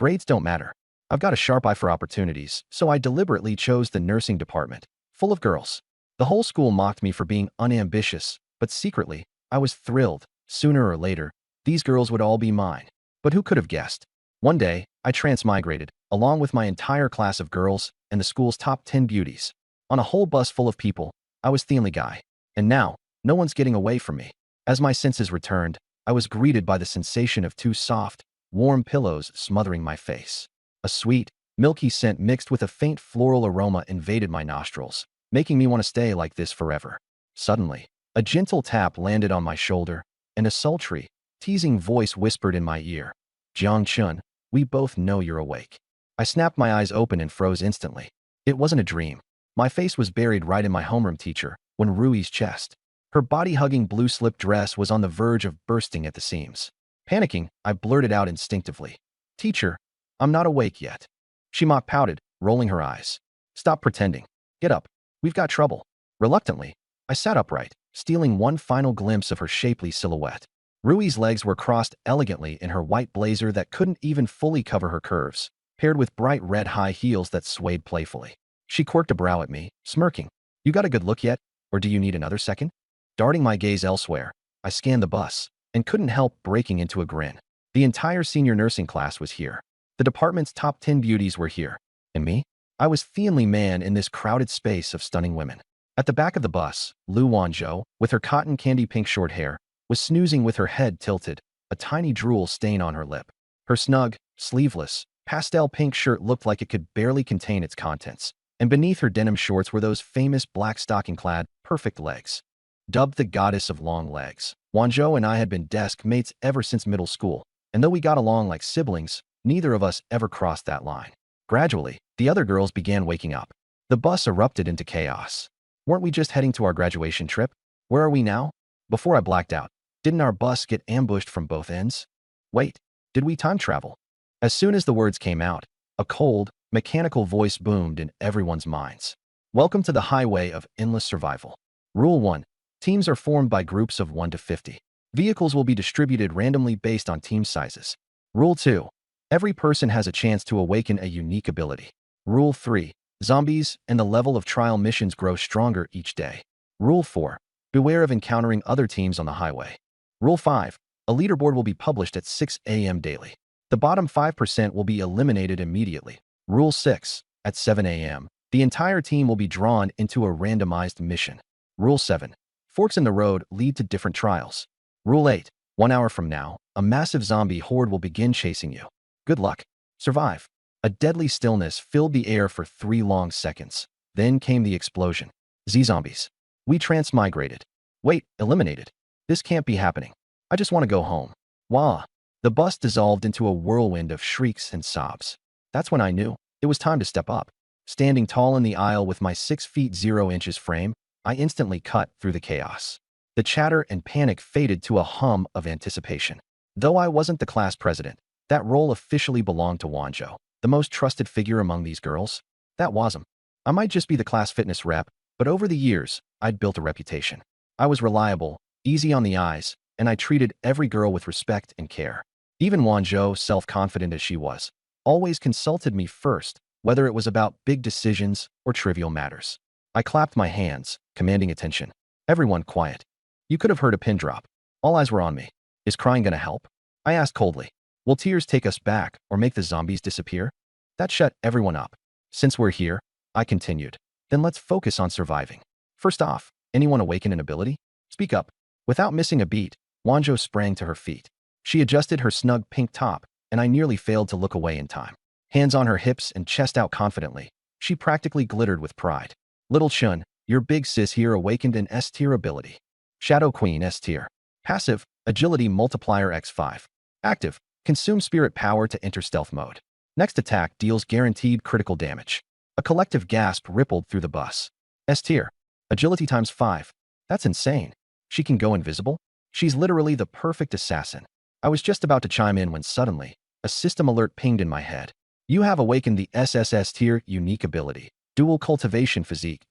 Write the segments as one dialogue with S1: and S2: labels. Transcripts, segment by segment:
S1: Grades don't matter. I've got a sharp eye for opportunities, so I deliberately chose the nursing department, full of girls. The whole school mocked me for being unambitious, but secretly, I was thrilled. Sooner or later, these girls would all be mine. But who could have guessed? One day, I transmigrated, along with my entire class of girls and the school's top 10 beauties. On a whole bus full of people, I was the only guy. And now, no one's getting away from me. As my senses returned, I was greeted by the sensation of two soft, warm pillows smothering my face. A sweet, milky scent mixed with a faint floral aroma invaded my nostrils, making me want to stay like this forever. Suddenly, a gentle tap landed on my shoulder, and a sultry, teasing voice whispered in my ear, "Jiang Chun, we both know you're awake." I snapped my eyes open and froze instantly. It wasn't a dream. My face was buried right in my homeroom teacher, when Rui's chest. Her body-hugging blue slip dress was on the verge of bursting at the seams. Panicking, I blurted out instinctively, "Teacher, I'm not awake yet." She mock pouted, rolling her eyes. "Stop pretending. Get up. We've got trouble." Reluctantly, I sat upright, stealing one final glimpse of her shapely silhouette. Rui's legs were crossed elegantly in her white blazer that couldn't even fully cover her curves, paired with bright red high heels that swayed playfully. She quirked a brow at me, smirking. "You got a good look yet, or do you need another second?" Darting my gaze elsewhere, I scanned the bus, and couldn't help breaking into a grin. The entire senior nursing class was here. The department's top 10 beauties were here. And me? I was the only man in this crowded space of stunning women. At the back of the bus, Lu Wanzhou, with her cotton candy pink short hair, was snoozing with her head tilted, a tiny drool stain on her lip. Her snug, sleeveless, pastel pink shirt looked like it could barely contain its contents, and beneath her denim shorts were those famous black stocking-clad, perfect legs. Dubbed the goddess of long legs, Wanzhou and I had been desk mates ever since middle school, and though we got along like siblings, neither of us ever crossed that line. Gradually, the other girls began waking up. The bus erupted into chaos. Weren't we just heading to our graduation trip? Where are we now? Before I blacked out, didn't our bus get ambushed from both ends? Wait, did we time travel? As soon as the words came out, a cold, mechanical voice boomed in everyone's minds. Welcome to the highway of endless survival. Rule 1. Teams are formed by groups of 1 to 50. Vehicles will be distributed randomly based on team sizes. Rule 2. Every person has a chance to awaken a unique ability. Rule 3. Zombies and the level of trial missions grow stronger each day. Rule 4. Beware of encountering other teams on the highway. Rule 5. A leaderboard will be published at 6 a.m. daily. The bottom 5% will be eliminated immediately. Rule 6. At 7 a.m., the entire team will be drawn into a randomized mission. Rule 7. Forks in the road lead to different trials. Rule 8. 1 hour from now, a massive zombie horde will begin chasing you. Good luck. Survive. A deadly stillness filled the air for 3 long seconds. Then came the explosion. Z-zombies. We transmigrated. Wait, eliminated. This can't be happening. I just want to go home. Wah. The bus dissolved into a whirlwind of shrieks and sobs. That's when I knew it was time to step up. Standing tall in the aisle with my 6 feet 0 inches frame, I instantly cut through the chaos. The chatter and panic faded to a hum of anticipation. Though I wasn't the class president, that role officially belonged to Wanzhou, the most trusted figure among these girls. That was him. I might just be the class fitness rep, but over the years, I'd built a reputation. I was reliable, easy on the eyes, and I treated every girl with respect and care. Even Wanzhou, self-confident as she was, always consulted me first, whether it was about big decisions or trivial matters. I clapped my hands, commanding attention. Everyone quiet. You could have heard a pin drop. All eyes were on me. Is crying gonna help? I asked coldly. Will tears take us back or make the zombies disappear? That shut everyone up. Since we're here, I continued, then let's focus on surviving. First off, anyone awaken an ability? Speak up. Without missing a beat, Wanzhou sprang to her feet. She adjusted her snug pink top, and I nearly failed to look away in time. Hands on her hips and chest out confidently, she practically glittered with pride. Little Chun, your big sis here awakened an S-tier ability. Shadow Queen S-tier. Passive, Agility Multiplier x5. Active, Consume Spirit Power to enter stealth mode. Next attack deals guaranteed critical damage. A collective gasp rippled through the bus. S-tier. Agility times 5. That's insane. She can go invisible? She's literally the perfect assassin. I was just about to chime in when suddenly, a system alert pinged in my head. You have awakened the SSS tier unique ability. Dual Cultivation Physique.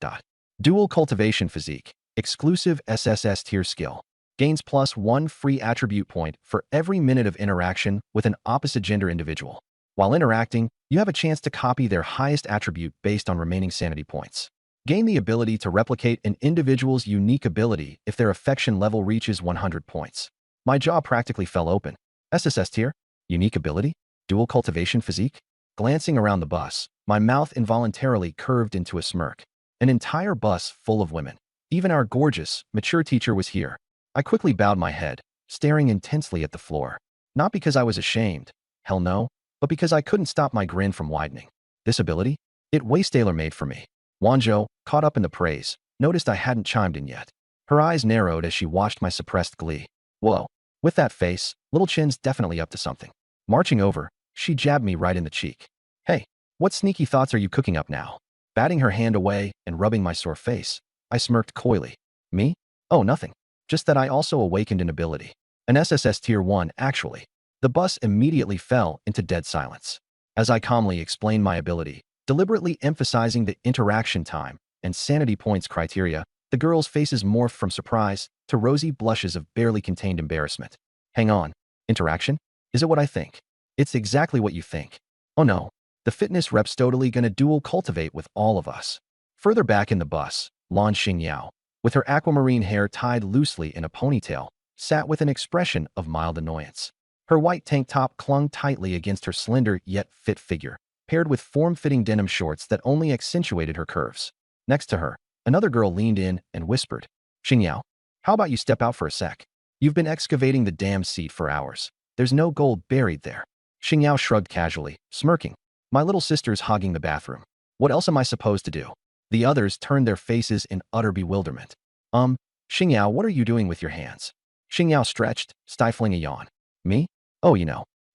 S1: Dual Cultivation Physique. Exclusive SSS tier skill. Gains +1 free attribute point for every minute of interaction with an opposite gender individual. While interacting, you have a chance to copy their highest attribute based on remaining sanity points. Gain the ability to replicate an individual's unique ability if their affection level reaches 100 points. My jaw practically fell open. SSS tier? Unique ability? Dual cultivation physique? Glancing around the bus, my mouth involuntarily curved into a smirk. An entire bus full of women. Even our gorgeous, mature teacher was here. I quickly bowed my head, staring intensely at the floor. Not because I was ashamed, hell no, but because I couldn't stop my grin from widening. This ability? It was tailor-made for me. Wanzhou, caught up in the praise, noticed I hadn't chimed in yet. Her eyes narrowed as she watched my suppressed glee. Whoa. With that face, Little Chin's definitely up to something. Marching over, she jabbed me right in the cheek. Hey, what sneaky thoughts are you cooking up now? Batting her hand away and rubbing my sore face, I smirked coyly. Me? Oh, nothing. Just that I also awakened an ability. An SSS Tier 1, actually. The bus immediately fell into dead silence. As I calmly explained my ability, deliberately emphasizing the interaction time and sanity points criteria, the girls' faces morphed from surprise to rosy blushes of barely contained embarrassment. Hang on. Interaction? Is it what I think? It's exactly what you think. Oh no. The fitness rep's totally gonna dual cultivate with all of us. Further back in the bus, Lan Xingyao, with her aquamarine hair tied loosely in a ponytail, sat with an expression of mild annoyance. Her white tank top clung tightly against her slender yet fit figure, paired with form-fitting denim shorts that only accentuated her curves. Next to her, another girl leaned in and whispered, Xingyao, how about you step out for a sec? You've been excavating the damn seat for hours. There's no gold buried there. Xingyao shrugged casually, smirking. My little sister's hogging the bathroom. What else am I supposed to do? The others turned their faces in utter bewilderment. Xingyao, what are you doing with your hands? Xingyao stretched, stifling a yawn. Me? Oh,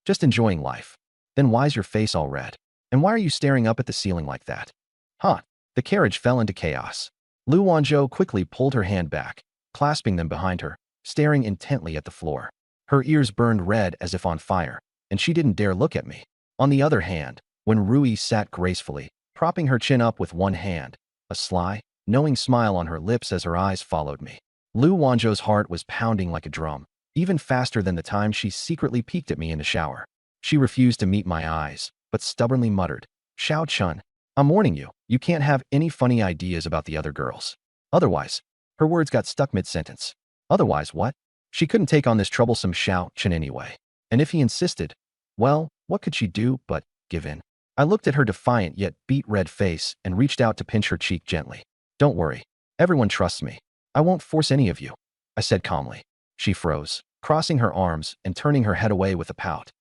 S1: just enjoying life. Then why's your face all red? And why are you staring up at the ceiling like that? Huh. The carriage fell into chaos. Lu Wanzhou quickly pulled her hand back, clasping them behind her, staring intently at the floor. Her ears burned red as if on fire, and she didn't dare look at me. On the other hand, when Rui sat gracefully, propping her chin up with one hand, a sly, knowing smile on her lips as her eyes followed me. Lu Wanzhou's heart was pounding like a drum, even faster than the time she secretly peeked at me in the shower. She refused to meet my eyes, but stubbornly muttered, Xiao Chun, I'm warning you, you can't have any funny ideas about the other girls. Otherwise, her words got stuck mid-sentence. Otherwise what? She couldn't take on this troublesome Xiao Chun anyway. And if he insisted, well, what could she do but give in? I looked at her defiant yet beet-red face and reached out to pinch her cheek gently. Don't worry. Everyone trusts me. I won't force any of you, I said calmly. She froze, crossing her arms and turning her head away with a pout.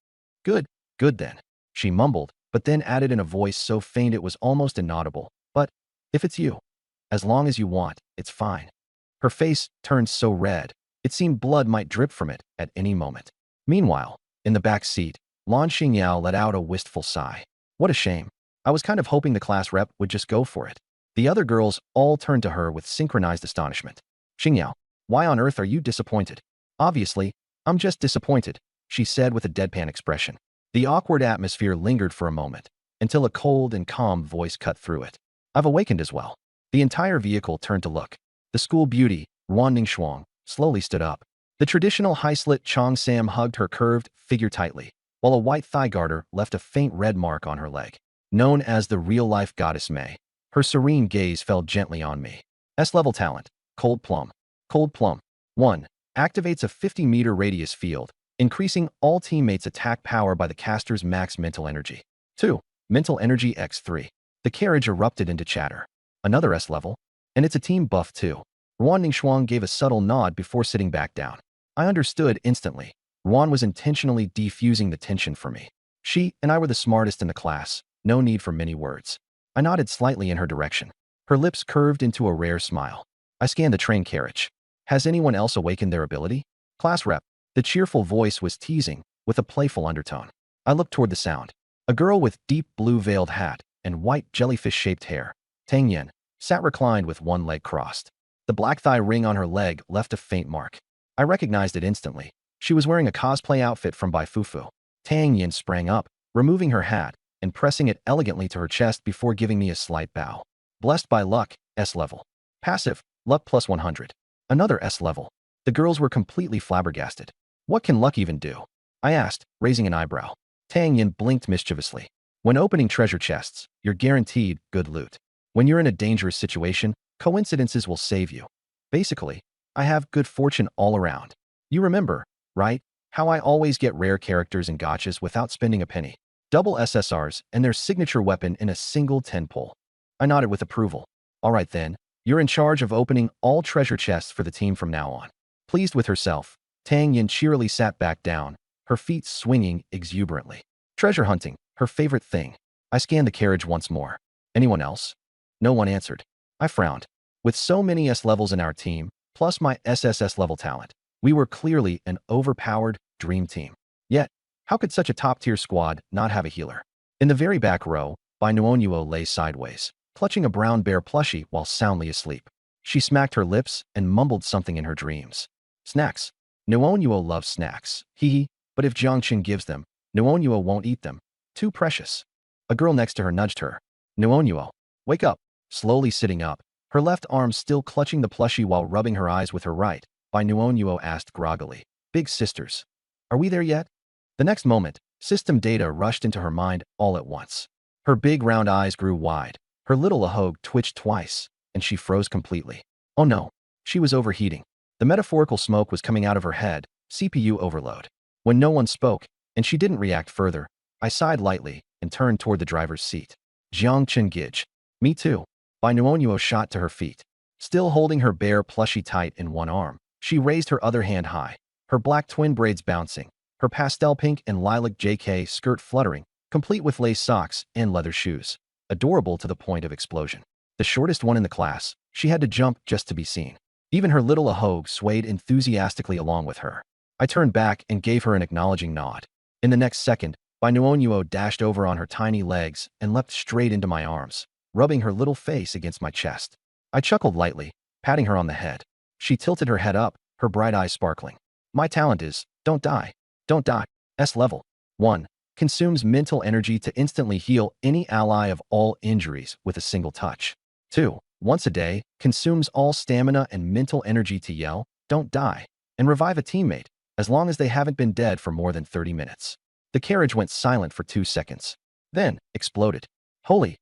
S1: Good then, she mumbled, but then added in a voice so faint it was almost inaudible. But, if it's you, as long as you want, it's fine. Her face turned so red, it seemed blood might drip from it at any moment. Meanwhile, in the back seat, Lan Xingyao let out a wistful sigh. What a shame. I was kind of hoping the class rep would just go for it. The other girls all turned to her with synchronized astonishment. Xingyao, why on earth are you disappointed? Obviously, I'm just disappointed, she said with a deadpan expression. The awkward atmosphere lingered for a moment, until a cold and calm voice cut through it. I've awakened as well. The entire vehicle turned to look. The school beauty, Ruan Ningxuang, slowly stood up. The traditional high-slit Chong Sam hugged her curved figure tightly, while a white thigh garter left a faint red mark on her leg. Known as the real-life goddess May, her serene gaze fell gently on me. S-level talent, Cold Plum. Cold Plum. 1. Activates a 50-meter radius field, increasing all teammates' attack power by the caster's max mental energy. 2. Mental Energy x3. The carriage erupted into chatter. Another S-level, and it's a team buff too. Ruan Ningxuang gave a subtle nod before sitting back down. I understood instantly. Ruan was intentionally defusing the tension for me. She and I were the smartest in the class, no need for many words. I nodded slightly in her direction. Her lips curved into a rare smile. I scanned the train carriage. Has anyone else awakened their ability? Class rep. The cheerful voice was teasing, with a playful undertone. I looked toward the sound. A girl with deep blue veiled hat and white jellyfish-shaped hair, Tang Yen, sat reclined with one leg crossed. The black thigh ring on her leg left a faint mark. I recognized it instantly. She was wearing a cosplay outfit from Bai Fufu. Tang Yen sprang up, removing her hat and pressing it elegantly to her chest before giving me a slight bow. Blessed by luck, S-level. Passive, luck plus 100. Another S-level. The girls were completely flabbergasted. What can luck even do? I asked, raising an eyebrow. Tang Yin blinked mischievously. When opening treasure chests, you're guaranteed good loot. When you're in a dangerous situation, coincidences will save you. Basically, I have good fortune all around. You remember, right? How I always get rare characters and gotchas without spending a penny. Double SSRs and their signature weapon in a single 10 pull. I nodded with approval. All right then, you're in charge of opening all treasure chests for the team from now on. Pleased with herself, Tang Yin cheerily sat back down, her feet swinging exuberantly. Treasure hunting, her favorite thing. I scanned the carriage once more. Anyone else? No one answered. I frowned. With so many S levels in our team, plus my SSS level talent, we were clearly an overpowered dream team. Yet, how could such a top-tier squad not have a healer? In the very back row, Bai Nuonyuo lay sideways, clutching a brown bear plushie while soundly asleep. She smacked her lips and mumbled something in her dreams. Snacks. Nuonyuo loves snacks. Hee, but if Jiangchen gives them, Nuonyuo won't eat them. Too precious. A girl next to her nudged her. Nuonyuo, wake up. Slowly sitting up, her left arm still clutching the plushie while rubbing her eyes with her right, Bai Nuonyuo asked groggily. Big sisters. Are we there yet? The next moment, system data rushed into her mind all at once. Her big round eyes grew wide, her little ahog twitched twice, and she froze completely. Oh no, she was overheating. The metaphorical smoke was coming out of her head, CPU overload. When no one spoke, and she didn't react further, I sighed lightly and turned toward the driver's seat. Jiangchen Gij. Me too. Bai Nuonyuo shot to her feet. Still holding her bear plushie tight in one arm, she raised her other hand high, her black twin braids bouncing, her pastel pink and lilac JK skirt fluttering, complete with lace socks and leather shoes. Adorable to the point of explosion. The shortest one in the class, she had to jump just to be seen. Even her little ahog swayed enthusiastically along with her. I turned back and gave her an acknowledging nod. In the next second, Bai Nuonyuo dashed over on her tiny legs and leapt straight into my arms, rubbing her little face against my chest. I chuckled lightly, patting her on the head. She tilted her head up, her bright eyes sparkling. My talent is, don't die. Don't die. S level. 1. Consumes mental energy to instantly heal any ally of all injuries with a single touch. 2. Once a day, consumes all stamina and mental energy to yell, don't die, and revive a teammate, as long as they haven't been dead for more than 30 minutes. The carriage went silent for 2 seconds. Then, exploded. Holy!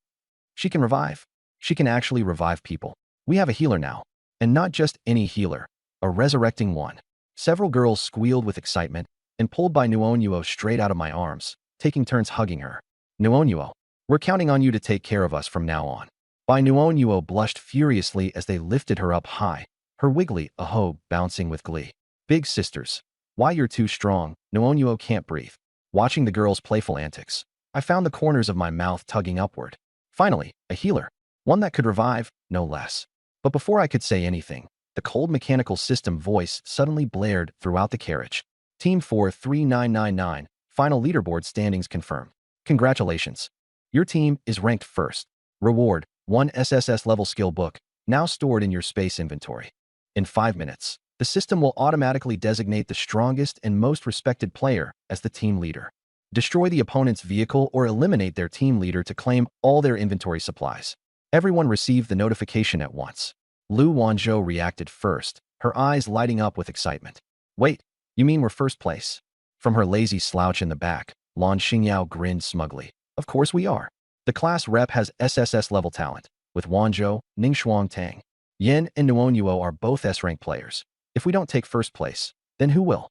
S1: She can revive. She can actually revive people. We have a healer now. And not just any healer, a resurrecting one. Several girls squealed with excitement and pulled Bai Nuonyuo straight out of my arms, taking turns hugging her. Nuonyuo, we're counting on you to take care of us from now on. Bai Nuonyuo blushed furiously as they lifted her up high, her wiggly ahog bouncing with glee. Big sisters. Why you're too strong, Nuonyuo can't breathe. Watching the girls' playful antics, I found the corners of my mouth tugging upward. Finally, a healer. One that could revive, no less. But before I could say anything, the cold mechanical system voice suddenly blared throughout the carriage. Team 43999, final leaderboard standings confirmed. Congratulations. Your team is ranked first. Reward, 1 SSS level skill book, now stored in your space inventory. In 5 minutes, the system will automatically designate the strongest and most respected player as the team leader. Destroy the opponent's vehicle or eliminate their team leader to claim all their inventory supplies. Everyone received the notification at once. Lu Wanzhou reacted first, her eyes lighting up with excitement. Wait, you mean we're first place? From her lazy slouch in the back, Lan Xingyao grinned smugly. Of course we are. The class rep has SSS level talent, with Wanzhou, Ningxuang Tang. Yin and Nuonyuo are both S-rank players. If we don't take first place, then who will?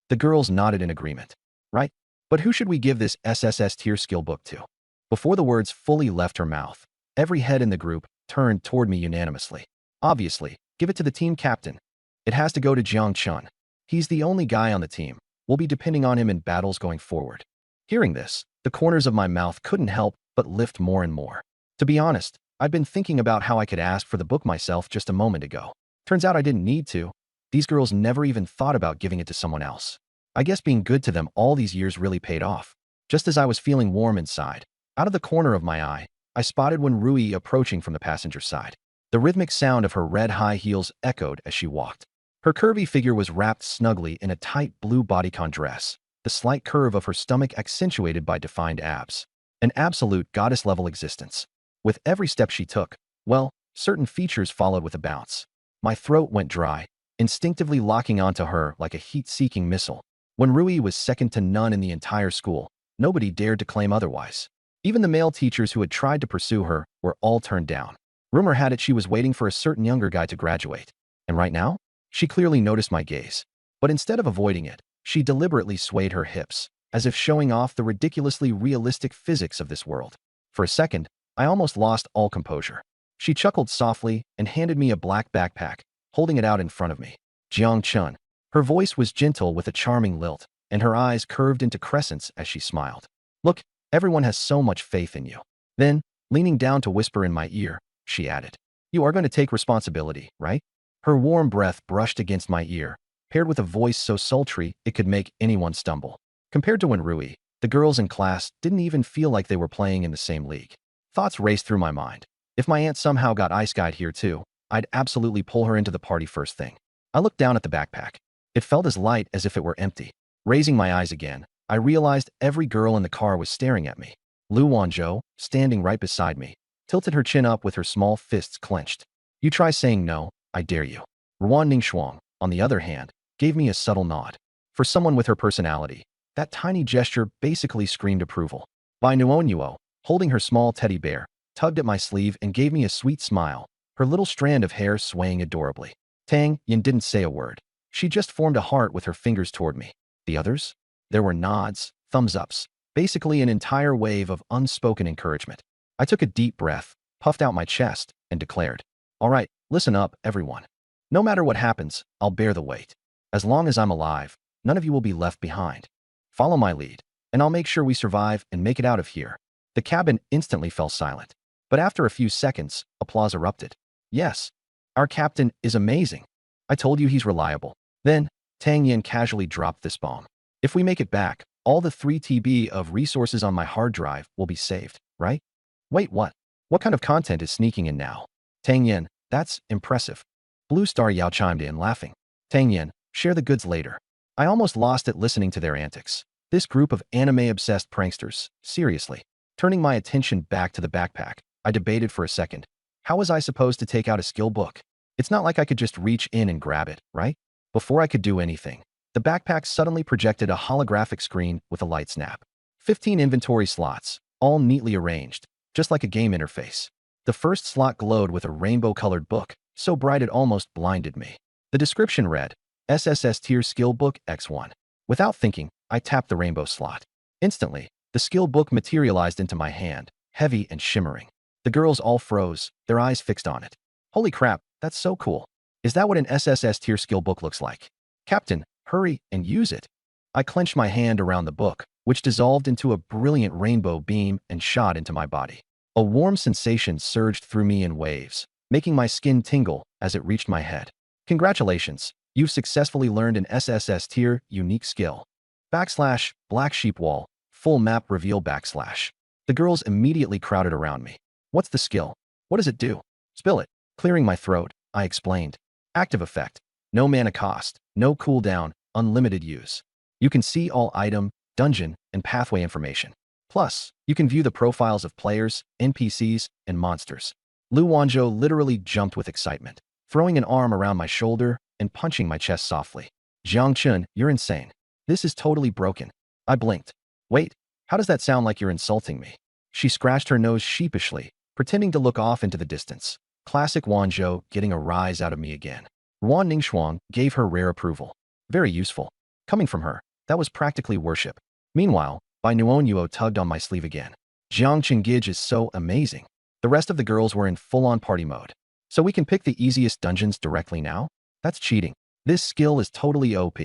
S1: The girls nodded in agreement. Right? But who should we give this SSS tier skill book to? Before the words fully left her mouth, every head in the group turned toward me unanimously. Obviously, give it to the team captain. It has to go to Jiang Chun. He's the only guy on the team. We'll be depending on him in battles going forward. Hearing this, the corners of my mouth couldn't help but lift more and more. To be honest, I'd been thinking about how I could ask for the book myself just a moment ago. Turns out I didn't need to. These girls never even thought about giving it to someone else. I guess being good to them all these years really paid off. Just as I was feeling warm inside, out of the corner of my eye, I spotted Wenrui approaching from the passenger side. The rhythmic sound of her red high heels echoed as she walked. Her curvy figure was wrapped snugly in a tight blue bodycon dress, the slight curve of her stomach accentuated by defined abs. An absolute goddess-level existence. With every step she took, well, certain features followed with a bounce. My throat went dry, instinctively locking onto her like a heat-seeking missile. Wenrui was second to none in the entire school, Nobody dared to claim otherwise. Even the male teachers who had tried to pursue her were all turned down. Rumor had it she was waiting for a certain younger guy to graduate. And right now, she clearly noticed my gaze. But instead of avoiding it, she deliberately swayed her hips, as if showing off the ridiculously realistic physics of this world. For a second, I almost lost all composure. She chuckled softly and handed me a black backpack, holding it out in front of me. Jiang Chun. Her voice was gentle with a charming lilt, and her eyes curved into crescents as she smiled. Look, everyone has so much faith in you. Then, leaning down to whisper in my ear, she added, you are going to take responsibility, right? Her warm breath brushed against my ear, paired with a voice so sultry it could make anyone stumble. Compared to Wenrui, the girls in class didn't even feel like they were playing in the same league. Thoughts raced through my mind. If my aunt somehow got ice-guyed here too, I'd absolutely pull her into the party first thing. I looked down at the backpack. It felt as light as if it were empty. Raising my eyes again, I realized every girl in the car was staring at me. Lu Wanzhou, standing right beside me, tilted her chin up with her small fists clenched. You try saying no, I dare you. Ruan Ningxuang, on the other hand, gave me a subtle nod. For someone with her personality, that tiny gesture basically screamed approval. Bai Nuo, holding her small teddy bear, tugged at my sleeve and gave me a sweet smile, her little strand of hair swaying adorably. Tang Yin didn't say a word. She just formed a heart with her fingers toward me. The others? There were nods, thumbs-ups, basically an entire wave of unspoken encouragement. I took a deep breath, puffed out my chest, and declared, all right, listen up, everyone. No matter what happens, I'll bear the weight. As long as I'm alive, none of you will be left behind. Follow my lead, and I'll make sure we survive and make it out of here. The cabin instantly fell silent. But after a few seconds, applause erupted. Yes, our captain is amazing. I told you he's reliable. Then, Tang Yin casually dropped this bomb. If we make it back, all the 3 TB of resources on my hard drive will be saved, right? Wait, what? What kind of content is sneaking in now? Tang Yin, that's impressive. Blue Star Yao chimed in, laughing. Tang Yin, share the goods later. I almost lost it listening to their antics. This group of anime-obsessed pranksters, seriously. Turning my attention back to the backpack, I debated for a second. How was I supposed to take out a skill book? It's not like I could just reach in and grab it, right? Before I could do anything, the backpack suddenly projected a holographic screen with a light snap. 15 inventory slots, all neatly arranged, just like a game interface. The first slot glowed with a rainbow-colored book, so bright it almost blinded me. The description read, SSS Tier Skill Book X1. Without thinking, I tapped the rainbow slot. Instantly, the skill book materialized into my hand, heavy and shimmering. The girls all froze, their eyes fixed on it. Holy crap, that's so cool. Is that what an SSS Tier Skill Book looks like? Captain, hurry and use it. I clenched my hand around the book, which dissolved into a brilliant rainbow beam and shot into my body. A warm sensation surged through me in waves, making my skin tingle as it reached my head. Congratulations, you've successfully learned an SSS Tier unique skill. Black sheep wall, full map reveal /. The girls immediately crowded around me. What's the skill? What does it do? Spill it. Clearing my throat, I explained. Active effect. No mana cost, no cooldown, unlimited use. You can see all item, dungeon, and pathway information. Plus, you can view the profiles of players, NPCs, and monsters. Lu Wanzhou literally jumped with excitement, throwing an arm around my shoulder and punching my chest softly. Jiang Chun, you're insane. This is totally broken. I blinked. Wait, how does that sound like you're insulting me? She scratched her nose sheepishly, pretending to look off into the distance. Classic Wanzhou getting a rise out of me again. Ruan Ningxuang gave her rare approval. Very useful. Coming from her, that was practically worship. Meanwhile, Bai Nuo tugged on my sleeve again. Jiang Chenggij is so amazing. The rest of the girls were in full-on party mode. So we can pick the easiest dungeons directly now? That's cheating. This skill is totally OP.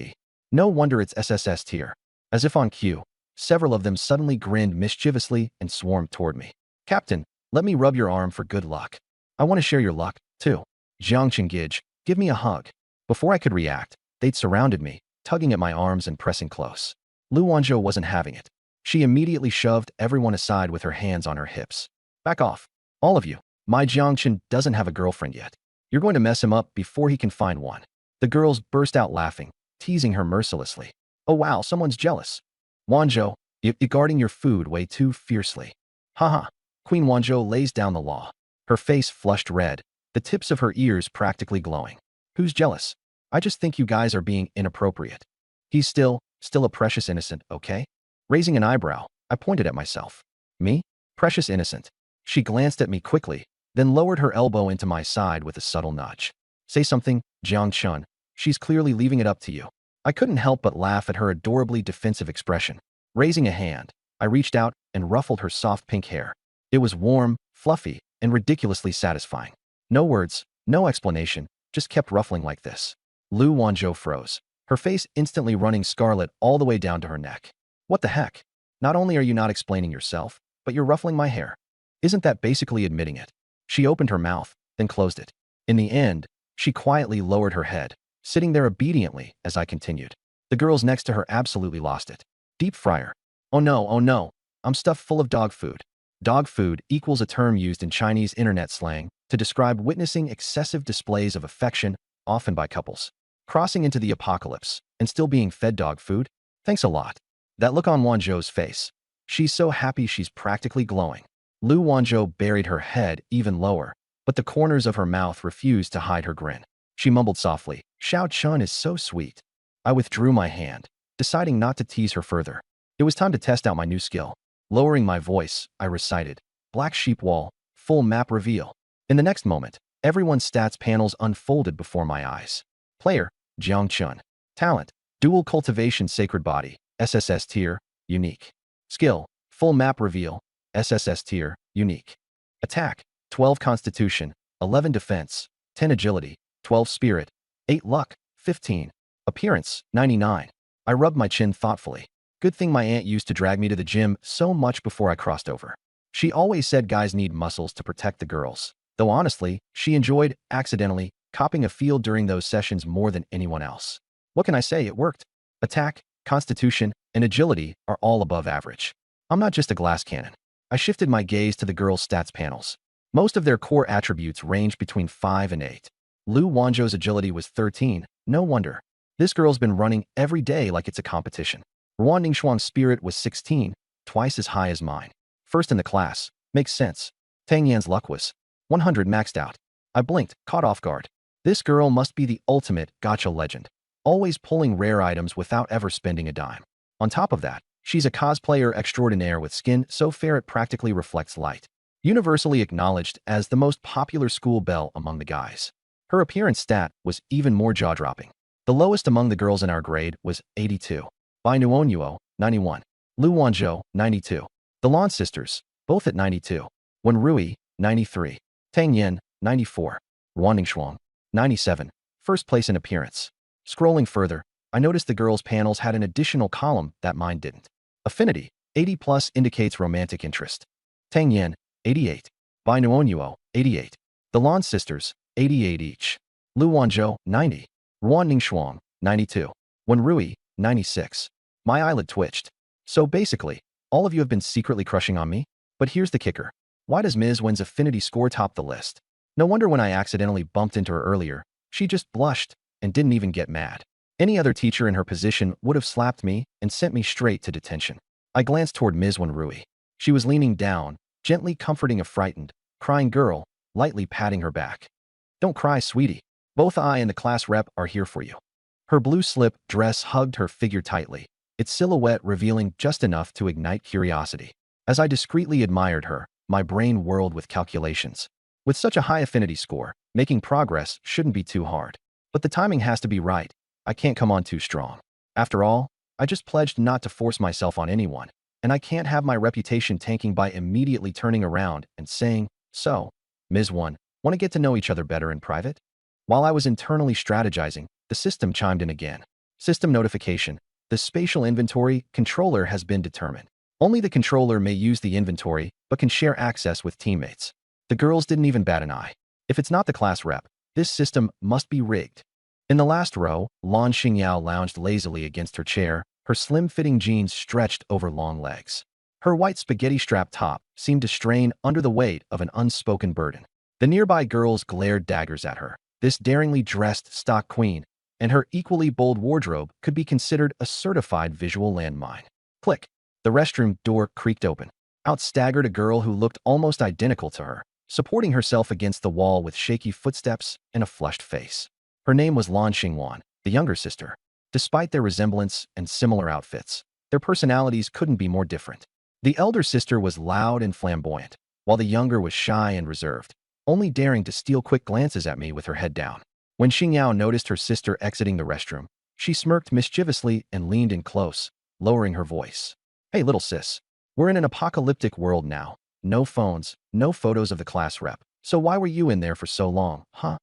S1: No wonder it's SSS tier. As if on cue, several of them suddenly grinned mischievously and swarmed toward me. Captain, let me rub your arm for good luck. I want to share your luck, too. Jiang Chenggij, give me a hug. Before I could react, they'd surrounded me, tugging at my arms and pressing close. Lu Wanzhou wasn't having it. She immediately shoved everyone aside with her hands on her hips. Back off. All of you. My Jiangchen doesn't have a girlfriend yet. You're going to mess him up before he can find one. The girls burst out laughing, teasing her mercilessly. Oh wow, someone's jealous. Wanzhou, you're guarding your food way too fiercely. Haha. Queen Wanzhou lays down the law. Her face flushed red, the tips of her ears practically glowing. Who's jealous? I just think you guys are being inappropriate. He's still a precious innocent, okay? Raising an eyebrow, I pointed at myself. Me? Precious innocent. She glanced at me quickly, then lowered her elbow into my side with a subtle nudge. Say something, Jiang Chun. She's clearly leaving it up to you. I couldn't help but laugh at her adorably defensive expression. Raising a hand, I reached out and ruffled her soft pink hair. It was warm, fluffy, and ridiculously satisfying. No words, no explanation, just kept ruffling like this. Lu Wanzhou froze, her face instantly running scarlet all the way down to her neck. What the heck? Not only are you not explaining yourself, but you're ruffling my hair. Isn't that basically admitting it? She opened her mouth, then closed it. In the end, she quietly lowered her head, sitting there obediently as I continued. The girls next to her absolutely lost it. Deep fryer. Oh no, I'm stuffed full of dog food. Dog food equals a term used in Chinese internet slang to describe witnessing excessive displays of affection, often by couples. Crossing into the apocalypse and still being fed dog food? Thanks a lot. That look on Wanzhou's face. She's so happy she's practically glowing. Lu Wanzhou buried her head even lower, but the corners of her mouth refused to hide her grin. She mumbled softly, Xiao Chun is so sweet. I withdrew my hand, deciding not to tease her further. It was time to test out my new skill. Lowering my voice, I recited, Black Sheep Wall, full map reveal. In the next moment, everyone's stats panels unfolded before my eyes. Player, Jiang Chun. Talent, Dual Cultivation Sacred Body, SSS Tier, Unique. Skill, Full Map Reveal, SSS Tier, Unique. Attack, 12 Constitution, 11 Defense, 10 Agility, 12 Spirit, 8 Luck, 15. Appearance, 99. I rubbed my chin thoughtfully. Good thing my aunt used to drag me to the gym so much before I crossed over. She always said guys need muscles to protect the girls, though honestly, she enjoyed, accidentally, copping a feel during those sessions more than anyone else. What can I say, it worked. Attack, Constitution, and Agility are all above average. I'm not just a glass cannon. I shifted my gaze to the girls' stats panels. Most of their core attributes range between 5 and 8. Lu Wanzhou's agility was 13, no wonder. This girl's been running every day like it's a competition. Ruan Ningxuang's spirit was 16, twice as high as mine. First in the class, makes sense. Tang Yan's luck was 100 maxed out. I blinked, caught off guard. This girl must be the ultimate gacha legend, always pulling rare items without ever spending a dime. On top of that, she's a cosplayer extraordinaire with skin so fair it practically reflects light. Universally acknowledged as the most popular school belle among the guys. Her appearance stat was even more jaw-dropping. The lowest among the girls in our grade was 82. Bai Nuonyuo, 91. Lu Wanzhou, 92. The Lan sisters, both at 92. Wen Rui, 93. Tang Yin, 94. Ruan Ningxuang, 97. First place in appearance. Scrolling further, I noticed the girls' panels had an additional column that mine didn't. Affinity, 80 plus indicates romantic interest. Tang Yin, 88. Bai Nuonyuo, 88. The Lan sisters, 88 each. Lu Wanzhou, 90. Ruan Ningxuang, 92. Wen Rui, 96. My eyelid twitched. So basically, all of you have been secretly crushing on me? But here's the kicker. Why does Ms. Wen's affinity score top the list? No wonder when I accidentally bumped into her earlier, she just blushed and didn't even get mad. Any other teacher in her position would have slapped me and sent me straight to detention. I glanced toward Ms. Wen Rui. She was leaning down, gently comforting a frightened, crying girl, lightly patting her back. Don't cry, sweetie. Both I and the class rep are here for you. Her blue slip dress hugged her figure tightly, its silhouette revealing just enough to ignite curiosity. As I discreetly admired her, my brain whirled with calculations. With such a high affinity score, making progress shouldn't be too hard. But the timing has to be right. I can't come on too strong. After all, I just pledged not to force myself on anyone, and I can't have my reputation tanking by immediately turning around and saying, so, Ms. One, want to get to know each other better in private? While I was internally strategizing, the system chimed in again. System notification. The spatial inventory controller has been determined. Only the controller may use the inventory, but can share access with teammates. The girls didn't even bat an eye. If it's not the class rep, this system must be rigged. In the last row, Lan Xingyao lounged lazily against her chair, her slim-fitting jeans stretched over long legs. Her white spaghetti-strap top seemed to strain under the weight of an unspoken burden. The nearby girls glared daggers at her. This daringly dressed stock queen and her equally bold wardrobe could be considered a certified visual landmine. Click. The restroom door creaked open. Out staggered a girl who looked almost identical to her, supporting herself against the wall with shaky footsteps and a flushed face. Her name was Lan Xingwan, the younger sister. Despite their resemblance and similar outfits, their personalities couldn't be more different. The elder sister was loud and flamboyant, while the younger was shy and reserved, only daring to steal quick glances at me with her head down. When Xingyao noticed her sister exiting the restroom, she smirked mischievously and leaned in close, lowering her voice. Hey, little sis. We're in an apocalyptic world now. No phones, no photos of the class rep. So why were you in there for so long, huh?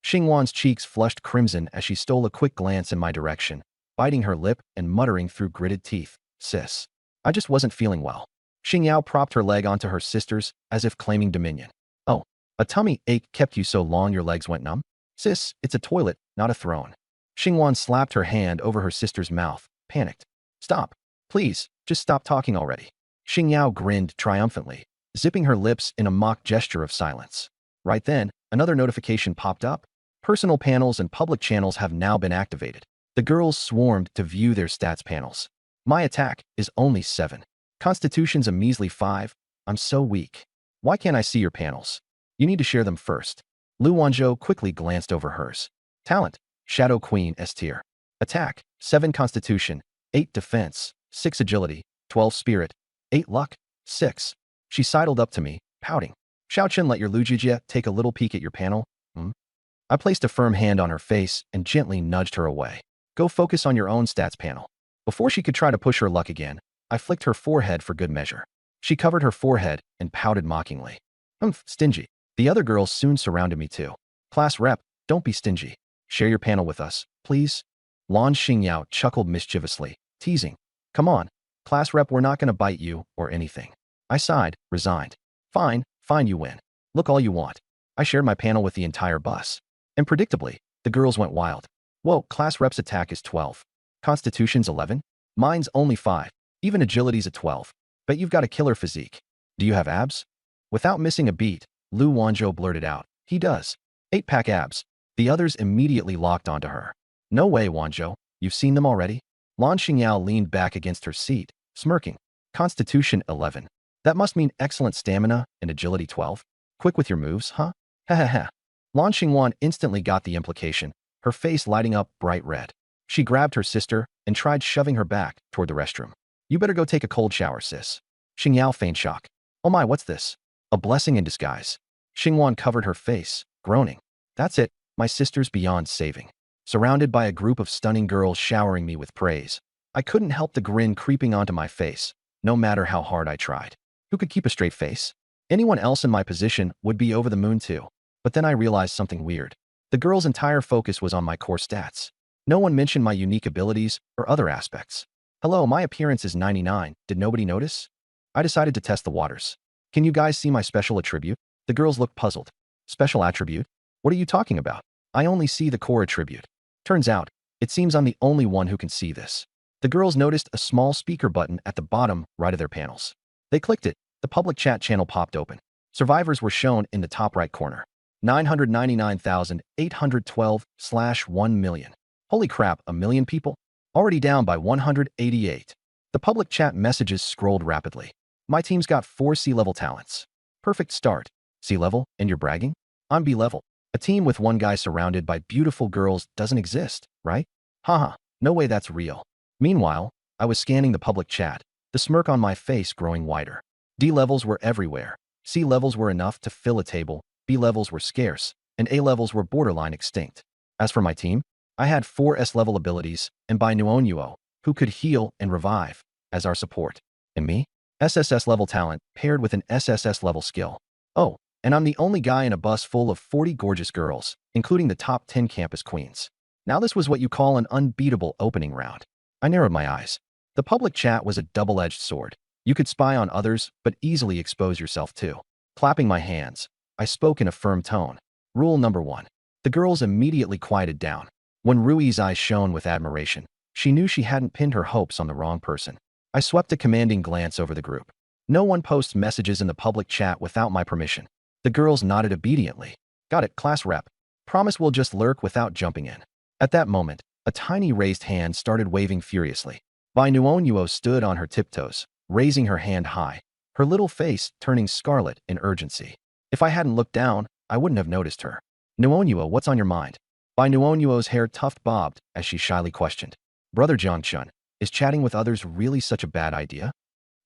S1: Xingwan's cheeks flushed crimson as she stole a quick glance in my direction, biting her lip and muttering through gritted teeth. Sis. I just wasn't feeling well. Xingyao propped her leg onto her sister's as if claiming dominion. Oh, a tummy ache kept you so long your legs went numb? Sis, it's a toilet, not a throne. Xingwan slapped her hand over her sister's mouth, panicked. Stop. Please, just stop talking already. Xingyao grinned triumphantly, zipping her lips in a mock gesture of silence. Right then, another notification popped up. Personal panels and public channels have now been activated. The girls swarmed to view their stats panels. My attack is only 7. Constitution's a measly 5. I'm so weak. Why can't I see your panels? You need to share them first. Lu Wanzhou quickly glanced over hers. Talent, Shadow Queen S tier. Attack, 7 Constitution, 8 Defense, 6 Agility, 12 Spirit, 8 Luck, 6. She sidled up to me, pouting. Xiaochen, let your Lu Jijie take a little peek at your panel. I placed a firm hand on her face and gently nudged her away. Go focus on your own stats panel. Before she could try to push her luck again, I flicked her forehead for good measure. She covered her forehead and pouted mockingly. Stingy. The other girls soon surrounded me too. Class rep, don't be stingy. Share your panel with us, please. Lan Xingyao chuckled mischievously, teasing. Come on, class rep, we're not going to bite you or anything. I sighed, resigned. Fine, you win. Look all you want. I shared my panel with the entire bus. And predictably, the girls went wild. Whoa, class rep's attack is 12. Constitution's 11? Mine's only 5. Even agility's a 12. Bet you've got a killer physique. Do you have abs? Without missing a beat, Lu Wanzhou blurted out. He does. 8-pack abs. The others immediately locked onto her. No way, Wanzhou. You've seen them already? Lan Xingyao leaned back against her seat, smirking. Constitution 11. That must mean excellent stamina and agility 12. Quick with your moves, huh? Ha ha ha. Lan Xingwan instantly got the implication, her face lighting up bright red. She grabbed her sister and tried shoving her back toward the restroom. You better go take a cold shower, sis. Xingyao feigned shock. Oh my, what's this? A blessing in disguise. Xingwan covered her face, groaning. That's it, my sister's beyond saving. Surrounded by a group of stunning girls showering me with praise, I couldn't help the grin creeping onto my face, no matter how hard I tried. Who could keep a straight face? Anyone else in my position would be over the moon too. But then I realized something weird. The girls' entire focus was on my core stats. No one mentioned my unique abilities or other aspects. Hello, my appearance is 99. Did nobody notice? I decided to test the waters. Can you guys see my special attribute? The girls looked puzzled. Special attribute? What are you talking about? I only see the core attribute. Turns out, it seems I'm the only one who can see this. The girls noticed a small speaker button at the bottom right of their panels. They clicked it. The public chat channel popped open. Survivors were shown in the top right corner. 999,812/1 million. Holy crap, a million people? Already down by 188. The public chat messages scrolled rapidly. My team's got 4 C-level talents. Perfect start. C-level, and you're bragging? I'm B-level. A team with one guy surrounded by beautiful girls doesn't exist, right? Haha, no way that's real. Meanwhile, I was scanning the public chat, the smirk on my face growing wider. D-levels were everywhere. C-levels were enough to fill a table, B-levels were scarce, and A-levels were borderline extinct. As for my team, I had 4 S-level abilities, and by Nuonuo, who could heal and revive, as our support. And me? SSS level talent paired with an SSS level skill. Oh, and I'm the only guy in a bus full of 40 gorgeous girls, including the top 10 campus queens. Now this was what you call an unbeatable opening round. I narrowed my eyes. The public chat was a double-edged sword. You could spy on others, but easily expose yourself too. Clapping my hands, I spoke in a firm tone. Rule number 1. The girls immediately quieted down. When Rui's eyes shone with admiration, she knew she hadn't pinned her hopes on the wrong person. I swept a commanding glance over the group. No one posts messages in the public chat without my permission. The girls nodded obediently. Got it, class rep. Promise we'll just lurk without jumping in. At that moment, a tiny raised hand started waving furiously. Bai Nuonuo stood on her tiptoes, raising her hand high, her little face turning scarlet in urgency. If I hadn't looked down, I wouldn't have noticed her. Nuonuo, what's on your mind? Bai Nuonuo's hair tuft bobbed as she shyly questioned. Brother Jiangchun, is chatting with others really such a bad idea?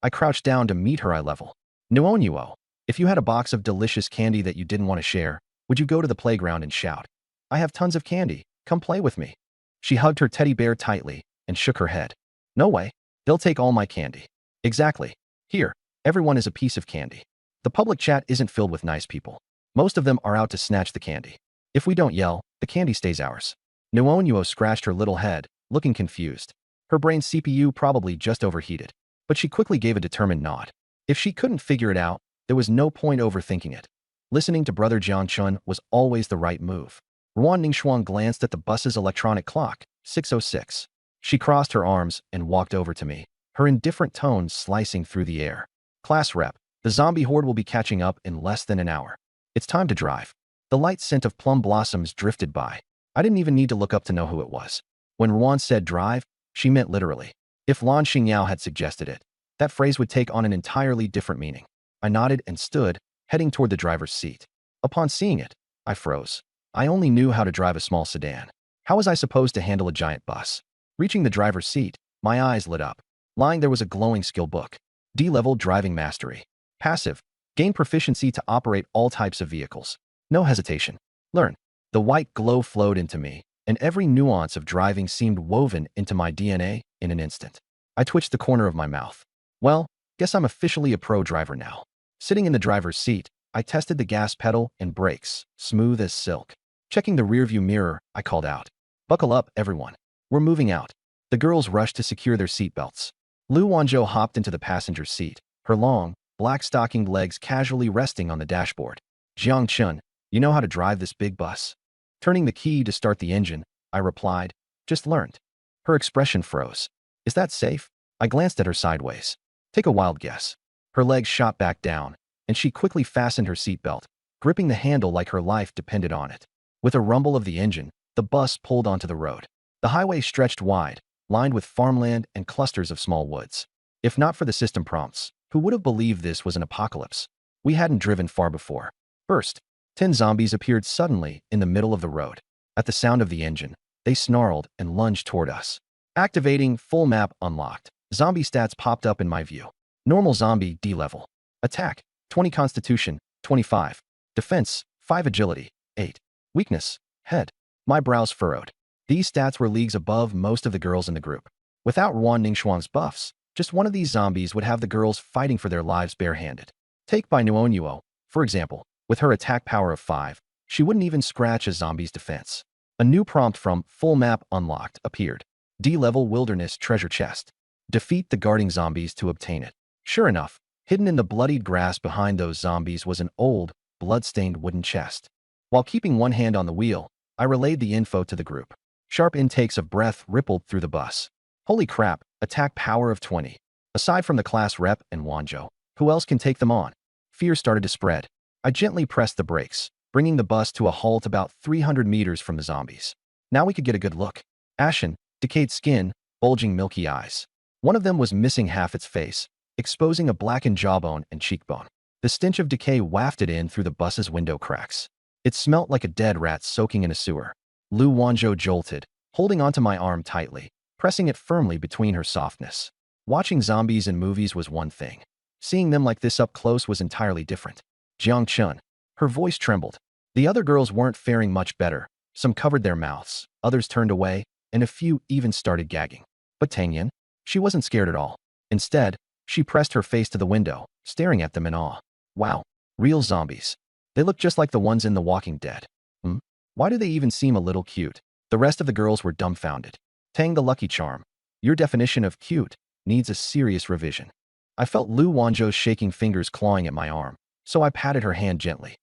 S1: I crouched down to meet her eye level. Nuonuo, if you had a box of delicious candy that you didn't want to share, would you go to the playground and shout, I have tons of candy, come play with me? She hugged her teddy bear tightly and shook her head. No way, they'll take all my candy. Exactly. Here, everyone is a piece of candy. The public chat isn't filled with nice people. Most of them are out to snatch the candy. If we don't yell, the candy stays ours. Nuonuo scratched her little head, looking confused. Her brain's CPU probably just overheated. But she quickly gave a determined nod. If she couldn't figure it out, there was no point overthinking it. Listening to Brother Jiangchun was always the right move. Ruan Ningxuan glanced at the bus's electronic clock, 6:06. She crossed her arms and walked over to me, her indifferent tones slicing through the air. Class rep, the zombie horde will be catching up in less than an hour. It's time to drive. The light scent of plum blossoms drifted by. I didn't even need to look up to know who it was. When Ruan said drive, she meant literally. If Lan Xingyao had suggested it, that phrase would take on an entirely different meaning. I nodded and stood, heading toward the driver's seat. Upon seeing it, I froze. I only knew how to drive a small sedan. How was I supposed to handle a giant bus? Reaching the driver's seat, my eyes lit up. Lying there was a glowing skill book. D-level driving mastery. Passive. Gain proficiency to operate all types of vehicles. No hesitation. Learn. The white glow flowed into me, and every nuance of driving seemed woven into my DNA in an instant. I twitched the corner of my mouth. Well, guess I'm officially a pro driver now. Sitting in the driver's seat, I tested the gas pedal and brakes, smooth as silk. Checking the rearview mirror, I called out, buckle up, everyone. We're moving out. The girls rushed to secure their seatbelts. Lu Wanzhou hopped into the passenger seat, her long, black-stockinged legs casually resting on the dashboard. Jiangchun, you know how to drive this big bus? Turning the key to start the engine, I replied, just learned. Her expression froze. Is that safe? I glanced at her sideways. Take a wild guess. Her legs shot back down, and she quickly fastened her seatbelt, gripping the handle like her life depended on it. With a rumble of the engine, the bus pulled onto the road. The highway stretched wide, lined with farmland and clusters of small woods. If not for the system prompts, who would have believed this was an apocalypse? We hadn't driven far before. First, 10 zombies appeared suddenly in the middle of the road. At the sound of the engine, they snarled and lunged toward us. Activating full map unlocked. Zombie stats popped up in my view. Normal zombie D-level. Attack, 20 constitution, 25. Defense, 5 agility, 8. Weakness, head. My brows furrowed. These stats were leagues above most of the girls in the group. Without Ruan Ningxuan's buffs, just one of these zombies would have the girls fighting for their lives barehanded. Take by Nuonuo, for example. With her attack power of 5, she wouldn't even scratch a zombie's defense. A new prompt from Full Map Unlocked appeared. D-level Wilderness Treasure Chest. Defeat the guarding zombies to obtain it. Sure enough, hidden in the bloodied grass behind those zombies was an old, blood-stained wooden chest. While keeping one hand on the wheel, I relayed the info to the group. Sharp intakes of breath rippled through the bus. Holy crap, attack power of 20. Aside from the class rep and Wanzhou, who else can take them on? Fear started to spread. I gently pressed the brakes, bringing the bus to a halt about 300 meters from the zombies. Now we could get a good look. Ashen, decayed skin, bulging milky eyes. One of them was missing half its face, exposing a blackened jawbone and cheekbone. The stench of decay wafted in through the bus's window cracks. It smelt like a dead rat soaking in a sewer. Lu Wanzhou jolted, holding onto my arm tightly, pressing it firmly between her softness. Watching zombies in movies was one thing. Seeing them like this up close was entirely different. Jiangchun. Her voice trembled. The other girls weren't faring much better. Some covered their mouths, others turned away, and a few even started gagging. But Tangyan, she wasn't scared at all. Instead, she pressed her face to the window, staring at them in awe. Wow, real zombies. They look just like the ones in The Walking Dead. Why do they even seem a little cute? The rest of the girls were dumbfounded. Tang the Lucky Charm, your definition of cute needs a serious revision. I felt Lu Wanzhou's shaking fingers clawing at my arm, so I patted her hand gently.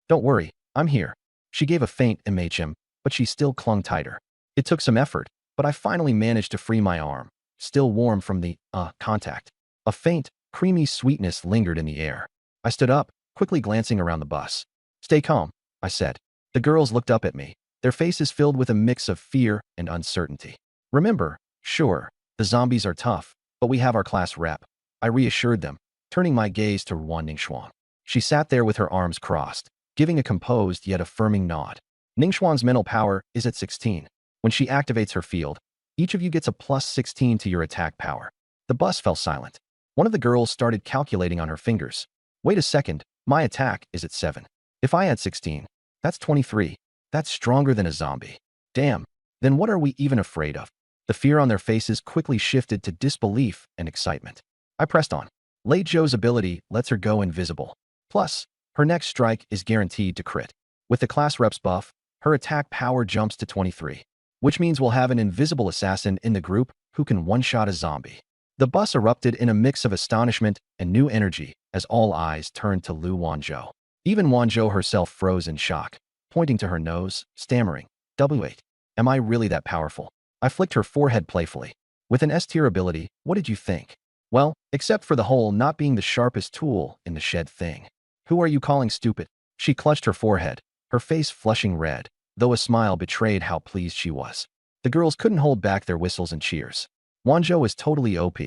S1: Don't worry, I'm here. She gave a faint MHM, but she still clung tighter. It took some effort, but I finally managed to free my arm, still warm from the, contact. A faint, creamy sweetness lingered in the air. I stood up, quickly glancing around the bus. Stay calm, I said. The girls looked up at me, their faces filled with a mix of fear and uncertainty. Remember, sure, the zombies are tough, but we have our class rep. I reassured them, turning my gaze to Ruan Ningxuan. She sat there with her arms crossed, giving a composed yet affirming nod. Ningxuan's mental power is at 16. When she activates her field, each of you gets a plus 16 to your attack power. The bus fell silent. One of the girls started calculating on her fingers. Wait a second, my attack is at 7. If I had 16, that's 23. That's stronger than a zombie. Damn, then what are we even afraid of? The fear on their faces quickly shifted to disbelief and excitement. I pressed on. Lei Zhou's ability lets her go invisible. Plus, her next strike is guaranteed to crit. With the class reps buff, her attack power jumps to 23, which means we'll have an invisible assassin in the group who can one-shot a zombie. The bus erupted in a mix of astonishment and new energy as all eyes turned to Lu Wanzhou. Even Wanzhou herself froze in shock, pointing to her nose, stammering, "W8. Am I really that powerful?" I flicked her forehead playfully. With an S-tier ability, what did you think? Well, except for the hole not being the sharpest tool in the shed thing. Who are you calling stupid? She clutched her forehead, her face flushing red, though a smile betrayed how pleased she was. The girls couldn't hold back their whistles and cheers. Wanzhou is totally OP.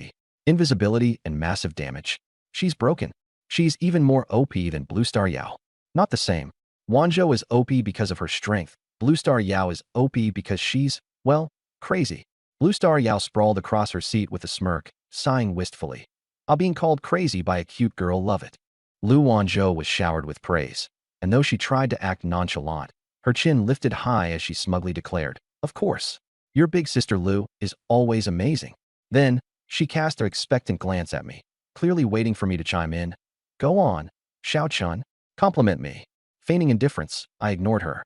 S1: Invisibility and massive damage. She's broken. She's even more OP than Blue Star Yao. Not the same. Wanzhou is OP because of her strength. Blue Star Yao is OP because she's, well, crazy. Blue Star Yao sprawled across her seat with a smirk, sighing wistfully. Being called crazy by a cute girl, love it. Lu Wanzhou was showered with praise, and though she tried to act nonchalant, her chin lifted high as she smugly declared, "Of course. Your big sister Lu is always amazing." Then, she cast an expectant glance at me, clearly waiting for me to chime in. "Go on, Xiao-chun, compliment me." Feigning indifference, I ignored her.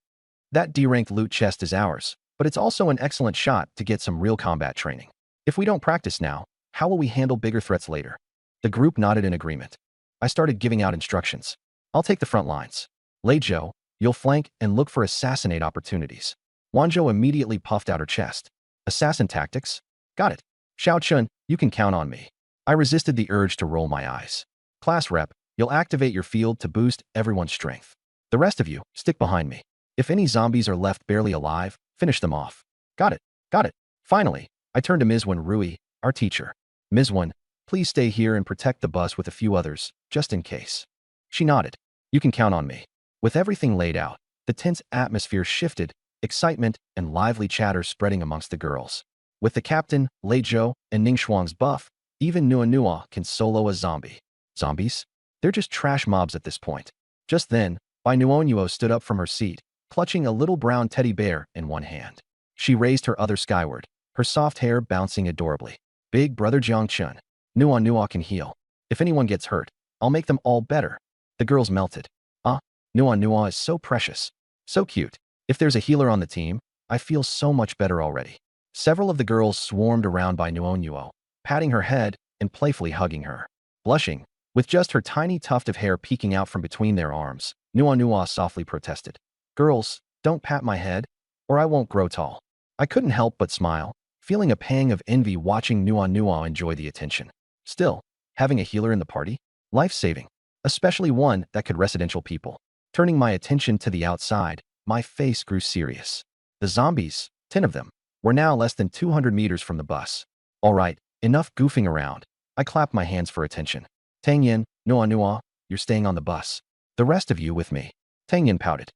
S1: "That D-ranked loot chest is ours, but it's also an excellent shot to get some real combat training. If we don't practice now, how will we handle bigger threats later?" The group nodded in agreement. I started giving out instructions. "I'll take the front lines. Lei Zhou, you'll flank and look for assassinate opportunities." Wanzhou immediately puffed out her chest. "Assassin tactics? Got it. Xiao-chun, you can count on me." I resisted the urge to roll my eyes. "Class rep, you'll activate your field to boost everyone's strength. The rest of you, stick behind me. If any zombies are left barely alive, finish them off." Got it. Got it. Finally, I turned to Ms. Wen Rui, our teacher. "Ms. Wen, please stay here and protect the bus with a few others, just in case." She nodded. "You can count on me." With everything laid out, the tense atmosphere shifted, excitement and lively chatter spreading amongst the girls. With the captain, Lei Zhou, and Ning Shuang's buff, even Nua Nua can solo a zombie. Zombies? They're just trash mobs at this point. Just then, Bai Nuonuo stood up from her seat, clutching a little brown teddy bear in one hand. She raised her other skyward, her soft hair bouncing adorably. "Big brother Jiangchun, Nua Nua can heal. If anyone gets hurt, I'll make them all better." The girls melted. Nua Nua is so precious. So cute. If there's a healer on the team, I feel so much better already. Several of the girls swarmed around Bai Nuonuo, patting her head and playfully hugging her. Blushing, with just her tiny tuft of hair peeking out from between their arms, Nua Nua softly protested. "Girls, don't pat my head, or I won't grow tall." I couldn't help but smile, feeling a pang of envy watching Nua Nua enjoy the attention. Still, having a healer in the party? Life-saving, especially one that could residential people. Turning my attention to the outside, my face grew serious. The zombies, 10 of them, were now less than 200 meters from the bus. All right, enough goofing around. I clapped my hands for attention. "Tang Yin, Nua Nua, you're staying on the bus. The rest of you with me." Tang Yin pouted.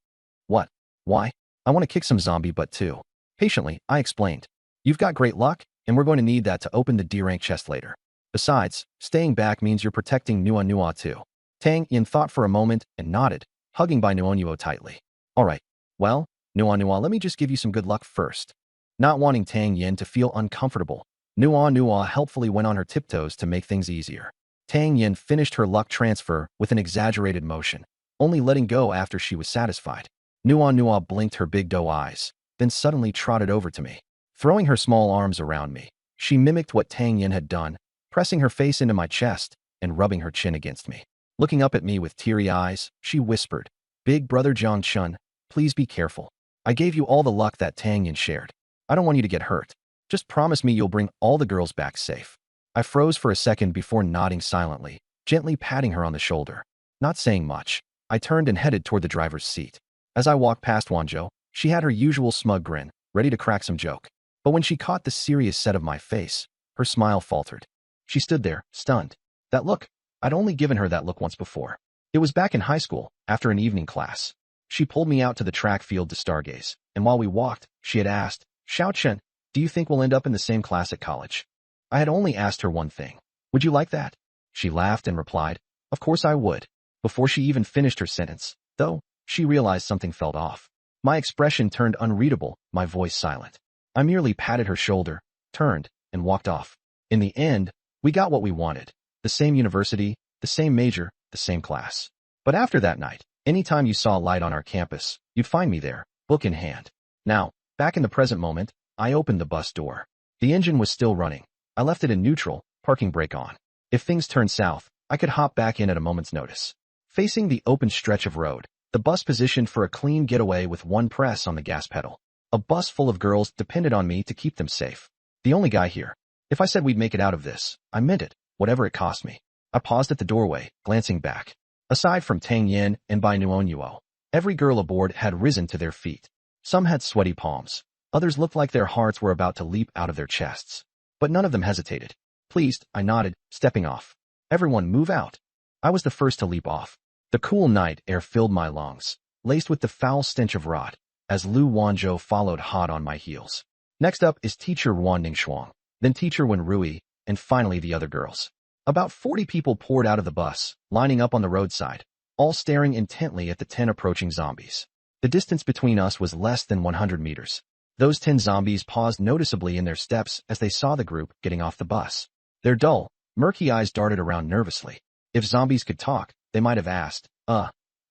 S1: "What? Why? I want to kick some zombie butt too." Patiently, I explained. "You've got great luck, and we're going to need that to open the D-rank chest later. Besides, staying back means you're protecting Nua Nua too." Tang Yin thought for a moment and nodded, hugging Bai Nuonuo tightly. "All right. Well, Nua Nua, let me just give you some good luck first." Not wanting Tang Yin to feel uncomfortable, Nua Nua helpfully went on her tiptoes to make things easier. Tang Yin finished her luck transfer with an exaggerated motion, only letting go after she was satisfied. Nua Nua blinked her big doe eyes, then suddenly trotted over to me. Throwing her small arms around me, she mimicked what Tang Yin had done, pressing her face into my chest and rubbing her chin against me. Looking up at me with teary eyes, she whispered, "Big brother Jiangchun, please be careful. I gave you all the luck that Tang Yin shared. I don't want you to get hurt. Just promise me you'll bring all the girls back safe." I froze for a second before nodding silently, gently patting her on the shoulder. Not saying much, I turned and headed toward the driver's seat. As I walked past Wanzhou, she had her usual smug grin, ready to crack some joke. But when she caught the serious set of my face, her smile faltered. She stood there, stunned. That look, I'd only given her that look once before. It was back in high school, after an evening class. She pulled me out to the track field to stargaze, and while we walked, she had asked, "Xiao-chun, do you think we'll end up in the same class at college?" I had only asked her one thing. "Would you like that?" She laughed and replied, "Of course I would." Before she even finished her sentence, though, she realized something felt off. My expression turned unreadable, my voice silent. I merely patted her shoulder, turned, and walked off. In the end, we got what we wanted. The same university, the same major, the same class. But after that night, anytime you saw a light on our campus, you'd find me there, book in hand. Now, back in the present moment, I opened the bus door. The engine was still running. I left it in neutral, parking brake on. If things turned south, I could hop back in at a moment's notice. Facing the open stretch of road, the bus positioned for a clean getaway with one press on the gas pedal. A bus full of girls depended on me to keep them safe. The only guy here. If I said we'd make it out of this, I meant it, whatever it cost me. I paused at the doorway, glancing back. Aside from Tang Yin and Bai Nuonyuo, every girl aboard had risen to their feet. Some had sweaty palms. Others looked like their hearts were about to leap out of their chests. But none of them hesitated. Pleased, I nodded, stepping off. Everyone move out. I was the first to leap off. The cool night air filled my lungs, laced with the foul stench of rot, as Lu Wanzhou followed hot on my heels. Next up is teacher Wan Ningxuang, then teacher Wen Rui, and finally the other girls. About 40 people poured out of the bus, lining up on the roadside, all staring intently at the 10 approaching zombies. The distance between us was less than 100 meters. Those 10 zombies paused noticeably in their steps as they saw the group getting off the bus. Their dull, murky eyes darted around nervously. If zombies could talk, they might have asked,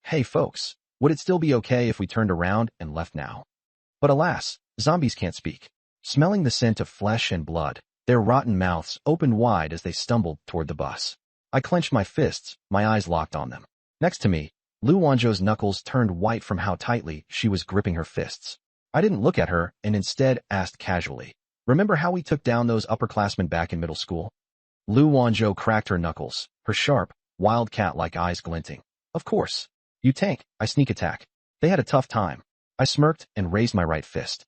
S1: hey folks, would it still be okay if we turned around and left now? But alas, zombies can't speak. Smelling the scent of flesh and blood, their rotten mouths opened wide as they stumbled toward the bus. I clenched my fists, my eyes locked on them. Next to me, Lu Wanzhou's knuckles turned white from how tightly she was gripping her fists. I didn't look at her and instead asked casually, "Remember how we took down those upperclassmen back in middle school?" Lu Wanzhou cracked her knuckles, her sharp, wildcat-like eyes glinting. "Of course. You tank, I sneak attack. They had a tough time." I smirked and raised my right fist.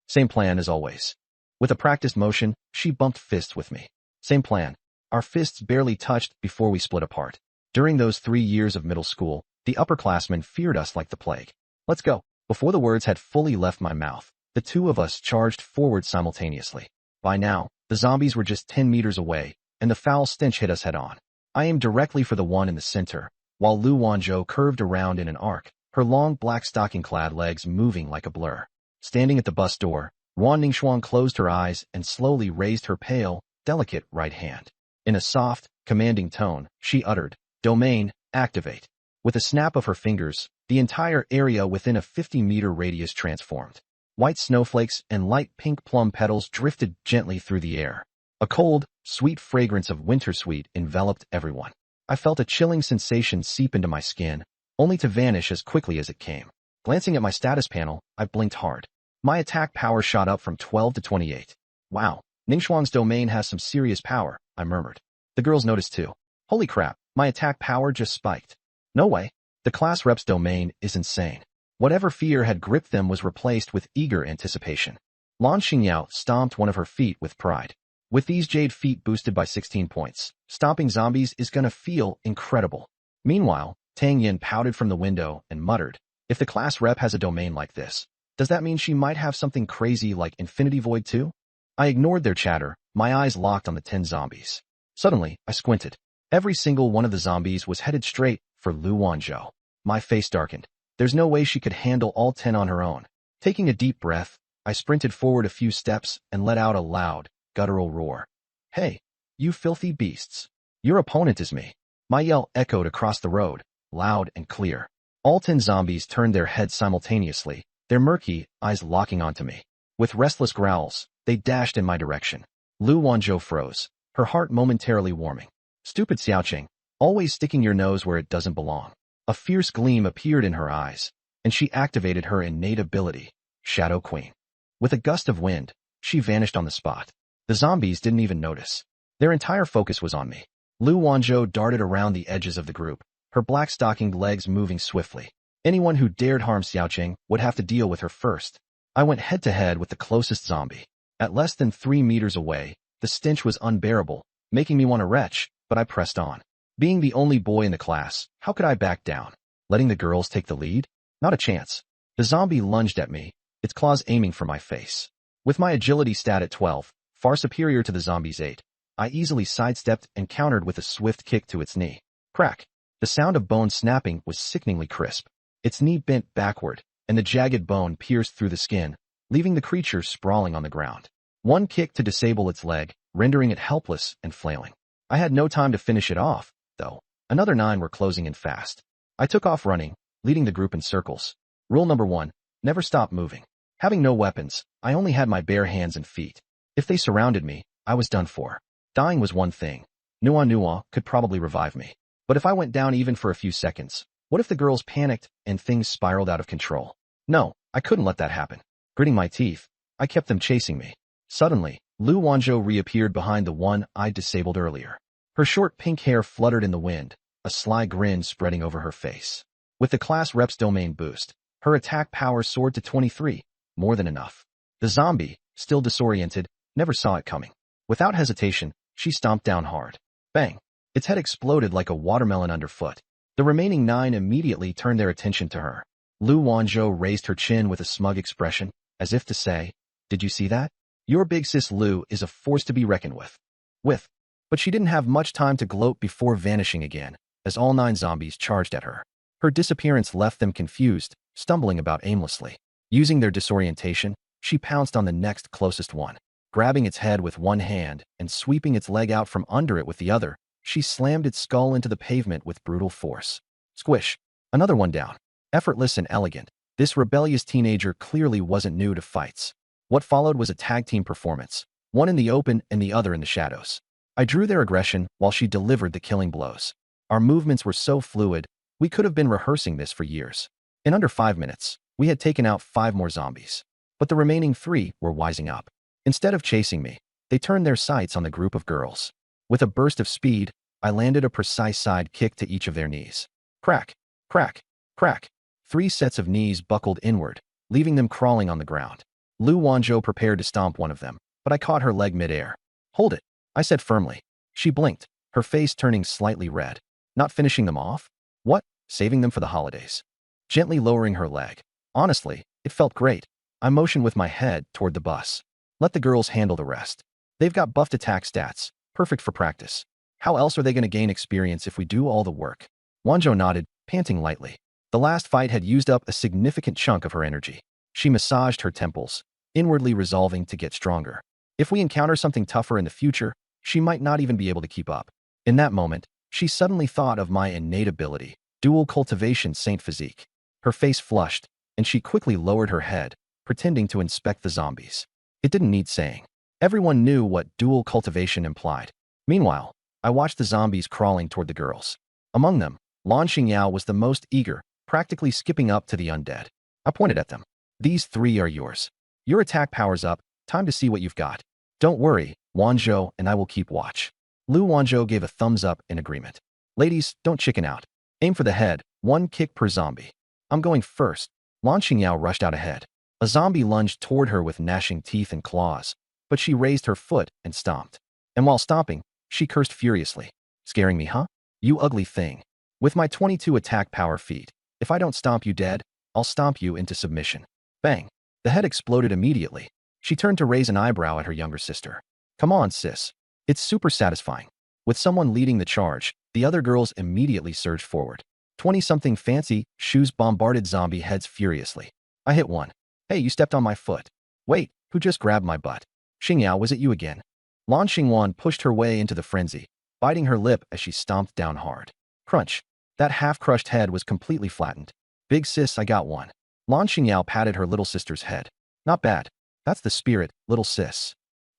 S1: Same plan as always. With a practiced motion, she bumped fists with me. Same plan. Our fists barely touched before we split apart. During those 3 years of middle school, the upperclassmen feared us like the plague. "Let's go." Before the words had fully left my mouth, the two of us charged forward simultaneously. By now, the zombies were just 10 meters away, and the foul stench hit us head on. I aimed directly for the one in the center, while Lu Wanzhou curved around in an arc, her long black stocking-clad legs moving like a blur. Standing at the bus door, Wan Ningxuang closed her eyes and slowly raised her pale, delicate right hand. In a soft, commanding tone, she uttered, "Domain, activate." With a snap of her fingers, the entire area within a 50-meter radius transformed. White snowflakes and light pink plum petals drifted gently through the air. A cold, sweet fragrance of wintersweet enveloped everyone. I felt a chilling sensation seep into my skin, only to vanish as quickly as it came. Glancing at my status panel, I blinked hard. My attack power shot up from 12 to 28. "Wow, Ningxuang's domain has some serious power," I murmured. The girls noticed too. "Holy crap, my attack power just spiked." "No way. The class rep's domain is insane." Whatever fear had gripped them was replaced with eager anticipation. Lan Xingyao stomped one of her feet with pride. "With these jade feet boosted by 16 points, stomping zombies is gonna feel incredible." Meanwhile, Tang Yin pouted from the window and muttered, "If the class rep has a domain like this, does that mean she might have something crazy like Infinity Void too?" I ignored their chatter, my eyes locked on the 10 zombies. Suddenly, I squinted. Every single one of the zombies was headed straight for Lu Wanzhou. My face darkened. There's no way she could handle all 10 on her own. Taking a deep breath, I sprinted forward a few steps and let out a loud, guttural roar. "Hey, you filthy beasts. Your opponent is me." My yell echoed across the road, loud and clear. All 10 zombies turned their heads simultaneously, their murky eyes locking onto me. With restless growls, they dashed in my direction. Lu Wanzhou froze, her heart momentarily warming. "Stupid Xiaoqing, always sticking your nose where it doesn't belong." A fierce gleam appeared in her eyes, and she activated her innate ability, Shadow Queen. With a gust of wind, she vanished on the spot. The zombies didn't even notice. Their entire focus was on me. Lu Wanzhou darted around the edges of the group, her black-stockinged legs moving swiftly. Anyone who dared harm Xiaoqing would have to deal with her first. I went head-to-head with the closest zombie. At less than 3 meters away, the stench was unbearable, making me want to retch, but I pressed on. Being the only boy in the class, how could I back down? Letting the girls take the lead? Not a chance. The zombie lunged at me, its claws aiming for my face. With my agility stat at 12, far superior to the zombie's 8, I easily sidestepped and countered with a swift kick to its knee. Crack. The sound of bone snapping was sickeningly crisp. Its knee bent backward, and the jagged bone pierced through the skin, leaving the creature sprawling on the ground. One kick to disable its leg, rendering it helpless and flailing. I had no time to finish it off, though. Another 9 were closing in fast. I took off running, leading the group in circles. Rule number 1, never stop moving. Having no weapons, I only had my bare hands and feet. If they surrounded me, I was done for. Dying was one thing. Nua could probably revive me. But if I went down even for a few seconds, what if the girls panicked and things spiraled out of control? No, I couldn't let that happen. Gritting my teeth, I kept them chasing me. Suddenly, Lu Wanzhou reappeared behind the one I'd disabled earlier. Her short pink hair fluttered in the wind, a sly grin spreading over her face. With the class rep's domain boost, her attack power soared to 23, more than enough. The zombie, still disoriented, never saw it coming. Without hesitation, she stomped down hard. Bang! Its head exploded like a watermelon underfoot. The remaining 9 immediately turned their attention to her. Lu Wanzhou raised her chin with a smug expression, as if to say, "Did you see that? Your big sis Lu is a force to be reckoned with." But she didn't have much time to gloat before vanishing again, as all 9 zombies charged at her. Her disappearance left them confused, stumbling about aimlessly. Using their disorientation, she pounced on the next closest one. Grabbing its head with one hand and sweeping its leg out from under it with the other, she slammed its skull into the pavement with brutal force. Squish! Another one down. Effortless and elegant, this rebellious teenager clearly wasn't new to fights. What followed was a tag team performance, one in the open and the other in the shadows. I drew their aggression while she delivered the killing blows. Our movements were so fluid, we could have been rehearsing this for years. In under 5 minutes, we had taken out 5 more zombies. But the remaining 3 were wising up. Instead of chasing me, they turned their sights on the group of girls. With a burst of speed, I landed a precise side kick to each of their knees. Crack, crack, crack. 3 sets of knees buckled inward, leaving them crawling on the ground. Lu Wanzhou prepared to stomp one of them, but I caught her leg midair. Hold it, I said firmly. She blinked, her face turning slightly red. Not finishing them off? What? Saving them for the holidays. Gently lowering her leg. Honestly, it felt great. I motioned with my head toward the bus. Let the girls handle the rest. They've got buffed attack stats, perfect for practice. How else are they going to gain experience if we do all the work? Wanzhou nodded, panting lightly. The last fight had used up a significant chunk of her energy. She massaged her temples, inwardly resolving to get stronger. If we encounter something tougher in the future, she might not even be able to keep up. In that moment, she suddenly thought of my innate ability, dual cultivation Saint Physique. Her face flushed, and she quickly lowered her head, pretending to inspect the zombies. It didn't need saying. Everyone knew what dual cultivation implied. Meanwhile, I watched the zombies crawling toward the girls. Among them, Lan Xingyao was the most eager, practically skipping up to the undead. I pointed at them. These 3 are yours. Your attack power's up, time to see what you've got. Don't worry, Wanzhou and I will keep watch. Lu Wanzhou gave a thumbs up in agreement. Ladies, don't chicken out. Aim for the head, 1 kick per zombie. I'm going first. Lan Xingyao rushed out ahead. A zombie lunged toward her with gnashing teeth and claws, but she raised her foot and stomped. And while stomping, she cursed furiously. Scaring me, huh? You ugly thing. With my 22 attack power feat, if I don't stomp you dead, I'll stomp you into submission. Bang. The head exploded immediately. She turned to raise an eyebrow at her younger sister. Come on, sis. It's super satisfying. With someone leading the charge, the other girls immediately surged forward. 20-something fancy shoes bombarded zombie heads furiously. I hit one. Hey, you stepped on my foot. Wait, who just grabbed my butt? Xingyao, was it you again? Lan Xingwan pushed her way into the frenzy, biting her lip as she stomped down hard. Crunch. That half-crushed head was completely flattened. Big sis, I got one. Lan Xingyao patted her little sister's head. Not bad. That's the spirit, little sis.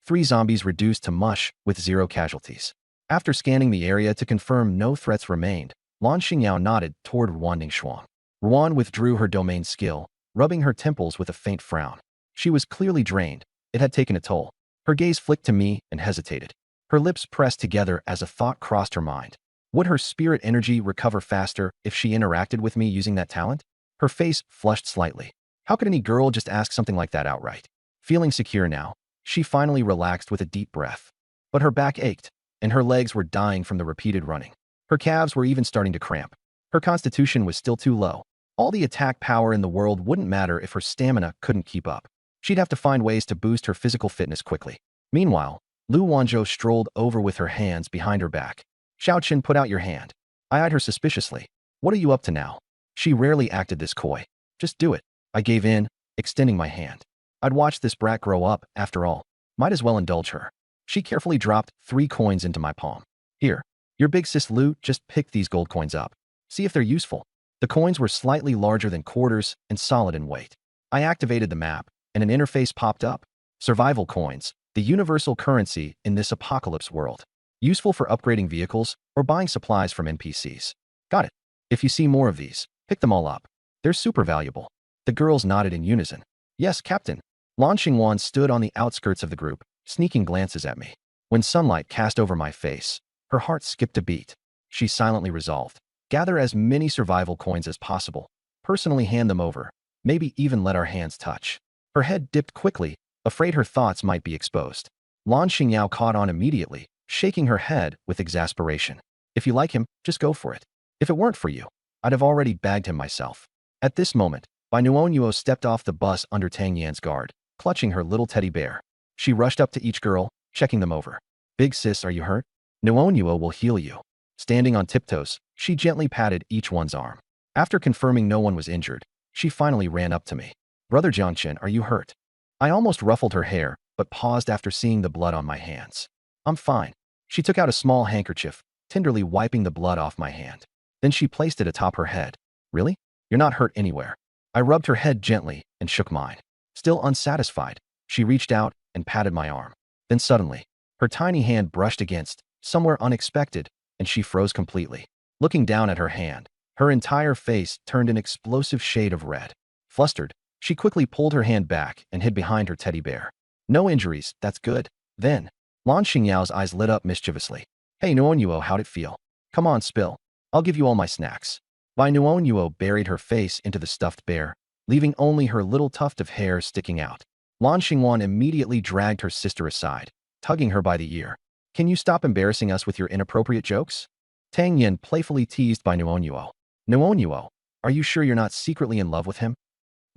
S1: 3 zombies reduced to mush with 0 casualties. After scanning the area to confirm no threats remained, Lan Xingyao nodded toward Ruan Ningxuang. Ruan withdrew her domain skill, rubbing her temples with a faint frown. She was clearly drained. It had taken a toll. Her gaze flicked to me and hesitated. Her lips pressed together as a thought crossed her mind. Would her spirit energy recover faster if she interacted with me using that talent? Her face flushed slightly. How could any girl just ask something like that outright? Feeling secure now, she finally relaxed with a deep breath. But her back ached, and her legs were dying from the repeated running. Her calves were even starting to cramp. Her constitution was still too low. All the attack power in the world wouldn't matter if her stamina couldn't keep up. She'd have to find ways to boost her physical fitness quickly. Meanwhile, Lu Wanzhou strolled over with her hands behind her back. Xiaoqin, put out your hand. I eyed her suspiciously. What are you up to now? She rarely acted this coy. Just do it. I gave in, extending my hand. I'd watched this brat grow up, after all. Might as well indulge her. She carefully dropped 3 coins into my palm. Here, your big sis Lu, just pick these gold coins up. See if they're useful. The coins were slightly larger than quarters and solid in weight. I activated the map, and an interface popped up. Survival coins, the universal currency in this apocalypse world. Useful for upgrading vehicles or buying supplies from NPCs. Got it. If you see more of these, pick them all up. They're super valuable. The girls nodded in unison. Yes, Captain. Lan Xingwan stood on the outskirts of the group, sneaking glances at me. When sunlight cast over my face, her heart skipped a beat. She silently resolved. Gather as many survival coins as possible. Personally hand them over. Maybe even let our hands touch. Her head dipped quickly, afraid her thoughts might be exposed. Lan Xingyao caught on immediately, shaking her head with exasperation. If you like him, just go for it. If it weren't for you, I'd have already bagged him myself. At this moment, Bai Nuonyuo stepped off the bus under Tang Yan's guard, clutching her little teddy bear. She rushed up to each girl, checking them over. Big sis, are you hurt? Nuonyuo will heal you. Standing on tiptoes, she gently patted each one's arm. After confirming no one was injured, she finally ran up to me. Brother Jiangchen, are you hurt? I almost ruffled her hair, but paused after seeing the blood on my hands. I'm fine. She took out a small handkerchief, tenderly wiping the blood off my hand. Then she placed it atop her head. Really? You're not hurt anywhere. I rubbed her head gently and shook mine. Still unsatisfied, she reached out and patted my arm. Then suddenly, her tiny hand brushed against, somewhere unexpected, and she froze completely. Looking down at her hand, her entire face turned an explosive shade of red. Flustered, she quickly pulled her hand back and hid behind her teddy bear. No injuries, that's good. Then, Lan Xingyao's eyes lit up mischievously. Hey Nuonyuo, how'd it feel? Come on, spill. I'll give you all my snacks. Bai Nuonyuo buried her face into the stuffed bear, leaving only her little tuft of hair sticking out. Lan Xingwan immediately dragged her sister aside, tugging her by the ear. Can you stop embarrassing us with your inappropriate jokes? Tang Yin playfully teased Bai Nuonyuo. Nuonyuo, are you sure you're not secretly in love with him?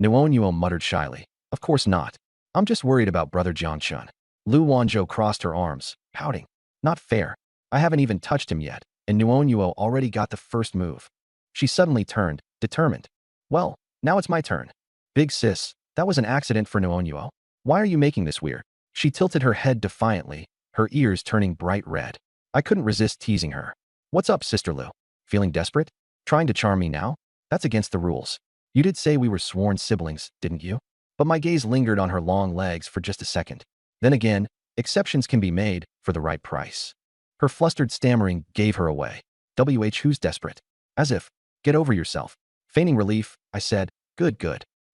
S1: Nuonyuo muttered shyly. Of course not. I'm just worried about Brother Jiangchun. Lu Wanzhou crossed her arms, pouting. Not fair. I haven't even touched him yet, and Nuonyuo already got the first move. She suddenly turned, determined. Well, now it's my turn. Big sis, that was an accident for Nuonyuo. Why are you making this weird? She tilted her head defiantly, her ears turning bright red. I couldn't resist teasing her. What's up, Sister Lu? Feeling desperate? Trying to charm me now? That's against the rules. You did say we were sworn siblings, didn't you? But my gaze lingered on her long legs for just a second. Then again, exceptions can be made for the right price. Her flustered stammering gave her away. Who's desperate? As if, get over yourself. Feigning relief, I said, good.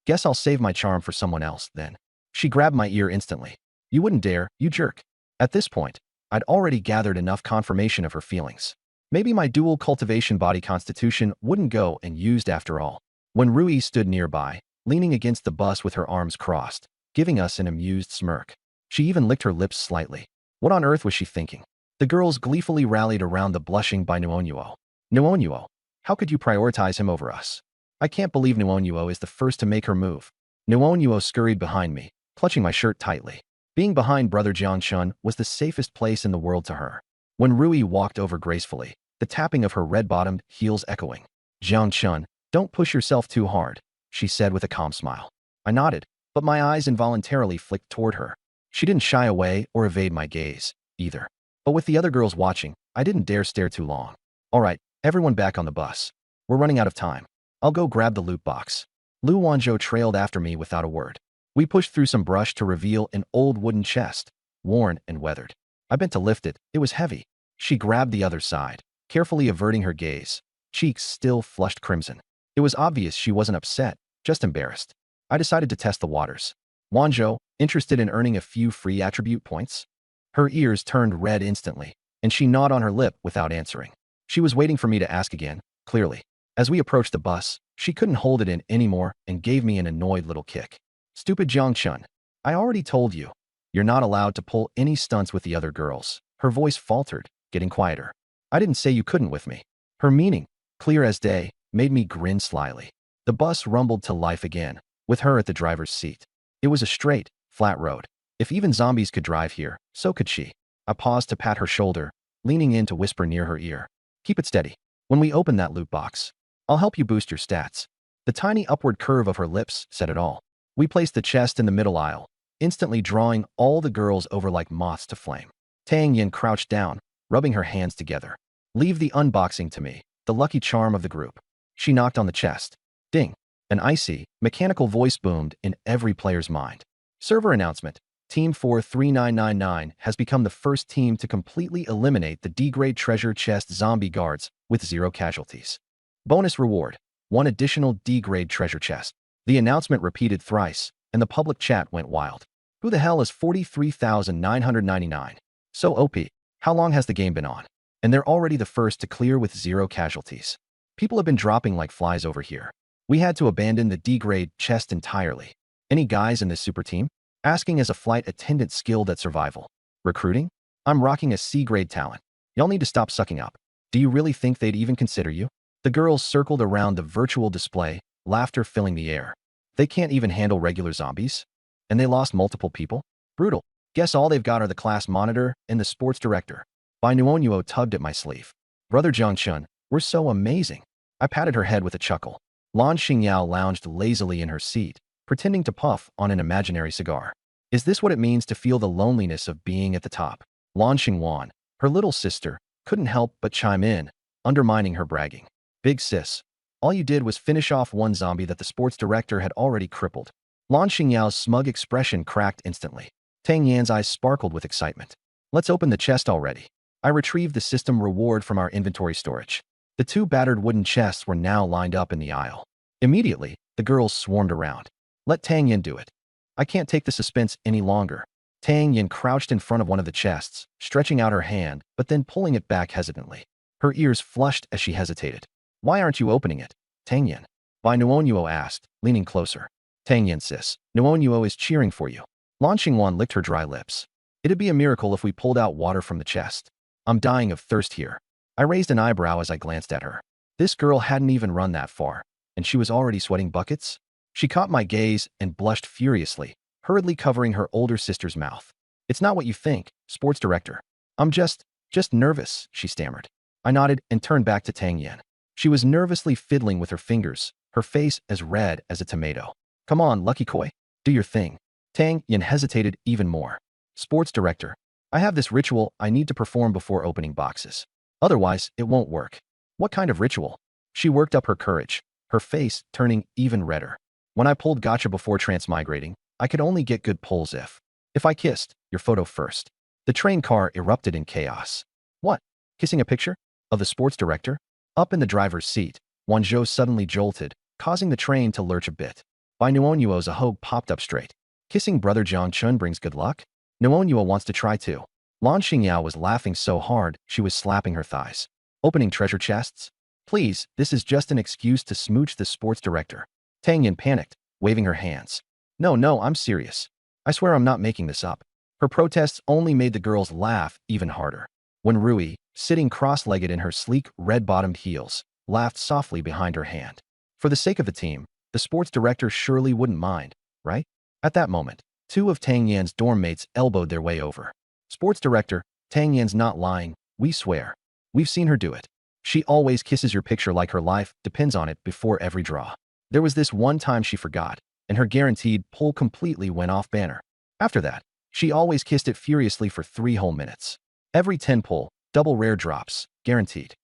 S1: Guess I'll save my charm for someone else, then. She grabbed my ear instantly. You wouldn't dare, you jerk. At this point, I'd already gathered enough confirmation of her feelings. Maybe my dual cultivation body constitution wouldn't go unused after all. When Rui stood nearby, leaning against the bus with her arms crossed, giving us an amused smirk. She even licked her lips slightly. What on earth was she thinking? The girls gleefully rallied around the blushing Bai Nuonyuo. Nuonyuo, how could you prioritize him over us? I can't believe Nuonyuo is the first to make her move. Nuonyuo scurried behind me, clutching my shirt tightly. Being behind Brother Jiangchun was the safest place in the world to her. When Rui walked over gracefully, the tapping of her red-bottomed heels echoing. Jiangchun, don't push yourself too hard, she said with a calm smile. I nodded, but my eyes involuntarily flicked toward her. She didn't shy away or evade my gaze, either. But with the other girls watching, I didn't dare stare too long. All right, everyone back on the bus. We're running out of time. I'll go grab the loot box. Lu Wanzhou trailed after me without a word. We pushed through some brush to reveal an old wooden chest, worn and weathered. I bent to lift it. It was heavy. She grabbed the other side, carefully averting her gaze, cheeks still flushed crimson. It was obvious she wasn't upset, just embarrassed. I decided to test the waters. Wanzhou, interested in earning a few free attribute points? Her ears turned red instantly, and she gnawed on her lip without answering. She was waiting for me to ask again, clearly. As we approached the bus, she couldn't hold it in anymore and gave me an annoyed little kick. Stupid Jiangchun. I already told you. You're not allowed to pull any stunts with the other girls. Her voice faltered, getting quieter. I didn't say you couldn't with me. Her meaning, clear as day, made me grin slyly. The bus rumbled to life again, with her at the driver's seat. It was a straight, flat road. If even zombies could drive here, so could she. I paused to pat her shoulder, leaning in to whisper near her ear. Keep it steady. When we open that loot box, I'll help you boost your stats. The tiny upward curve of her lips said it all. We placed the chest in the middle aisle, instantly drawing all the girls over like moths to flame. Tang Yin crouched down, rubbing her hands together. Leave the unboxing to me, the lucky charm of the group. She knocked on the chest. Ding. An icy, mechanical voice boomed in every player's mind. Server announcement. Team 43999 has become the first team to completely eliminate the D-grade treasure chest zombie guards with 0 casualties. Bonus reward. 1 additional D-grade treasure chest. The announcement repeated thrice, and the public chat went wild. Who the hell is 43,999? So OP. How long has the game been on? And they're already the first to clear with 0 casualties. People have been dropping like flies over here. We had to abandon the D-grade chest entirely. Any guys in this super team? Asking as a flight attendant skilled at survival. Recruiting? I'm rocking a C-grade talent. Y'all need to stop sucking up. Do you really think they'd even consider you? The girls circled around the virtual display, laughter filling the air. They can't even handle regular zombies? And they lost multiple people? Brutal. Guess all they've got are the class monitor and the sports director. Bai Nuonuo tugged at my sleeve. Brother Zhangchun, we're so amazing. I patted her head with a chuckle. Lan Xingyao lounged lazily in her seat, pretending to puff on an imaginary cigar. Is this what it means to feel the loneliness of being at the top? Lan Xingwan, her little sister, couldn't help but chime in, undermining her bragging. Big sis, all you did was finish off one zombie that the sports director had already crippled. Lan Xingyao's smug expression cracked instantly. Tang Yan's eyes sparkled with excitement. Let's open the chest already. I retrieved the system reward from our inventory storage. The 2 battered wooden chests were now lined up in the aisle. Immediately, the girls swarmed around. Let Tang Yin do it. I can't take the suspense any longer. Tang Yin crouched in front of one of the chests, stretching out her hand, but then pulling it back hesitantly. Her ears flushed as she hesitated. Why aren't you opening it, Tang Yin? Bai Nuonuo asked, leaning closer. Tang Yin sis, Nuonuo is cheering for you. Lan Xingwan licked her dry lips. It'd be a miracle if we pulled out water from the chest. I'm dying of thirst here. I raised an eyebrow as I glanced at her. This girl hadn't even run that far, and she was already sweating buckets? She caught my gaze and blushed furiously, hurriedly covering her older sister's mouth. It's not what you think, sports director. I'm just nervous, she stammered. I nodded and turned back to Tang Yin. She was nervously fiddling with her fingers, her face as red as a tomato. Come on, Lucky Koi, do your thing. Tang Yin hesitated even more. Sports director, I have this ritual I need to perform before opening boxes. Otherwise, it won't work. What kind of ritual? She worked up her courage, her face turning even redder. When I pulled gacha before transmigrating, I could only get good pulls if I kissed your photo first. The train car erupted in chaos. What? Kissing a picture? Of the sports director? Up in the driver's seat, Wanzhou suddenly jolted, causing the train to lurch a bit. Bai Nuonuo's Ahog popped up straight. Kissing brother Zhangchun brings good luck? Nuonuo wants to try too. Lan Xingyao was laughing so hard she was slapping her thighs. Opening treasure chests? Please, this is just an excuse to smooch the sports director. Tang Yin panicked, waving her hands. No, I'm serious. I swear I'm not making this up. Her protests only made the girls laugh even harder. When Rui, sitting cross-legged in her sleek, red-bottomed heels, laughed softly behind her hand. For the sake of the team, the sports director surely wouldn't mind, right? At that moment, 2 of Tang Yan's dorm mates elbowed their way over. Sports director, Tang Yan's not lying, we swear. We've seen her do it. She always kisses your picture like her life depends on it before every draw. There was this one time she forgot, and her guaranteed pull completely went off banner. After that, she always kissed it furiously for 3 whole minutes. Every 10 pull, double rare drops, guaranteed.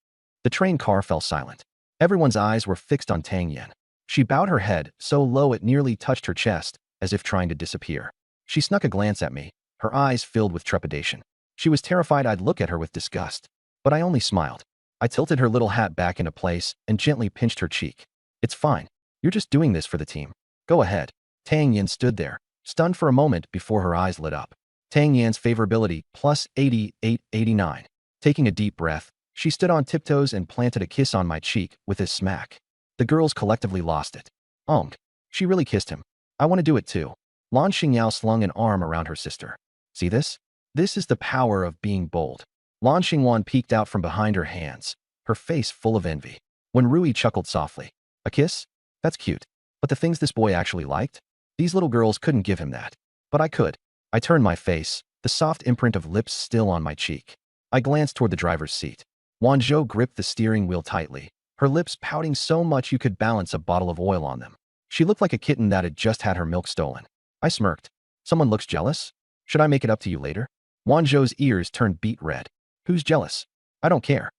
S1: The train car fell silent. Everyone's eyes were fixed on Tang Yin. She bowed her head so low it nearly touched her chest, as if trying to disappear. She snuck a glance at me, her eyes filled with trepidation. She was terrified I'd look at her with disgust, but I only smiled. I tilted her little hat back into place and gently pinched her cheek. It's fine. You're just doing this for the team. Go ahead. Tang Yin stood there, stunned for a moment before her eyes lit up. Tang Yan's favorability plus 8889. Taking a deep breath, she stood on tiptoes and planted a kiss on my cheek with a smack. The girls collectively lost it. She really kissed him. I want to do it too. Lan Xingyao slung an arm around her sister. See this? This is the power of being bold. Lan Xingwan peeked out from behind her hands, her face full of envy. When Rui chuckled softly. A kiss? That's cute. But the things this boy actually liked? These little girls couldn't give him that. But I could. I turned my face, the soft imprint of lips still on my cheek. I glanced toward the driver's seat. Wanzhou gripped the steering wheel tightly, her lips pouting so much you could balance a bottle of oil on them. She looked like a kitten that had just had her milk stolen. I smirked. Someone looks jealous? Should I make it up to you later? Wanzhou's ears turned beet red. Who's jealous? I don't care.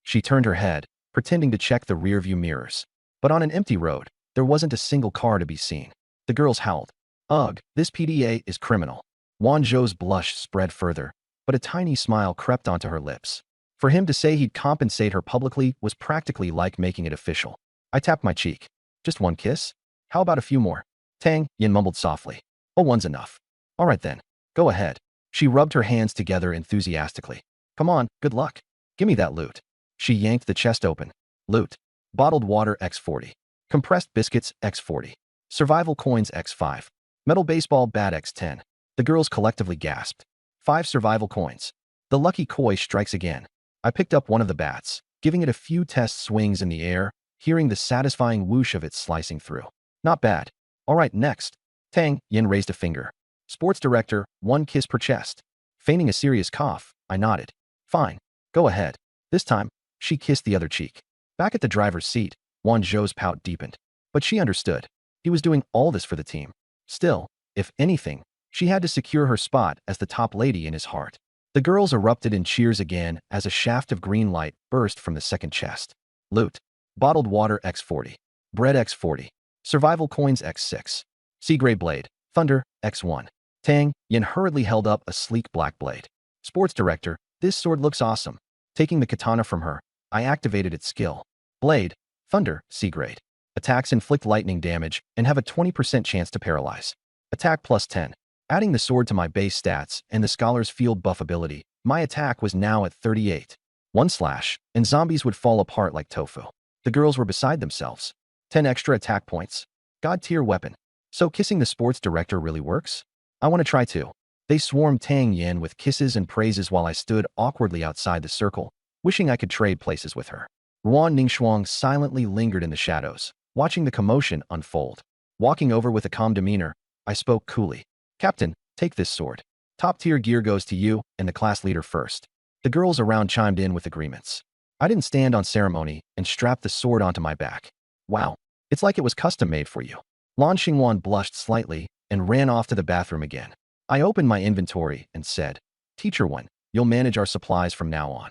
S1: She turned her head, pretending to check the rearview mirrors. But on an empty road, there wasn't a single car to be seen. The girls howled. Ugh, this PDA is criminal. Wanzhou's blush spread further, but a tiny smile crept onto her lips. For him to say he'd compensate her publicly was practically like making it official. I tapped my cheek. Just one kiss? How about a few more? Tang, Yin mumbled softly. Oh, one's enough. All right then. Go ahead. She rubbed her hands together enthusiastically. Come on, good luck. Give me that loot. She yanked the chest open. Loot. Bottled water X40. Compressed biscuits X40. Survival coins X5. Metal baseball bat X10. The girls collectively gasped. 5 survival coins. The lucky koi strikes again. I picked up one of the bats, giving it a few test swings in the air, hearing the satisfying whoosh of it slicing through. Not bad. All right, next. Tang, Yin raised a finger. Sports director, 1 kiss per chest. Feigning a serious cough, I nodded. Fine. Go ahead. This time, she kissed the other cheek. Back at the driver's seat, Wanzhou's pout deepened. But she understood. He was doing all this for the team. Still, if anything, she had to secure her spot as the top lady in his heart. The girls erupted in cheers again as a shaft of green light burst from the second chest. Loot. Bottled water X40. Bread X40. Survival coins X6. Sea gray blade. Thunder X1. Tang, Yin hurriedly held up a sleek black blade. Sports director, this sword looks awesome. Taking the katana from her, I activated its skill. Blade. Thunder, C grade. Attacks inflict lightning damage and have a 20% chance to paralyze. Attack plus 10. Adding the sword to my base stats and the scholar's field buff ability, my attack was now at 38. 1 slash, and zombies would fall apart like tofu. The girls were beside themselves. 10 extra attack points. God tier weapon. So kissing the sports director really works? I want to try too. They swarmed Tang Yin with kisses and praises while I stood awkwardly outside the circle, wishing I could trade places with her. Ruan Ningxuang silently lingered in the shadows, watching the commotion unfold. Walking over with a calm demeanor, I spoke coolly. Captain, take this sword. Top-tier gear goes to you and the class leader first. The girls around chimed in with agreements. I didn't stand on ceremony and strapped the sword onto my back. Wow, it's like it was custom-made for you. Lan Xingwan blushed slightly and ran off to the bathroom again. I opened my inventory and said, Teacher 1, you'll manage our supplies from now on.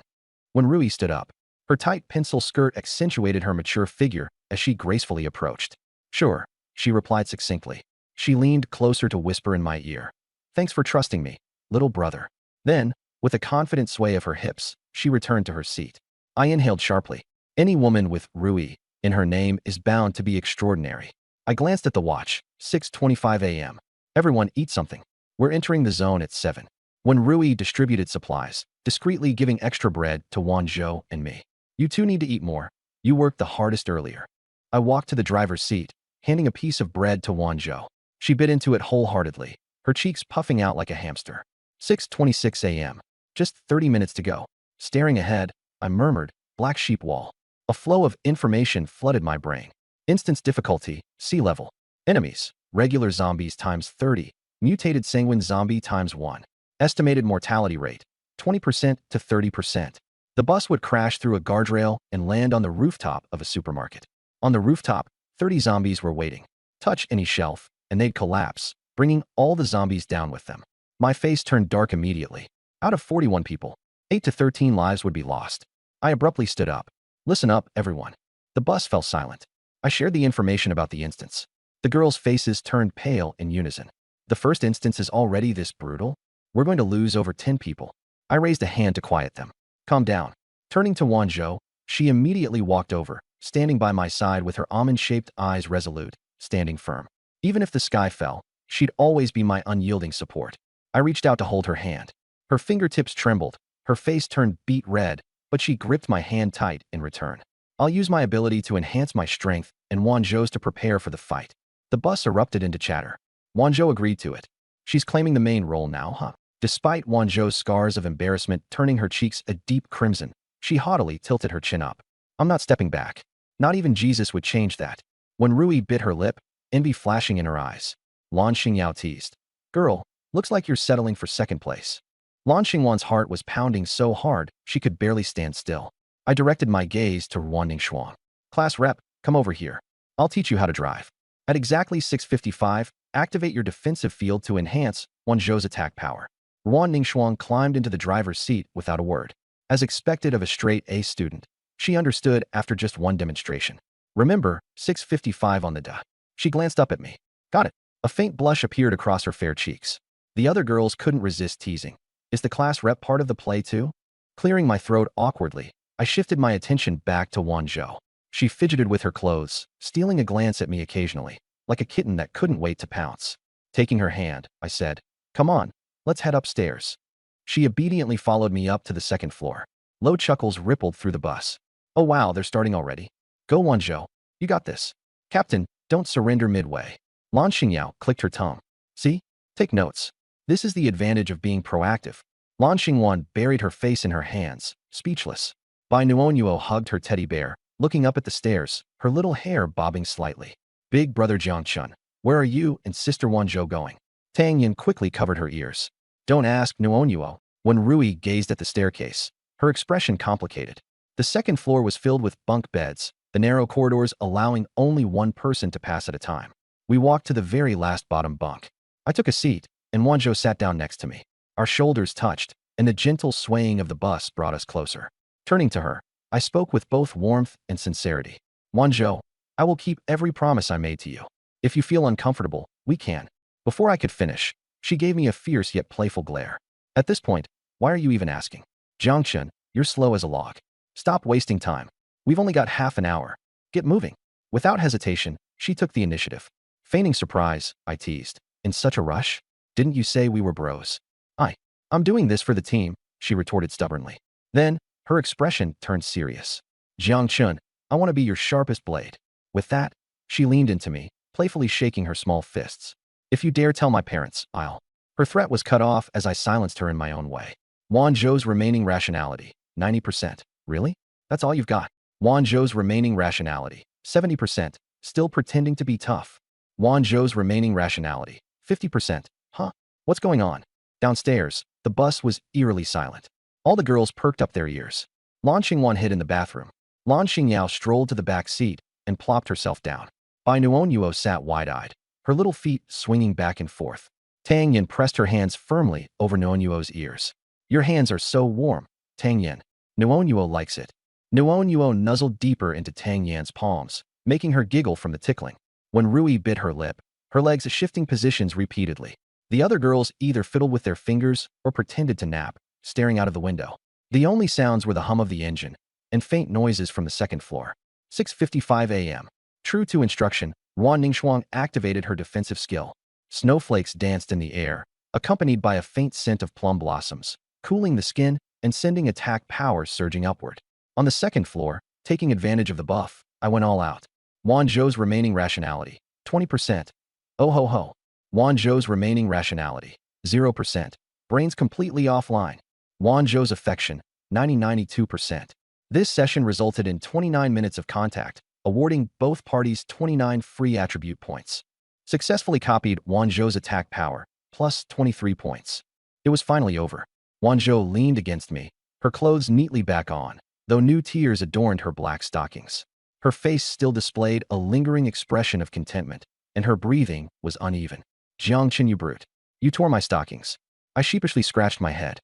S1: When Rui stood up, her tight pencil skirt accentuated her mature figure as she gracefully approached. Sure, she replied succinctly. She leaned closer to whisper in my ear. Thanks for trusting me, little brother. Then, with a confident sway of her hips, she returned to her seat. I inhaled sharply. Any woman with Rui in her name is bound to be extraordinary. I glanced at the watch, 6:25 a.m. Everyone eat something. We're entering the zone at 7. When Rui distributed supplies, discreetly giving extra bread to Wanzhou and me. You two need to eat more. You worked the hardest earlier. I walked to the driver's seat, handing a piece of bread to Wanzhou. She bit into it wholeheartedly, her cheeks puffing out like a hamster. 6:26 a.m. Just 30 minutes to go. Staring ahead, I murmured, Black Sheep Wall. A flow of information flooded my brain. Instance difficulty, sea level. Enemies, regular zombies times 30. Mutated sanguine zombie times 1. Estimated mortality rate, 20% to 30%. The bus would crash through a guardrail and land on the rooftop of a supermarket. On the rooftop, 30 zombies were waiting. Touch any shelf, and they'd collapse, bringing all the zombies down with them. My face turned dark immediately. Out of 41 people, 8 to 13 lives would be lost. I abruptly stood up. Listen up, everyone. The bus fell silent. I shared the information about the instance. The girls' faces turned pale in unison. The first instance is already this brutal? We're going to lose over 10 people. I raised a hand to quiet them. Calm down. Turning to Wanzhou, she immediately walked over, standing by my side with her almond-shaped eyes resolute, standing firm. Even if the sky fell, she'd always be my unyielding support. I reached out to hold her hand. Her fingertips trembled, her face turned beet red, but she gripped my hand tight in return. I'll use my ability to enhance my strength and Wanzhou's to prepare for the fight. The bus erupted into chatter. Wanzhou agreed to it. She's claiming the main role now, huh? Despite Wanzhou's scars of embarrassment turning her cheeks a deep crimson, she haughtily tilted her chin up. I'm not stepping back. Not even Jesus would change that. When Rui bit her lip, envy flashing in her eyes, Lan Xingyao teased. Girl, Looks like you're settling for second place. Lan Xingwan's heart was pounding so hard she could barely stand still. I directed my gaze to Ruan Ningxuang. Class rep, come over here. I'll teach you how to drive. At exactly 6:55, activate your defensive field to enhance Wan Zhou's attack power. Ruan Ningxuang climbed into the driver's seat without a word. As expected of a straight A student, she understood after just one demonstration. Remember, 6:55 on the dot. She glanced up at me. Got it. A faint blush appeared across her fair cheeks. The other girls couldn't resist teasing. Is the class rep part of the play too? Clearing my throat awkwardly, I shifted my attention back to Wan Zhou. She fidgeted with her clothes, stealing a glance at me occasionally, like a kitten that couldn't wait to pounce. Taking her hand, I said, "Come on, let's head upstairs." She obediently followed me up to the second floor. Low chuckles rippled through the bus. Oh wow, they're starting already. Go Wan Zhou, you got this. Captain, don't surrender midway. Lan Xingyao clicked her tongue. See? Take notes. This is the advantage of being proactive. Lan Xingwan buried her face in her hands, speechless. Bai Nuonyuo hugged her teddy bear, looking up at the stairs, her little hair bobbing slightly. Big brother Jiangchun, where are you and sister Wan Zhou going? Tang Yin quickly covered her ears. Don't ask Nuonyuo. When Rui gazed at the staircase, her expression complicated. The second floor was filled with bunk beds, the narrow corridors allowing only one person to pass at a time. We walked to the very last bottom bunk. I took a seat, and Wan Zhou sat down next to me. Our shoulders touched, and the gentle swaying of the bus brought us closer. Turning to her, I spoke with both warmth and sincerity. Wan Zhou, I will keep every promise I made to you. If you feel uncomfortable, we can. Before I could finish, she gave me a fierce yet playful glare. At this point, why are you even asking? Jiangchun, you're slow as a log. Stop wasting time. We've only got half an hour. Get moving. Without hesitation, she took the initiative. Feigning surprise, I teased. In such a rush? Didn't you say we were bros? I'm doing this for the team, she retorted stubbornly. Then, her expression turned serious. Jiangchun, I want to be your sharpest blade. With that, she leaned into me, playfully shaking her small fists. If you dare tell my parents, I'll. Her threat was cut off as I silenced her in my own way. Wan Zhou's remaining rationality, 90%. Really? That's all you've got? Wan Zhou's remaining rationality, 70%. Still pretending to be tough. Wan Zhou's remaining rationality, 50%. Huh? What's going on? Downstairs, the bus was eerily silent. All the girls perked up their ears. Lan Xingwan hid in the bathroom. Lan Xingyao strolled to the back seat and plopped herself down. Bai Nuonyuo sat wide-eyed, her little feet swinging back and forth. Tang Yin pressed her hands firmly over Nuonyuo's ears. Your hands are so warm, Tang Yin. Nuonyuo likes it. Nuonyuo nuzzled deeper into Tang Yan's palms, making her giggle from the tickling. When Rui bit her lip, her legs shifting positions repeatedly. The other girls either fiddled with their fingers or pretended to nap, staring out of the window. The only sounds were the hum of the engine and faint noises from the second floor. 6:55 a.m. True to instruction, Ruan Ningxuang activated her defensive skill. Snowflakes danced in the air, accompanied by a faint scent of plum blossoms, cooling the skin and sending attack power surging upward. On the second floor, taking advantage of the buff, I went all out. Wan Zhou's remaining rationality, 20%. Oh ho ho. Wan Zhou's remaining rationality, 0%. Brains completely offline. Wan Zhou's affection, 92%. This session resulted in 29 minutes of contact, awarding both parties 29 free attribute points. Successfully copied Wan Zhou's attack power, plus 23 points. It was finally over. Wan Zhou leaned against me, her clothes neatly back on, though new tears adorned her black stockings. Her face still displayed a lingering expression of contentment, and her breathing was uneven. Jiangchun, you brute. You tore my stockings. I sheepishly scratched my head.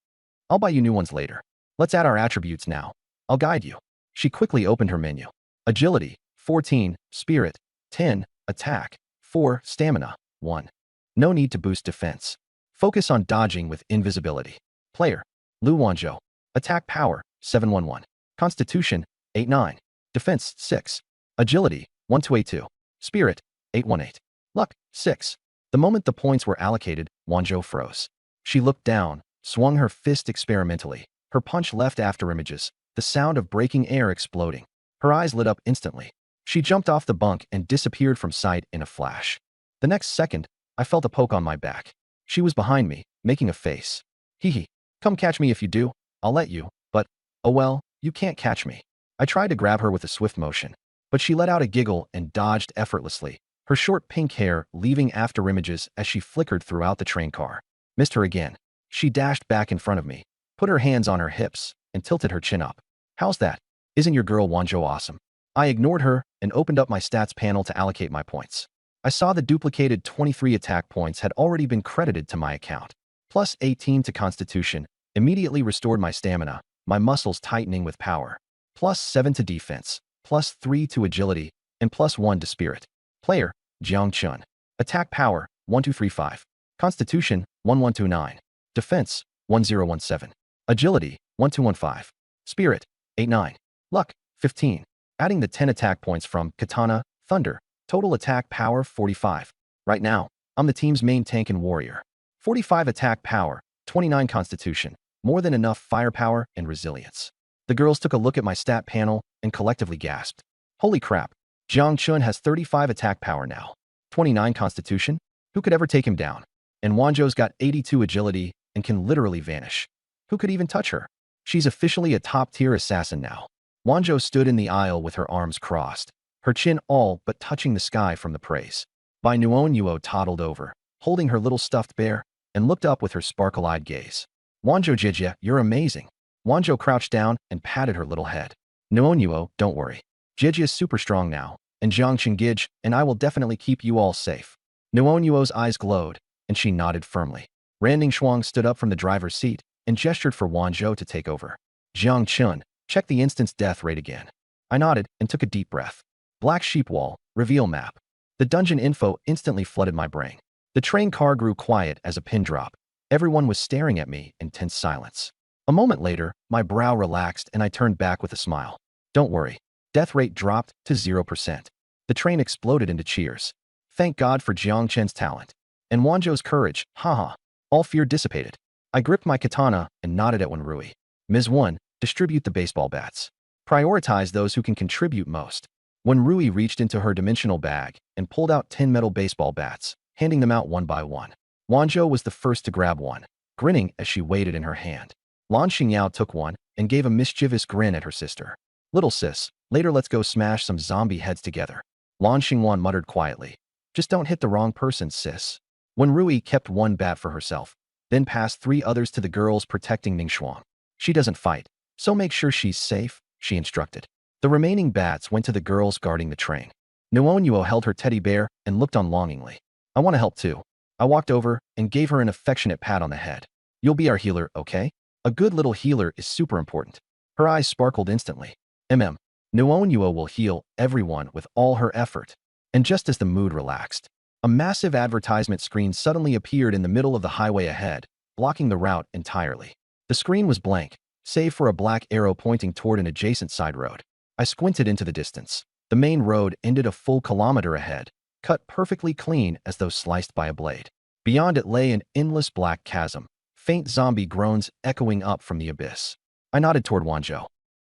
S1: I'll buy you new ones later. Let's add our attributes now. I'll guide you. She quickly opened her menu. Agility, 14, Spirit, 10, Attack, 4, Stamina, 1. No need to boost defense. Focus on dodging with invisibility. Player, Lu Wanzhou. Attack Power, 711. Constitution, 89. Defense, 6. Agility, 1282. Spirit, 818. Luck, 6. The moment the points were allocated, Wanzhou froze. She looked down, swung her fist experimentally. Her punch left afterimages, the sound of breaking air exploding. Her eyes lit up instantly. She jumped off the bunk and disappeared from sight in a flash. The next second, I felt a poke on my back. She was behind me, making a face. Hee hee. Come catch me if you do. I'll let you, but, oh well, you can't catch me. I tried to grab her with a swift motion, but she let out a giggle and dodged effortlessly, her short pink hair leaving afterimages as she flickered throughout the train car. Missed her again. She dashed back in front of me, put her hands on her hips, and tilted her chin up. How's that? Isn't your girl Wanzhou awesome? I ignored her and opened up my stats panel to allocate my points. I saw the duplicated 23 attack points had already been credited to my account. Plus 18 to Constitution, immediately restored my stamina, my muscles tightening with power. Plus 7 to defense, plus 3 to agility, and plus 1 to spirit. Player, Jiang Chun. Attack power, 1235. Constitution, 1129. Defense, 1017. Agility, 1215. Spirit, 89. Luck, 15. Adding the 10 attack points from Katana, Thunder. Total attack power, 45. Right now, I'm the team's main tank and warrior. 45 attack power, 29 constitution. More than enough firepower and resilience. The girls took a look at my stat panel and collectively gasped. Holy crap, Jiang Chun has 35 attack power now. 29 constitution? Who could ever take him down? And Wanzhou's got 82 agility and can literally vanish. Who could even touch her? She's officially a top-tier assassin now. Wanzhou stood in the aisle with her arms crossed, her chin all but touching the sky from the praise. Bai Nuonyuo toddled over, holding her little stuffed bear, and looked up with her sparkle-eyed gaze. Wanzhou Jijia, you're amazing. Wanzhou crouched down and patted her little head. Nuonyuo, don't worry. Jijia's super strong now, and Jiang Chengij and I will definitely keep you all safe. Nuonyuo's eyes glowed, and she nodded firmly. Ranning Shuang stood up from the driver's seat and gestured for Wanzhou to take over. Jiang Chun, check the instant's death rate again. I nodded and took a deep breath. Black Sheep Wall, reveal map. The dungeon info instantly flooded my brain. The train car grew quiet as a pin drop. Everyone was staring at me in tense silence. A moment later, my brow relaxed and I turned back with a smile. Don't worry. Death rate dropped to 0%. The train exploded into cheers. Thank God for Jiang Chen's talent. And Wanzhou's courage, haha. All fear dissipated. I gripped my katana and nodded at Wenrui. Ms. 1, distribute the baseball bats. Prioritize those who can contribute most. Wenrui reached into her dimensional bag and pulled out 10 metal baseball bats, handing them out one by one. Wanzhou was the first to grab one, grinning as she weighed it in her hand. Lan Xingyao took one and gave a mischievous grin at her sister. Little sis, later let's go smash some zombie heads together. Lan Xingwan muttered quietly. Just don't hit the wrong person, sis. Wenrui kept one bat for herself, then passed 3 others to the girls protecting Ningxuang. She doesn't fight, so make sure she's safe, she instructed. The remaining bats went to the girls guarding the train. Nuonyuo held her teddy bear and looked on longingly. I want to help too. I walked over and gave her an affectionate pat on the head. You'll be our healer, okay? A good little healer is super important. Her eyes sparkled instantly. Nuonyuo will heal everyone with all her effort. And just as the mood relaxed, a massive advertisement screen suddenly appeared in the middle of the highway ahead, blocking the route entirely. The screen was blank, save for a black arrow pointing toward an adjacent side road. I squinted into the distance. The main road ended a full kilometer ahead, cut perfectly clean as though sliced by a blade. Beyond it lay an endless black chasm, faint zombie groans echoing up from the abyss. I nodded toward Wanzhou.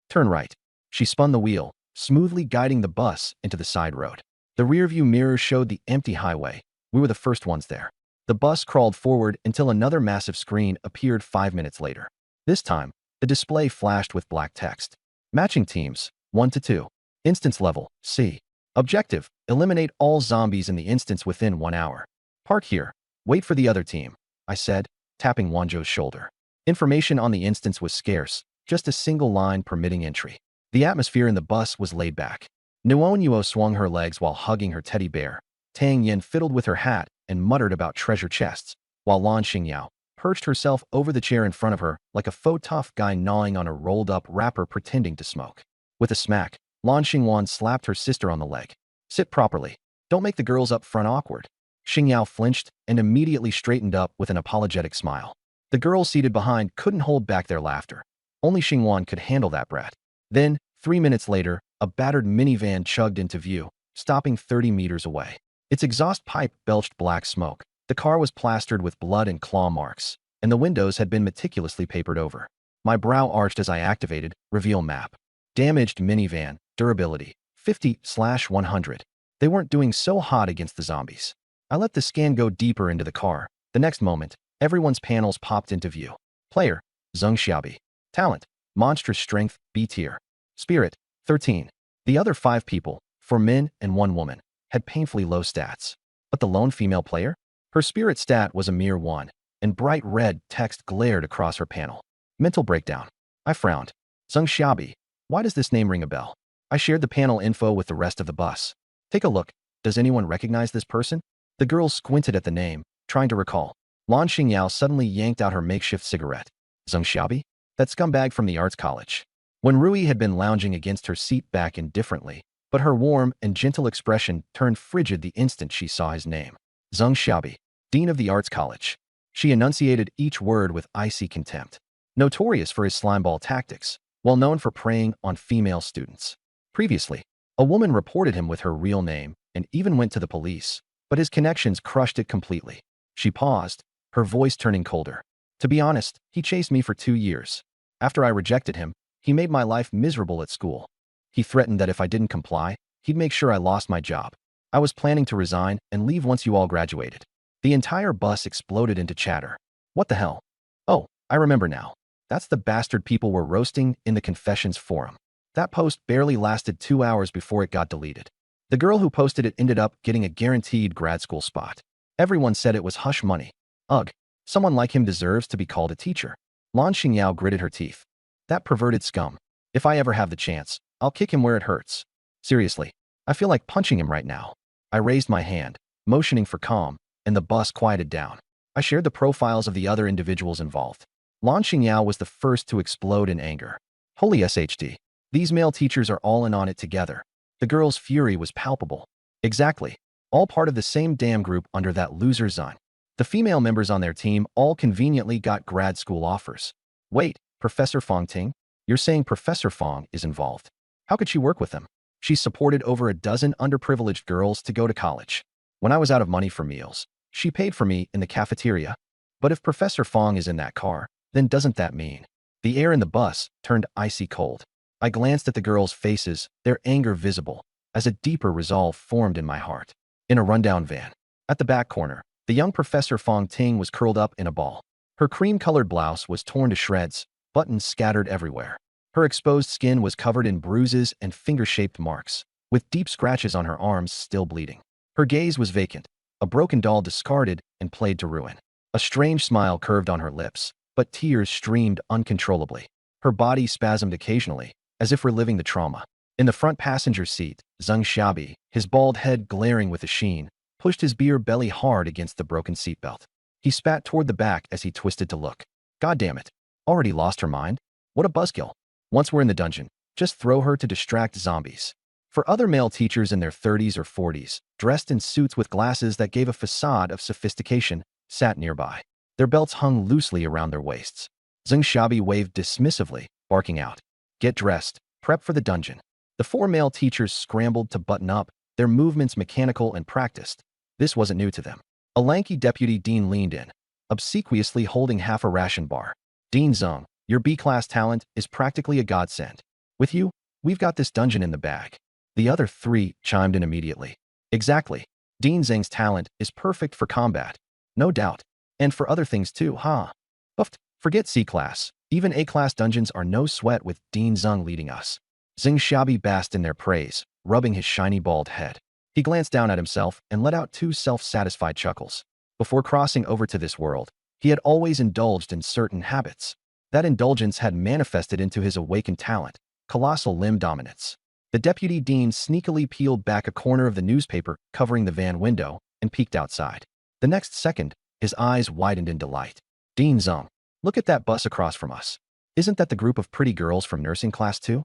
S1: Turn right. She spun the wheel, smoothly guiding the bus into the side road. The rearview mirror showed the empty highway. We were the first ones there. The bus crawled forward until another massive screen appeared 5 minutes later. This time, the display flashed with black text. Matching teams, 1 to 2. Instance level, C. Objective, eliminate all zombies in the instance within 1 hour. Park here. Wait for the other team, I said, tapping Wanzhou's shoulder. Information on the instance was scarce, just a single line permitting entry. The atmosphere in the bus was laid back. Nuonyuo swung her legs while hugging her teddy bear. Tang Yin fiddled with her hat and muttered about treasure chests, while Lan Xingyao perched herself over the chair in front of her like a faux tough guy gnawing on a rolled-up wrapper pretending to smoke. With a smack, Lan Xingwan slapped her sister on the leg. Sit properly. Don't make the girls up front awkward. Xingyao flinched and immediately straightened up with an apologetic smile. The girls seated behind couldn't hold back their laughter. Only Xingwan could handle that brat. Then, 3 minutes later, a battered minivan chugged into view, stopping 30 meters away. Its exhaust pipe belched black smoke. The car was plastered with blood and claw marks, and the windows had been meticulously papered over. My brow arched as I activated Reveal Map. Damaged minivan, durability, 50/100. They weren't doing so hot against the zombies. I let the scan go deeper into the car. The next moment, everyone's panels popped into view. Player, Zheng Xiaobi. Talent, monstrous strength, B tier. Spirit, 13. The other 5 people, 4 men and 1 woman, had painfully low stats. But the lone female player? Her spirit stat was a mere 1, and bright red text glared across her panel. Mental breakdown. I frowned. Zheng Xiaobi. Why does this name ring a bell? I shared the panel info with the rest of the bus. Take a look. Does anyone recognize this person? The girls squinted at the name, trying to recall. Lan Xingyao suddenly yanked out her makeshift cigarette. Zheng Xiaobi? That scumbag from the arts college. When Rui had been lounging against her seat back indifferently, but her warm and gentle expression turned frigid the instant she saw his name. Zheng Xiaobi, dean of the arts college. She enunciated each word with icy contempt. Notorious for his slimeball tactics, well known for preying on female students. Previously, a woman reported him with her real name and even went to the police, but his connections crushed it completely. She paused, her voice turning colder. To be honest, he chased me for 2 years. After I rejected him, he made my life miserable at school. He threatened that if I didn't comply, he'd make sure I lost my job. I was planning to resign and leave once you all graduated. The entire bus exploded into chatter. What the hell? Oh, I remember now. That's the bastard people were roasting in the confessions forum. That post barely lasted 2 hours before it got deleted. The girl who posted it ended up getting a guaranteed grad school spot. Everyone said it was hush money. Ugh, someone like him deserves to be called a teacher. Lan Xingyao gritted her teeth. That perverted scum. If I ever have the chance, I'll kick him where it hurts. Seriously, I feel like punching him right now. I raised my hand, motioning for calm, and the bus quieted down. I shared the profiles of the other individuals involved. Lan Xingyao was the first to explode in anger. Holy SHD. These male teachers are all in on it together. The girl's fury was palpable. Exactly. All part of the same damn group under that loser Zun. The female members on their team all conveniently got grad school offers. Wait, Professor Fong Ting? You're saying Professor Fong is involved? How could she work with him? She supported over a dozen underprivileged girls to go to college. When I was out of money for meals, she paid for me in the cafeteria. But if Professor Fong is in that car, then doesn't that mean? The air in the bus turned icy cold. I glanced at the girls' faces, their anger visible, as a deeper resolve formed in my heart. In a rundown van, at the back corner, the young Professor Fong Ting was curled up in a ball. Her cream-colored blouse was torn to shreds, buttons scattered everywhere. Her exposed skin was covered in bruises and finger-shaped marks, with deep scratches on her arms still bleeding. Her gaze was vacant, a broken doll discarded and played to ruin. A strange smile curved on her lips, but tears streamed uncontrollably. Her body spasmed occasionally, as if reliving the trauma. In the front passenger seat, Zheng Xiaobi, his bald head glaring with a sheen, pushed his beer belly hard against the broken seatbelt. He spat toward the back as he twisted to look. God damn it. Already lost her mind? What a buzzkill. Once we're in the dungeon, just throw her to distract zombies. For other male teachers in their 30s or 40s, dressed in suits with glasses that gave a facade of sophistication, sat nearby. Their belts hung loosely around their waists. Zheng Xiaobi waved dismissively, barking out. Get dressed, prep for the dungeon. The 4 male teachers scrambled to button up, their movements mechanical and practiced. This wasn't new to them. A lanky deputy dean leaned in, obsequiously holding half a ration bar. Dean Zheng, your B-class talent is practically a godsend. With you, we've got this dungeon in the bag. The other 3 chimed in immediately. Exactly. Dean Zheng's talent is perfect for combat. No doubt. And for other things too, huh? Buffed. Forget C-class. Even A-class dungeons are no sweat with Dean Zheng leading us. Zheng Xiaobi basked in their praise, rubbing his shiny bald head. He glanced down at himself and let out 2 self-satisfied chuckles. Before crossing over to this world, he had always indulged in certain habits. That indulgence had manifested into his awakened talent, colossal limb dominance. The deputy dean sneakily peeled back a corner of the newspaper covering the van window and peeked outside. The next second, his eyes widened in delight. Dean Zheng, look at that bus across from us. Isn't that the group of pretty girls from nursing class 2?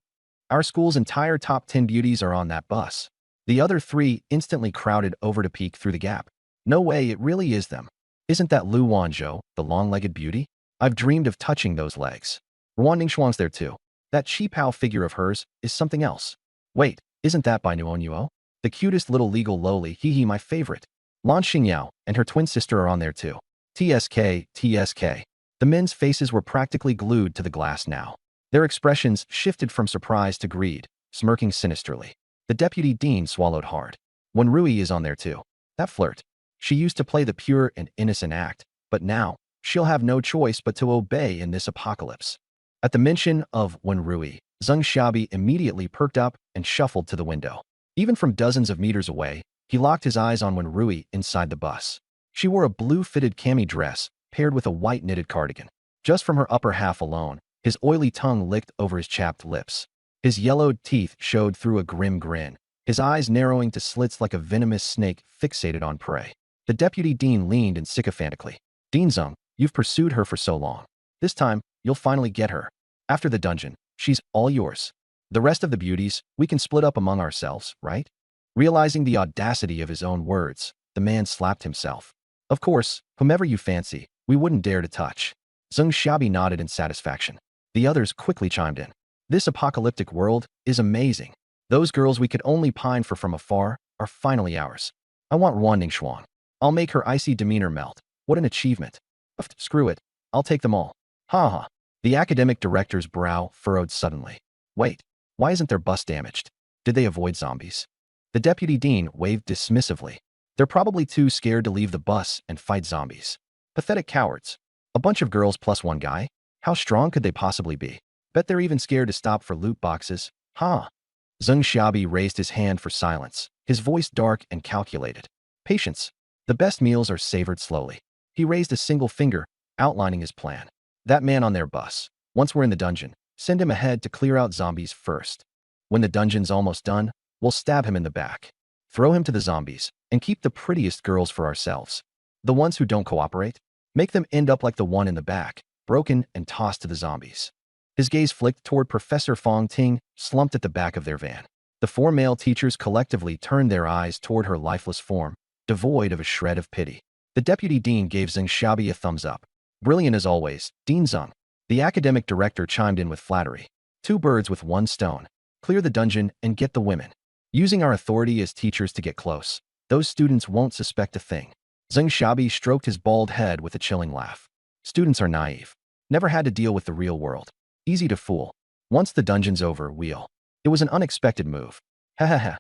S1: Our school's entire top 10 beauties are on that bus. The other 3 instantly crowded over to peek through the gap. No way, it really is them. Isn't that Lu Wanzhou, the long-legged beauty? I've dreamed of touching those legs. Ruan Ningxuang's there too. That Qipao figure of hers is something else. Wait, isn't that by Nuon Yuo? The cutest little legal loli, hee my favorite. Lan Xingyao and her twin sister are on there too. TSK, TSK. The men's faces were practically glued to the glass now. Their expressions shifted from surprise to greed, smirking sinisterly. The deputy dean swallowed hard. When Rui is on there too. That flirt. She used to play the pure and innocent act, but now, she'll have no choice but to obey in this apocalypse. At the mention of Wen Rui, Zheng Xiaobi immediately perked up and shuffled to the window. Even from dozens of meters away, he locked his eyes on Wen Rui inside the bus. She wore a blue-fitted cami dress, paired with a white knitted cardigan. Just from her upper half alone, his oily tongue licked over his chapped lips. His yellowed teeth showed through a grim grin, his eyes narrowing to slits like a venomous snake fixated on prey. The deputy dean leaned in sycophantically. Dean Zeng, you've pursued her for so long. This time, you'll finally get her. After the dungeon, she's all yours. The rest of the beauties, we can split up among ourselves, right? Realizing the audacity of his own words, the man slapped himself. Of course, whomever you fancy, we wouldn't dare to touch. Zeng Xiaobi nodded in satisfaction. The others quickly chimed in. This apocalyptic world is amazing. Those girls we could only pine for from afar are finally ours. I want Ruan Ningxuan. I'll make her icy demeanor melt. What an achievement. Screw it. I'll take them all. Ha ha. The academic director's brow furrowed suddenly. Wait, why isn't their bus damaged? Did they avoid zombies? The deputy dean waved dismissively. They're probably too scared to leave the bus and fight zombies. Pathetic cowards. A bunch of girls plus one guy? How strong could they possibly be? Bet they're even scared to stop for loot boxes. Huh? Zeng Xiaobi raised his hand for silence, his voice dark and calculated. Patience. The best meals are savored slowly. He raised a single finger, outlining his plan. That man on their bus. Once we're in the dungeon, send him ahead to clear out zombies first. When the dungeon's almost done, we'll stab him in the back. Throw him to the zombies, and keep the prettiest girls for ourselves. The ones who don't cooperate, make them end up like the one in the back, broken and tossed to the zombies. His gaze flicked toward Professor Fong Ting, slumped at the back of their van. The four male teachers collectively turned their eyes toward her lifeless form, devoid of a shred of pity. The deputy dean gave Zeng Xiaobi a thumbs up. Brilliant as always, Dean Zeng. The academic director chimed in with flattery. Two birds with one stone. Clear the dungeon and get the women. Using our authority as teachers to get close, those students won't suspect a thing. Zeng Xiaobi stroked his bald head with a chilling laugh. Students are naive. Never had to deal with the real world. Easy to fool. Once the dungeon's over, we'll. It was an unexpected move. Ha ha ha.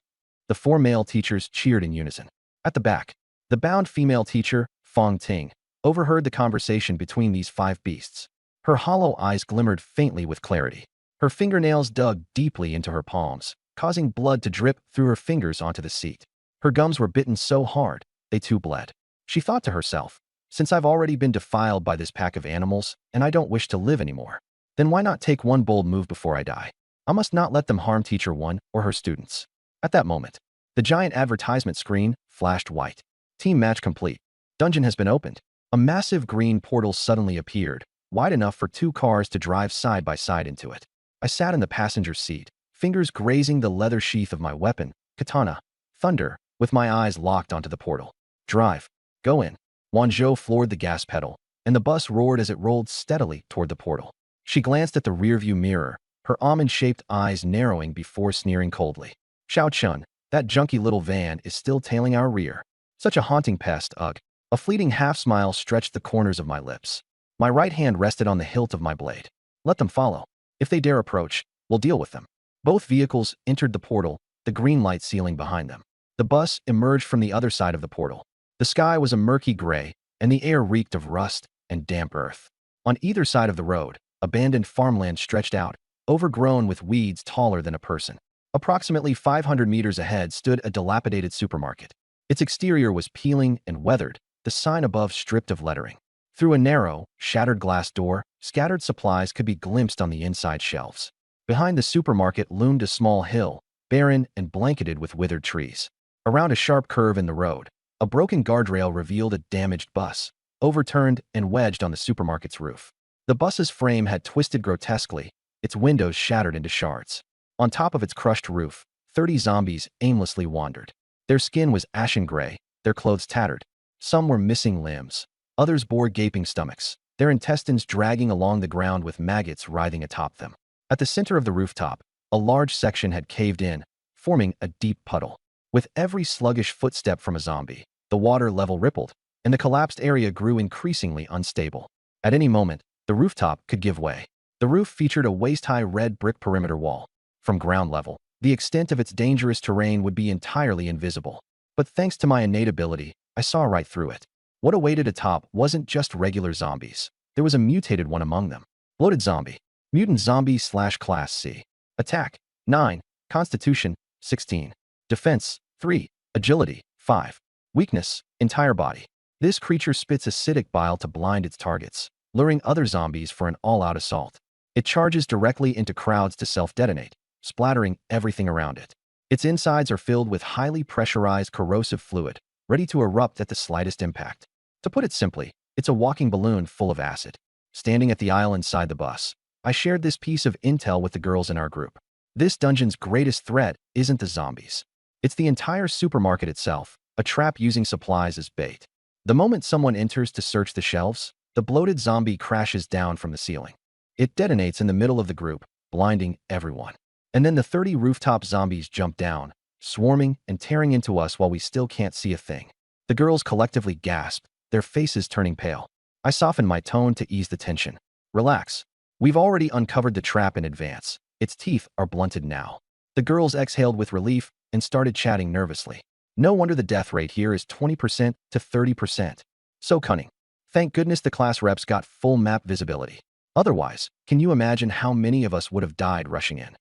S1: The four male teachers cheered in unison. At the back, the bound female teacher, Fong Ting, overheard the conversation between these five beasts. Her hollow eyes glimmered faintly with clarity. Her fingernails dug deeply into her palms, causing blood to drip through her fingers onto the seat. Her gums were bitten so hard, they too bled. She thought to herself, since I've already been defiled by this pack of animals and I don't wish to live anymore, then why not take one bold move before I die? I must not let them harm Teacher 1 or her students. At that moment, the giant advertisement screen flashed white. Team match complete. Dungeon has been opened. A massive green portal suddenly appeared, wide enough for two cars to drive side by side into it. I sat in the passenger seat, fingers grazing the leather sheath of my weapon, katana, thunder, with my eyes locked onto the portal. Drive. Go in. Wanzhou floored the gas pedal, and the bus roared as it rolled steadily toward the portal. She glanced at the rearview mirror, her almond-shaped eyes narrowing before sneering coldly. Xiao Chun, that junky little van is still tailing our rear. Such a haunting pest, ugh. A fleeting half-smile stretched the corners of my lips. My right hand rested on the hilt of my blade. Let them follow. If they dare approach, we'll deal with them. Both vehicles entered the portal, the green light sealing behind them. The bus emerged from the other side of the portal. The sky was a murky gray, and the air reeked of rust and damp earth. On either side of the road, abandoned farmland stretched out, overgrown with weeds taller than a person. Approximately 500 meters ahead stood a dilapidated supermarket. Its exterior was peeling and weathered, the sign above stripped of lettering. Through a narrow, shattered glass door, scattered supplies could be glimpsed on the inside shelves. Behind the supermarket loomed a small hill, barren and blanketed with withered trees. Around a sharp curve in the road, a broken guardrail revealed a damaged bus, overturned and wedged on the supermarket's roof. The bus's frame had twisted grotesquely, its windows shattered into shards. On top of its crushed roof, 30 zombies aimlessly wandered. Their skin was ashen gray, their clothes tattered. Some were missing limbs. Others bore gaping stomachs, their intestines dragging along the ground with maggots writhing atop them. At the center of the rooftop, a large section had caved in, forming a deep puddle. With every sluggish footstep from a zombie, the water level rippled, and the collapsed area grew increasingly unstable. At any moment, the rooftop could give way. The roof featured a waist-high red brick perimeter wall. From ground level, the extent of its dangerous terrain would be entirely invisible. But thanks to my innate ability, I saw right through it. What awaited atop wasn't just regular zombies. There was a mutated one among them. Bloated zombie. Mutant zombie / class C. Attack, 9. Constitution, 16. Defense, 3. Agility, 5. Weakness, entire body. This creature spits acidic bile to blind its targets, luring other zombies for an all-out assault. It charges directly into crowds to self-detonate, splattering everything around it. Its insides are filled with highly pressurized corrosive fluid, ready to erupt at the slightest impact. To put it simply, it's a walking balloon full of acid. Standing at the aisle inside the bus, I shared this piece of intel with the girls in our group. This dungeon's greatest threat isn't the zombies. It's the entire supermarket itself, a trap using supplies as bait. The moment someone enters to search the shelves, the bloated zombie crashes down from the ceiling. It detonates in the middle of the group, blinding everyone. And then the 30 rooftop zombies jump down, swarming and tearing into us while we still can't see a thing. The girls collectively gasp, their faces turning pale. I soften my tone to ease the tension. Relax. We've already uncovered the trap in advance. Its teeth are blunted now. The girls exhaled with relief and started chatting nervously. No wonder the death rate here is 20% to 30%. So cunning. Thank goodness the class reps got full map visibility. Otherwise, can you imagine how many of us would have died rushing in?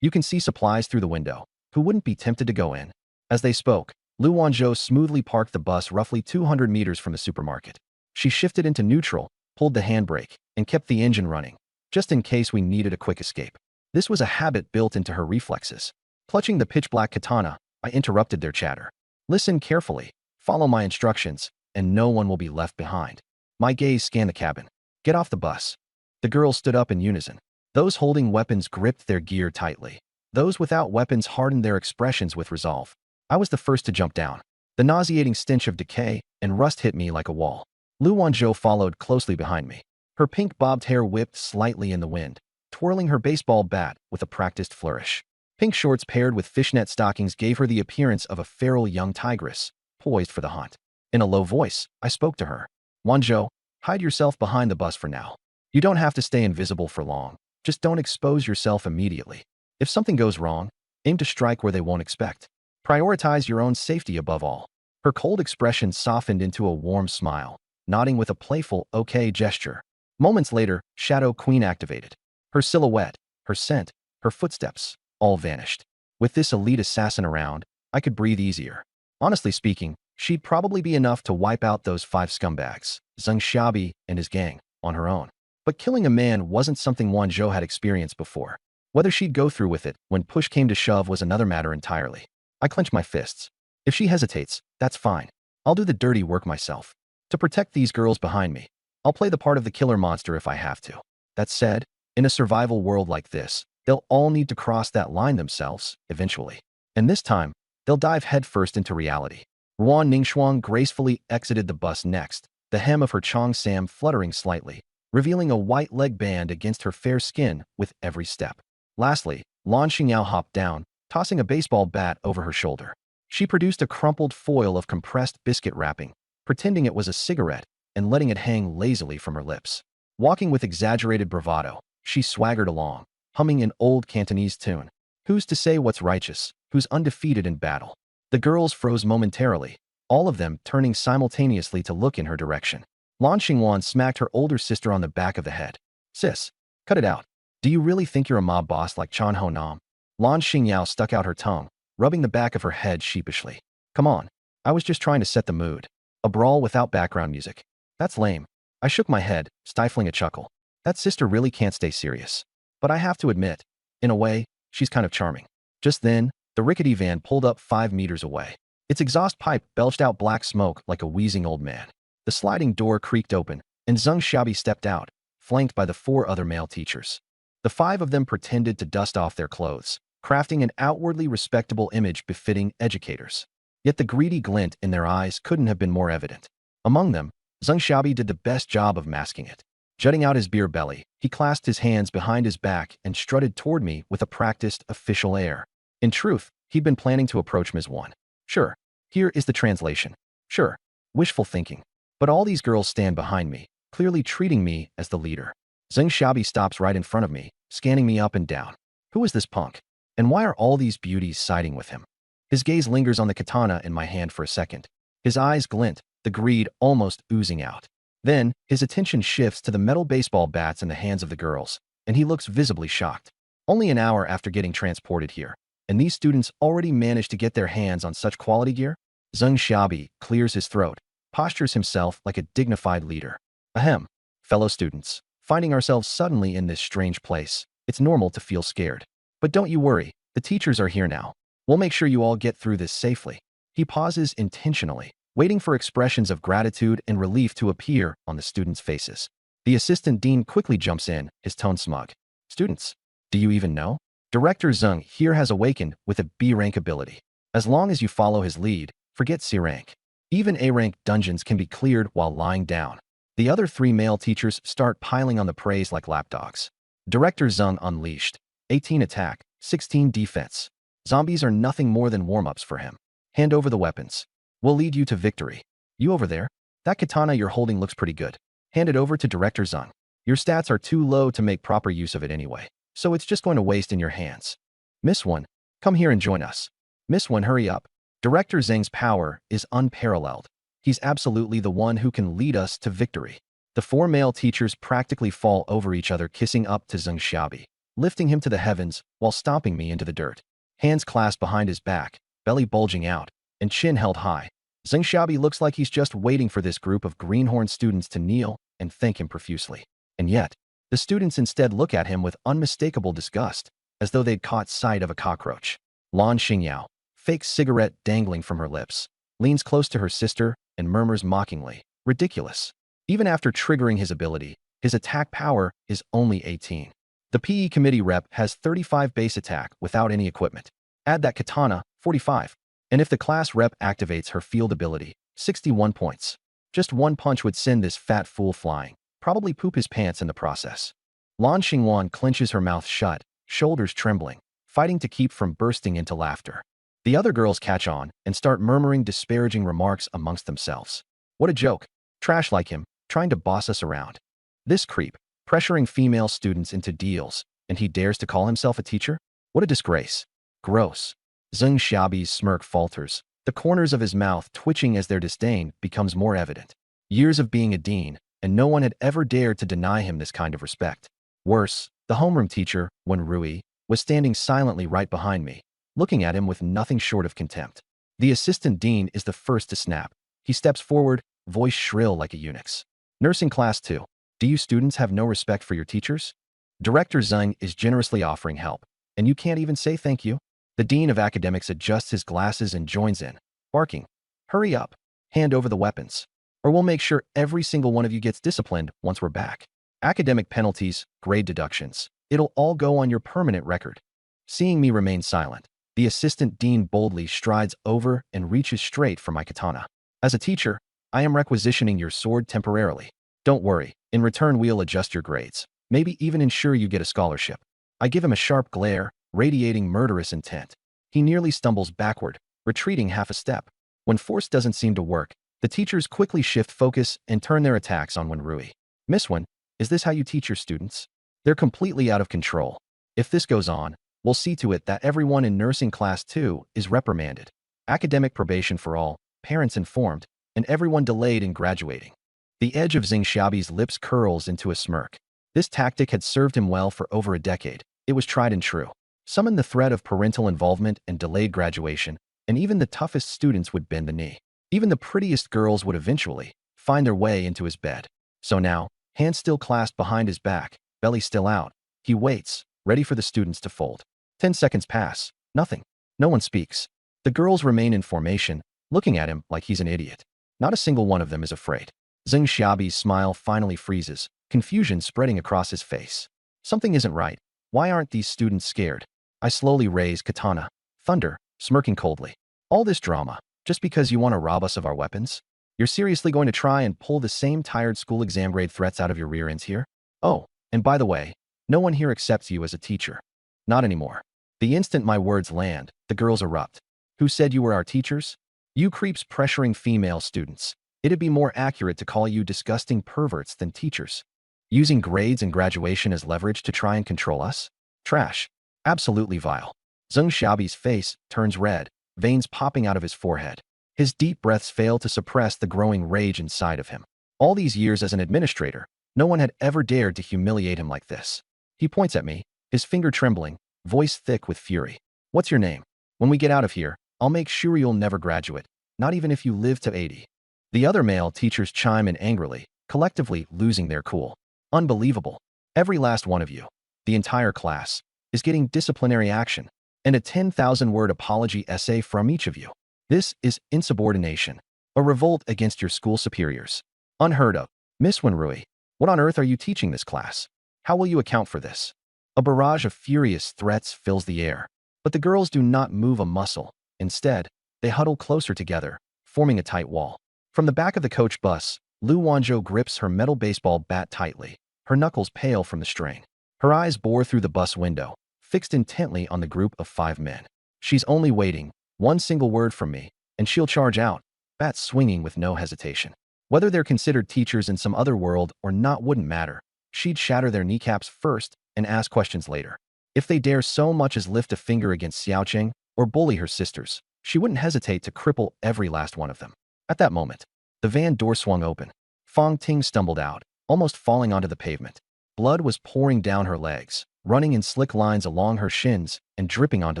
S1: You can see supplies through the window. Who wouldn't be tempted to go in? As they spoke, Lu Wanzhou smoothly parked the bus roughly 200 meters from the supermarket. She shifted into neutral, pulled the handbrake, and kept the engine running, just in case we needed a quick escape. This was a habit built into her reflexes. Clutching the pitch-black katana, I interrupted their chatter. Listen carefully, follow my instructions, and no one will be left behind. My gaze scanned the cabin. Get off the bus. The girls stood up in unison. Those holding weapons gripped their gear tightly. Those without weapons hardened their expressions with resolve. I was the first to jump down. The nauseating stench of decay and rust hit me like a wall. Lu Wanzhou followed closely behind me. Her pink bobbed hair whipped slightly in the wind, twirling her baseball bat with a practiced flourish. Pink shorts paired with fishnet stockings gave her the appearance of a feral young tigress, poised for the hunt. In a low voice, I spoke to her. Wanzhou, hide yourself behind the bus for now. You don't have to stay invisible for long. Just don't expose yourself immediately. If something goes wrong, aim to strike where they won't expect. Prioritize your own safety above all. Her cold expression softened into a warm smile, nodding with a playful okay gesture. Moments later, Shadow Queen activated. Her silhouette, her scent, her footsteps, all vanished. With this elite assassin around, I could breathe easier. Honestly speaking, she'd probably be enough to wipe out those 5 scumbags, Zheng Xiaobi and his gang, on her own. But killing a man wasn't something Wanzhou had experienced before. Whether she'd go through with it when push came to shove was another matter entirely. I clenched my fists. If she hesitates, that's fine. I'll do the dirty work myself. To protect these girls behind me, I'll play the part of the killer monster if I have to. That said, in a survival world like this, they'll all need to cross that line themselves, eventually. And this time, they'll dive headfirst into reality. Ruan Ningxuang gracefully exited the bus next, the hem of her cheongsam fluttering slightly, revealing a white leg band against her fair skin with every step. Lastly, Lan Xingyao hopped down, tossing a baseball bat over her shoulder. She produced a crumpled foil of compressed biscuit wrapping, pretending it was a cigarette and letting it hang lazily from her lips. Walking with exaggerated bravado, she swaggered along, humming an old Cantonese tune. Who's to say what's righteous, who's undefeated in battle? The girls froze momentarily, all of them turning simultaneously to look in her direction. Lan Xingwan smacked her older sister on the back of the head. Sis, cut it out. Do you really think you're a mob boss like Chan Ho Nam? Lan Xingyao stuck out her tongue, rubbing the back of her head sheepishly. Come on, I was just trying to set the mood. A brawl without background music. That's lame. I shook my head, stifling a chuckle. That sister really can't stay serious. But I have to admit, in a way, she's kind of charming. Just then, the rickety van pulled up 5 meters away. Its exhaust pipe belched out black smoke like a wheezing old man. The sliding door creaked open, and Zheng Xiaobi stepped out, flanked by the 4 other male teachers. The 5 of them pretended to dust off their clothes, crafting an outwardly respectable image befitting educators. Yet the greedy glint in their eyes couldn't have been more evident. Among them, Zheng Xiaobi did the best job of masking it. Jutting out his beer belly, he clasped his hands behind his back and strutted toward me with a practiced, official air. In truth, he'd been planning to approach Ms. Wan. Sure, here is the translation. Sure, wishful thinking. But all these girls stand behind me, clearly treating me as the leader. Zheng Xiaobi stops right in front of me, scanning me up and down. Who is this punk? And why are all these beauties siding with him? His gaze lingers on the katana in my hand for a second. His eyes glint, the greed almost oozing out. Then, his attention shifts to the metal baseball bats in the hands of the girls, and he looks visibly shocked. Only an hour after getting transported here, and these students already managed to get their hands on such quality gear? Zheng Xiaobi clears his throat. postures himself like a dignified leader. Ahem. Fellow students, finding ourselves suddenly in this strange place, it's normal to feel scared. But don't you worry, the teachers are here now. We'll make sure you all get through this safely. He pauses intentionally, waiting for expressions of gratitude and relief to appear on the students' faces. The assistant dean quickly jumps in, his tone smug. Students, do you even know? Director Zeng here has awakened with a B-rank ability. As long as you follow his lead, forget C-rank. Even A-rank dungeons can be cleared while lying down. The other 3 male teachers start piling on the praise like lapdogs. Director Zeng unleashed. 18 attack, 16 defense. Zombies are nothing more than warm-ups for him. Hand over the weapons. We'll lead you to victory. You over there? That katana you're holding looks pretty good. Hand it over to Director Zeng. Your stats are too low to make proper use of it anyway, so it's just going to waste in your hands. Miss One, come here and join us. Miss One, hurry up. Director Zeng's power is unparalleled. He's absolutely the one who can lead us to victory. The 4 male teachers practically fall over each other, kissing up to Zeng Xiaobi, lifting him to the heavens while stomping me into the dirt. Hands clasped behind his back, belly bulging out, and chin held high. Zeng Xiaobi looks like he's just waiting for this group of greenhorn students to kneel and thank him profusely. And yet, the students instead look at him with unmistakable disgust, as though they'd caught sight of a cockroach. Lan Xingyao, fake cigarette dangling from her lips, leans close to her sister and murmurs mockingly, ridiculous. Even after triggering his ability, his attack power is only 18. The PE committee rep has 35 base attack without any equipment. Add that katana, 45. And if the class rep activates her field ability, 61 points. Just one punch would send this fat fool flying, probably poop his pants in the process. Lan Xingwan clenches her mouth shut, shoulders trembling, fighting to keep from bursting into laughter. The other girls catch on and start murmuring disparaging remarks amongst themselves. What a joke. Trash like him, trying to boss us around. This creep, pressuring female students into deals, and he dares to call himself a teacher? What a disgrace. Gross. Zeng Xiaobi's smirk falters, the corners of his mouth twitching as their disdain becomes more evident. Years of being a dean, and no one had ever dared to deny him this kind of respect. Worse, the homeroom teacher, Wen Rui, was standing silently right behind me, looking at him with nothing short of contempt. The assistant dean is the first to snap. He steps forward, voice shrill like a eunuch's. Nursing class 2. Do you students have no respect for your teachers? Director Zeng is generously offering help, and you can't even say thank you? The dean of academics adjusts his glasses and joins in, barking, hurry up, hand over the weapons, or we'll make sure every single one of you gets disciplined once we're back. Academic penalties, grade deductions, it'll all go on your permanent record. Seeing me remain silent, the assistant dean boldly strides over and reaches straight for my katana. As a teacher, I am requisitioning your sword temporarily. Don't worry, in return we'll adjust your grades, maybe even ensure you get a scholarship. I give him a sharp glare, radiating murderous intent. He nearly stumbles backward, retreating half a step. When force doesn't seem to work, the teachers quickly shift focus and turn their attacks on Wen Rui. Miss Wen, is this how you teach your students? They're completely out of control. If this goes on, we'll see to it that everyone in nursing class 2 is reprimanded. Academic probation for all, parents informed, and everyone delayed in graduating. The edge of Zeng Xiaobi's lips curls into a smirk. This tactic had served him well for over a decade. It was tried and true. Summon the threat of parental involvement and delayed graduation, and even the toughest students would bend the knee. Even the prettiest girls would eventually find their way into his bed. So now, hands still clasped behind his back, belly still out, he waits, ready for the students to fold. 10 seconds pass. Nothing. No one speaks. The girls remain in formation, looking at him like he's an idiot. Not a single one of them is afraid. Zeng Xiaobi's smile finally freezes, confusion spreading across his face. Something isn't right. Why aren't these students scared? I slowly raise katana. Thunder, smirking coldly. All this drama, just because you want to rob us of our weapons? You're seriously going to try and pull the same tired school exam grade threats out of your rear ends here? Oh, and by the way, no one here accepts you as a teacher. Not anymore. The instant my words land, the girls erupt. Who said you were our teachers? You creeps pressuring female students. It'd be more accurate to call you disgusting perverts than teachers. Using grades and graduation as leverage to try and control us? Trash. Absolutely vile. Zeng Xiaobi's face turns red, veins popping out of his forehead. His deep breaths fail to suppress the growing rage inside of him. All these years as an administrator, no one had ever dared to humiliate him like this. He points at me, his finger trembling, voice thick with fury. What's your name? When we get out of here, I'll make sure you'll never graduate, not even if you live to 80. The other male teachers chime in angrily, collectively losing their cool. Unbelievable. Every last one of you, the entire class, is getting disciplinary action and a 10,000-word apology essay from each of you. This is insubordination, a revolt against your school superiors. Unheard of. Miss Wenrui, what on earth are you teaching this class? How will you account for this? A barrage of furious threats fills the air, but the girls do not move a muscle. Instead, they huddle closer together, forming a tight wall. From the back of the coach bus, Lu Wanzhou grips her metal baseball bat tightly, her knuckles pale from the strain. Her eyes bore through the bus window, fixed intently on the group of 5 men. She's only waiting, one single word from me, and she'll charge out, bat swinging with no hesitation. Whether they're considered teachers in some other world or not wouldn't matter. She'd shatter their kneecaps first and ask questions later. If they dare so much as lift a finger against Xiaoqing or bully her sisters, she wouldn't hesitate to cripple every last one of them. At that moment, the van door swung open. Fang Ting stumbled out, almost falling onto the pavement. Blood was pouring down her legs, running in slick lines along her shins and dripping onto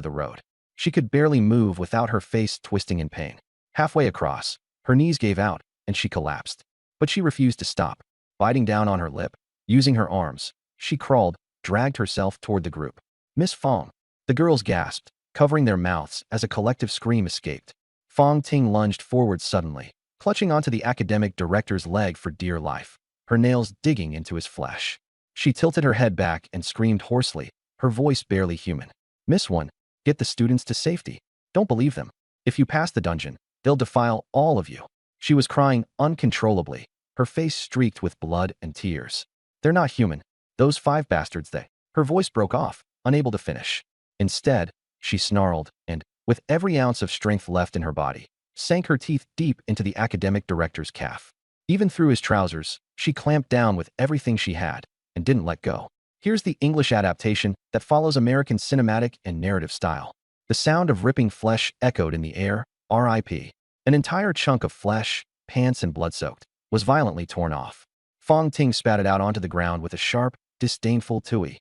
S1: the road. She could barely move without her face twisting in pain. Halfway across, her knees gave out and she collapsed. But she refused to stop. Biting down on her lip, using her arms, she crawled, dragged herself toward the group. Miss Fang. The girls gasped, covering their mouths as a collective scream escaped. Fang Ting lunged forward suddenly, clutching onto the academic director's leg for dear life, her nails digging into his flesh. She tilted her head back and screamed hoarsely, her voice barely human. Miss One, get the students to safety. Don't believe them. If you pass the dungeon, they'll defile all of you. She was crying uncontrollably, her face streaked with blood and tears. They're not human. Those 5 bastards, they. Her voice broke off, unable to finish. Instead, she snarled and, with every ounce of strength left in her body, sank her teeth deep into the academic director's calf. Even through his trousers, she clamped down with everything she had and didn't let go. Here's the English adaptation that follows American cinematic and narrative style. The sound of ripping flesh echoed in the air, R.I.P. An entire chunk of flesh, pants and blood-soaked, was violently torn off. Fang Ting spat it out onto the ground with a sharp, disdainful tui.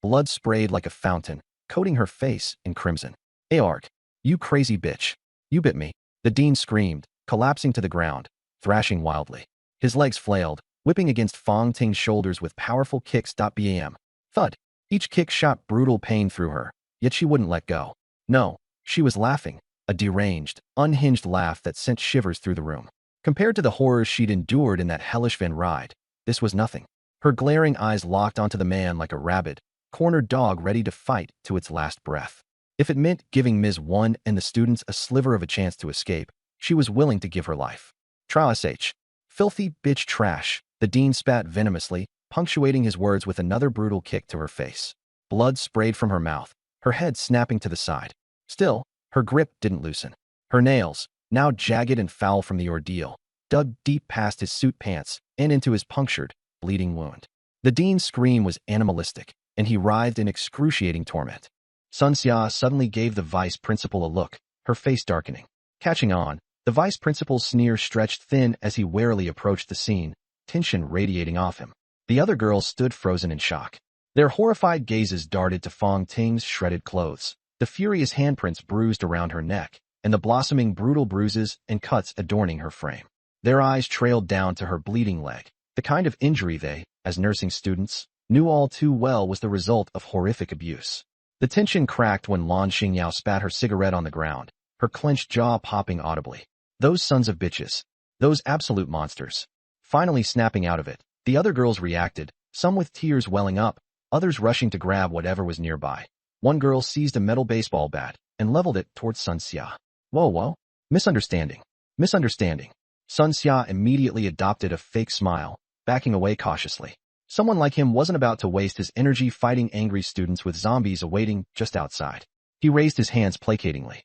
S1: Blood sprayed like a fountain, coating her face in crimson. Aark, you crazy bitch. You bit me. The dean screamed, collapsing to the ground, thrashing wildly. His legs flailed, whipping against Fang Ting's shoulders with powerful kicks. Bam. Thud. Each kick shot brutal pain through her, yet she wouldn't let go. No, she was laughing, a deranged, unhinged laugh that sent shivers through the room. Compared to the horrors she'd endured in that hellish van ride, this was nothing. Her glaring eyes locked onto the man like a rabid, cornered dog ready to fight to its last breath. If it meant giving Ms. One and the students a sliver of a chance to escape, she was willing to give her life. Sh. Filthy bitch trash, the dean spat venomously, punctuating his words with another brutal kick to her face. Blood sprayed from her mouth, her head snapping to the side. Still, her grip didn't loosen. Her nails, now jagged and foul from the ordeal, dug deep past his suit pants and into his punctured, bleeding wound. The dean's scream was animalistic, and he writhed in excruciating torment. Sun Xia suddenly gave the vice principal a look, her face darkening. Catching on, the vice principal's sneer stretched thin as he warily approached the scene, tension radiating off him. The other girls stood frozen in shock. Their horrified gazes darted to Fang Ting's shredded clothes, the furious handprints bruised around her neck, and the blossoming brutal bruises and cuts adorning her frame. Their eyes trailed down to her bleeding leg, the kind of injury they, as nursing students, knew all too well was the result of horrific abuse. The tension cracked when Lan Xingyao spat her cigarette on the ground, her clenched jaw popping audibly. Those sons of bitches. Those absolute monsters. Finally snapping out of it, the other girls reacted, some with tears welling up, others rushing to grab whatever was nearby. One girl seized a metal baseball bat and leveled it towards Sun Xia. Whoa. Misunderstanding. Sun Xia immediately adopted a fake smile, backing away cautiously. Someone like him wasn't about to waste his energy fighting angry students with zombies awaiting just outside. He raised his hands placatingly.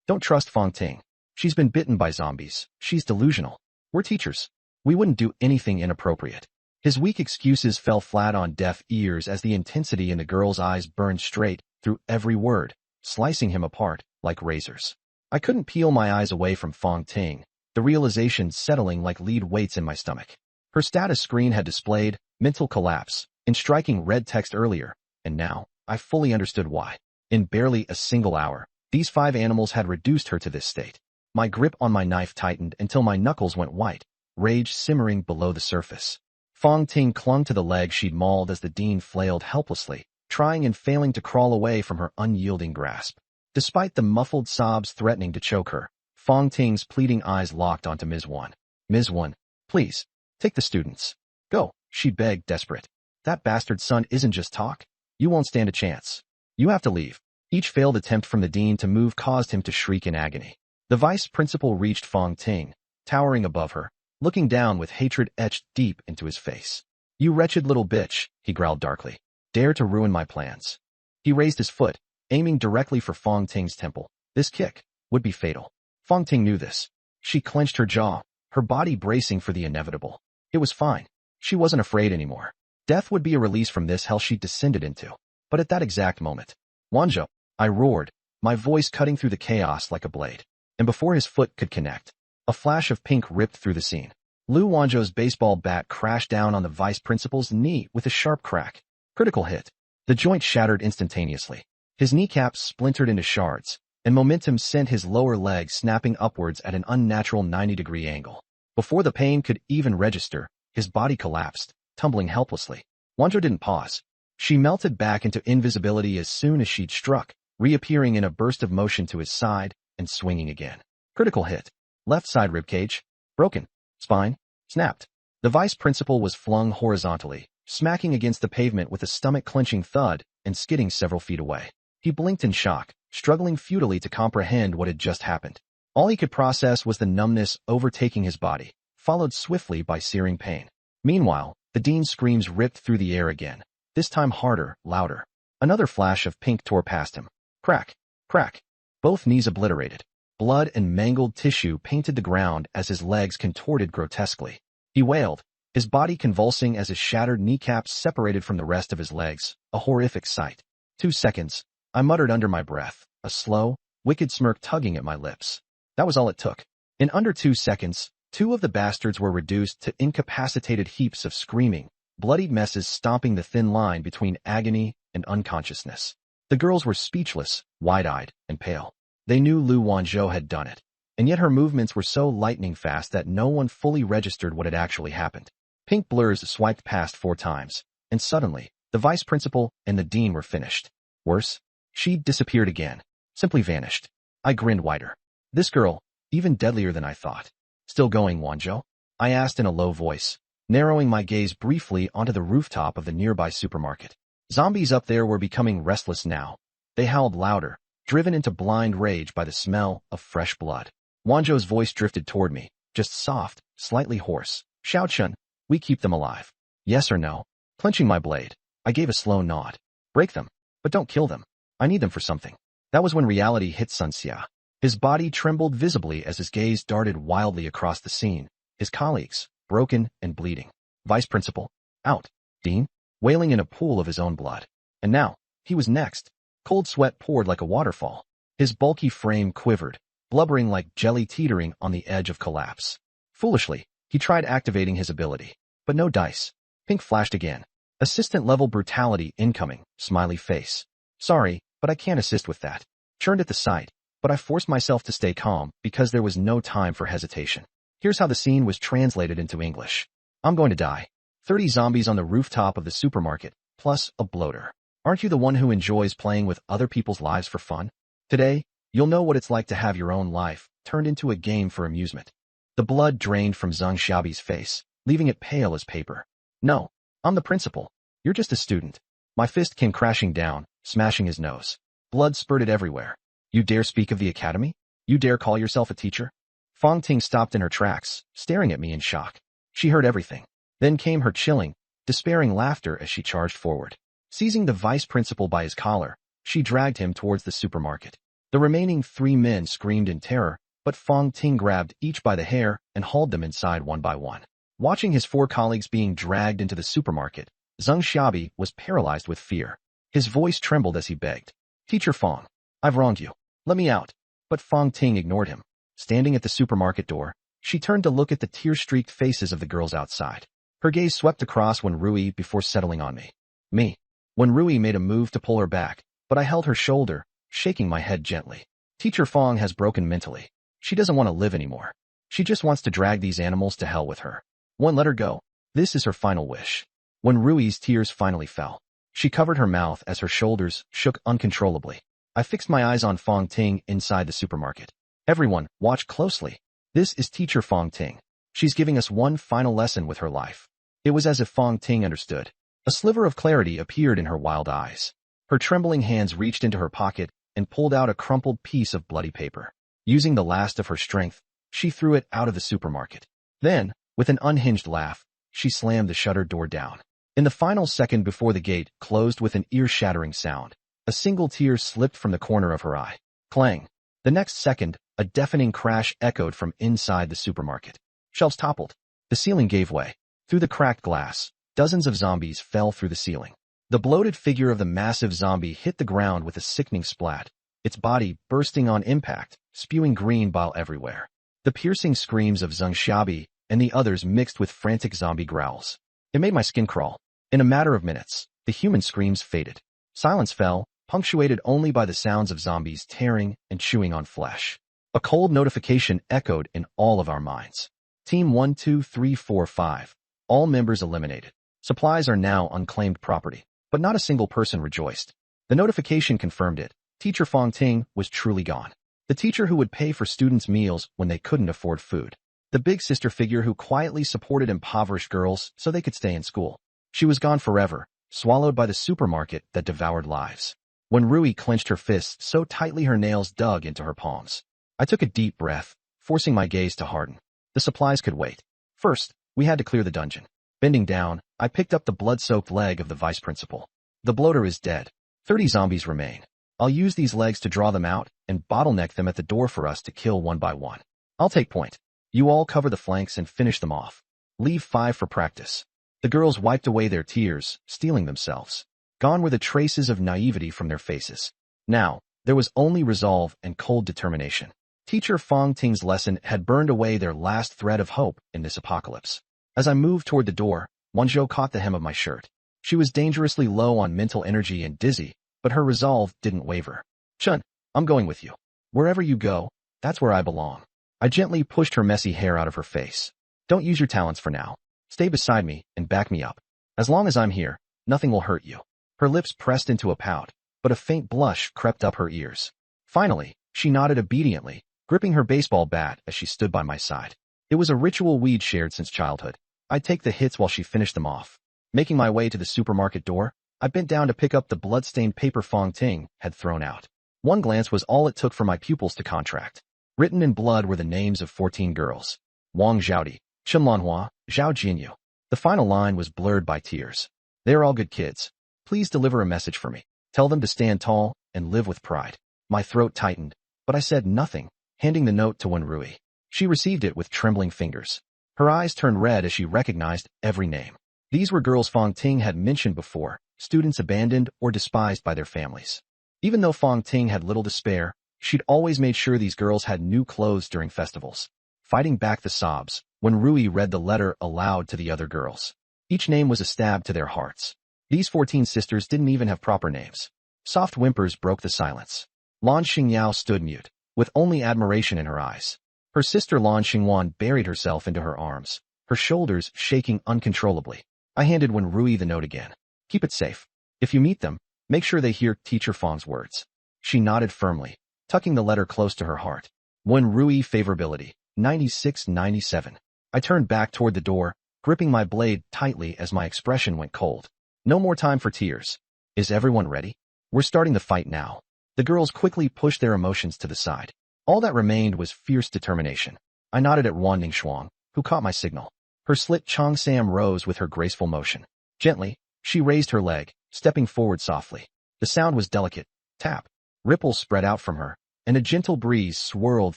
S1: Don't trust Fang Ting. She's been bitten by zombies. She's delusional. We're teachers. We wouldn't do anything inappropriate. His weak excuses fell flat on deaf ears as the intensity in the girl's eyes burned straight through every word, slicing him apart like razors. I couldn't peel my eyes away from Fang Ting, the realization settling like lead weights in my stomach. Her status screen had displayed mental collapse in striking red text earlier, and now I fully understood why. In barely a single hour, these 5 animals had reduced her to this state. My grip on my knife tightened until my knuckles went white, rage simmering below the surface. Fong Ting clung to the leg she'd mauled as the dean flailed helplessly, trying and failing to crawl away from her unyielding grasp. Despite the muffled sobs threatening to choke her, Fong Ting's pleading eyes locked onto Ms. Wan. Ms. Wan, please, take the students. Go, she begged, desperate. That bastard son isn't just talk. You won't stand a chance. You have to leave. Each failed attempt from the dean to move caused him to shriek in agony. The vice principal reached Fong Ting, towering above her, looking down with hatred etched deep into his face. You wretched little bitch, he growled darkly. Dare to ruin my plans. He raised his foot, aiming directly for Fong Ting's temple. This kick would be fatal. Fong Ting knew this. She clenched her jaw, her body bracing for the inevitable. It was fine. She wasn't afraid anymore. Death would be a release from this hell she'd descended into. But at that exact moment, Wanzhou, I roared, my voice cutting through the chaos like a blade. And before his foot could connect, a flash of pink ripped through the scene. Lu Wanzhou's baseball bat crashed down on the vice principal's knee with a sharp crack. Critical hit. The joint shattered instantaneously. His kneecaps splintered into shards, and momentum sent his lower leg snapping upwards at an unnatural 90-degree angle. Before the pain could even register, his body collapsed, tumbling helplessly. Wanzhou didn't pause. She melted back into invisibility as soon as she'd struck, reappearing in a burst of motion to his side and swinging again. Critical hit. Left side ribcage. Broken. Spine. Snapped. The vice principal was flung horizontally, smacking against the pavement with a stomach-clenching thud and skidding several feet away. He blinked in shock, struggling futilely to comprehend what had just happened. All he could process was the numbness overtaking his body, followed swiftly by searing pain. Meanwhile, the dean's screams ripped through the air again, this time harder, louder. Another flash of pink tore past him. Crack. Crack. Both knees obliterated. Blood and mangled tissue painted the ground as his legs contorted grotesquely. He wailed, his body convulsing as his shattered kneecaps separated from the rest of his legs, a horrific sight. 2 seconds, I muttered under my breath, a slow, wicked smirk tugging at my lips. That was all it took. In under 2 seconds, 2 of the bastards were reduced to incapacitated heaps of screaming, bloodied messes stomping the thin line between agony and unconsciousness. The girls were speechless, wide-eyed, and pale. They knew Lu Wanzhou had done it, and yet her movements were so lightning fast that no one fully registered what had actually happened. Pink blurs swiped past 4 times, and suddenly, the vice principal and the dean were finished. Worse, she'd disappeared again, simply vanished. I grinned wider. This girl, even deadlier than I thought. Still going, Wanzhou? I asked in a low voice, narrowing my gaze briefly onto the rooftop of the nearby supermarket. Zombies up there were becoming restless now. They howled louder, driven into blind rage by the smell of fresh blood. Wanzhou's voice drifted toward me, just soft, slightly hoarse. Xiaochun, we keep them alive. Yes or no? Clenching my blade, I gave a slow nod. Break them, but don't kill them. I need them for something. That was when reality hit Sun Xia. His body trembled visibly as his gaze darted wildly across the scene. His colleagues, broken and bleeding. Vice principal, out. Dean, wailing in a pool of his own blood. And now, he was next. Cold sweat poured like a waterfall. His bulky frame quivered, blubbering like jelly teetering on the edge of collapse. Foolishly, he tried activating his ability, but no dice. Pink flashed again. Assistant-level brutality incoming, smiley face. Sorry, but I can't assist with that. Churned at the sight, but I forced myself to stay calm because there was no time for hesitation. Here's how the scene was translated into English. I'm going to die. 30 zombies on the rooftop of the supermarket, plus a bloater. Aren't you the one who enjoys playing with other people's lives for fun? Today, you'll know what it's like to have your own life turned into a game for amusement. The blood drained from Zhang Xiaobi's face, leaving it pale as paper. No, I'm the principal. You're just a student. My fist came crashing down, smashing his nose. Blood spurted everywhere. You dare speak of the academy? You dare call yourself a teacher? Fong Ting stopped in her tracks, staring at me in shock. She heard everything. Then came her chilling, despairing laughter as she charged forward. Seizing the vice principal by his collar, she dragged him towards the supermarket. The remaining 3 men screamed in terror, but Fong Ting grabbed each by the hair and hauled them inside one by one. Watching his 4 colleagues being dragged into the supermarket, Zhang Xiaobi was paralyzed with fear. His voice trembled as he begged. Teacher Fong, I've wronged you. Let me out. But Fong Ting ignored him. Standing at the supermarket door, she turned to look at the tear-streaked faces of the girls outside. Her gaze swept across Wenrui before settling on me. Me. Wenrui made a move to pull her back, but I held her shoulder, shaking my head gently. Teacher Fong has broken mentally. She doesn't want to live anymore. She just wants to drag these animals to hell with her. One, let her go. This is her final wish. When Rui's tears finally fell, she covered her mouth as her shoulders shook uncontrollably. I fixed my eyes on Fong Ting inside the supermarket. Everyone, watch closely. This is Teacher Fong Ting. She's giving us one final lesson with her life. It was as if Fong Ting understood. A sliver of clarity appeared in her wild eyes. Her trembling hands reached into her pocket and pulled out a crumpled piece of bloody paper. Using the last of her strength, she threw it out of the supermarket. Then, with an unhinged laugh, she slammed the shutter door down. In the final second before the gate closed with an ear-shattering sound, a single tear slipped from the corner of her eye. Clang! The next second, a deafening crash echoed from inside the supermarket. Shelves toppled. The ceiling gave way. Through the cracked glass, dozens of zombies fell through the ceiling. The bloated figure of the massive zombie hit the ground with a sickening splat, its body bursting on impact, spewing green bile everywhere. The piercing screams of Zheng Xiaobi and the others mixed with frantic zombie growls. It made my skin crawl. In a matter of minutes, the human screams faded. Silence fell, punctuated only by the sounds of zombies tearing and chewing on flesh. A cold notification echoed in all of our minds. Team 1, 2, 3, 4, 5. All members eliminated. Supplies are now unclaimed property. But not a single person rejoiced. The notification confirmed it. Teacher Fong Ting was truly gone. The teacher who would pay for students' meals when they couldn't afford food. The big sister figure who quietly supported impoverished girls so they could stay in school. She was gone forever, swallowed by the supermarket that devoured lives. When Rui clenched her fists so tightly her nails dug into her palms, I took a deep breath, forcing my gaze to harden. The supplies could wait. First, we had to clear the dungeon. Bending down, I picked up the blood-soaked leg of the vice principal. The bloater is dead. 30 zombies remain. I'll use these legs to draw them out and bottleneck them at the door for us to kill one by one. I'll take point. You all cover the flanks and finish them off. Leave 5 for practice. The girls wiped away their tears, steeling themselves. Gone were the traces of naivety from their faces. Now, there was only resolve and cold determination. Teacher Fong Ting's lesson had burned away their last thread of hope in this apocalypse. As I moved toward the door, Wanzhou caught the hem of my shirt. She was dangerously low on mental energy and dizzy, but her resolve didn't waver. Chun, I'm going with you. Wherever you go, that's where I belong. I gently pushed her messy hair out of her face. Don't use your talents for now. Stay beside me and back me up. As long as I'm here, nothing will hurt you. Her lips pressed into a pout, but a faint blush crept up her ears. Finally, she nodded obediently, gripping her baseball bat as she stood by my side. It was a ritual we'd shared since childhood. I'd take the hits while she finished them off. Making my way to the supermarket door, I bent down to pick up the blood-stained paper Fong Ting had thrown out. One glance was all it took for my pupils to contract. Written in blood were the names of 14 girls. Wang Zhaodi, Chen Lanhua, Zhao Jinyu. The final line was blurred by tears. They are all good kids. Please deliver a message for me. Tell them to stand tall and live with pride. My throat tightened, but I said nothing, handing the note to Wenrui. She received it with trembling fingers. Her eyes turned red as she recognized every name. These were girls Fong Ting had mentioned before, students abandoned or despised by their families. Even though Fong Ting had little to spare, she'd always made sure these girls had new clothes during festivals. Fighting back the sobs, when Rui read the letter aloud to the other girls. Each name was a stab to their hearts. These 14 sisters didn't even have proper names. Soft whimpers broke the silence. Lan Xingyao stood mute, with only admiration in her eyes. Her sister Lan Xingwan buried herself into her arms, her shoulders shaking uncontrollably. I handed Wenrui the note again. Keep it safe. If you meet them, make sure they hear Teacher Fong's words. She nodded firmly, tucking the letter close to her heart. Wenrui favorability, 96-97. I turned back toward the door, gripping my blade tightly as my expression went cold. No more time for tears. Is everyone ready? We're starting the fight now. The girls quickly pushed their emotions to the side. All that remained was fierce determination. I nodded at Wan Ningxuang, who caught my signal. Her slit Cheongsam rose with her graceful motion. Gently, she raised her leg, stepping forward softly. The sound was delicate. Tap. Ripples spread out from her, and a gentle breeze swirled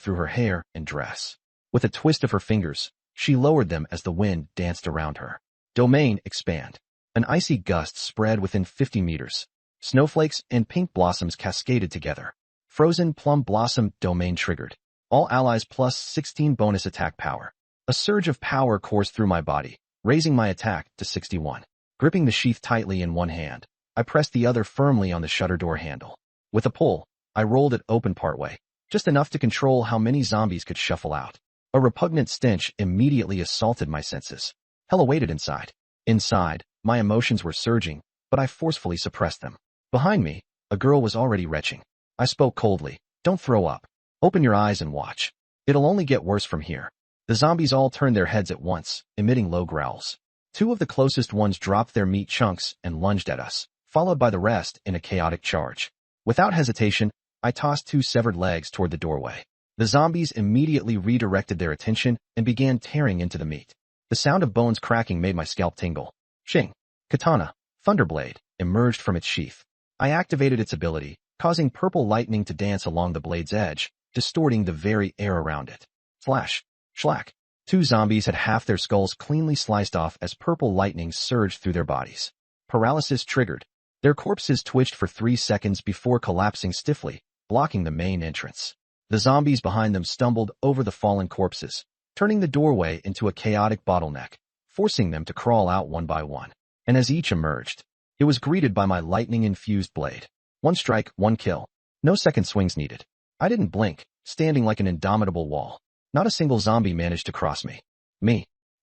S1: through her hair and dress. With a twist of her fingers, she lowered them as the wind danced around her. Domain expand. An icy gust spread within 50 meters. Snowflakes and pink blossoms cascaded together. Frozen plum blossom domain triggered. All allies plus 16 bonus attack power. A surge of power coursed through my body, raising my attack to 61. Gripping the sheath tightly in one hand, I pressed the other firmly on the shutter door handle. With a pull, I rolled it open partway. just enough to control how many zombies could shuffle out. A repugnant stench immediately assaulted my senses. Hell awaited inside. Inside, my emotions were surging, but I forcefully suppressed them. Behind me, a girl was already retching. I spoke coldly. Don't throw up. Open your eyes and watch. It'll only get worse from here. The zombies all turned their heads at once, emitting low growls. Two of the closest ones dropped their meat chunks and lunged at us, followed by the rest in a chaotic charge. Without hesitation, I tossed two severed legs toward the doorway. The zombies immediately redirected their attention and began tearing into the meat. The sound of bones cracking made my scalp tingle. Shing! Katana, Thunderblade, emerged from its sheath. I activated its ability, causing purple lightning to dance along the blade's edge, distorting the very air around it. Flash! Schlack! Two zombies had half their skulls cleanly sliced off as purple lightning surged through their bodies. Paralysis triggered. Their corpses twitched for 3 seconds before collapsing stiffly, blocking the main entrance. The zombies behind them stumbled over the fallen corpses, turning the doorway into a chaotic bottleneck, forcing them to crawl out one by one. And as each emerged, it was greeted by my lightning-infused blade. One strike, one kill. No second swings needed. I didn't blink, standing like an indomitable wall. Not a single zombie managed to cross me.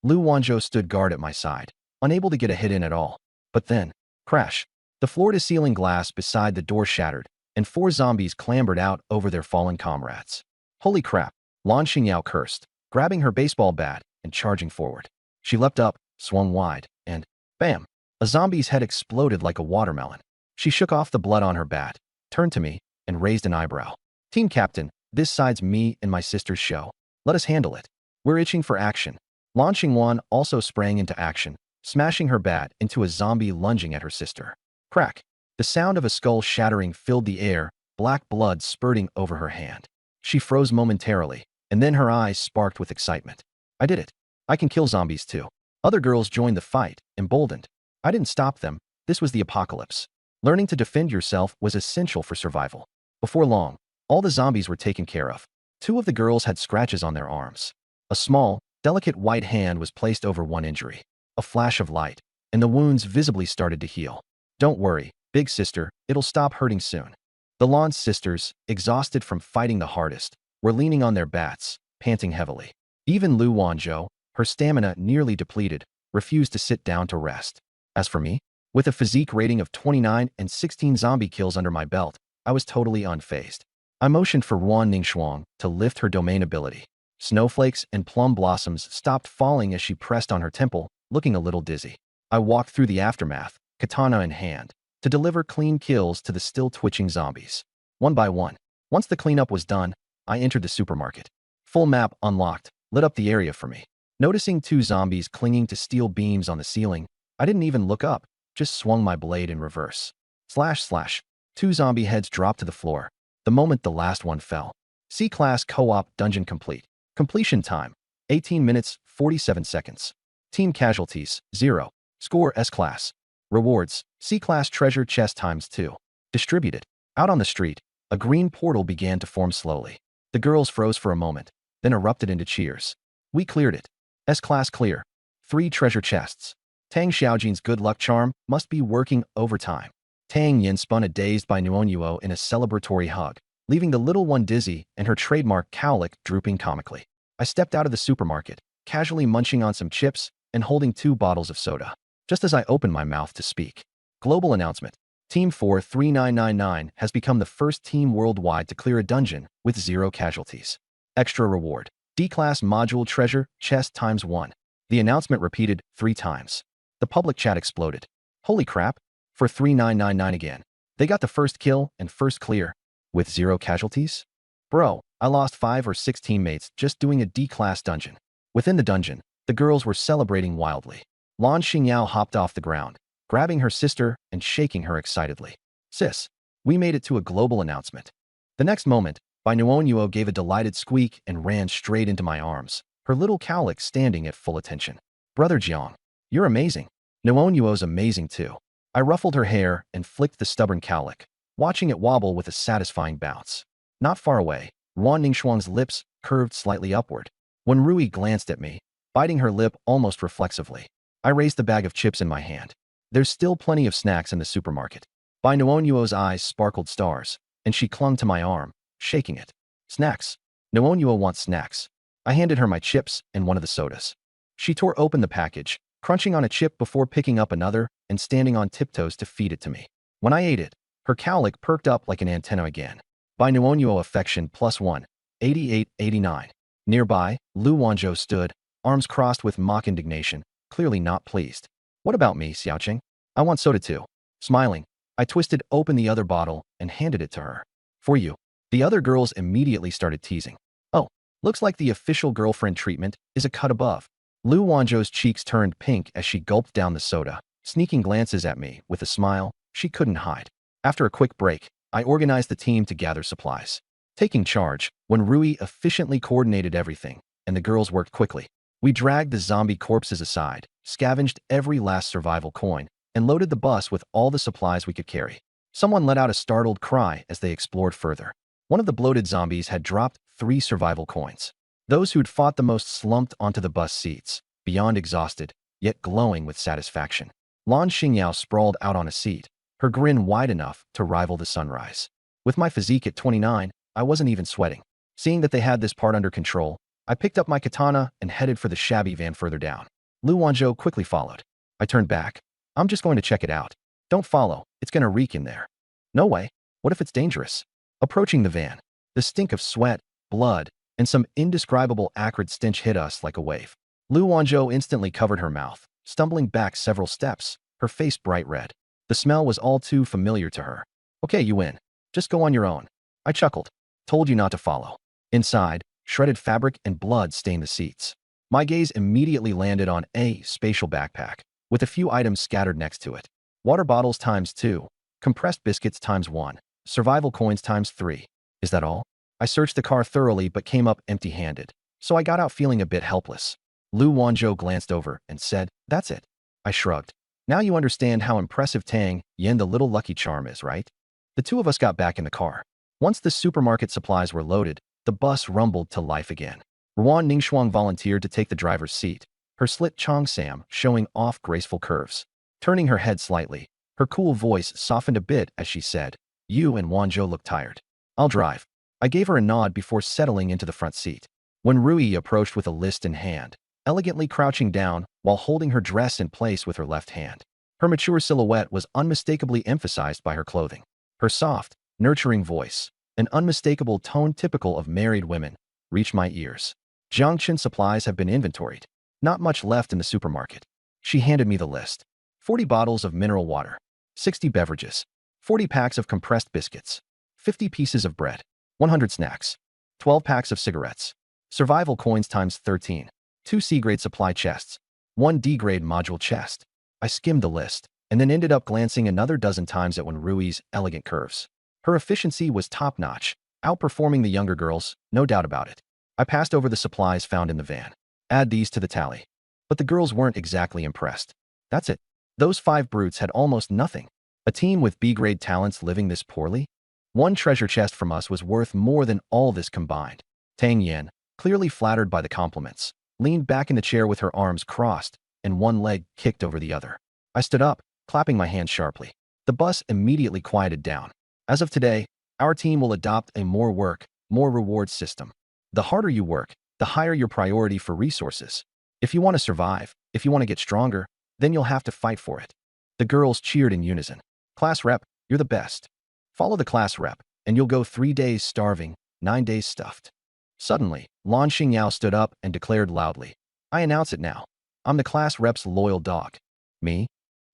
S1: Lu Wanzhou stood guard at my side, unable to get a hit in at all. But then, crash. The floor-to-ceiling glass beside the door shattered, and 4 zombies clambered out over their fallen comrades. Holy crap, Lan Xingyao cursed, grabbing her baseball bat and charging forward. She leapt up, swung wide, and, bam, a zombie's head exploded like a watermelon. She shook off the blood on her bat, turned to me, and raised an eyebrow. Team captain, this side's me and my sister's show. Let us handle it. We're itching for action. Lan Xingwan also sprang into action, smashing her bat into a zombie lunging at her sister. Crack! The sound of a skull shattering filled the air, black blood spurting over her hand. She froze momentarily, and then her eyes sparked with excitement. I did it. I can kill zombies too. Other girls joined the fight, emboldened. I didn't stop them. This was the apocalypse. Learning to defend yourself was essential for survival. Before long, all the zombies were taken care of. 2 of the girls had scratches on their arms. A small, delicate white hand was placed over one injury. A flash of light, and the wounds visibly started to heal. Don't worry, big sister, it'll stop hurting soon. The Lan sisters, exhausted from fighting the hardest, were leaning on their bats, panting heavily. Even Lu Wanzhou, her stamina nearly depleted, refused to sit down to rest. As for me, with a physique rating of 29 and 16 zombie kills under my belt, I was totally unfazed. I motioned for Wan Ningxuang to lift her domain ability. Snowflakes and plum blossoms stopped falling as she pressed on her temple, looking a little dizzy. I walked through the aftermath, katana in hand, to deliver clean kills to the still twitching zombies. One by one. Once the cleanup was done, I entered the supermarket. Full map unlocked, lit up the area for me. Noticing 2 zombies clinging to steel beams on the ceiling, I didn't even look up, just swung my blade in reverse. Slash slash. 2 zombie heads dropped to the floor, the moment the last one fell. C-Class Co-op Dungeon complete. Completion time, 18 minutes, 47 seconds. Team casualties, 0. Score S-Class. Rewards, C-Class treasure chest ×2. Distributed. Out on the street, a green portal began to form slowly. The girls froze for a moment, then erupted into cheers. We cleared it. S-Class clear. 3 treasure chests. Tang Xiaojin's good luck charm must be working overtime. Tang Yin spun a dazed by Nuonyuo in a celebratory hug, leaving the little one dizzy and her trademark cowlick drooping comically. I stepped out of the supermarket, casually munching on some chips and holding 2 bottles of soda. Just as I opened my mouth to speak. Global announcement. Team 43999 has become the first team worldwide to clear a dungeon with 0 casualties. Extra reward. D-Class module treasure chest ×1. The announcement repeated 3 times. The public chat exploded. Holy crap. For 3999 again. They got the first kill and first clear. With 0 casualties? Bro, I lost 5 or 6 teammates just doing a D-Class dungeon. Within the dungeon, the girls were celebrating wildly. Lan Xingyao hopped off the ground, grabbing her sister and shaking her excitedly. Sis, we made it to a global announcement. The next moment, Bai Nuonyuo gave a delighted squeak and ran straight into my arms, her little cowlick standing at full attention. Brother Jiang, you're amazing. Nuonyuo's amazing too. I ruffled her hair and flicked the stubborn cowlick, watching it wobble with a satisfying bounce. Not far away, Wan Ningxuang's lips curved slightly upward. When Rui glanced at me, biting her lip almost reflexively, I raised the bag of chips in my hand. There's still plenty of snacks in the supermarket. Bai Nuonyuo's eyes sparkled stars, and she clung to my arm, shaking it. Snacks. Noonyuo wants snacks. I handed her my chips and one of the sodas. She tore open the package, crunching on a chip before picking up another and standing on tiptoes to feed it to me. When I ate it, her cowlick perked up like an antenna again. By Noonyuo affection +1, 88-89. Nearby, Lu Wanzhou stood, arms crossed with mock indignation, clearly not pleased. What about me, Xiaoqing? I want soda too. Smiling, I twisted open the other bottle and handed it to her. For you. The other girls immediately started teasing. Oh, looks like the official girlfriend treatment is a cut above. Lu Wanzhou's cheeks turned pink as she gulped down the soda, sneaking glances at me with a smile she couldn't hide. After a quick break, I organized the team to gather supplies. Taking charge, when Rui efficiently coordinated everything, and the girls worked quickly. We dragged the zombie corpses aside, scavenged every last survival coin, and loaded the bus with all the supplies we could carry. Someone let out a startled cry as they explored further. One of the bloated zombies had dropped 3 survival coins. Those who'd fought the most slumped onto the bus seats, beyond exhausted, yet glowing with satisfaction. Lan Xingyao sprawled out on a seat, her grin wide enough to rival the sunrise. With my physique at 29, I wasn't even sweating. Seeing that they had this part under control, I picked up my katana and headed for the shabby van further down. Lu Wanzhou quickly followed. I turned back. I'm just going to check it out. Don't follow, it's gonna reek in there. No way. What if it's dangerous? Approaching the van, the stink of sweat, blood, and some indescribable acrid stench hit us like a wave. Lu Wanzhou instantly covered her mouth, stumbling back several steps, her face bright red. The smell was all too familiar to her. Okay, you win. Just go on your own. I chuckled. Told you not to follow. Inside, shredded fabric and blood stained the seats. My gaze immediately landed on a spatial backpack, with a few items scattered next to it. Water bottles ×2, compressed biscuits ×1, survival coins ×3. Is that all? I searched the car thoroughly but came up empty-handed, so I got out feeling a bit helpless. Lu Wanzhou glanced over and said, "That's it." I shrugged. Now you understand how impressive Tang Yen the little lucky charm is, right? The two of us got back in the car. Once the supermarket supplies were loaded, the bus rumbled to life again. Ruan Ningxuang volunteered to take the driver's seat, her slit Cheongsam showing off graceful curves. Turning her head slightly, her cool voice softened a bit as she said, "You and Wanzhou look tired. I'll drive." I gave her a nod before settling into the front seat. When Rui approached with a list in hand, elegantly crouching down while holding her dress in place with her left hand. Her mature silhouette was unmistakably emphasized by her clothing. Her soft, nurturing voice, an unmistakable tone typical of married women, reached my ears. Jiangchen supplies have been inventoried. Not much left in the supermarket. She handed me the list. 40 bottles of mineral water, 60 beverages, 40 packs of compressed biscuits, 50 pieces of bread, 100 snacks, 12 packs of cigarettes, survival coins ×13, 2 C-grade supply chests, 1 D-grade module chest. I skimmed the list, and then ended up glancing another dozen times at Rui's elegant curves. Her efficiency was top-notch, outperforming the younger girls, no doubt about it. I passed over the supplies found in the van. Add these to the tally. But the girls weren't exactly impressed. That's it. Those 5 brutes had almost nothing. A team with B-grade talents living this poorly? One treasure chest from us was worth more than all this combined. Tang Yen, clearly flattered by the compliments, leaned back in the chair with her arms crossed and one leg kicked over the other. I stood up, clapping my hands sharply. The bus immediately quieted down. As of today, our team will adopt a more work, more reward system. The harder you work, the higher your priority for resources. If you want to survive, if you want to get stronger, then you'll have to fight for it. The girls cheered in unison. Class rep, you're the best. Follow the class rep, and you'll go 3 days starving, 9 days stuffed. Suddenly, Lan Xingyao stood up and declared loudly, "I announce it now. I'm the class rep's loyal dog." Me?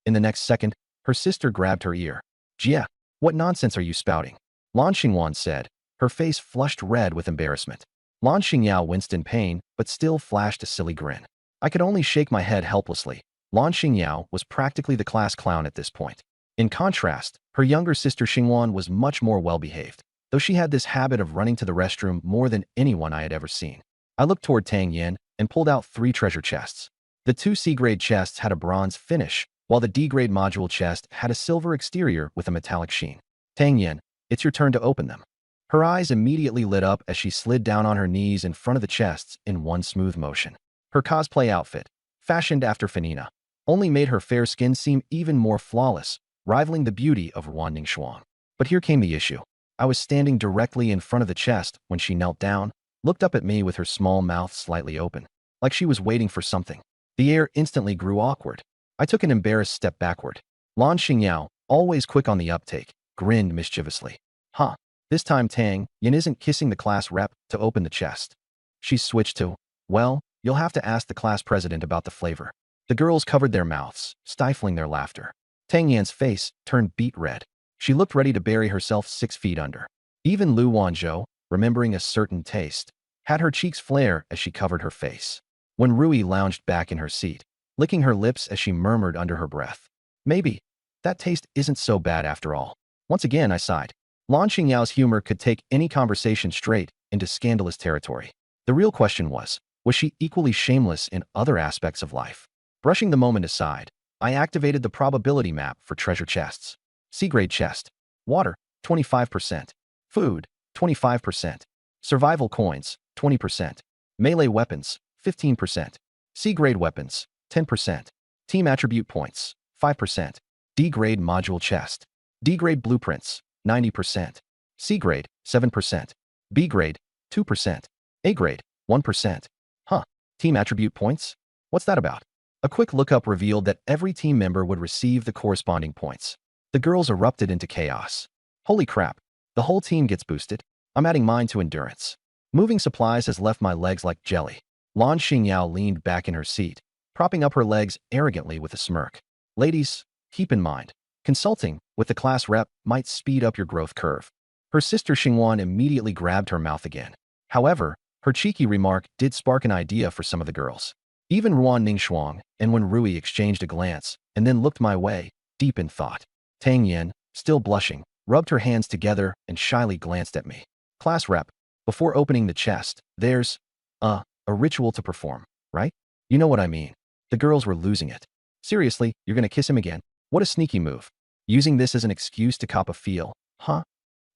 S1: In the next second, her sister grabbed her ear. "Jia, what nonsense are you spouting?" Lan Xingwan said, her face flushed red with embarrassment. Lan Xingyao winced in pain, but still flashed a silly grin. I could only shake my head helplessly. Lan Xingyao was practically the class clown at this point. In contrast, her younger sister Xingwan was much more well-behaved, though she had this habit of running to the restroom more than anyone I had ever seen. I looked toward Tang Yen and pulled out 3 treasure chests. The 2 C-grade chests had a bronze finish, while the D-grade module chest had a silver exterior with a metallic sheen. "Tang Yen, it's your turn to open them." Her eyes immediately lit up as she slid down on her knees in front of the chests in one smooth motion. Her cosplay outfit, fashioned after Fanina, only made her fair skin seem even more flawless, rivaling the beauty of Ruan Ningxuang. But here came the issue. I was standing directly in front of the chest when she knelt down, looked up at me with her small mouth slightly open, like she was waiting for something. The air instantly grew awkward. I took an embarrassed step backward. Lan Xingyao, always quick on the uptake, grinned mischievously. Huh. This time Tang Yin isn't kissing the class rep to open the chest. She's switched to, well, you'll have to ask the class president about the flavor. The girls covered their mouths, stifling their laughter. Tang Yan's face turned beet red. She looked ready to bury herself 6 feet under. Even Lu Wanzhou, remembering a certain taste, had her cheeks flare as she covered her face. When Rui lounged back in her seat, licking her lips as she murmured under her breath, maybe that taste isn't so bad after all. Once again, I sighed. Lan Xingyao's humor could take any conversation straight into scandalous territory. The real question was she equally shameless in other aspects of life? Brushing the moment aside, I activated the probability map for treasure chests. C-grade chest. Water, 25%. Food, 25%. Survival coins, 20%. Melee weapons, 15%. C-grade weapons, 10%. Team attribute points, 5%. D-grade module chest. D-grade blueprints, 90%. C-grade, 7%. B-grade, 2%. A-grade, 1%. Huh. Team attribute points? What's that about? A quick lookup revealed that every team member would receive the corresponding points. The girls erupted into chaos. Holy crap. The whole team gets boosted. I'm adding mine to endurance. Moving supplies has left my legs like jelly. Lan Xingyao leaned back in her seat, propping up her legs arrogantly with a smirk. Ladies, keep in mind, consulting with the class rep might speed up your growth curve. Her sister Xingwan immediately grabbed her mouth again. However, her cheeky remark did spark an idea for some of the girls. Even Ruan Ningxuang, and when Rui exchanged a glance and then looked my way, deep in thought. Tang Yin, still blushing, rubbed her hands together and shyly glanced at me. Class rep, before opening the chest, there's a ritual to perform, right? You know what I mean. The girls were losing it. Seriously, you're gonna kiss him again? What a sneaky move. Using this as an excuse to cop a feel, huh?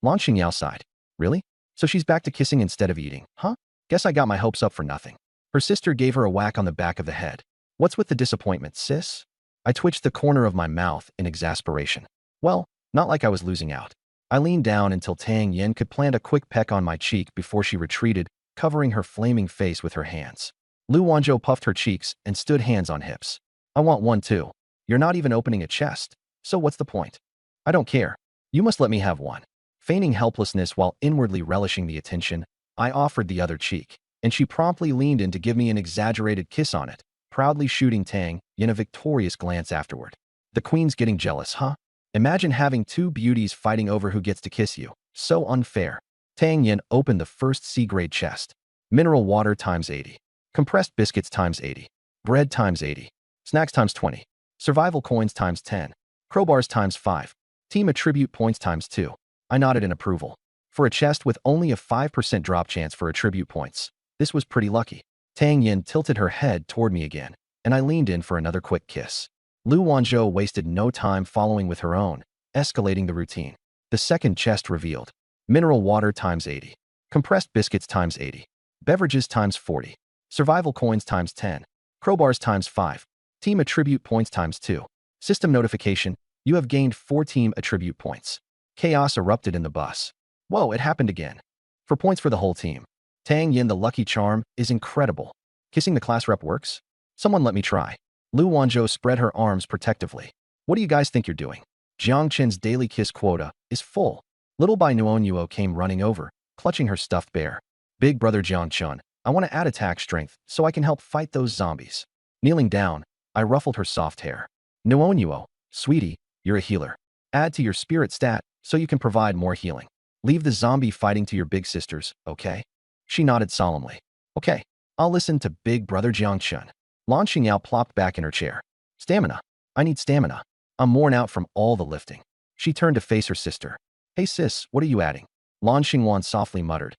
S1: Lan Xingyao sighed. Really? So she's back to kissing instead of eating, huh? Guess I got my hopes up for nothing. Her sister gave her a whack on the back of the head. What's with the disappointment, sis? I twitched the corner of my mouth in exasperation. Well, not like I was losing out. I leaned down until Tang Yin could plant a quick peck on my cheek before she retreated, covering her flaming face with her hands. Lu Wanzhou puffed her cheeks and stood hands on hips. I want one too. You're not even opening a chest. So what's the point? I don't care. You must let me have one. Feigning helplessness while inwardly relishing the attention, I offered the other cheek, and she promptly leaned in to give me an exaggerated kiss on it, proudly shooting Tang Yin a victorious glance afterward. The queen's getting jealous, huh? Imagine having 2 beauties fighting over who gets to kiss you. So unfair. Tang Yin opened the first C-grade chest. Mineral water times 80. Compressed biscuits times 80. Bread times 80. Snacks times 20. Survival coins times 10. Crowbars times 5. Team attribute points times 2. I nodded in approval. For a chest with only a 5% drop chance for attribute points, this was pretty lucky. Tang Yin tilted her head toward me again, and I leaned in for another quick kiss. Lu Wanzhou wasted no time following with her own, escalating the routine. The second chest revealed. Mineral water times 80. Compressed biscuits times 80. Beverages times 40. Survival coins times 10. Crowbars times 5. Team attribute points times 2. System notification, you have gained 4 team attribute points. Chaos erupted in the bus. Whoa, it happened again. For points for the whole team. Tang Yin, the lucky charm, is incredible. Kissing the class rep works? Someone let me try. Lu Wanzhou spread her arms protectively. What do you guys think you're doing? Jiang Chen's daily kiss quota is full. Little Bai Nuonyuo came running over, clutching her stuffed bear. Big brother Jiang Chen, I want to add attack strength so I can help fight those zombies. Kneeling down, I ruffled her soft hair. Nuonyuo, sweetie, you're a healer. Add to your spirit stat so you can provide more healing. Leave the zombie fighting to your big sisters, okay? She nodded solemnly. Okay, I'll listen to big brother Jiang Chen. Lan Xingyao plopped back in her chair. Stamina. I need stamina. I'm worn out from all the lifting. She turned to face her sister. Hey sis, what are you adding? Lan Xingwan softly muttered.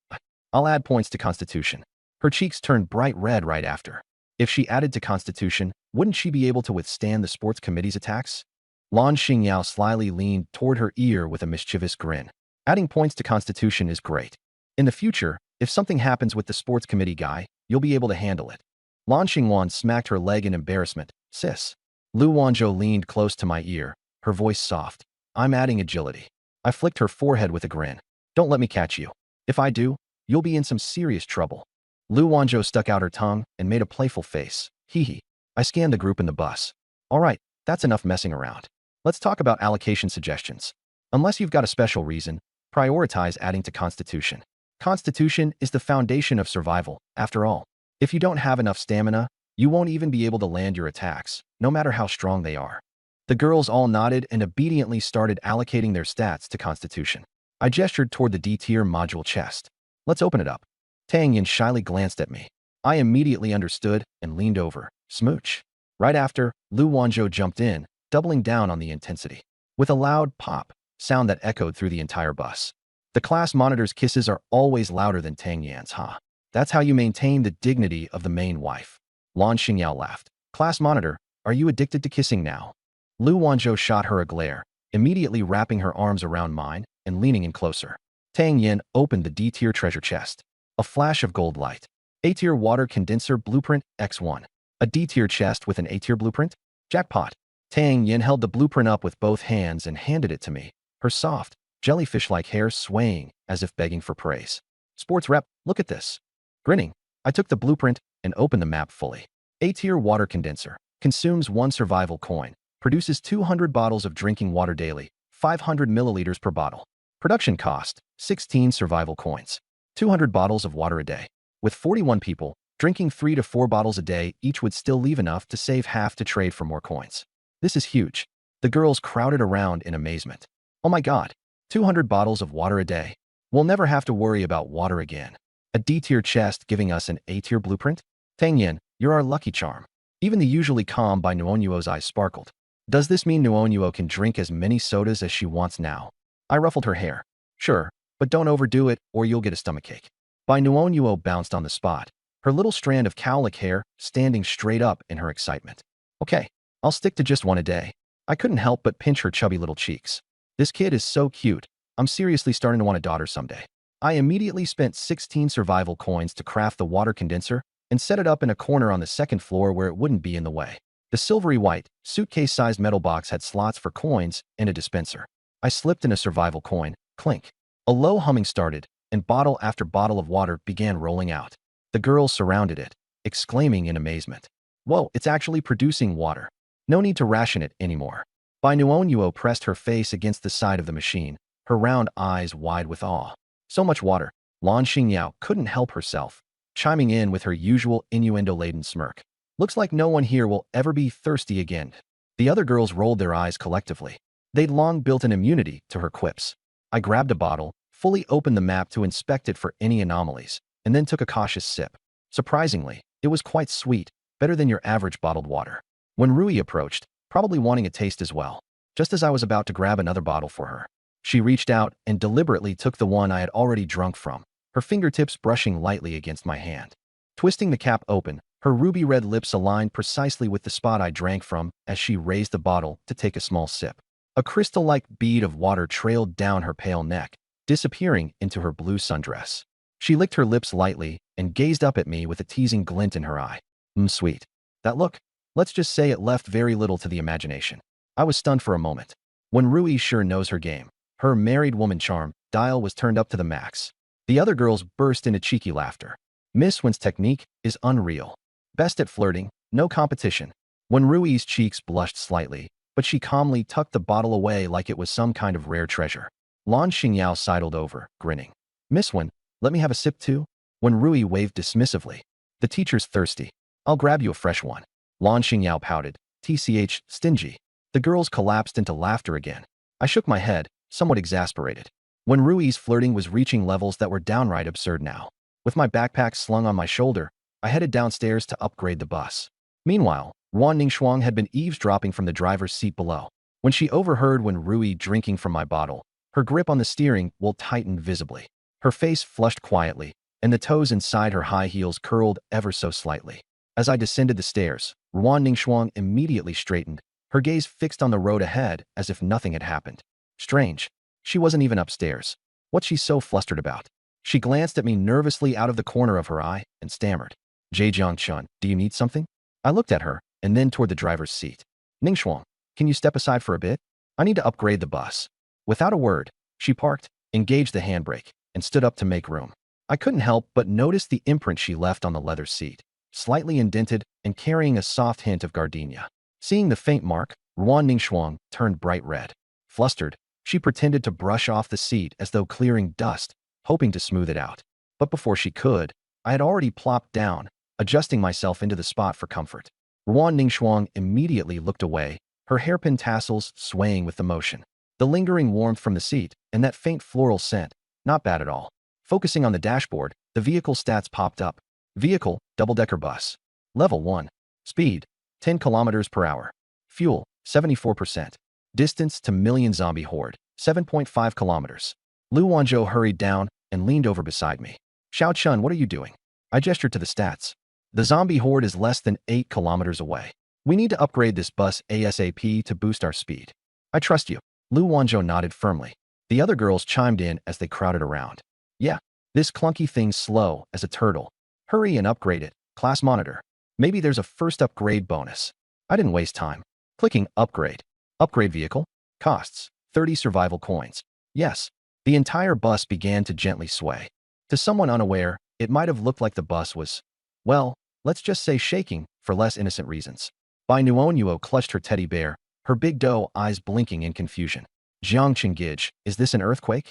S1: I'll add points to Constitution. Her cheeks turned bright red right after. If she added to Constitution, wouldn't she be able to withstand the sports committee's attacks? Lan Xingyao slyly leaned toward her ear with a mischievous grin. Adding points to Constitution is great. In the future, if something happens with the sports committee guy, you'll be able to handle it. Lan Xingwan smacked her leg in embarrassment. Sis. Lu Wanzhou leaned close to my ear, her voice soft. I'm adding agility. I flicked her forehead with a grin. Don't let me catch you. If I do, you'll be in some serious trouble. Lu Wanzhou stuck out her tongue and made a playful face. Hee hee. I scanned the group in the bus. All right, that's enough messing around. Let's talk about allocation suggestions. Unless you've got a special reason, prioritize adding to Constitution. Constitution is the foundation of survival, after all. If you don't have enough stamina, you won't even be able to land your attacks, no matter how strong they are. The girls all nodded and obediently started allocating their stats to Constitution. I gestured toward the D-tier module chest. Let's open it up. Tang Yin shyly glanced at me. I immediately understood and leaned over. Smooch. Right after, Lu Wanzhou jumped in, doubling down on the intensity. With a loud pop sound that echoed through the entire bus. The class monitor's kisses are always louder than Tang Yan's, huh? That's how you maintain the dignity of the main wife. Lan Xingyao laughed. Class monitor, are you addicted to kissing now? Lu Wanzhou shot her a glare, immediately wrapping her arms around mine and leaning in closer. Tang Yin opened the D-tier treasure chest. A flash of gold light. A-tier water condenser blueprint X1. A D-tier chest with an A-tier blueprint? Jackpot. Tang Yin held the blueprint up with both hands and handed it to me, her soft, jellyfish-like hair swaying as if begging for praise. Sports rep, look at this. Grinning, I took the blueprint and opened the map fully. A-tier water condenser. Consumes 1 survival coin. Produces 200 bottles of drinking water daily, 500 milliliters per bottle. Production cost, 16 survival coins. 200 bottles of water a day. With 41 people, drinking 3 to 4 bottles a day each would still leave enough to save half to trade for more coins. This is huge. The girls crowded around in amazement. Oh my god, 200 bottles of water a day. We'll never have to worry about water again. A D-tier chest giving us an A-tier blueprint? Tang Yin, you're our lucky charm. Even the usually calm Bai Nuonyuo's eyes sparkled. Does this mean Nuonyuo can drink as many sodas as she wants now? I ruffled her hair. Sure, but don't overdo it or you'll get a stomachache. Bai Nuonyuo bounced on the spot, her little strand of cowlick hair standing straight up in her excitement. Okay, I'll stick to just 1 a day. I couldn't help but pinch her chubby little cheeks. This kid is so cute. I'm seriously starting to want a daughter someday. I immediately spent 16 survival coins to craft the water condenser and set it up in a corner on the 2nd floor where it wouldn't be in the way. The silvery white, suitcase-sized metal box had slots for coins and a dispenser. I slipped in a survival coin, clink. A low humming started, and bottle after bottle of water began rolling out. The girls surrounded it, exclaiming in amazement. Whoa, it's actually producing water. No need to ration it anymore. Bai Nuonyuo pressed her face against the side of the machine, her round eyes wide with awe. So much water. Lan Xingyao couldn't help herself, chiming in with her usual innuendo-laden smirk. Looks like no one here will ever be thirsty again. The other girls rolled their eyes collectively. They'd long built an immunity to her quips. I grabbed a bottle, fully opened the map to inspect it for any anomalies, and then took a cautious sip. Surprisingly, it was quite sweet, better than your average bottled water. When Rui approached, probably wanting a taste as well, just as I was about to grab another bottle for her, she reached out and deliberately took the one I had already drunk from, her fingertips brushing lightly against my hand. Twisting the cap open, her ruby-red lips aligned precisely with the spot I drank from as she raised the bottle to take a small sip. A crystal-like bead of water trailed down her pale neck, disappearing into her blue sundress. She licked her lips lightly and gazed up at me with a teasing glint in her eye. Sweet. That look, let's just say it left very little to the imagination. I was stunned for a moment. When Rui sure knows her game, her married woman charm dial was turned up to the max. The other girls burst into cheeky laughter. Miss Wen's technique is unreal. Best at flirting, no competition. When Rui's cheeks blushed slightly, but she calmly tucked the bottle away like it was some kind of rare treasure. Lan Xingyao sidled over, grinning. Miss Wen, let me have a sip too? When Rui waved dismissively. The teacher's thirsty. I'll grab you a fresh one. Lan Xingyao pouted. TCH, stingy. The girls collapsed into laughter again. I shook my head, somewhat exasperated. When Rui's flirting was reaching levels that were downright absurd now. With my backpack slung on my shoulder, I headed downstairs to upgrade the bus. Meanwhile, Ruan Ningxuang had been eavesdropping from the driver's seat below. When she overheard when Rui drinking from my bottle, her grip on the steering wheel tightened visibly. Her face flushed quietly, and the toes inside her high heels curled ever so slightly. As I descended the stairs, Ruan Ningxuang immediately straightened, her gaze fixed on the road ahead as if nothing had happened. Strange. She wasn't even upstairs. What's she so flustered about? She glanced at me nervously out of the corner of her eye and stammered. Zhejiang Chun, do you need something? I looked at her and then toward the driver's seat. Ningxuang, can you step aside for a bit? I need to upgrade the bus. Without a word, she parked, engaged the handbrake, and stood up to make room. I couldn't help but notice the imprint she left on the leather seat, slightly indented and carrying a soft hint of gardenia. Seeing the faint mark, Ruan Ningxuang turned bright red. Flustered, she pretended to brush off the seat as though clearing dust, hoping to smooth it out. But before she could, I had already plopped down, adjusting myself into the spot for comfort. Ruan Ningxuang immediately looked away, her hairpin tassels swaying with the motion. The lingering warmth from the seat and that faint floral scent, not bad at all. Focusing on the dashboard, the vehicle stats popped up. Vehicle, double-decker bus. Level 1. Speed, 10 kilometers per hour. Fuel, 74%. Distance to million zombie horde, 7.5 kilometers. Lu Wanzhou hurried down and leaned over beside me. Xiao Chun, what are you doing? I gestured to the stats. The zombie horde is less than 8 kilometers away. We need to upgrade this bus ASAP to boost our speed. I trust you. Lu Wanzhou nodded firmly. The other girls chimed in as they crowded around. Yeah, this clunky thing's slow as a turtle. Hurry and upgrade it. Class monitor. Maybe there's a first upgrade bonus. I didn't waste time. Clicking upgrade. Upgrade vehicle. Costs 30 survival coins. Yes. The entire bus began to gently sway. To someone unaware, it might have looked like the bus was, well, let's just say shaking for less innocent reasons. Bai Nuonyuo clutched her teddy bear, her big doe eyes blinking in confusion. Jiang Chenggij, is this an earthquake?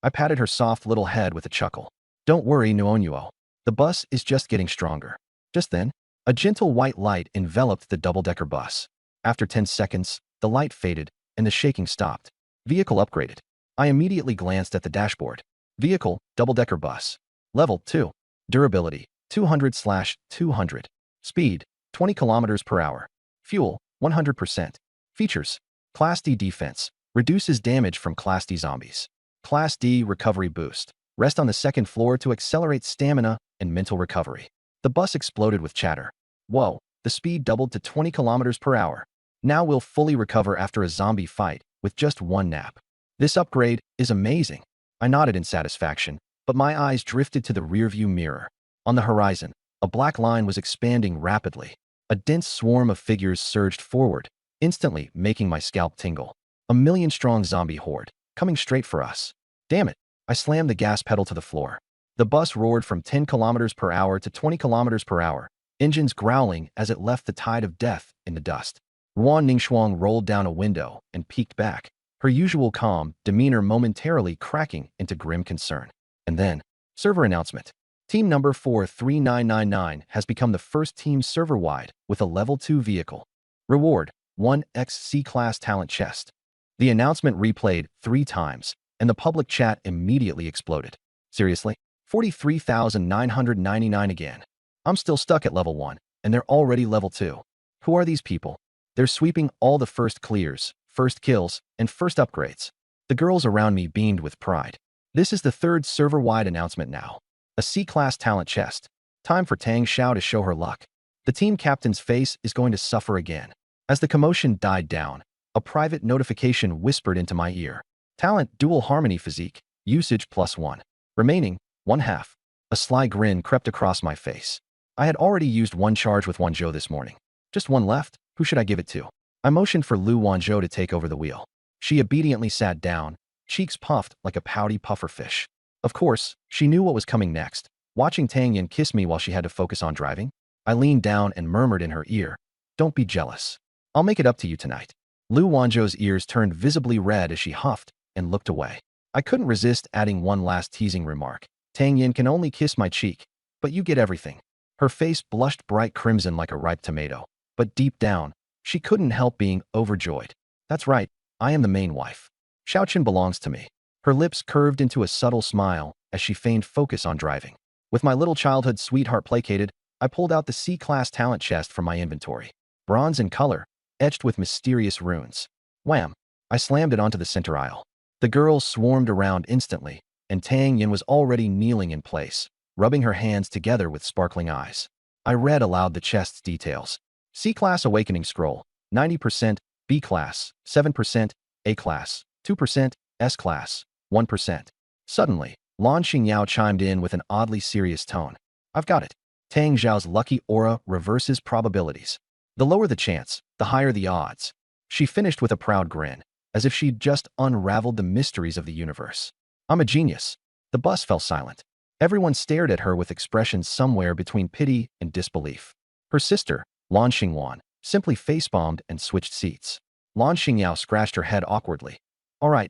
S1: I patted her soft little head with a chuckle. Don't worry, Nuonyuo. The bus is just getting stronger. Just then, a gentle white light enveloped the double-decker bus. After 10 seconds, the light faded, and the shaking stopped. Vehicle upgraded. I immediately glanced at the dashboard. Vehicle, double-decker bus. Level 2. Durability, 200/200. Speed, 20 kilometers per hour. Fuel, 100%. Features. Class D defense. Reduces damage from Class D zombies. Class D recovery boost. Rest on the second floor to accelerate stamina and mental recovery. The bus exploded with chatter. Whoa, the speed doubled to 20 kilometers per hour. Now we'll fully recover after a zombie fight with just one nap. This upgrade is amazing. I nodded in satisfaction, but my eyes drifted to the rearview mirror. On the horizon, a black line was expanding rapidly. A dense swarm of figures surged forward, instantly making my scalp tingle. A million-strong zombie horde, coming straight for us. Damn it, I slammed the gas pedal to the floor. The bus roared from 10 kilometers per hour to 20 kilometers per hour, engines growling as it left the tide of death in the dust. Ruan Ningxuang rolled down a window and peeked back, her usual calm demeanor momentarily cracking into grim concern. And then, server announcement. Team number 43999 has become the first team server-wide with a level 2 vehicle. Reward, 1x C-Class talent chest. The announcement replayed 3 times, and the public chat immediately exploded. Seriously? 43,999 again. I'm still stuck at level 1, and they're already level 2. Who are these people? They're sweeping all the first clears, first kills, and first upgrades. The girls around me beamed with pride. This is the 3rd server-wide announcement now. A C-Class talent chest. Time for Tang Xiao to show her luck. The team captain's face is going to suffer again. As the commotion died down, a private notification whispered into my ear. Talent dual harmony physique, usage +1. Remaining, 1/2. A sly grin crept across my face. I had already used 1 charge with Wanzhou this morning. Just 1 left? Who should I give it to? I motioned for Lu Wanzhou to take over the wheel. She obediently sat down, cheeks puffed like a pouty pufferfish. Of course, she knew what was coming next. Watching Tang Yin kiss me while she had to focus on driving, I leaned down and murmured in her ear, "Don't be jealous. I'll make it up to you tonight." Lu Wanzhou's ears turned visibly red as she huffed and looked away. I couldn't resist adding one last teasing remark. Tang Yin can only kiss my cheek, but you get everything. Her face blushed bright crimson like a ripe tomato, but deep down, she couldn't help being overjoyed. That's right, I am the main wife. Xiaoqun belongs to me. Her lips curved into a subtle smile as she feigned focus on driving. With my little childhood sweetheart placated, I pulled out the C-Class talent chest from my inventory. Bronze in color, etched with mysterious runes. Wham! I slammed it onto the center aisle. The girls swarmed around instantly, and Tang Yin was already kneeling in place, rubbing her hands together with sparkling eyes. I read aloud the chest's details. C-Class Awakening Scroll, 90%, B-Class, 7%, A-Class, 2%, S-Class, 1%. Suddenly, Lan Xingyao chimed in with an oddly serious tone. I've got it. Tang Zhao's lucky aura reverses probabilities. The lower the chance, the higher the odds. She finished with a proud grin, as if she'd just unraveled the mysteries of the universe. I'm a genius. The bus fell silent. Everyone stared at her with expressions somewhere between pity and disbelief. Her sister, Lan Xingwan, simply face-bombed and switched seats. Lan Xingyao scratched her head awkwardly. All right,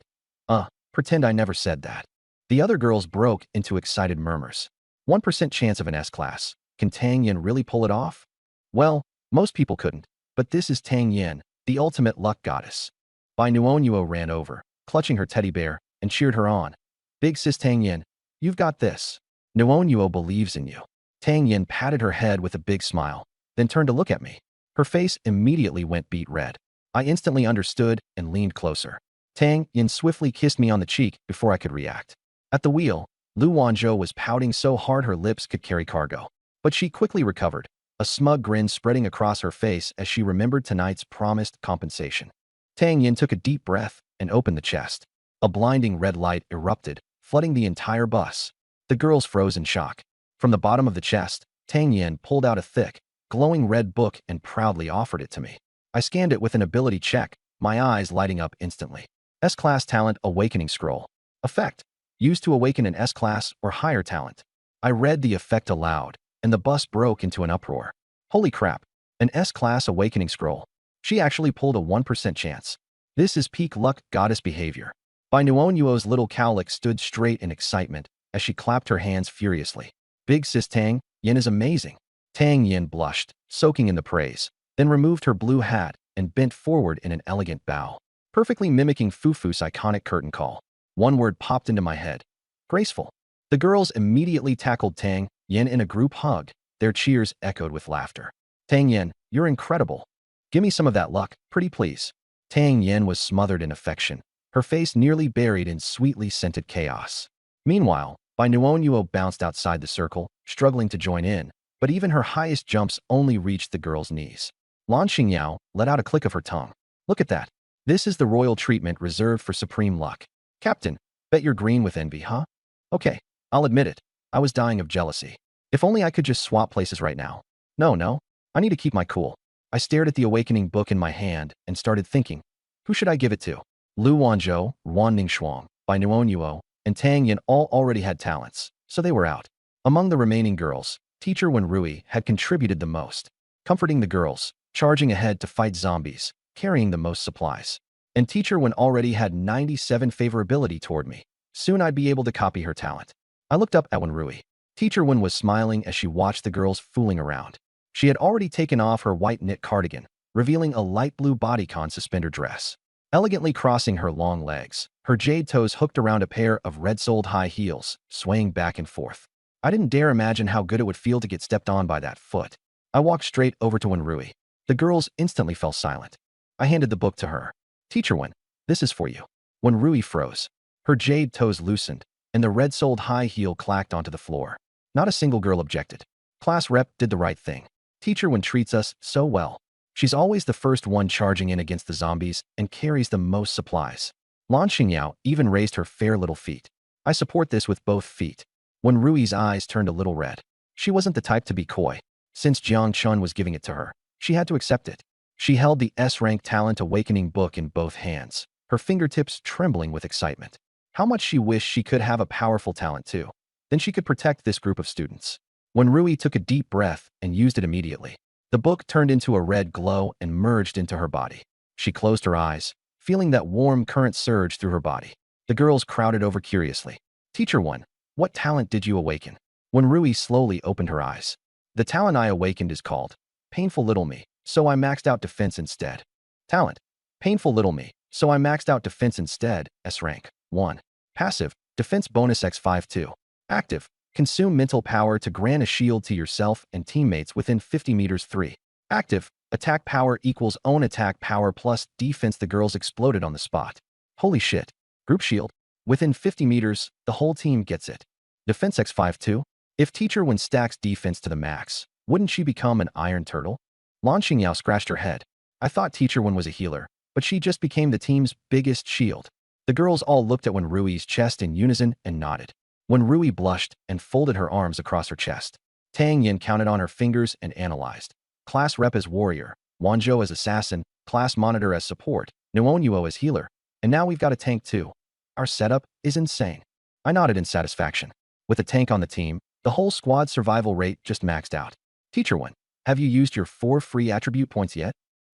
S1: pretend I never said that. The other girls broke into excited murmurs. 1% chance of an S-class. Can Tang Yin really pull it off? Well, most people couldn't, but this is Tang Yin, the ultimate luck goddess. Bai Nuonyuo ran over, clutching her teddy bear, and cheered her on. Big sis Tang Yin, you've got this. Nuonyuo believes in you. Tang Yin patted her head with a big smile, then turned to look at me. Her face immediately went beet red. I instantly understood and leaned closer. Tang Yin swiftly kissed me on the cheek before I could react. At the wheel, Lu Wanzhou was pouting so hard her lips could carry cargo. But she quickly recovered, a smug grin spreading across her face as she remembered tonight's promised compensation. Tang Yin took a deep breath and opened the chest. A blinding red light erupted, flooding the entire bus. The girls froze in shock. From the bottom of the chest, Tang Yin pulled out a thick, glowing red book and proudly offered it to me. I scanned it with an ability check, my eyes lighting up instantly. S-Class Talent Awakening Scroll. Effect. Used to awaken an S-Class or higher talent. I read the effect aloud, and the bus broke into an uproar. Holy crap, an S-Class Awakening Scroll. She actually pulled a 1% chance. This is peak luck goddess behavior. Bai Nuonyuo's little cowlick stood straight in excitement as she clapped her hands furiously. Big sis Tang Yin is amazing. Tang Yin blushed, soaking in the praise, then removed her blue hat and bent forward in an elegant bow, perfectly mimicking Fufu's iconic curtain call. One word popped into my head. Graceful. The girls immediately tackled Tang Yin in a group hug. Their cheers echoed with laughter. Tang Yin, you're incredible. Give me some of that luck, pretty please. Tang Yin was smothered in affection, her face nearly buried in sweetly scented chaos. Meanwhile, Bai Nuonyuo bounced outside the circle, struggling to join in, but even her highest jumps only reached the girl's knees. Lan Xingyao let out a click of her tongue. Look at that. This is the royal treatment reserved for supreme luck. Captain, bet you're green with envy, huh? Okay, I'll admit it. I was dying of jealousy. If only I could just swap places right now. No, I need to keep my cool. I stared at the awakening book in my hand and started thinking, who should I give it to? Lu Wanzhou, Wan Ningxuang, Bai Nuonyuo, and Tang Yin all already had talents, so they were out. Among the remaining girls, Teacher Wen Rui had contributed the most, comforting the girls, charging ahead to fight zombies, carrying the most supplies. And Teacher Wen already had 97 favorability toward me. Soon I'd be able to copy her talent. I looked up at Wen Rui. Teacher Wen was smiling as she watched the girls fooling around. She had already taken off her white knit cardigan, revealing a light blue bodycon suspender dress. Elegantly crossing her long legs, her jade toes hooked around a pair of red-soled high heels, swaying back and forth. I didn't dare imagine how good it would feel to get stepped on by that foot. I walked straight over to Wen Rui. The girls instantly fell silent. I handed the book to her. Teacher Wen, this is for you. Wen Rui froze. Her jade toes loosened, and the red-soled high heel clacked onto the floor. Not a single girl objected. Class rep did the right thing. Teacher Wen treats us so well. She's always the first one charging in against the zombies and carries the most supplies. Lan Xingyao even raised her fair little feet. I support this with both feet. Wen Rui's eyes turned a little red. She wasn't the type to be coy. Since Jiang Chun was giving it to her, she had to accept it. She held the S-Rank Talent Awakening book in both hands, her fingertips trembling with excitement. How much she wished she could have a powerful talent too. Then she could protect this group of students. Wen Rui took a deep breath and used it immediately. The book turned into a red glow and merged into her body. She closed her eyes, feeling that warm current surge through her body. The girls crowded over curiously. Teacher Wen, what talent did you awaken? Wen Rui slowly opened her eyes. The talent I awakened is called Painful Little Me, so I maxed out defense instead. Talent. Painful Little Me, so I maxed out defense instead, S-Rank. 1. Passive, defense bonus X52. Active, consume mental power to grant a shield to yourself and teammates within 50 meters. 3. Active, attack power equals own attack power plus defense. The girls exploded on the spot. Holy shit. Group shield. Within 50 meters, the whole team gets it. Defense X52. If Teacher Wen stacks defense to the max, wouldn't she become an iron turtle? Lan Xingyao scratched her head. I thought Teacher Wen was a healer, but she just became the team's biggest shield. The girls all looked at Wen Rui's chest in unison and nodded. Wen Rui blushed and folded her arms across her chest. Tang Yin counted on her fingers and analyzed. Class rep as warrior, Wanzhou as assassin, class monitor as support, Nuonyuo as healer, and now we've got a tank too. Our setup is insane. I nodded in satisfaction. With a tank on the team, the whole squad survival rate just maxed out. Teacher 1, have you used your 4 free attribute points yet?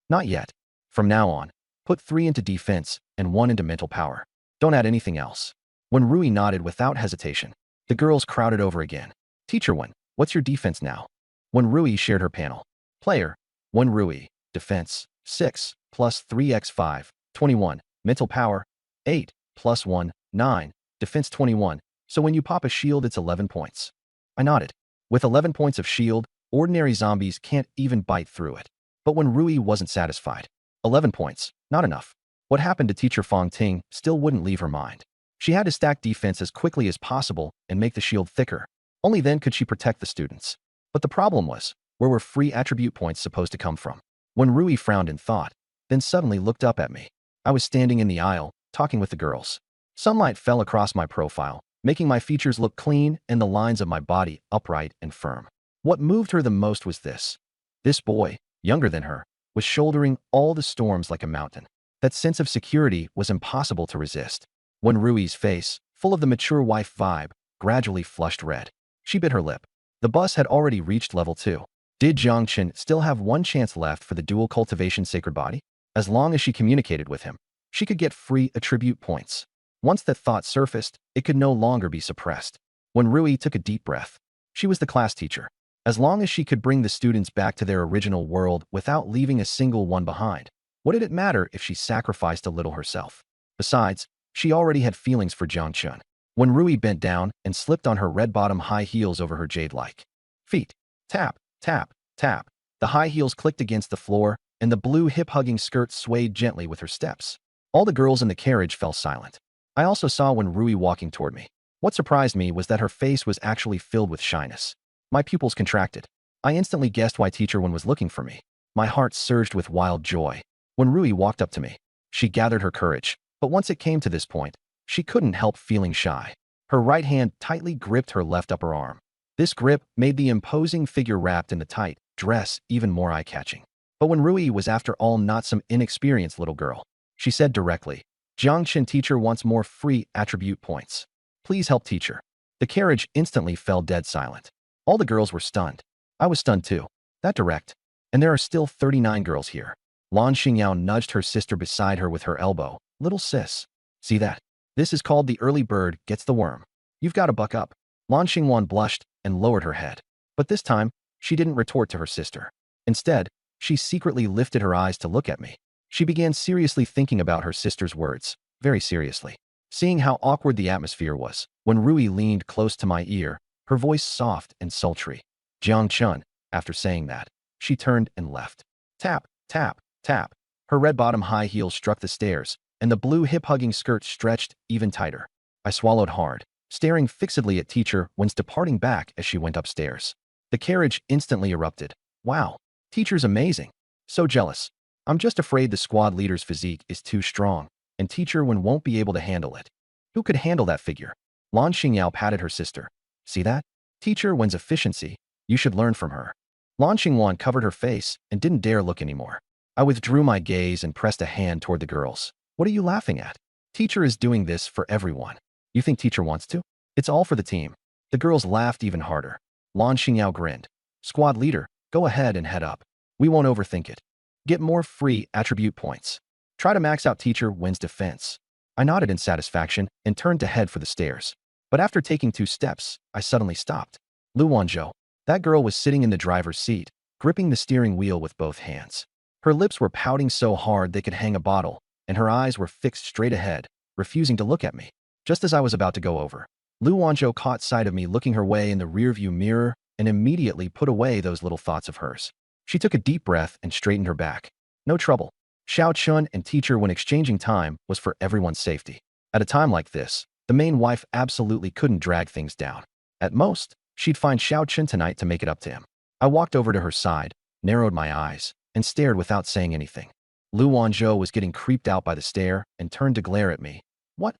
S1: Not yet. From now on, put 3 into defense and 1 into mental power. Don't add anything else. When Rui nodded without hesitation, the girls crowded over again. Teacher 1, what's your defense now? When Rui shared her panel. Player 1 Rui, defense 6, plus 3x5, 21, mental power 8, plus 1, 9, defense 21, so when you pop a shield it's 11 points. I nodded. With 11 points of shield, ordinary zombies can't even bite through it. But when Rui wasn't satisfied, 11 points, not enough. What happened to teacher Fong Ting still wouldn't leave her mind. She had to stack defense as quickly as possible and make the shield thicker. Only then could she protect the students. But the problem was, where were free attribute points supposed to come from? When Rui frowned in thought, then suddenly looked up at me. I was standing in the aisle, talking with the girls. Sunlight fell across my profile, making my features look clean and the lines of my body upright and firm. What moved her the most was this. This boy, younger than her, was shouldering all the storms like a mountain. That sense of security was impossible to resist. When Rui's face, full of the mature wife vibe, gradually flushed red, she bit her lip. The bus had already reached level 2. Did Jiang Chen still have one chance left for the dual cultivation sacred body? As long as she communicated with him, she could get free attribute points. Once that thought surfaced, it could no longer be suppressed. When Rui took a deep breath, she was the class teacher. As long as she could bring the students back to their original world without leaving a single one behind, what did it matter if she sacrificed a little herself? Besides, she already had feelings for Jiang Chen. When Rui bent down and slipped on her red-bottom high heels over her jade-like feet, tap, tap, tap, the high heels clicked against the floor, and the blue hip-hugging skirt swayed gently with her steps. All the girls in the carriage fell silent. I also saw when Rui walking toward me. What surprised me was that her face was actually filled with shyness. My pupils contracted. I instantly guessed why teacher 1 was looking for me. My heart surged with wild joy. When Rui walked up to me, she gathered her courage, but once it came to this point, she couldn't help feeling shy. Her right hand tightly gripped her left upper arm. This grip made the imposing figure wrapped in the tight dress even more eye-catching. But when Rui was after all not some inexperienced little girl, she said directly, Jiang Chen teacher wants more free attribute points. Please help teacher. The carriage instantly fell dead silent. All the girls were stunned. I was stunned too. That direct. And there are still 39 girls here. Lan Xingyao nudged her sister beside her with her elbow. Little sis. See that? This is called the early bird gets the worm. You've got to buck up. Lan Xingwan blushed and lowered her head. But this time, she didn't retort to her sister. Instead, she secretly lifted her eyes to look at me. She began seriously thinking about her sister's words, very seriously. Seeing how awkward the atmosphere was, when Rui leaned close to my ear, her voice soft and sultry. Jiang Chen, after saying that, she turned and left. Tap, tap, tap. Her red-bottom high heels struck the stairs, and the blue hip-hugging skirt stretched even tighter. I swallowed hard, staring fixedly at teacher 1's departing back as she went upstairs. The carriage instantly erupted. Wow, teacher's amazing. So jealous. I'm just afraid the squad leader's physique is too strong, and teacher 1 won't be able to handle it. Who could handle that figure? Lan Xingyao patted her sister. See that? Teacher 1's efficiency. You should learn from her. Lan Xingwan covered her face and didn't dare look anymore. I withdrew my gaze and pressed a hand toward the girls. What are you laughing at? Teacher is doing this for everyone. You think teacher wants to? It's all for the team. The girls laughed even harder. Lan Xingyao grinned. Squad leader, go ahead and head up. We won't overthink it. Get more free attribute points. Try to max out teacher 1's defense. I nodded in satisfaction and turned to head for the stairs. But after taking 2 steps, I suddenly stopped. Lu Wanzhou. That girl was sitting in the driver's seat, gripping the steering wheel with both hands. Her lips were pouting so hard they could hang a bottle, and her eyes were fixed straight ahead, refusing to look at me. Just as I was about to go over, Lu Wanzhou caught sight of me looking her way in the rearview mirror and immediately put away those little thoughts of hers. She took a deep breath and straightened her back. No trouble. Xiao Chun and teacher 1 exchanging time was for everyone's safety. At a time like this, the main wife absolutely couldn't drag things down. At most, she'd find Xiao Chun tonight to make it up to him. I walked over to her side, narrowed my eyes, and stared without saying anything. Lu Wanzhou was getting creeped out by the stare and turned to glare at me. What?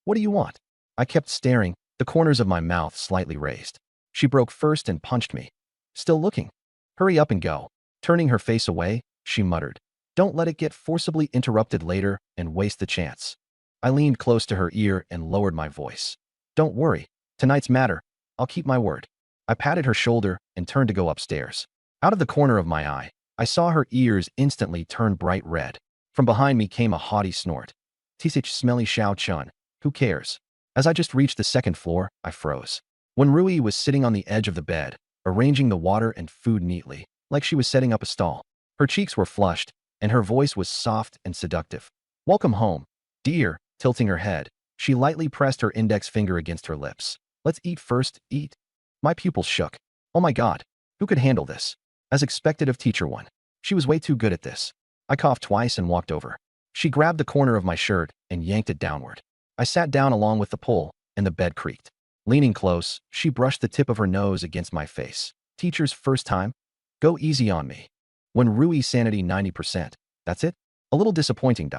S1: What do you want? I kept staring, the corners of my mouth slightly raised. She broke first and punched me. Still looking. Hurry up and go. Turning her face away, she muttered. Don't let it get forcibly interrupted later and waste the chance. I leaned close to her ear and lowered my voice. Don't worry. Tonight's matter. I'll keep my word. I patted her shoulder and turned to go upstairs. Out of the corner of my eye, I saw her ears instantly turn bright red. From behind me came a haughty snort. Tisich smelly Xiao Chun. Who cares? As I just reached the second floor, I froze. When Rui was sitting on the edge of the bed, arranging the water and food neatly, like she was setting up a stall. Her cheeks were flushed, and her voice was soft and seductive. Welcome home, dear. Tilting her head, she lightly pressed her index finger against her lips. Let's eat first, eat. My pupils shook. Oh my god, who could handle this? As expected of teacher one. She was way too good at this. I coughed twice and walked over. She grabbed the corner of my shirt and yanked it downward. I sat down along with the pull, and the bed creaked. Leaning close, she brushed the tip of her nose against my face. Teacher's first time? Go easy on me. When Rui sanity 90%, that's it? A little disappointing.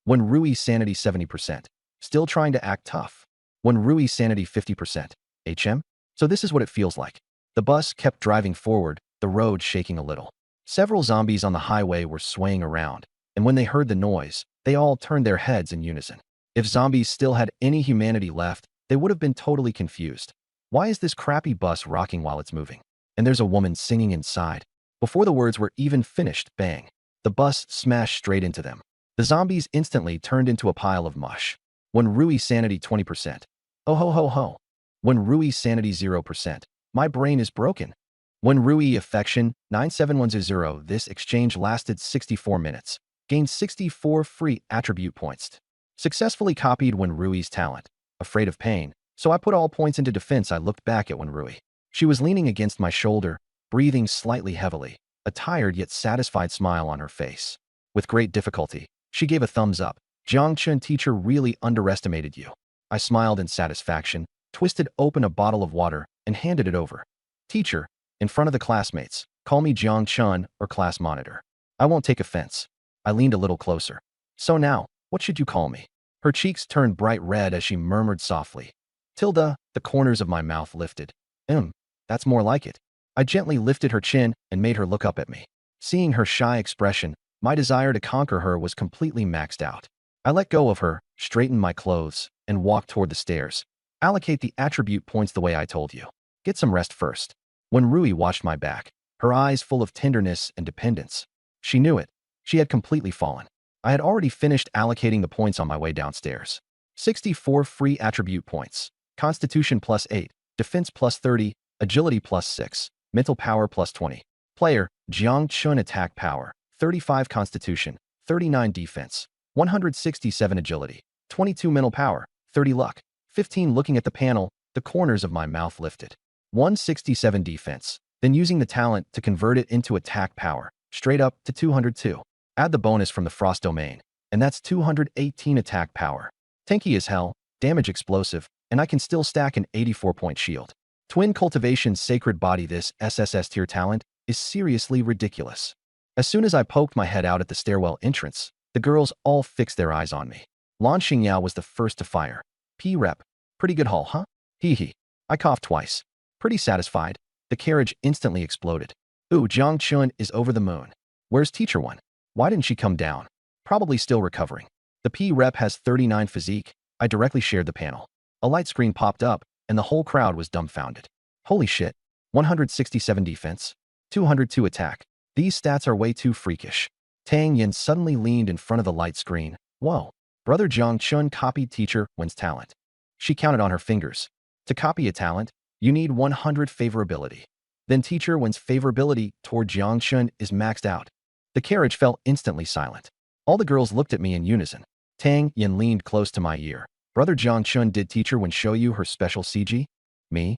S1: When Rui sanity 70%, still trying to act tough. When Rui sanity 50%, HM? So this is what it feels like. The bus kept driving forward, the road shaking a little. Several zombies on the highway were swaying around, and when they heard the noise, they all turned their heads in unison. If zombies still had any humanity left, they would have been totally confused. Why is this crappy bus rocking while it's moving? And there's a woman singing inside. Before the words were even finished, bang. The bus smashed straight into them. The zombies instantly turned into a pile of mush. When Rui sanity 20%. Oh ho ho ho. When Rui sanity 0%. My brain is broken. When Rui affection 97100. This exchange lasted 64 minutes. Gained 64 free attribute points. Successfully copied When Rui's talent. Afraid of pain, so I put all points into defense. I looked back at When Rui. She was leaning against my shoulder, breathing slightly heavily, a tired yet satisfied smile on her face. With great difficulty, she gave a thumbs up. Jiang Chun, teacher really underestimated you. I smiled in satisfaction, twisted open a bottle of water, and handed it over. Teacher, in front of the classmates, call me Jiang Chun or class monitor. I won't take offense. I leaned a little closer. So now, what should you call me? Her cheeks turned bright red as she murmured softly. Tilda, the corners of my mouth lifted. That's more like it. I gently lifted her chin and made her look up at me. Seeing her shy expression, my desire to conquer her was completely maxed out. I let go of her, straightened my clothes, and walked toward the stairs. Allocate the attribute points the way I told you. Get some rest first. When Rui watched my back, her eyes full of tenderness and dependence. She knew it. She had completely fallen. I had already finished allocating the points on my way downstairs. 64 free attribute points. Constitution plus 8, Defense plus 30, Agility plus 6, Mental Power plus 20. Player, Jiang Chun. Attack Power, 35 Constitution, 39 Defense, 167 Agility, 22 Mental Power, 30 Luck, 15. Looking at the panel, the corners of my mouth lifted. 167 Defense, then using the talent to convert it into Attack Power, straight up to 202. Add the bonus from the Frost Domain, and that's 218 Attack Power. Tanky as hell, damage explosive, and I can still stack an 84-point shield. Twin Cultivation Sacred Body. This SSS tier talent is seriously ridiculous. As soon as I poked my head out at the stairwell entrance, the girls all fixed their eyes on me. Lan Xingyao was the first to fire. P-Rep. Pretty good haul, huh? Hee hee. I coughed twice. Pretty satisfied. The carriage instantly exploded. Ooh, Jiang Chun is over the moon. Where's teacher one? Why didn't she come down? Probably still recovering. The P-Rep has 39 physique. I directly shared the panel. A light screen popped up, and the whole crowd was dumbfounded. Holy shit. 167 defense. 202 attack. These stats are way too freakish. Tang Yin suddenly leaned in front of the light screen. Whoa. Brother Jiang Chun copied teacher Wen's talent. She counted on her fingers. To copy a talent, you need 100 favorability. Then teacher Wen's favorability toward Jiang Chun is maxed out. The carriage fell instantly silent. All the girls looked at me in unison. Tang Yin leaned close to my ear. Brother Jiang Chun, did teacher Wen show you her special CG? Me?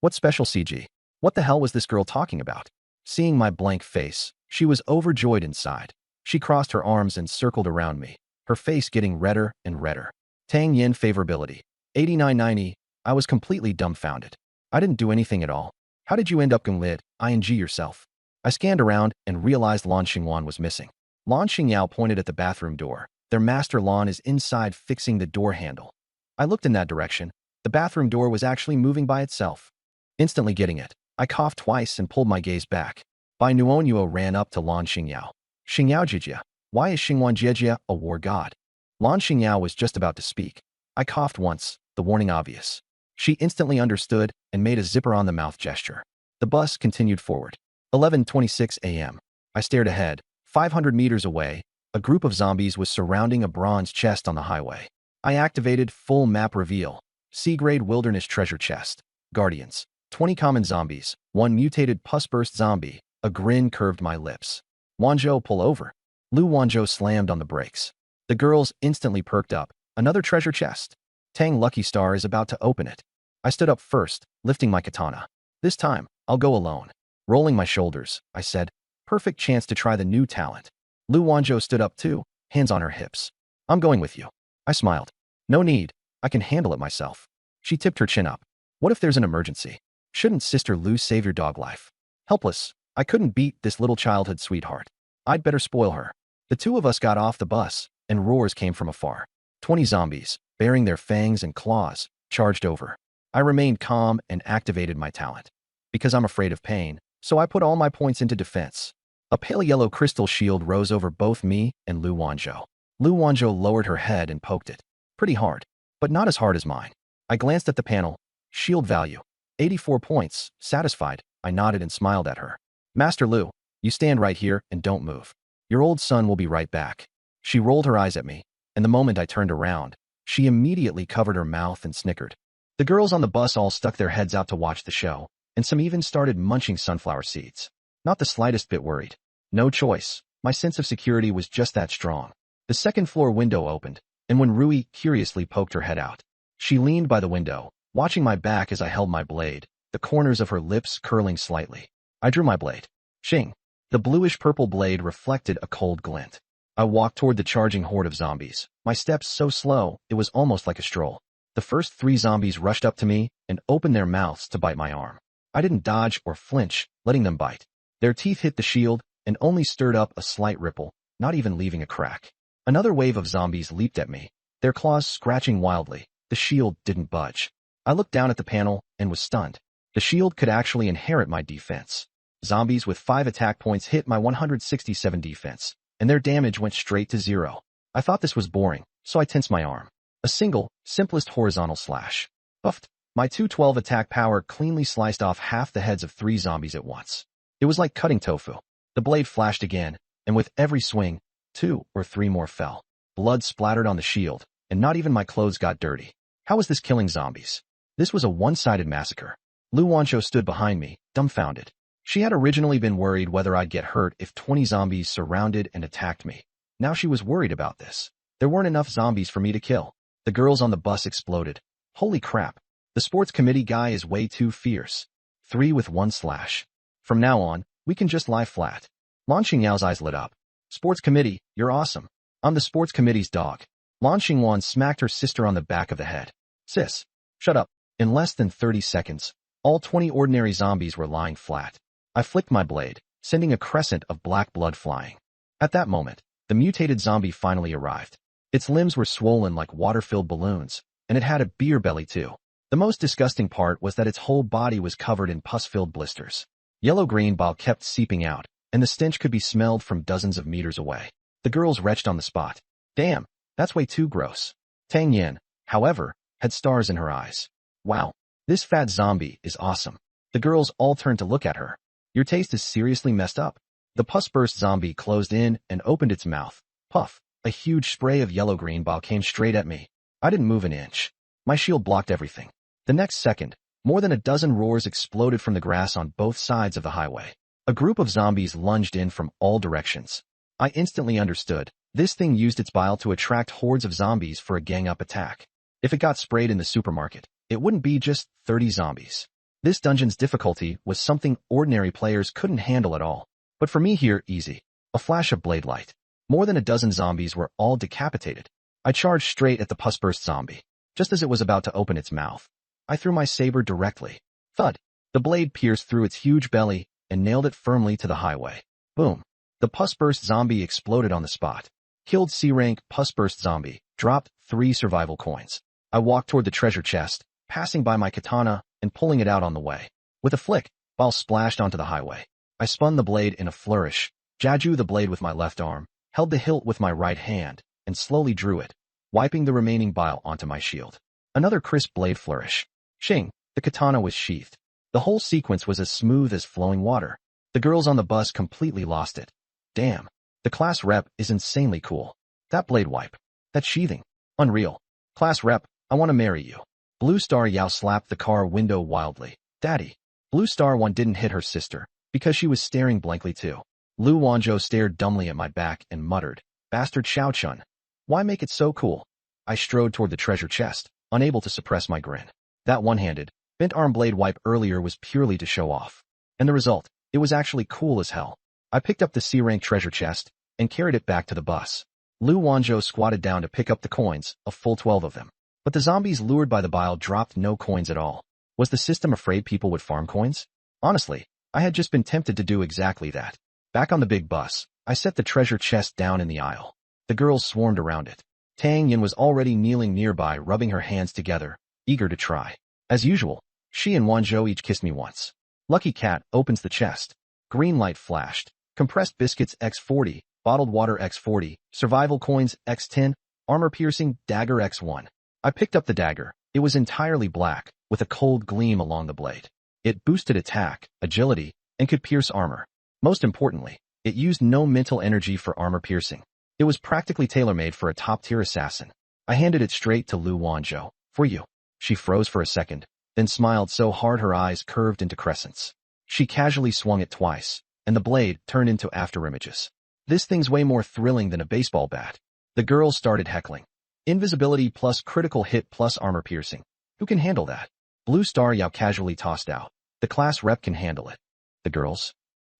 S1: What special CG? What the hell was this girl talking about? Seeing my blank face, she was overjoyed inside. She crossed her arms and circled around me, her face getting redder and redder. Tang Yin favorability. 8990. I was completely dumbfounded. I didn't do anything at all. How did you end up ing yourself? I scanned around and realized Lan Xingwan was missing. Lan Xingyao pointed at the bathroom door. Their master Lan is inside fixing the door handle. I looked in that direction. The bathroom door was actually moving by itself. Instantly getting it, I coughed twice and pulled my gaze back. Bai Nuonyuo ran up to Lan Xingyao. Xingyao Jijia, why is Xingwan Jijia a war god? Lan Xingyao was just about to speak. I coughed once, the warning obvious. She instantly understood and made a zipper on the mouth gesture. The bus continued forward. 11:26 a.m. I stared ahead. 500 meters away, a group of zombies was surrounding a bronze chest on the highway. I activated full map reveal. C-grade wilderness treasure chest. Guardians. 20 common zombies. 1 mutated pus-burst zombie. A grin curved my lips. Wanzhou, pull over. Lu Wanzhou slammed on the brakes. The girls instantly perked up. Another treasure chest. Tang Lucky Star is about to open it. I stood up first, lifting my katana. This time, I'll go alone. Rolling my shoulders, I said, perfect chance to try the new talent. Lu Wanzhou stood up too, hands on her hips. I'm going with you. I smiled. No need, I can handle it myself. She tipped her chin up. What if there's an emergency? Shouldn't Sister Lu save your dog life? Helpless, I couldn't beat this little childhood sweetheart. I'd better spoil her. The two of us got off the bus, and roars came from afar. 20 zombies, bearing their fangs and claws, charged over. I remained calm and activated my talent. Because I'm afraid of pain, so I put all my points into defense. A pale yellow crystal shield rose over both me and Lu Wanzhou. Lu Wanzhou lowered her head and poked it. Pretty hard, but not as hard as mine. I glanced at the panel. Shield value. 84 points. Satisfied, I nodded and smiled at her. Master Lu, you stand right here and don't move. Your old son will be right back. She rolled her eyes at me, and the moment I turned around, she immediately covered her mouth and snickered. The girls on the bus all stuck their heads out to watch the show, and some even started munching sunflower seeds. Not the slightest bit worried. No choice. My sense of security was just that strong. The second floor window opened, and when Rui curiously poked her head out, she leaned by the window, watching my back as I held my blade, the corners of her lips curling slightly. I drew my blade. Shing. The bluish-purple blade reflected a cold glint. I walked toward the charging horde of zombies, my steps so slow it was almost like a stroll. The first 3 zombies rushed up to me and opened their mouths to bite my arm. I didn't dodge or flinch, letting them bite. Their teeth hit the shield and only stirred up a slight ripple, not even leaving a crack. Another wave of zombies leaped at me, their claws scratching wildly. The shield didn't budge. I looked down at the panel and was stunned. The shield could actually inherit my defense. Zombies with 5 attack points hit my 167 defense, and their damage went straight to 0. I thought this was boring, so I tensed my arm. A single, simplest horizontal slash. Buffed. My 212 attack power cleanly sliced off half the heads of 3 zombies at once. It was like cutting tofu. The blade flashed again, and with every swing, 2 or 3 more fell. Blood splattered on the shield, and not even my clothes got dirty. How was this killing zombies? This was a one-sided massacre. Lu Wanzhou stood behind me, dumbfounded. She had originally been worried whether I'd get hurt if 20 zombies surrounded and attacked me. Now she was worried about this. There weren't enough zombies for me to kill. The girls on the bus exploded. Holy crap. The sports committee guy is way too fierce. 3 with 1 slash. From now on, we can just lie flat. Lan Xingyao's eyes lit up. Sports committee, you're awesome. I'm the sports committee's dog. Lan Xingyuan smacked her sister on the back of the head. Sis, shut up. In less than 30 seconds, all 20 ordinary zombies were lying flat. I flicked my blade, sending a crescent of black blood flying. At that moment, the mutated zombie finally arrived. Its limbs were swollen like water-filled balloons, and it had a beer belly too. The most disgusting part was that its whole body was covered in pus-filled blisters. Yellow-green bile kept seeping out, and the stench could be smelled from dozens of meters away. The girls retched on the spot. Damn, that's way too gross. Tang Yin, however, had stars in her eyes. Wow, this fat zombie is awesome. The girls all turned to look at her. Your taste is seriously messed up. The pus-burst zombie closed in and opened its mouth. Puff. A huge spray of yellow-green bile came straight at me. I didn't move an inch. My shield blocked everything. The next second, more than a dozen roars exploded from the grass on both sides of the highway. A group of zombies lunged in from all directions. I instantly understood. This thing used its bile to attract hordes of zombies for a gang-up attack. If it got sprayed in the supermarket, it wouldn't be just 30 zombies. This dungeon's difficulty was something ordinary players couldn't handle at all. But for me here, easy. A flash of blade light. More than a dozen zombies were all decapitated. I charged straight at the pus-burst zombie. Just as it was about to open its mouth, I threw my saber directly. Thud. The blade pierced through its huge belly and nailed it firmly to the highway. Boom. The pus-burst zombie exploded on the spot. Killed C-rank pus-burst zombie. Dropped 3 survival coins. I walked toward the treasure chest, passing by my katana and pulling it out on the way. With a flick, bile splashed onto the highway. I spun the blade in a flourish, jaju the blade with my left arm, held the hilt with my right hand, and slowly drew it, wiping the remaining bile onto my shield. Another crisp blade flourish. Ching, the katana was sheathed. The whole sequence was as smooth as flowing water. The girls on the bus completely lost it. Damn, the class rep is insanely cool. That blade wipe. That sheathing. Unreal. Class rep, I want to marry you. Blue Star Yao slapped the car window wildly. Daddy. Blue Star One didn't hit her sister, because she was staring blankly too. Lu Wanzhou stared dumbly at my back and muttered, Bastard Xiao Chun. Why make it so cool? I strode toward the treasure chest, unable to suppress my grin. That one-handed, bent arm blade wipe earlier was purely to show off. And the result, it was actually cool as hell. I picked up the C-rank treasure chest and carried it back to the bus. Lu Wanzhou squatted down to pick up the coins, a full 12 of them. But the zombies lured by the bile dropped no coins at all. Was the system afraid people would farm coins? Honestly, I had just been tempted to do exactly that. Back on the big bus, I set the treasure chest down in the aisle. The girls swarmed around it. Tang Yin was already kneeling nearby, rubbing her hands together, eager to try. As usual, she and Wanzhou each kissed me once. Lucky Cat opens the chest. Green light flashed. Compressed biscuits X40, bottled water X40, survival coins X10, armor-piercing dagger X1. I picked up the dagger. It was entirely black, with a cold gleam along the blade. It boosted attack, agility, and could pierce armor. Most importantly, it used no mental energy for armor piercing. It was practically tailor-made for a top-tier assassin. I handed it straight to Lu Wanzhou. For you. She froze for a second, then smiled so hard her eyes curved into crescents. She casually swung it twice, and the blade turned into afterimages. This thing's way more thrilling than a baseball bat. The girls started heckling. Invisibility plus critical hit plus armor piercing. Who can handle that? Blue Star Yao casually tossed out. The class rep can handle it. The girls?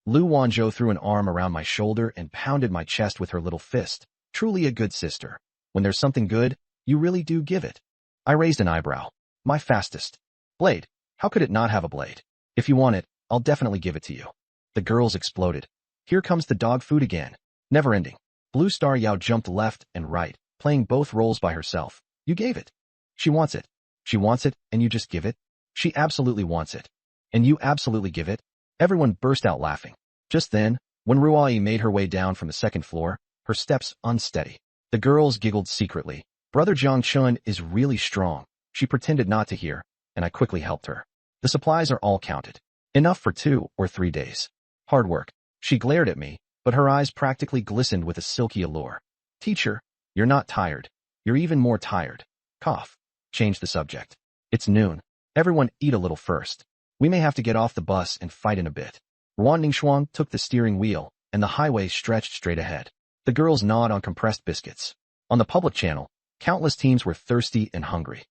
S1: Lu Wanzhou threw an arm around my shoulder and pounded my chest with her little fist. Truly a good sister. When there's something good, you really do give it. I raised an eyebrow. My fastest. Blade. How could it not have a blade? If you want it, I'll definitely give it to you. The girls exploded. Here comes the dog food again. Never ending. Blue Star Yao jumped left and right, playing both roles by herself. You gave it. She wants it. She wants it, and you just give it? She absolutely wants it. And you absolutely give it? Everyone burst out laughing. Just then, when Ruai made her way down from the second floor, her steps unsteady. The girls giggled secretly. Brother Jiang Chun is really strong. She pretended not to hear, and I quickly helped her. The supplies are all counted. Enough for 2 or 3 days. Hard work. She glared at me, but her eyes practically glistened with a silky allure. Teacher, you're not tired. You're even more tired. Cough. Change the subject. It's noon. Everyone eat a little first. We may have to get off the bus and fight in a bit. Ruan Ningxuang took the steering wheel, and the highway stretched straight ahead. The girls gnawed on compressed biscuits. On the public channel, countless teams were thirsty and hungry.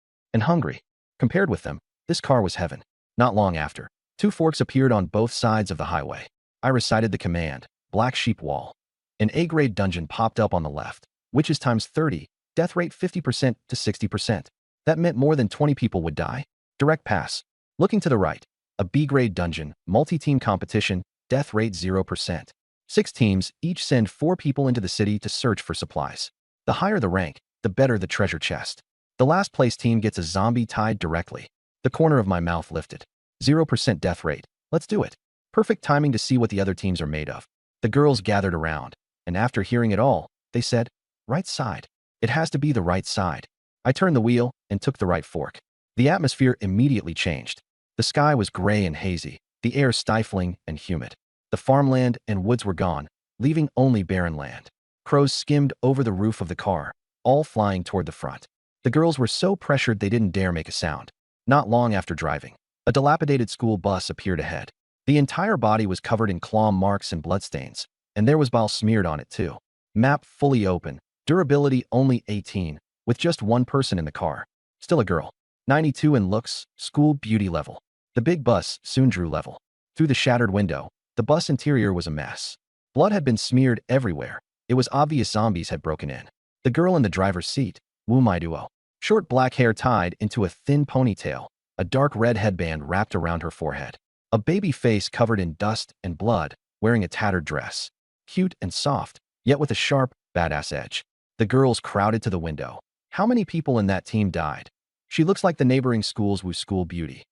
S1: Compared with them, this car was heaven. Not long after, 2 forks appeared on both sides of the highway. I recited the command, Black Sheep Wall. An A-grade dungeon popped up on the left, which is times 30, death rate 50% to 60%. That meant more than 20 people would die. Direct pass. Looking to the right, a B-grade dungeon, multi-team competition, death rate 0%. 6 teams each send 4 people into the city to search for supplies. The higher the rank, the better the treasure chest. The last place team gets a zombie tied directly. The corner of my mouth lifted. 0% death rate. Let's do it. Perfect timing to see what the other teams are made of. The girls gathered around, and after hearing it all, they said, right side. It has to be the right side. I turned the wheel and took the right fork. The atmosphere immediately changed. The sky was gray and hazy, the air stifling and humid. The farmland and woods were gone, leaving only barren land. Crows skimmed over the roof of the car, all flying toward the front. The girls were so pressured they didn't dare make a sound. Not long after driving, a dilapidated school bus appeared ahead. The entire body was covered in claw marks and bloodstains, and there was bile smeared on it too. Map fully open, durability only 18, with just 1 person in the car. Still a girl. 92 in looks, school beauty level. The big bus soon drew level. Through the shattered window, the bus interior was a mess. Blood had been smeared everywhere. It was obvious zombies had broken in. The girl in the driver's seat, Wu Maiduo. Short black hair tied into a thin ponytail, a dark red headband wrapped around her forehead. A baby face covered in dust and blood, wearing a tattered dress. Cute and soft, yet with a sharp, badass edge. The girls crowded to the window. How many people in that team died? She looks like the neighboring school's Wu School Beauty.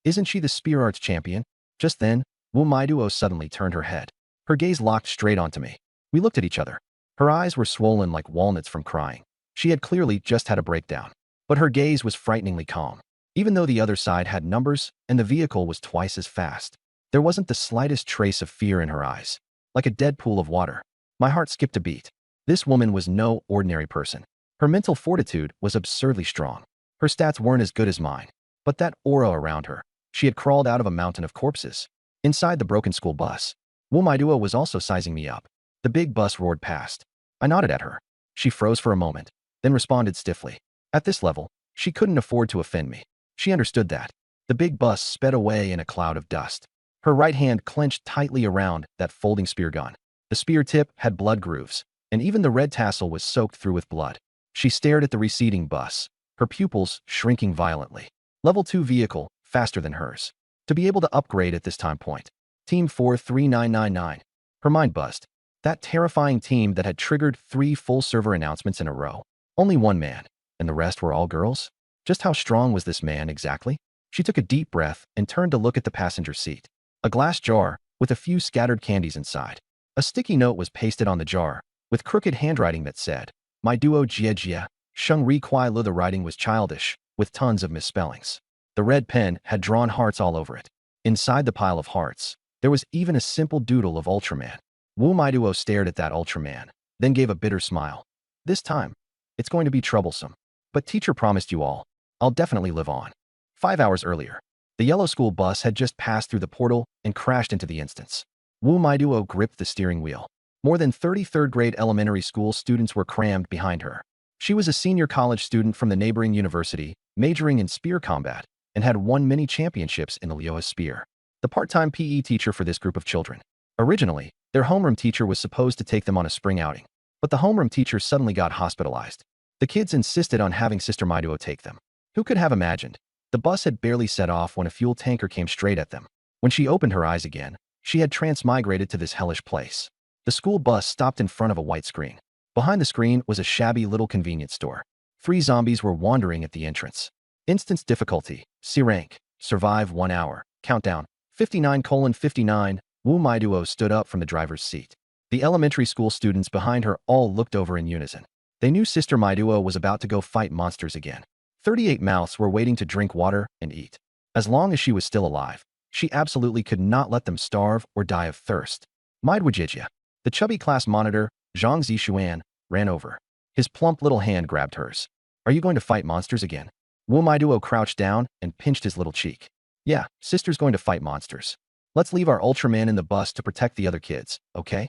S1: Isn't she the spear arts champion? Just then, Wu Maiduo suddenly turned her head. Her gaze locked straight onto me. We looked at each other. Her eyes were swollen like walnuts from crying. She had clearly just had a breakdown. But her gaze was frighteningly calm. Even though the other side had numbers and the vehicle was twice as fast, there wasn't the slightest trace of fear in her eyes. Like a dead pool of water. My heart skipped a beat. This woman was no ordinary person. Her mental fortitude was absurdly strong. Her stats weren't as good as mine. But that aura around her. She had crawled out of a mountain of corpses. Inside the broken school bus, Wu Maiduo was also sizing me up. The big bus roared past. I nodded at her. She froze for a moment, then responded stiffly. At this level, she couldn't afford to offend me. She understood that. The big bus sped away in a cloud of dust. Her right hand clenched tightly around that folding spear gun. The spear tip had blood grooves, and even the red tassel was soaked through with blood. She stared at the receding bus, her pupils shrinking violently. Level 2 vehicle, faster than hers. To be able to upgrade at this time point. Team 43999. Her mind buzzed. That terrifying team that had triggered 3 full server announcements in a row. Only one man, and the rest were all girls? Just how strong was this man exactly? She took a deep breath and turned to look at the passenger seat. A glass jar with a few scattered candies inside. A sticky note was pasted on the jar, with crooked handwriting that said, "My duo Jia Jia, Sheng Ri Kuai Lu." The writing was childish, with tons of misspellings. The red pen had drawn hearts all over it. Inside the pile of hearts, there was even a simple doodle of Ultraman. Wu Maiduo stared at that Ultraman, then gave a bitter smile. This time, it's going to be troublesome. But teacher promised you all, I'll definitely live on. 5 hours earlier, the yellow school bus had just passed through the portal and crashed into the instance. Wu Maiduo gripped the steering wheel. More than 30 third-grade elementary school students were crammed behind her. She was a senior college student from the neighboring university, majoring in spear combat, and had won many championships in the Lioha spear. The part-time PE teacher for this group of children. Originally, their homeroom teacher was supposed to take them on a spring outing, but the homeroom teacher suddenly got hospitalized. The kids insisted on having Sister Maiduo take them. Who could have imagined? The bus had barely set off when a fuel tanker came straight at them. When she opened her eyes again, she had transmigrated to this hellish place. The school bus stopped in front of a white screen. Behind the screen was a shabby little convenience store. 3 zombies were wandering at the entrance. Instance difficulty, C rank, survive 1 hour, countdown, 59:59. Wu Maiduo stood up from the driver's seat. The elementary school students behind her all looked over in unison. They knew Sister Maiduo was about to go fight monsters again. 38 mouths were waiting to drink water and eat. As long as she was still alive, she absolutely could not let them starve or die of thirst. Maidwajijia. The chubby class monitor, Zhang Zishuan, ran over. His plump little hand grabbed hers. Are you going to fight monsters again? Wu Maiduo crouched down and pinched his little cheek. Yeah, sister's going to fight monsters. Let's leave our Ultraman in the bus to protect the other kids, okay?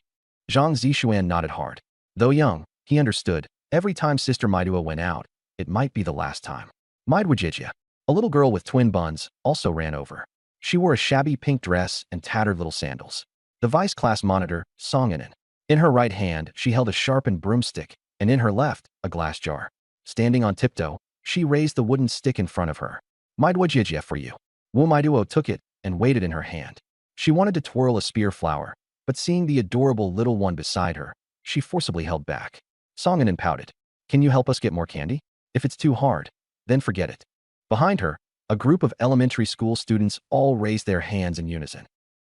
S1: Zhang Zishuan nodded hard. Though young, he understood. Every time Sister Maiduo went out, it might be the last time. Maidwajijia. A little girl with twin buns, also ran over. She wore a shabby pink dress and tattered little sandals. The vice class monitor, Songanan. In her right hand, she held a sharpened broomstick, and in her left, a glass jar. Standing on tiptoe, she raised the wooden stick in front of her. Maidwajijia for you. Wu Maiduo took it and weighed it in her hand. She wanted to twirl a spear flower, but seeing the adorable little one beside her, she forcibly held back. Songanan pouted. Can you help us get more candy? If it's too hard, then forget it. Behind her, a group of elementary school students all raised their hands in unison.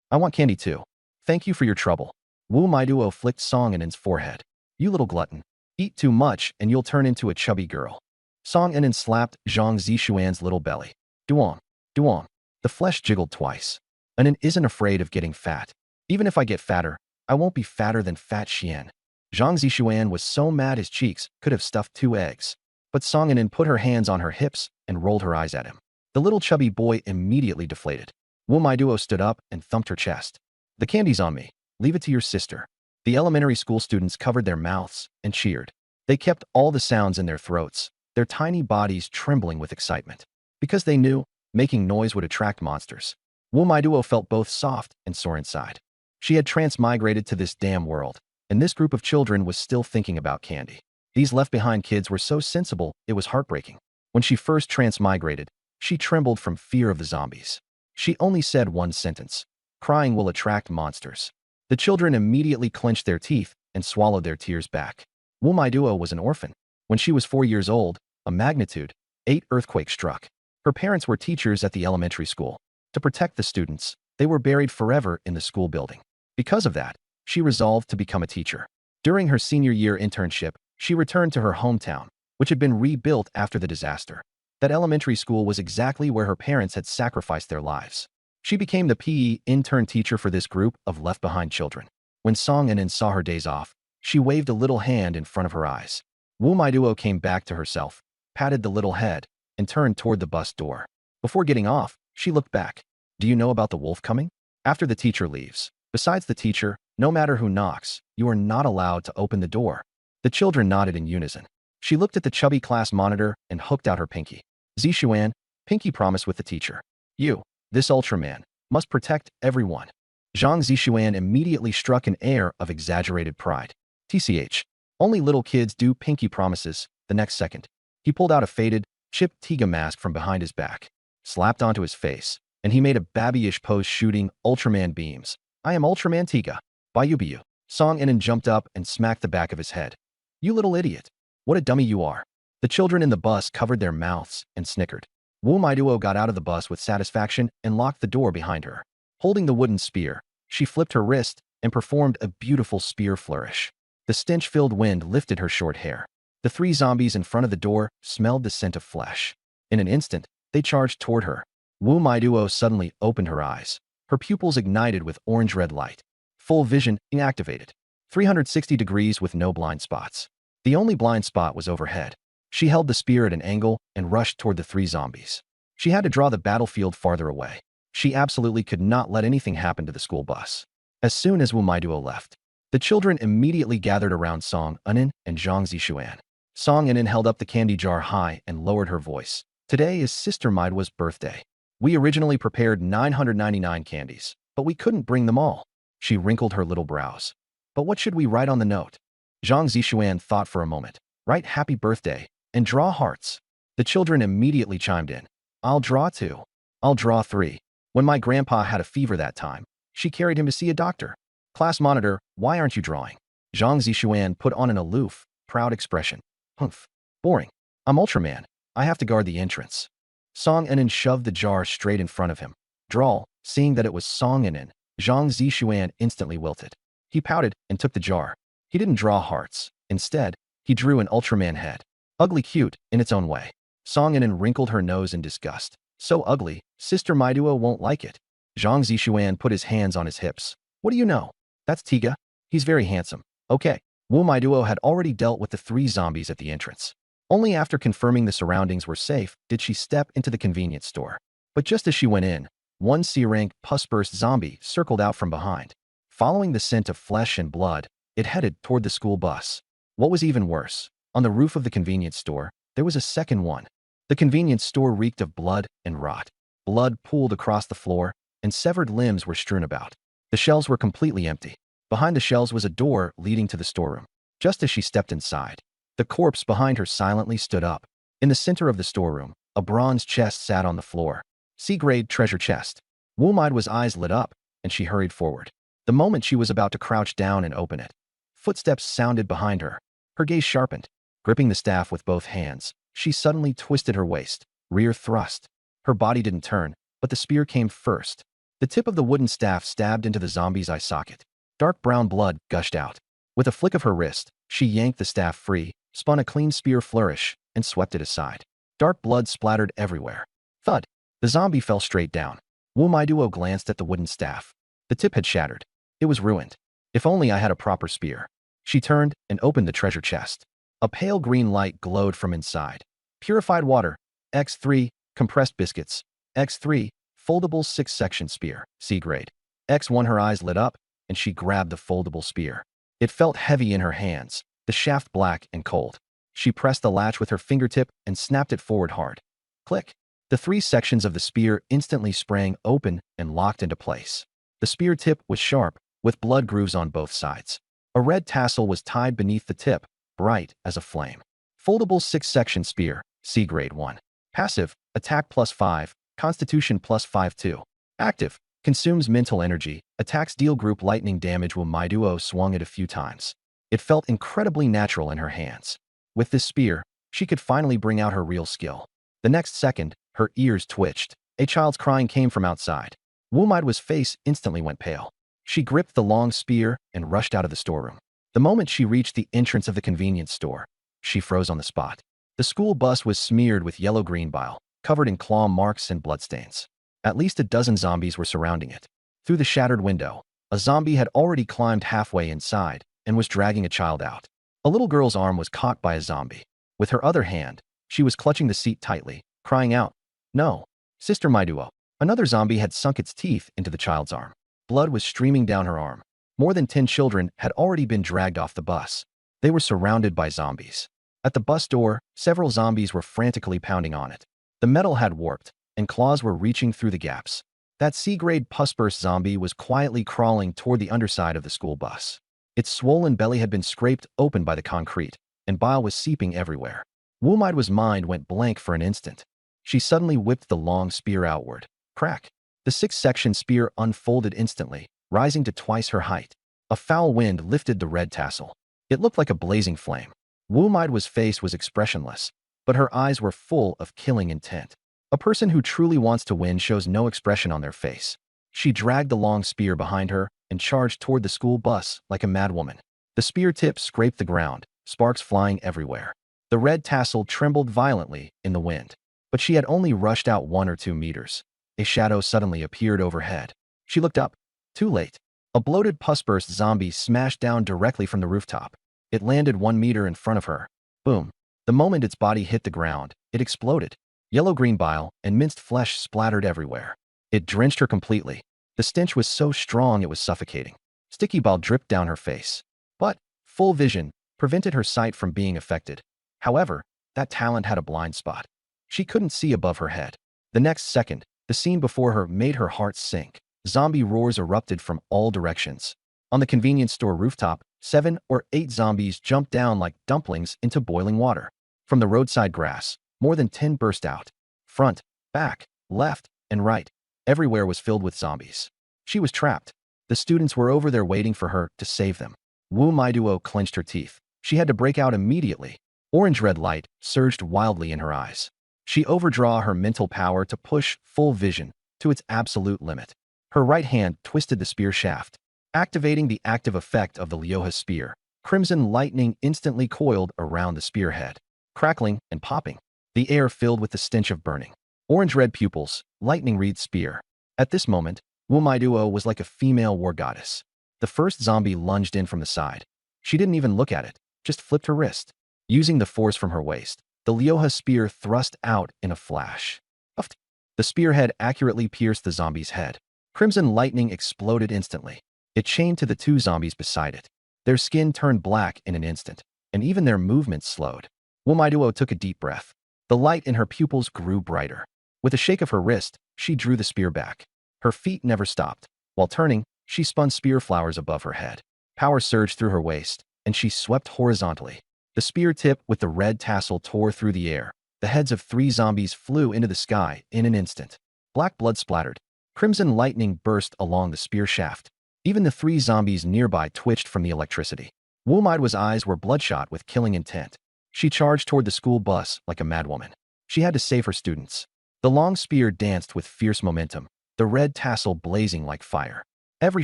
S1: I want candy too. Thank you for your trouble. Wu Maiduo flicked Songanan's forehead. You little glutton. Eat too much and you'll turn into a chubby girl. Songanan slapped Zhang Zishuan's little belly. Duong. Duong. The flesh jiggled twice. Anan isn't afraid of getting fat. Even if I get fatter, I won't be fatter than Fat Xian. Zhang Zishuan was so mad his cheeks could have stuffed 2 eggs. But Songanan put her hands on her hips and rolled her eyes at him. The little chubby boy immediately deflated. Wu Maiduo stood up and thumped her chest. The candy's on me. Leave it to your sister. The elementary school students covered their mouths and cheered. They kept all the sounds in their throats, their tiny bodies trembling with excitement. Because they knew making noise would attract monsters. Wu Maiduo felt both soft and sore inside. She had transmigrated to this damn world, and this group of children was still thinking about candy. These left-behind kids were so sensible, it was heartbreaking. When she first transmigrated, she trembled from fear of the zombies. She only said one sentence. Crying will attract monsters. The children immediately clenched their teeth and swallowed their tears back. Wu Maiduo was an orphan. When she was 4 years old, a magnitude 8 earthquake struck. Her parents were teachers at the elementary school. To protect the students, they were buried forever in the school building. Because of that, she resolved to become a teacher. During her senior year internship, she returned to her hometown, which had been rebuilt after the disaster. That elementary school was exactly where her parents had sacrificed their lives. She became the PE intern teacher for this group of left-behind children. When Song In saw her days off, she waved a little hand in front of her eyes. Wu Maiduo came back to herself, patted the little head, and turned toward the bus door. Before getting off, she looked back. Do you know about the wolf coming? After the teacher leaves. Besides the teacher, no matter who knocks, you are not allowed to open the door. The children nodded in unison. She looked at the chubby class monitor and hooked out her pinky. Zixuan, pinky promise with the teacher. You, this Ultraman, must protect everyone. Zhang Zixuan immediately struck an air of exaggerated pride. TCH. Only little kids do pinky promises. The next second, he pulled out a faded, chipped Tiga mask from behind his back, slapped onto his face, and he made a babyish pose shooting Ultraman beams. I am Ultraman Tiga. Bayubiyu. Song In jumped up and smacked the back of his head. You little idiot. What a dummy you are. The children in the bus covered their mouths and snickered. Wu Maiduo got out of the bus with satisfaction and locked the door behind her. Holding the wooden spear, she flipped her wrist and performed a beautiful spear flourish. The stench-filled wind lifted her short hair. The three zombies in front of the door smelled the scent of flesh. In an instant, they charged toward her. Wu Maiduo suddenly opened her eyes. Her pupils ignited with orange-red light. Full vision inactivated. 360 degrees with no blind spots. The only blind spot was overhead. She held the spear at an angle and rushed toward the three zombies. She had to draw the battlefield farther away. She absolutely could not let anything happen to the school bus. As soon as Wu Maiduo left, the children immediately gathered around Song In and Zhang Zixuan. Song In held up the candy jar high and lowered her voice. Today is Sister Maiduo's birthday. We originally prepared 999 candies, but we couldn't bring them all. She wrinkled her little brows. But what should we write on the note? Zhang Zixuan thought for a moment. Write happy birthday and draw hearts. The children immediately chimed in. I'll draw 2. I'll draw 3. When my grandpa had a fever that time, she carried him to see a doctor. Class monitor, why aren't you drawing? Zhang Zixuan put on an aloof, proud expression. Humph. Boring. I'm Ultraman. I have to guard the entrance. Song In shoved the jar straight in front of him. Drawl, seeing that it was Song In, Zhang Zixuan instantly wilted. He pouted and took the jar. He didn't draw hearts. Instead, he drew an Ultraman head. Ugly cute, in its own way. Song In wrinkled her nose in disgust. So ugly, Sister Maiduo won't like it. Zhang Zixuan put his hands on his hips. What do you know? That's Tiga. He's very handsome. Okay. Wu Maiduo had already dealt with the three zombies at the entrance. Only after confirming the surroundings were safe did she step into the convenience store. But just as she went in, one C-rank pus-burst zombie circled out from behind. Following the scent of flesh and blood, it headed toward the school bus. What was even worse, on the roof of the convenience store, there was a second one. The convenience store reeked of blood and rot. Blood pooled across the floor, and severed limbs were strewn about. The shelves were completely empty. Behind the shelves was a door leading to the storeroom. Just as she stepped inside, the corpse behind her silently stood up. In the center of the storeroom, a bronze chest sat on the floor. C-grade treasure chest. Wu Maiduo's eyes lit up, and she hurried forward. The moment she was about to crouch down and open it, footsteps sounded behind her. Her gaze sharpened. Gripping the staff with both hands, she suddenly twisted her waist, rear thrust. Her body didn't turn, but the spear came first. The tip of the wooden staff stabbed into the zombie's eye socket. Dark brown blood gushed out. With a flick of her wrist, she yanked the staff free, spun a clean spear flourish, and swept it aside. Dark blood splattered everywhere. Thud! The zombie fell straight down. Wu Maiduo glanced at the wooden staff. The tip had shattered. It was ruined. If only I had a proper spear. She turned and opened the treasure chest. A pale green light glowed from inside. Purified water. X3. Compressed biscuits. X3. Foldable 6-section spear. C-grade. X1. Her eyes lit up, and she grabbed the foldable spear. It felt heavy in her hands, the shaft black and cold. She pressed the latch with her fingertip and snapped it forward hard. Click. The 3 sections of the spear instantly sprang open and locked into place. The spear tip was sharp, with blood grooves on both sides. A red tassel was tied beneath the tip, bright as a flame. Foldable 6-section spear, C-grade 1. Passive, attack +5, constitution +5-2. Active, consumes mental energy, attacks deal group lightning damage. Wu Maiduo swung it a few times. It felt incredibly natural in her hands. With this spear, she could finally bring out her real skill. The next second, her ears twitched. A child's crying came from outside. Wu Maiduo's face instantly went pale. She gripped the long spear and rushed out of the storeroom. The moment she reached the entrance of the convenience store, she froze on the spot. The school bus was smeared with yellow-green bile, covered in claw marks and bloodstains. At least a dozen zombies were surrounding it. Through the shattered window, a zombie had already climbed halfway inside and was dragging a child out. A little girl's arm was caught by a zombie. With her other hand, she was clutching the seat tightly, crying out, "No, Sister Maiduo." Another zombie had sunk its teeth into the child's arm. Blood was streaming down her arm. More than 10 children had already been dragged off the bus. They were surrounded by zombies. At the bus door, several zombies were frantically pounding on it. The metal had warped, and claws were reaching through the gaps. That C-grade pus-burst zombie was quietly crawling toward the underside of the school bus. Its swollen belly had been scraped open by the concrete, and bile was seeping everywhere. Wu Maiduo's mind went blank for an instant. She suddenly whipped the long spear outward. Crack! The six-section spear unfolded instantly, rising to twice her height. A foul wind lifted the red tassel. It looked like a blazing flame. Wu Maiduo's face was expressionless, but her eyes were full of killing intent. A person who truly wants to win shows no expression on their face. She dragged the long spear behind her and charged toward the school bus like a madwoman. The spear tip scraped the ground, sparks flying everywhere. The red tassel trembled violently in the wind. But she had only rushed out 1 or 2 meters. A shadow suddenly appeared overhead. She looked up. Too late. A bloated pus-burst zombie smashed down directly from the rooftop. It landed 1 meter in front of her. Boom. The moment its body hit the ground, it exploded. Yellow-green bile and minced flesh splattered everywhere. It drenched her completely. The stench was so strong it was suffocating. Sticky bile dripped down her face. But full vision prevented her sight from being affected. However, that talent had a blind spot. She couldn't see above her head. The next second, the scene before her made her heart sink. Zombie roars erupted from all directions. On the convenience store rooftop, 7 or 8 zombies jumped down like dumplings into boiling water. From the roadside grass, more than 10 burst out. Front, back, left, and right. Everywhere was filled with zombies. She was trapped. The students were over there waiting for her to save them. Wu Maiduo clenched her teeth. She had to break out immediately. Orange-red light surged wildly in her eyes. She overdraw her mental power to push full vision to its absolute limit. Her right hand twisted the spear shaft, activating the active effect of the Lioha spear. Crimson lightning instantly coiled around the spearhead, crackling and popping. The air filled with the stench of burning. Orange-red pupils, lightning-wreathed spear. At this moment, Wu Maiduo was like a female war goddess. The first zombie lunged in from the side. She didn't even look at it, just flipped her wrist. Using the force from her waist, the Lioha spear thrust out in a flash. Puffed. The spearhead accurately pierced the zombie's head. Crimson lightning exploded instantly. It chained to the 2 zombies beside it. Their skin turned black in an instant, and even their movements slowed. Wu Maiduo took a deep breath. The light in her pupils grew brighter. With a shake of her wrist, she drew the spear back. Her feet never stopped. While turning, she spun spear flowers above her head. Power surged through her waist, and she swept horizontally. The spear tip with the red tassel tore through the air. The heads of 3 zombies flew into the sky in an instant. Black blood splattered. Crimson lightning burst along the spear shaft. Even the 3 zombies nearby twitched from the electricity. Wu Maiduo's eyes were bloodshot with killing intent. She charged toward the school bus like a madwoman. She had to save her students. The long spear danced with fierce momentum, the red tassel blazing like fire. Every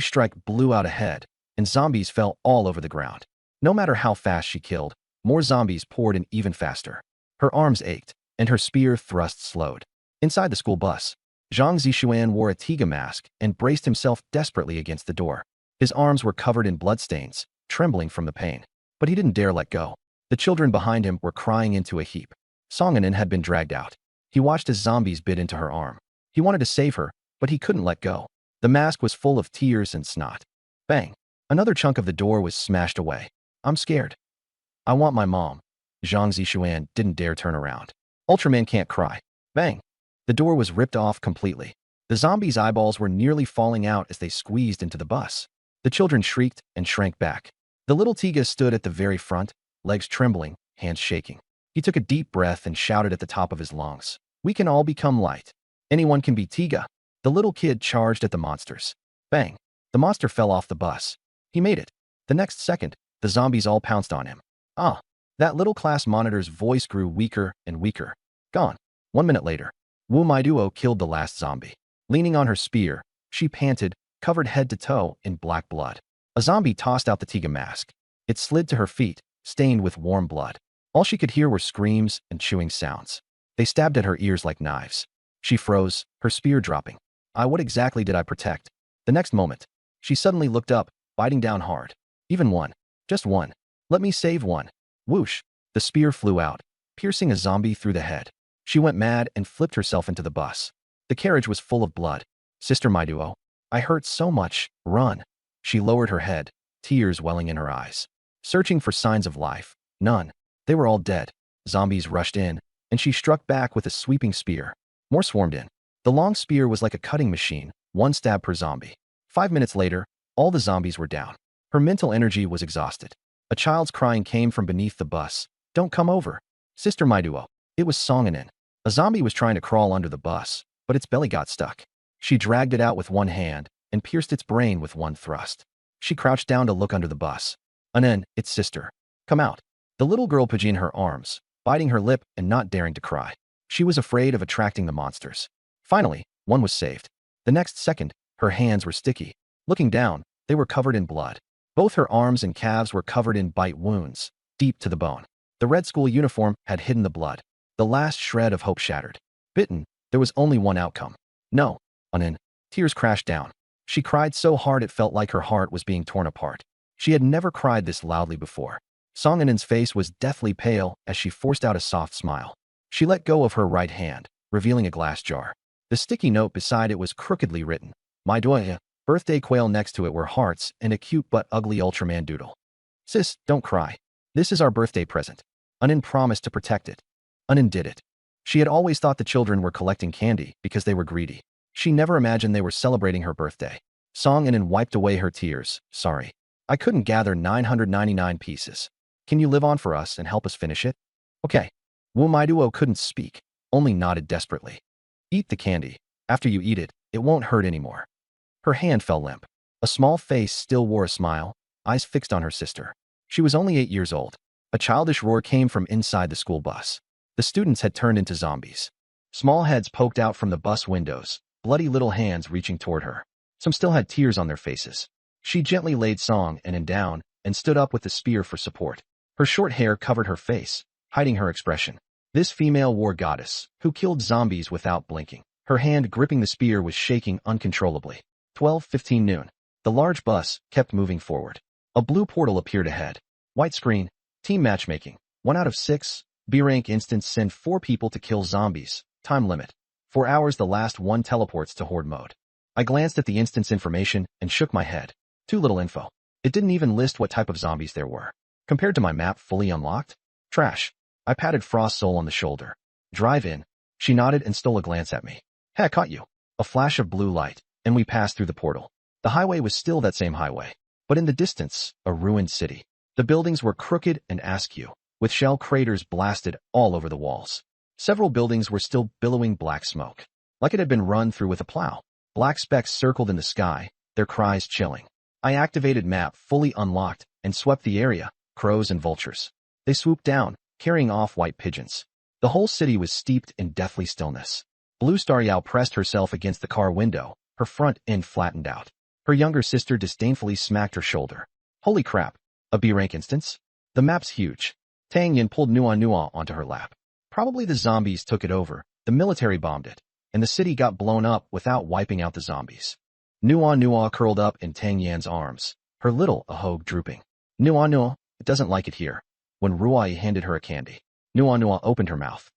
S1: strike blew out ahead, and zombies fell all over the ground. No matter how fast she killed, more zombies poured in even faster. Her arms ached, and her spear thrust slowed. Inside the school bus, Zhang Zixuan wore a Tiga mask and braced himself desperately against the door. His arms were covered in bloodstains, trembling from the pain. But he didn't dare let go. The children behind him were crying into a heap. Songanan had been dragged out. He watched as zombies bit into her arm. He wanted to save her, but he couldn't let go. The mask was full of tears and snot. Bang! Another chunk of the door was smashed away. I'm scared. I want my mom. Zhang Zixuan didn't dare turn around. Ultraman can't cry. Bang! The door was ripped off completely. The zombies' eyeballs were nearly falling out as they squeezed into the bus. The children shrieked and shrank back. The little Tiga stood at the very front, legs trembling, hands shaking. He took a deep breath and shouted at the top of his lungs. We can all become light. Anyone can be Tiga. The little kid charged at the monsters. Bang! The monster fell off the bus. He made it. The next second, the zombies all pounced on him. Ah! That little class monitor's voice grew weaker and weaker. Gone. 1 minute later, Wu Maiduo killed the last zombie. Leaning on her spear, she panted, covered head to toe in black blood. A zombie tossed out the Tiga mask. It slid to her feet, stained with warm blood. All she could hear were screams and chewing sounds. They stabbed at her ears like knives. She froze, her spear dropping. What exactly did I protect? The next moment, she suddenly looked up, biting down hard. Even one. Just one. Let me save one. Whoosh. The spear flew out, piercing a zombie through the head. She went mad and flipped herself into the bus. The carriage was full of blood. Sister Maiduo, I hurt so much. Run. She lowered her head, tears welling in her eyes. Searching for signs of life. None. They were all dead. Zombies rushed in, and she struck back with a sweeping spear. More swarmed in. The long spear was like a cutting machine, one stab per zombie. 5 minutes later, all the zombies were down. Her mental energy was exhausted. A child's crying came from beneath the bus. Don't come over. Sister Maiduo. It was Songanin. A zombie was trying to crawl under the bus, but its belly got stuck. She dragged it out with one hand and pierced its brain with one thrust. She crouched down to look under the bus. Anen, its sister. Come out. The little girl put in her arms, biting her lip and not daring to cry. She was afraid of attracting the monsters. Finally, one was saved. The next second, her hands were sticky. Looking down, they were covered in blood. Both her arms and calves were covered in bite wounds, deep to the bone. The red school uniform had hidden the blood. The last shred of hope shattered. Bitten, there was only one outcome. No. Anen. Tears crashed down. She cried so hard it felt like her heart was being torn apart. She had never cried this loudly before. Songanin's face was deathly pale as she forced out a soft smile. She let go of her right hand, revealing a glass jar. The sticky note beside it was crookedly written. My Doya. Birthday quail next to it were hearts and a cute but ugly Ultraman doodle. Sis, don't cry. This is our birthday present. Anen promised to protect it. Anen did it. She had always thought the children were collecting candy because they were greedy. She never imagined they were celebrating her birthday. Songanin wiped away her tears. Sorry. I couldn't gather 999 pieces. Can you live on for us and help us finish it? Okay. Wu Maiduo couldn't speak, only nodded desperately. Eat the candy. After you eat it, it won't hurt anymore. Her hand fell limp. A small face still wore a smile, eyes fixed on her sister. She was only 8 years old. A childish roar came from inside the school bus. The students had turned into zombies. Small heads poked out from the bus windows, bloody little hands reaching toward her. Some still had tears on their faces. She gently laid Songanin down and stood up with the spear for support. Her short hair covered her face, hiding her expression. This female war goddess, who killed zombies without blinking. Her hand gripping the spear was shaking uncontrollably. 12:15 noon. The large bus kept moving forward. A blue portal appeared ahead. White screen. Team matchmaking. 1 out of 6. B-rank instance send 4 people to kill zombies. Time limit. 4 hours the last one teleports to horde mode. I glanced at the instance information and shook my head. Too little info. It didn't even list what type of zombies there were. Compared to my map fully unlocked? Trash. I patted Frost Soul on the shoulder. Drive in. She nodded and stole a glance at me. Hey, I caught you. A flash of blue light, and we passed through the portal. The highway was still that same highway, but in the distance, a ruined city. The buildings were crooked and askew, with shell craters blasted all over the walls. Several buildings were still billowing black smoke, like it had been run through with a plow. Black specks circled in the sky, their cries chilling. I activated map fully unlocked and swept the area, crows and vultures. They swooped down, carrying off white pigeons. The whole city was steeped in deathly stillness. Blue Star Yao pressed herself against the car window, her front end flattened out. Her younger sister disdainfully smacked her shoulder. Holy crap, a B-rank instance? The map's huge. Tang Yin pulled Nua Nua onto her lap. Probably the zombies took it over, the military bombed it, and the city got blown up without wiping out the zombies. Nua Nua curled up in Tang Yan's arms, her little ahog drooping. Nua Nua, it doesn't like it here. When Ruai handed her a candy, Nua Nua opened her mouth.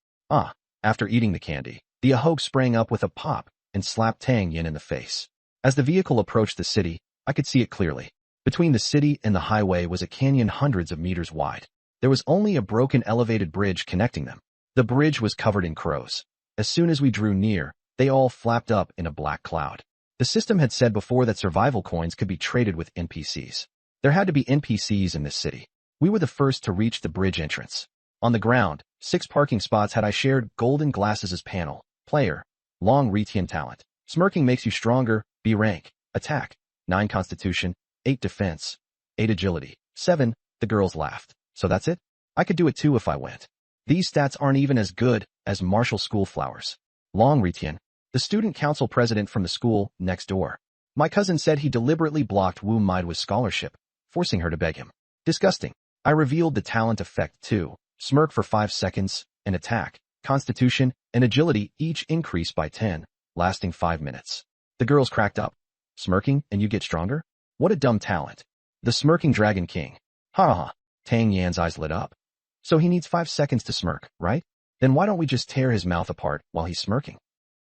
S1: After eating the candy, the ahog sprang up with a pop and slapped Tang Yin in the face. As the vehicle approached the city, I could see it clearly. Between the city and the highway was a canyon hundreds of meters wide. There was only a broken elevated bridge connecting them. The bridge was covered in crows. As soon as we drew near, they all flapped up in a black cloud. The system had said before that survival coins could be traded with NPCs. There had to be NPCs in this city. We were the first to reach the bridge entrance. On the ground, 6 parking spots had I shared Golden Glasses' panel. Player. Long Retian talent. Smirking makes you stronger. B rank. Attack. 9 constitution. 8 defense. 8 agility. 7. The girls laughed. So that's it? I could do it too if I went. These stats aren't even as good as Marshall School Flowers. Long Retian. The student council president from the school next door. My cousin said he deliberately blocked Wu Maiduo's scholarship, forcing her to beg him. Disgusting. I revealed the talent effect too. Smirk for 5 seconds, and attack. Constitution and agility each increase by 10, lasting 5 minutes. The girls cracked up. Smirking and you get stronger? What a dumb talent. The smirking Dragon King. Ha ha. Tang Yan's eyes lit up. So he needs 5 seconds to smirk, right? Then why don't we just tear his mouth apart while he's smirking?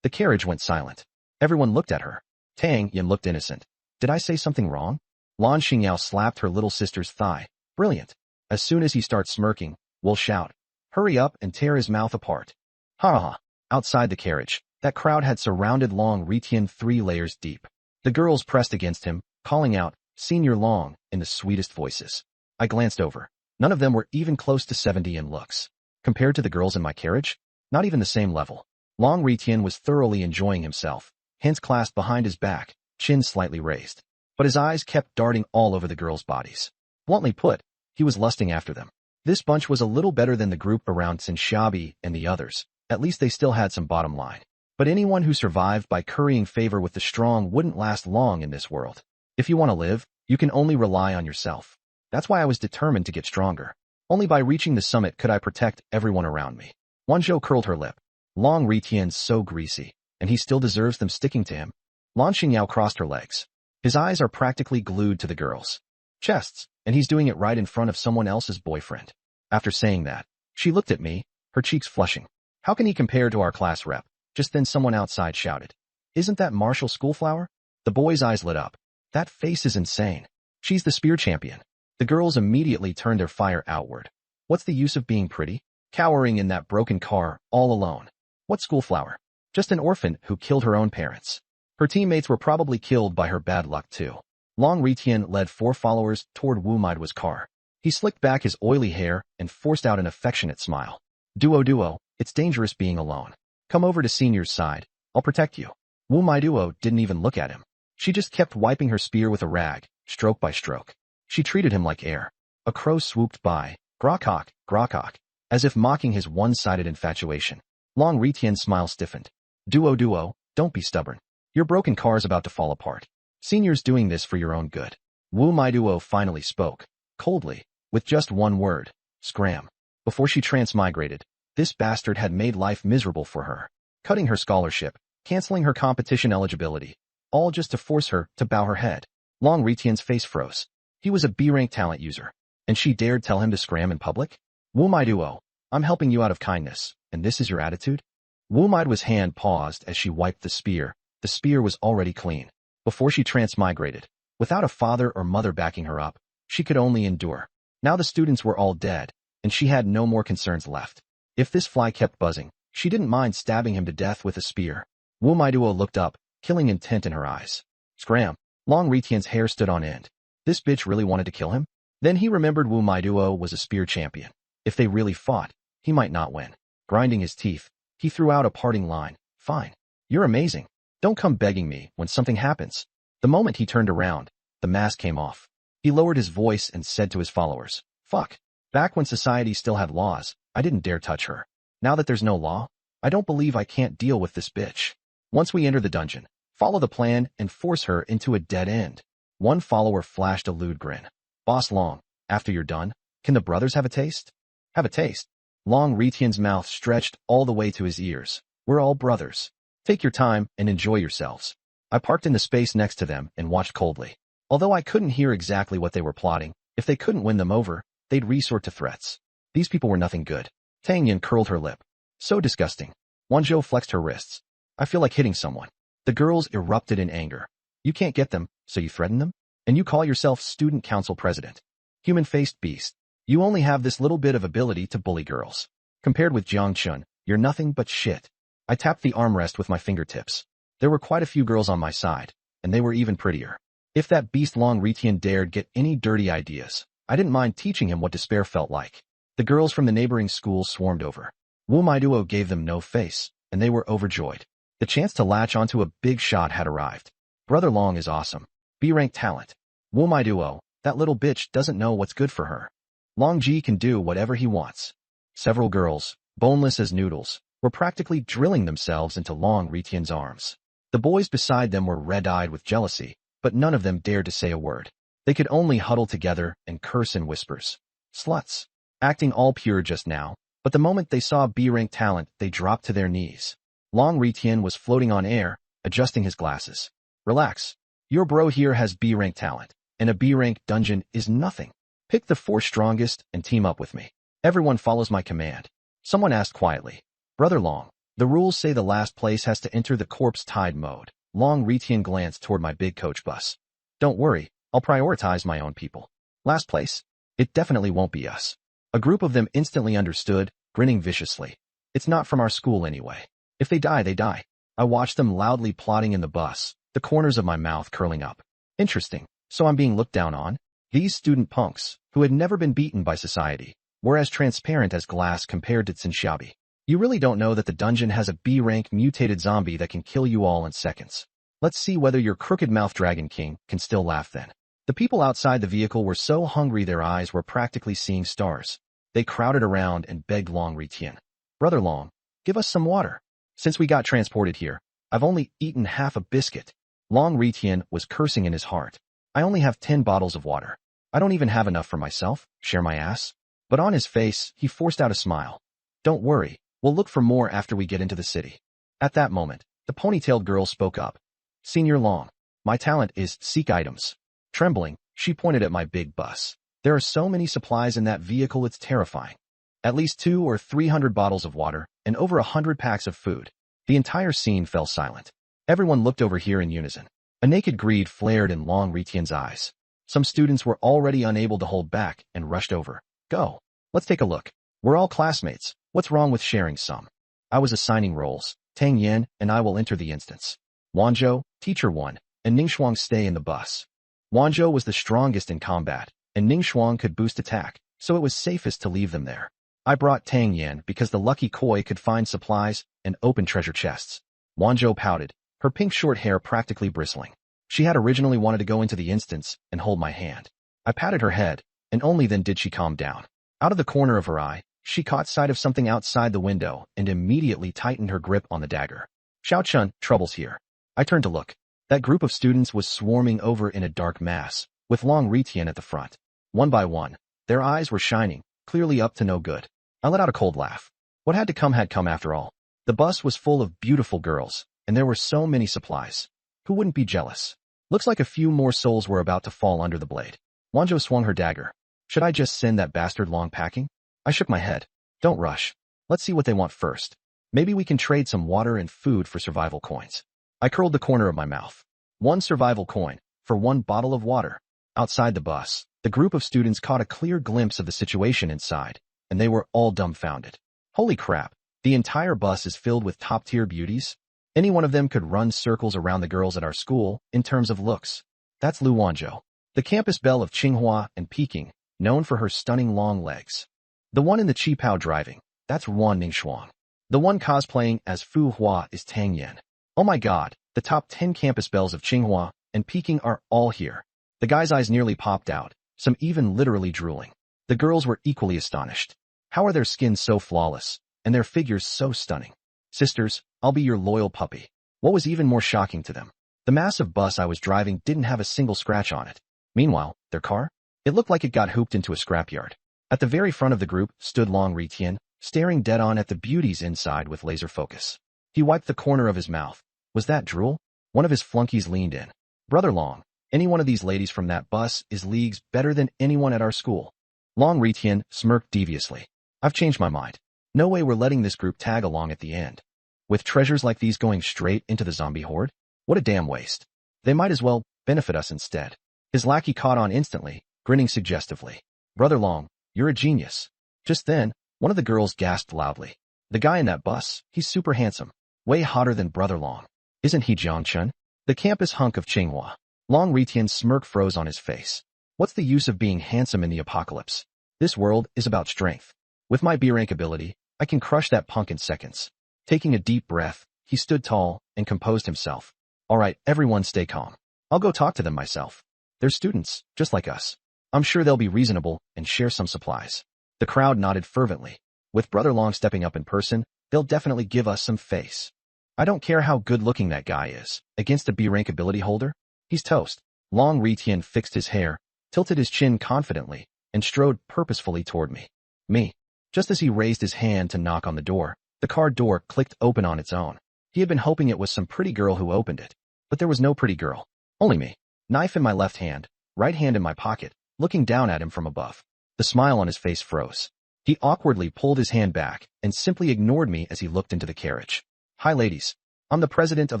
S1: The carriage went silent. Everyone looked at her. Tang Yan looked innocent. Did I say something wrong? Lan Xingyao slapped her little sister's thigh. Brilliant. As soon as he starts smirking, we'll shout. Hurry up and tear his mouth apart. Ha ha. Outside the carriage, that crowd had surrounded Long Ritian 3 layers deep. The girls pressed against him, calling out, Senior Long, in the sweetest voices. I glanced over. None of them were even close to 70 in looks. Compared to the girls in my carriage, not even the same level. Long Ritian was thoroughly enjoying himself, hands clasped behind his back, chin slightly raised. But his eyes kept darting all over the girls' bodies. Bluntly put, he was lusting after them. This bunch was a little better than the group around Xiaobi and the others. At least they still had some bottom line. But anyone who survived by currying favor with the strong wouldn't last long in this world. If you want to live, you can only rely on yourself. That's why I was determined to get stronger. Only by reaching the summit could I protect everyone around me. Wanzhou curled her lip. Long Ritian's so greasy, and he still deserves them sticking to him. Lan Xingyao crossed her legs. His eyes are practically glued to the girls' chests, and he's doing it right in front of someone else's boyfriend. After saying that, she looked at me, her cheeks flushing. How can he compare to our class rep? Just then someone outside shouted. Isn't that Marshall Schoolflower? The boy's eyes lit up. That face is insane. She's the spear champion. The girls immediately turned their fire outward. What's the use of being pretty? Cowering in that broken car, all alone. What Schoolflower? Just an orphan who killed her own parents. Her teammates were probably killed by her bad luck too. Long Ritian led 4 followers toward Wu Maiduo's car. He slicked back his oily hair and forced out an affectionate smile. Duo, it's dangerous being alone. Come over to Senior's side. I'll protect you. Wu Maiduo didn't even look at him. She just kept wiping her spear with a rag, stroke by stroke. She treated him like air. A crow swooped by. Grokok, grokok, as if mocking his one-sided infatuation. Long Ritian's smile stiffened. Duo, don't be stubborn. Your broken car's about to fall apart. Senior's doing this for your own good. Wu Maiduo finally spoke, coldly, with just one word. Scram. Before she transmigrated, this bastard had made life miserable for her. Cutting her scholarship, canceling her competition eligibility, all just to force her to bow her head. Long Ritian's face froze. He was a B-rank talent user, and she dared tell him to scram in public? Wu Maiduo, I'm helping you out of kindness, and this is your attitude? Wu Maiduo's hand paused as she wiped the spear. The spear was already clean. Before she transmigrated, without a father or mother backing her up, she could only endure. Now the students were all dead, and she had no more concerns left. If this fly kept buzzing, she didn't mind stabbing him to death with a spear. Wu Maiduo looked up, killing intent in her eyes. Scram. Long Ritian's hair stood on end. This bitch really wanted to kill him? Then he remembered Wu Maiduo was a spear champion. If they really fought, he might not win. Grinding his teeth, he threw out a parting line. Fine. You're amazing. Don't come begging me when something happens. The moment he turned around, the mask came off. He lowered his voice and said to his followers, Fuck. Back when society still had laws, I didn't dare touch her. Now that there's no law, I don't believe I can't deal with this bitch. Once we enter the dungeon, follow the plan and force her into a dead end. One follower flashed a lewd grin. Boss Long, after you're done, can the brothers have a taste? Have a taste. Long Ritian's mouth stretched all the way to his ears. We're all brothers. Take your time and enjoy yourselves. I parked in the space next to them and watched coldly. Although I couldn't hear exactly what they were plotting, if they couldn't win them over, they'd resort to threats. These people were nothing good. Tang Yan curled her lip. So disgusting. Wanzhou flexed her wrists. I feel like hitting someone. The girls erupted in anger. You can't get them, so you threaten them? And you call yourself student council president. Human-faced beast. You only have this little bit of ability to bully girls. Compared with Jiang Chun, you're nothing but shit. I tapped the armrest with my fingertips. There were quite a few girls on my side, and they were even prettier. If that beast Long Ritian dared get any dirty ideas, I didn't mind teaching him what despair felt like. The girls from the neighboring school swarmed over. Wu Maiduo gave them no face, and they were overjoyed. The chance to latch onto a big shot had arrived. Brother Long is awesome. B-rank talent. Wu Maiduo, that little bitch doesn't know what's good for her. Long Ji can do whatever he wants. Several girls, boneless as noodles, were practically drilling themselves into Long Ritian's arms. The boys beside them were red-eyed with jealousy, but none of them dared to say a word. They could only huddle together and curse in whispers. Sluts. acting all pure just now, but the moment they saw B-rank talent, they dropped to their knees. Long Ritian was floating on air, adjusting his glasses. Relax. Your bro here has B-rank talent, and a B-rank dungeon is nothing. Pick the 4 strongest and team up with me. Everyone follows my command. Someone asked quietly. Brother Long, the rules say the last place has to enter the corpse tide mode. Long Ritian glanced toward my big coach bus. Don't worry, I'll prioritize my own people. Last place? It definitely won't be us. A group of them instantly understood, grinning viciously. It's not from our school anyway. If they die, they die. I watched them loudly plotting in the bus, the corners of my mouth curling up. Interesting. So I'm being looked down on? These student punks, who had never been beaten by society, were as transparent as glass compared to Xinshabi. You really don't know that the dungeon has a B-rank mutated zombie that can kill you all in seconds. Let's see whether your crooked mouth Dragon King can still laugh then. The people outside the vehicle were so hungry their eyes were practically seeing stars. They crowded around and begged Long Ritian. Brother Long, give us some water. Since we got transported here, I've only eaten half a biscuit. Long Ritian was cursing in his heart. I only have 10 bottles of water. I don't even have enough for myself, share my ass. But on his face, he forced out a smile. Don't worry, we'll look for more after we get into the city. At that moment, the ponytailed girl spoke up. Senior Long, my talent is seek items. Trembling, she pointed at my big bus. There are so many supplies in that vehicle it's terrifying. At least 200 or 300 bottles of water, and over 100 packs of food. The entire scene fell silent. Everyone looked over here in unison. A naked greed flared in Long Ritian's eyes. Some students were already unable to hold back and rushed over. Go. Let's take a look. We're all classmates. What's wrong with sharing some? I was assigning roles. Tang Yan and I will enter the instance. Wanzhou, Teacher 1, and Ningxuang stay in the bus. Wanzhou was the strongest in combat, and Ningxuang could boost attack, so it was safest to leave them there. I brought Tang Yan because the lucky koi could find supplies and open treasure chests. Wanzhou pouted, her pink short hair practically bristling. She had originally wanted to go into the instance and hold my hand. I patted her head, and only then did she calm down. Out of the corner of her eye, she caught sight of something outside the window and immediately tightened her grip on the dagger. Xiao Chun, trouble's here. I turned to look. That group of students was swarming over in a dark mass, with Long Ritian at the front. One by one, their eyes were shining, clearly up to no good. I let out a cold laugh. What had come after all. The bus was full of beautiful girls, and there were so many supplies. Who wouldn't be jealous? Looks like a few more souls were about to fall under the blade. Wanzhou swung her dagger. Should I just send that bastard Long packing? I shook my head. Don't rush. Let's see what they want first. Maybe we can trade some water and food for survival coins. I curled the corner of my mouth. 1 survival coin, for 1 bottle of water. Outside the bus, the group of students caught a clear glimpse of the situation inside, and they were all dumbfounded. Holy crap, the entire bus is filled with top-tier beauties? Any one of them could run circles around the girls at our school, in terms of looks. That's Lu Wanzhou, the campus belle of Tsinghua and Peking, known for her stunning long legs. The one in the Qipao driving, that's Ruan Ningxuang. The one cosplaying as Fu Hua is Tang Yan. Oh my god, the top 10 campus belles of Tsinghua and Peking are all here. The guy's eyes nearly popped out, some even literally drooling. The girls were equally astonished. How are their skins so flawless, and their figures so stunning? Sisters, I'll be your loyal puppy. What was even more shocking to them? The massive bus I was driving didn't have a single scratch on it. Meanwhile, their car? It looked like it got hooped into a scrapyard. At the very front of the group stood Long Ritian, staring dead-on at the beauties inside with laser focus. He wiped the corner of his mouth. Was that drool? One of his flunkies leaned in. Brother Long, any one of these ladies from that bus is leagues better than anyone at our school. Long Ritian smirked deviously. I've changed my mind. No way we're letting this group tag along at the end. With treasures like these going straight into the zombie horde? What a damn waste. They might as well benefit us instead. His lackey caught on instantly, grinning suggestively. Brother Long, you're a genius. Just then, one of the girls gasped loudly. The guy in that bus, he's super handsome. Way hotter than Brother Long. Isn't he Jiang Chun? The campus hunk of Tsinghua. Long Ritian's smirk froze on his face. What's the use of being handsome in the apocalypse? This world is about strength. With my B-rank ability, I can crush that punk in seconds. Taking a deep breath, he stood tall and composed himself. All right, everyone stay calm. I'll go talk to them myself. They're students, just like us. I'm sure they'll be reasonable and share some supplies. The crowd nodded fervently. With Brother Long stepping up in person, they'll definitely give us some face. I don't care how good-looking that guy is. Against a B-rank ability holder, he's toast. Long Ritian fixed his hair, tilted his chin confidently, and strode purposefully toward me. Me. Just as he raised his hand to knock on the door, the car door clicked open on its own. He had been hoping it was some pretty girl who opened it. But there was no pretty girl. Only me. Knife in my left hand, right hand in my pocket, looking down at him from above. The smile on his face froze. He awkwardly pulled his hand back and simply ignored me as he looked into the carriage. Hi ladies. I'm the president of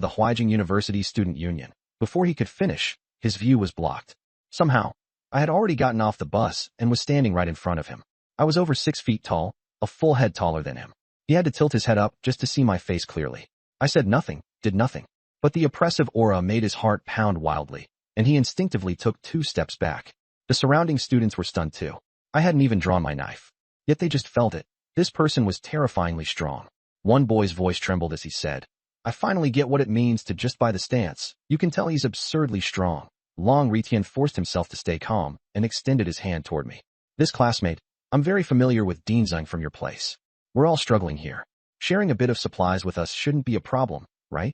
S1: the Huaijing University Student Union. Before he could finish, his view was blocked. Somehow, I had already gotten off the bus and was standing right in front of him. I was over 6 feet tall, a full head taller than him. He had to tilt his head up just to see my face clearly. I said nothing, did nothing. But the oppressive aura made his heart pound wildly, and he instinctively took 2 steps back. The surrounding students were stunned too. I hadn't even drawn my knife. Yet they just felt it. This person was terrifyingly strong. One boy's voice trembled as he said, I finally get what it means to just by the stance. You can tell he's absurdly strong. Long Ritian forced himself to stay calm and extended his hand toward me. This classmate, I'm very familiar with Dean Zeng from your place. We're all struggling here. Sharing a bit of supplies with us shouldn't be a problem, right?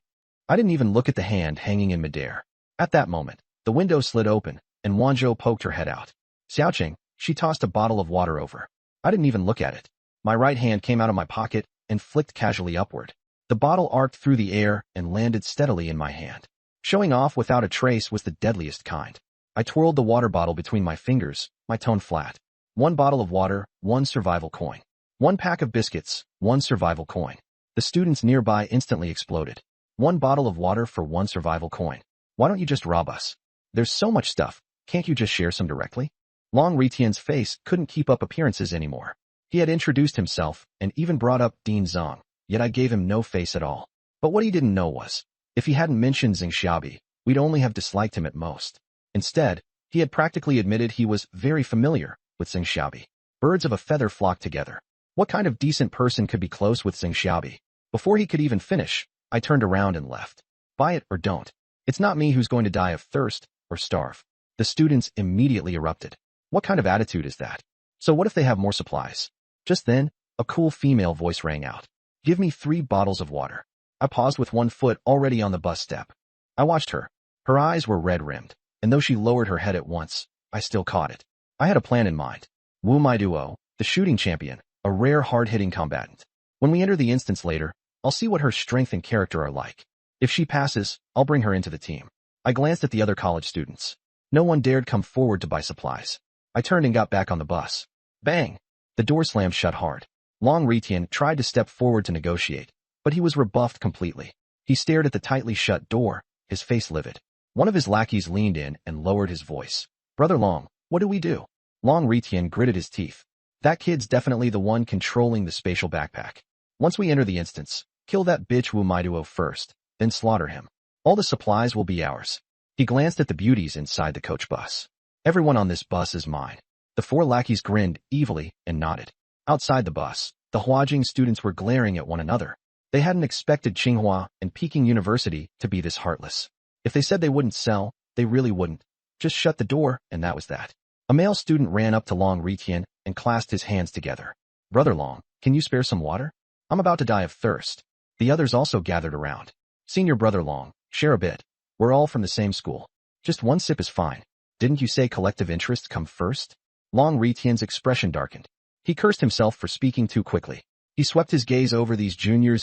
S1: I didn't even look at the hand hanging in midair. At that moment, the window slid open, and Wanzhou poked her head out. Xiaoqing, she tossed a bottle of water over. I didn't even look at it. My right hand came out of my pocket and flicked casually upward. The bottle arced through the air and landed steadily in my hand. Showing off without a trace was the deadliest kind. I twirled the water bottle between my fingers, my tone flat. 1 bottle of water, 1 survival coin. 1 pack of biscuits, 1 survival coin. The students nearby instantly exploded. 1 bottle of water for 1 survival coin. Why don't you just rob us? There's so much stuff, can't you just share some directly? Long Ritian's face couldn't keep up appearances anymore. He had introduced himself and even brought up Dean Zeng, yet I gave him no face at all. But what he didn't know was, if he hadn't mentioned Zeng Xiaobi, we'd only have disliked him at most. Instead, he had practically admitted he was very familiar with Zeng Xiaobi. Birds of a feather flocked together. What kind of decent person could be close with Zeng Xiaobi? Before he could even finish, I turned around and left. Buy it or don't. It's not me who's going to die of thirst or starve. The students immediately erupted. What kind of attitude is that? So what if they have more supplies? Just then, a cool female voice rang out. Give me 3 bottles of water. I paused with 1 foot already on the bus step. I watched her. Her eyes were red-rimmed, and though she lowered her head at once, I still caught it. I had a plan in mind. Wu Maiduo, the shooting champion, a rare hard-hitting combatant. When we enter the instance later, I'll see what her strength and character are like. If she passes, I'll bring her into the team. I glanced at the other college students. No one dared come forward to buy supplies. I turned and got back on the bus. Bang! The door slammed shut hard. Long Ritian tried to step forward to negotiate, but he was rebuffed completely. He stared at the tightly shut door, his face livid. One of his lackeys leaned in and lowered his voice. Brother Long, what do we do? Long Ritian gritted his teeth. That kid's definitely the one controlling the spatial backpack. Once we enter the instance, kill that bitch Wu Maiduo first, then slaughter him. All the supplies will be ours. He glanced at the beauties inside the coach bus. Everyone on this bus is mine. The 4 lackeys grinned evilly and nodded. Outside the bus, the Huajing students were glaring at one another. They hadn't expected Tsinghua and Peking University to be this heartless. If they said they wouldn't sell, they really wouldn't. Just shut the door, and that was that. A male student ran up to Long Ritian and clasped his hands together. Brother Long, can you spare some water? I'm about to die of thirst. The others also gathered around. Senior Brother Long, share a bit. We're all from the same school. Just 1 sip is fine. Didn't you say collective interests come first? Long Ritian's expression darkened. He cursed himself for speaking too quickly. He swept his gaze over these juniors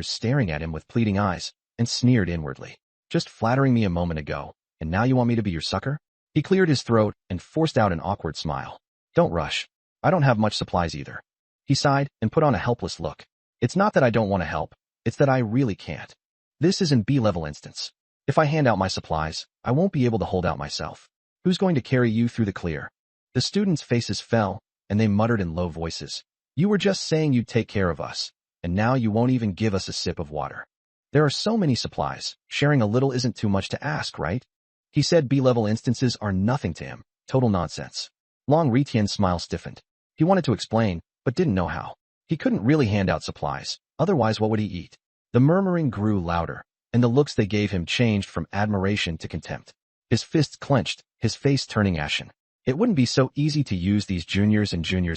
S1: staring at him with pleading eyes, and sneered inwardly. Just flattering me a moment ago, and now you want me to be your sucker? He cleared his throat and forced out an awkward smile. Don't rush. I don't have much supplies either. He sighed and put on a helpless look. It's not that I don't want to help, it's that I really can't. This is an B-level instance. If I hand out my supplies, I won't be able to hold out myself. Who's going to carry you through the clear? The students' faces fell, and they muttered in low voices. You were just saying you'd take care of us, and now you won't even give us a sip of water. There are so many supplies, sharing a little isn't too much to ask, right? He said B-level instances are nothing to him, total nonsense. Long Ritian's smile stiffened. He wanted to explain, but didn't know how. He couldn't really hand out supplies, otherwise what would he eat? The murmuring grew louder, and the looks they gave him changed from admiration to contempt. His fists clenched, his face turning ashen. It wouldn't be so easy to use these juniors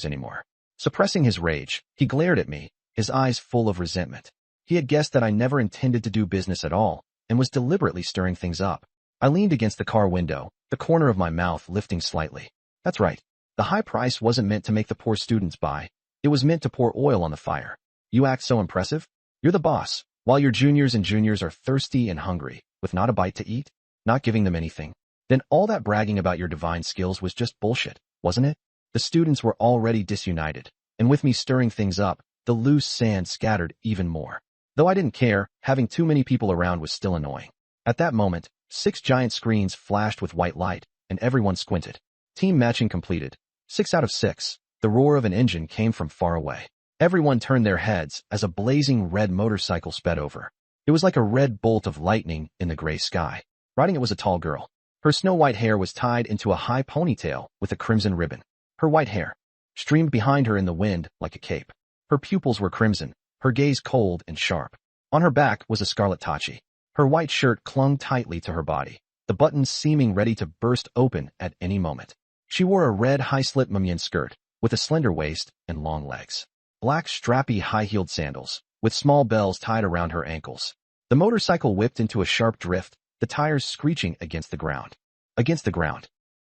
S1: anymore. Suppressing his rage, he glared at me, his eyes full of resentment. He had guessed that I never intended to do business at all, and was deliberately stirring things up. I leaned against the car window, the corner of my mouth lifting slightly. That's right. The high price wasn't meant to make the poor students buy. It was meant to pour oil on the fire. You act so impressive? You're the boss, while your juniors and juniors are thirsty and hungry, with not a bite to eat, not giving them anything. Then all that bragging about your divine skills was just bullshit, wasn't it? The students were already disunited, and with me stirring things up, the loose sand scattered even more. Though I didn't care, having too many people around was still annoying. At that moment, 6 giant screens flashed with white light, and everyone squinted. Team matching completed. 6 out of 6. The roar of an engine came from far away. Everyone turned their heads as a blazing red motorcycle sped over. It was like a red bolt of lightning in the gray sky. Riding it was a tall girl. Her snow-white hair was tied into a high ponytail with a crimson ribbon. Her white hair streamed behind her in the wind like a cape. Her pupils were crimson, her gaze cold and sharp. On her back was a scarlet tachi. Her white shirt clung tightly to her body, the buttons seeming ready to burst open at any moment. She wore a red high-slit mumyan skirt, with a slender waist and long legs. Black strappy high-heeled sandals, with small bells tied around her ankles. The motorcycle whipped into a sharp drift, the tires screeching against the ground.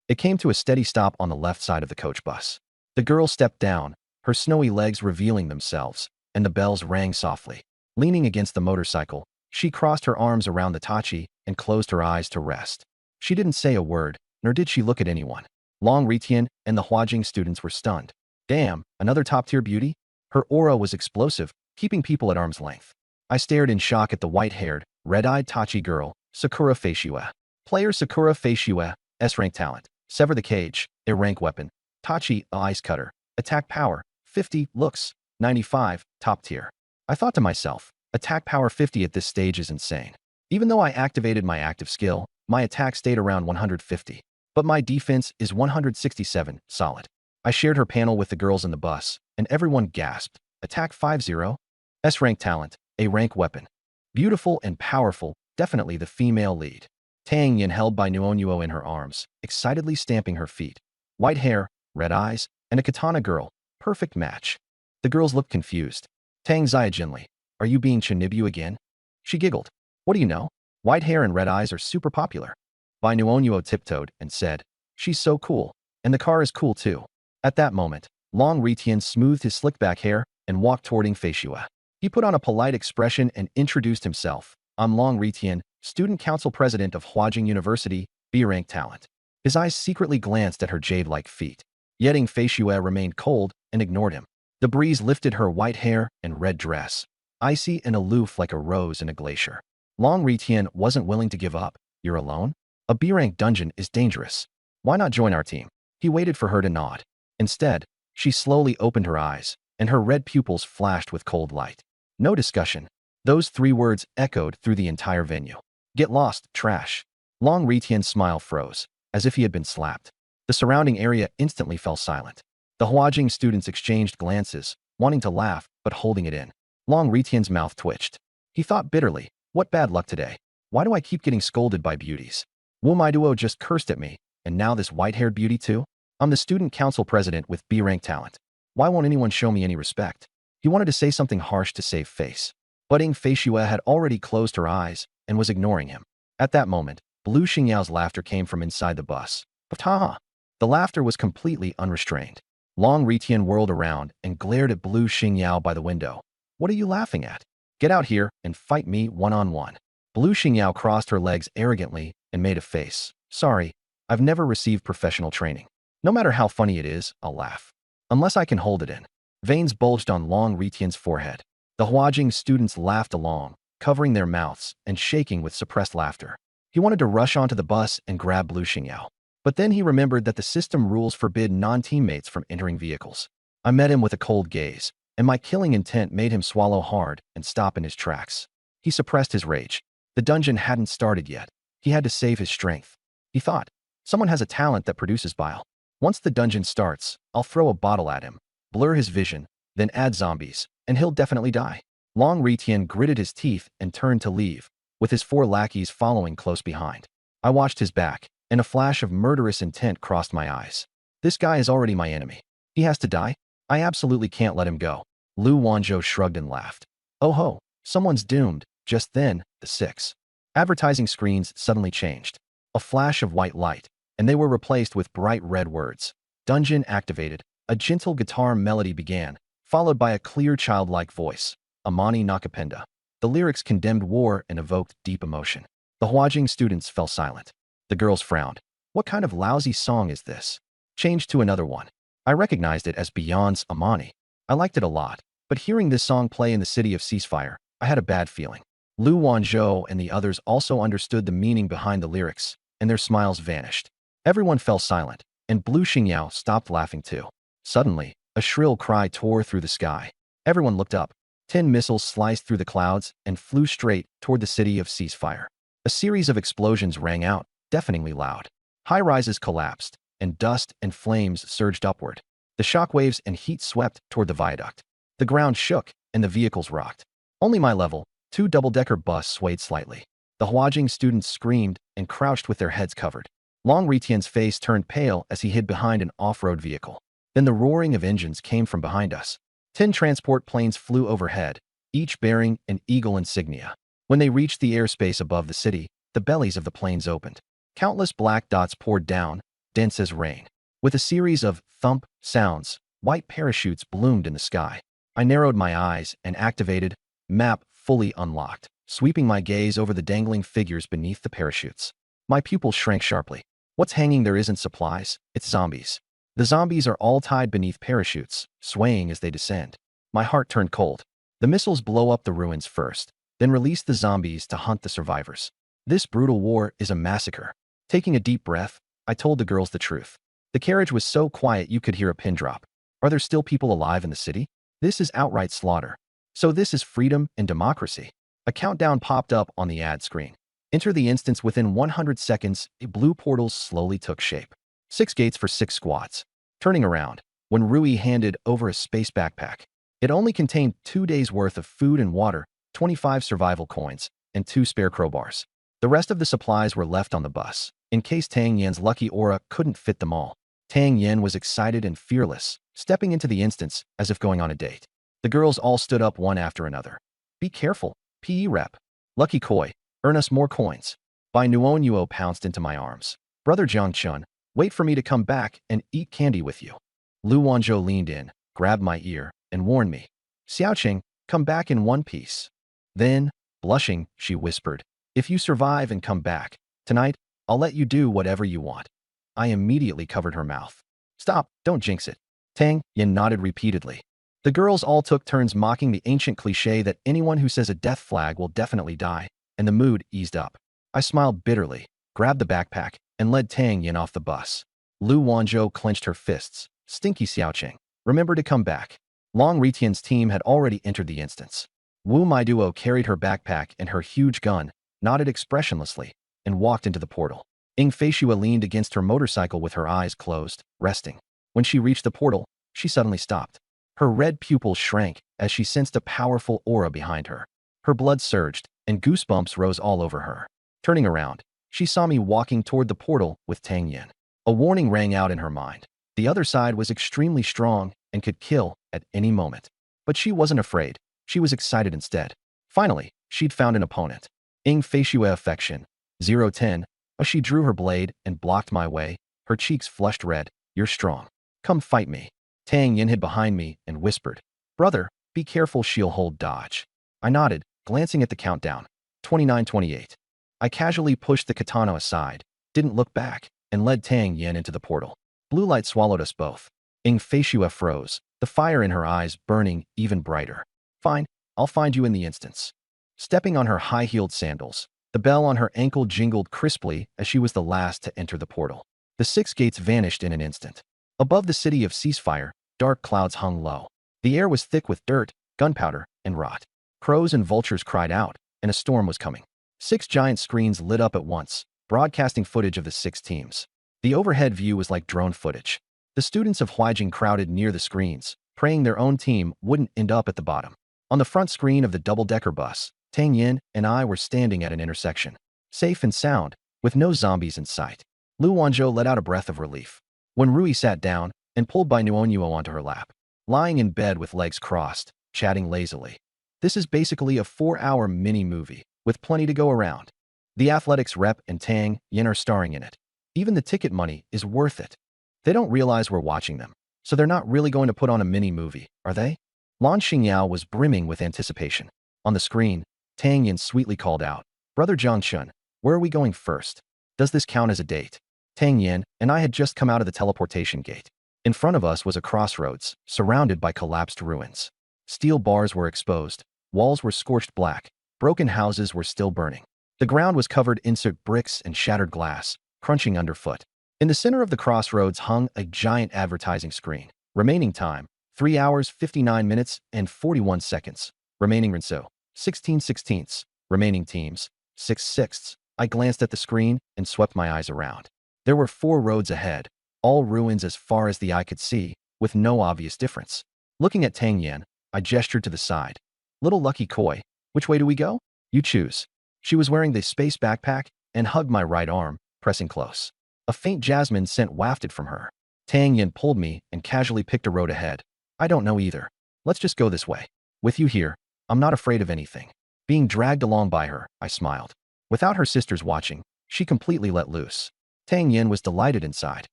S1: It came to a steady stop on the left side of the coach bus. The girl stepped down, her snowy legs revealing themselves, and the bells rang softly. Leaning against the motorcycle, she crossed her arms around the tachi and closed her eyes to rest. She didn't say a word, nor did she look at anyone. Long Ritian and the Huajing students were stunned. Damn, another top-tier beauty? Her aura was explosive, keeping people at arm's length. I stared in shock at the white-haired, red-eyed tachi girl, Sakura Feishue. Player Sakura Feishue, S-rank talent. Sever the cage, a rank weapon. Tachi, a ice cutter. Attack power, 50, looks, 95, top tier. I thought to myself, attack power 50 at this stage is insane. Even though I activated my active skill, my attack stayed around 150. But my defense is 167, solid. I shared her panel with the girls in the bus, and everyone gasped. Attack 50? S-rank talent, a rank weapon. Beautiful and powerful, definitely the female lead. Tang Yin held by Nuonuo in her arms, excitedly stamping her feet. White hair, red eyes, and a katana girl, perfect match. The girls looked confused. Tang Xiaojinli, are you being Chinibu again? She giggled. What do you know? White hair and red eyes are super popular. Bai Nuonuo tiptoed and said, she's so cool, and the car is cool too. At that moment, Long Ritian smoothed his slick-back hair and walked toward Feishue. He put on a polite expression and introduced himself. I'm Long Ritian, student council president of Huajing University, B-rank talent. His eyes secretly glanced at her jade-like feet. Yet Feishue remained cold and ignored him. The breeze lifted her white hair and red dress, icy and aloof like a rose in a glacier. Long Ritian wasn't willing to give up. You're alone? A B-rank dungeon is dangerous. Why not join our team? He waited for her to nod. Instead, she slowly opened her eyes, and her red pupils flashed with cold light. No discussion. Those 3 words echoed through the entire venue. Get lost, trash. Long Ritian's smile froze, as if he had been slapped. The surrounding area instantly fell silent. The Huajing students exchanged glances, wanting to laugh, but holding it in. Long Ritian's mouth twitched. He thought bitterly, what bad luck today. Why do I keep getting scolded by beauties? Wu Maiduo just cursed at me, and now this white-haired beauty too? I'm the student council president with B-rank talent. Why won't anyone show me any respect? He wanted to say something harsh to save face. But Feishue had already closed her eyes and was ignoring him. At that moment, Blue Xingyao's laughter came from inside the bus. Ptaha! The laughter was completely unrestrained. Long Ritian whirled around and glared at Blue Xingyao by the window. What are you laughing at? Get out here and fight me one-on-one. Blue Xingyao crossed her legs arrogantly and made a face. Sorry, I've never received professional training. No matter how funny it is, I'll laugh. Unless I can hold it in. Veins bulged on Long Ritian's forehead. The Huajing students laughed along, covering their mouths and shaking with suppressed laughter. He wanted to rush onto the bus and grab Blue Xingyao. But then he remembered that the system rules forbid non-teammates from entering vehicles. I met him with a cold gaze, and my killing intent made him swallow hard and stop in his tracks. He suppressed his rage. The dungeon hadn't started yet. He had to save his strength. He thought, someone has a talent that produces bile. Once the dungeon starts, I'll throw a bottle at him, blur his vision, then add zombies, and he'll definitely die. Long Ritian gritted his teeth and turned to leave, with his 4 lackeys following close behind. I watched his back, and a flash of murderous intent crossed my eyes. This guy is already my enemy. He has to die? I absolutely can't let him go. Lu Wanzhou shrugged and laughed. Oh ho, someone's doomed. Just then, the 6 advertising screens suddenly changed. A flash of white light, and they were replaced with bright red words. Dungeon activated. A gentle guitar melody began, followed by a clear childlike voice. Amani Nakapenda. The lyrics condemned war and evoked deep emotion. The Huajing students fell silent. The girls frowned. What kind of lousy song is this? Changed to another one. I recognized it as Beyond's Amani. I liked it a lot, but hearing this song play in the city of ceasefire, I had a bad feeling. Lu Wanzhou and the others also understood the meaning behind the lyrics, and their smiles vanished. Everyone fell silent, and Blue Xingyao stopped laughing too. Suddenly, a shrill cry tore through the sky. Everyone looked up. 10 missiles sliced through the clouds and flew straight toward the city of ceasefire. A series of explosions rang out, deafeningly loud. High-rises collapsed, and dust and flames surged upward. The shockwaves and heat swept toward the viaduct. The ground shook, and the vehicles rocked. Only my level, 2 double-decker bus swayed slightly. The Huajing students screamed and crouched with their heads covered. Long Ritian's face turned pale as he hid behind an off-road vehicle. Then the roaring of engines came from behind us. 10 transport planes flew overhead, each bearing an eagle insignia. When they reached the airspace above the city, the bellies of the planes opened. Countless black dots poured down, dense as rain. With a series of thump sounds, white parachutes bloomed in the sky. I narrowed my eyes and activated map fully unlocked, sweeping my gaze over the dangling figures beneath the parachutes. My pupils shrank sharply. What's hanging there isn't supplies, it's zombies. The zombies are all tied beneath parachutes, swaying as they descend. My heart turned cold. The missiles blow up the ruins first, then release the zombies to hunt the survivors. This brutal war is a massacre. Taking a deep breath, I told the girls the truth. The carriage was so quiet you could hear a pin drop. Are there still people alive in the city? This is outright slaughter. So this is freedom and democracy. A countdown popped up on the ad screen. Enter the instance within 100 seconds, a blue portal slowly took shape. 6 gates for 6 squads. Turning around, when Rui handed over a space backpack. It only contained 2 days' worth of food and water, 25 survival coins, and 2 spare crowbars. The rest of the supplies were left on the bus, in case Tang Yan's lucky aura couldn't fit them all. Tang Yan was excited and fearless, stepping into the instance as if going on a date. The girls all stood up one after another. Be careful, PE rep. Lucky Koi, earn us more coins. Bai Nuo pounced into my arms. Brother Jiang Chun, wait for me to come back and eat candy with you. Lu Wanzhou leaned in, grabbed my ear, and warned me. Xiaoqing, come back in one piece. Then, blushing, she whispered, if you survive and come back, tonight, I'll let you do whatever you want. I immediately covered her mouth. Stop, don't jinx it. Tang Yan nodded repeatedly. The girls all took turns mocking the ancient cliché that anyone who says a death flag will definitely die, and the mood eased up. I smiled bitterly, grabbed the backpack, and led Tang Yan off the bus. Lu Wanzhou clenched her fists. Stinky Xiaoqing, remember to come back. Long Ritian's team had already entered the instance. Wu Maiduo carried her backpack and her huge gun, nodded expressionlessly, and walked into the portal. Ing Feishua leaned against her motorcycle with her eyes closed, resting. When she reached the portal, she suddenly stopped. Her red pupils shrank as she sensed a powerful aura behind her. Her blood surged, and goosebumps rose all over her. Turning around, she saw me walking toward the portal with Tang Yan. A warning rang out in her mind. The other side was extremely strong and could kill at any moment. But she wasn't afraid. She was excited instead. Finally, she'd found an opponent. Ing Feishua affection. 010. She drew her blade and blocked my way, her cheeks flushed red. You're strong. Come fight me. Tang Yin hid behind me and whispered, Brother, be careful she'll hold dodge. I nodded, glancing at the countdown. 29:28. I casually pushed the katana aside, didn't look back, and led Tang Yin into the portal. Blue light swallowed us both. Ing Feishua froze, the fire in her eyes burning even brighter. Fine, I'll find you in the instance. Stepping on her high-heeled sandals, the bell on her ankle jingled crisply as she was the last to enter the portal. The 6 gates vanished in an instant. Above the city of ceasefire, dark clouds hung low. The air was thick with dirt, gunpowder, and rot. Crows and vultures cried out, and a storm was coming. 6 giant screens lit up at once, broadcasting footage of the 6 teams. The overhead view was like drone footage. The students of Huijing crowded near the screens, praying their own team wouldn't end up at the bottom. On the front screen of the double-decker bus, Tang Yin and I were standing at an intersection, safe and sound, with no zombies in sight. Lu Wanzhou let out a breath of relief. When Rui sat down and pulled Bai Nuo onto her lap, lying in bed with legs crossed, chatting lazily. This is basically a 4-hour mini-movie, with plenty to go around. The athletics rep and Tang Yin are starring in it. Even the ticket money is worth it. They don't realize we're watching them, so they're not really going to put on a mini-movie, are they? Lan Xingyao was brimming with anticipation. On the screen, Tang Yin sweetly called out, "Brother Jiangchun, where are we going first? Does this count as a date?" Tang Yin and I had just come out of the teleportation gate. In front of us was a crossroads, surrounded by collapsed ruins. Steel bars were exposed, walls were scorched black, broken houses were still burning. The ground was covered in soot bricks and shattered glass, crunching underfoot. In the center of the crossroads hung a giant advertising screen. Remaining time, 3 hours, 59 minutes, and 41 seconds. Remaining rinso, 16/16. Remaining teams, 6/6. I glanced at the screen and swept my eyes around. There were 4 roads ahead, all ruins as far as the eye could see, with no obvious difference. Looking at Tang Yan, I gestured to the side. "Little Lucky Koi, which way do we go? You choose." She was wearing the space backpack and hugged my right arm, pressing close. A faint jasmine scent wafted from her. Tang Yan pulled me and casually picked a road ahead. "I don't know either. Let's just go this way. With you here, I'm not afraid of anything." Being dragged along by her, I smiled. Without her sisters watching, she completely let loose. Tang Yin was delighted inside.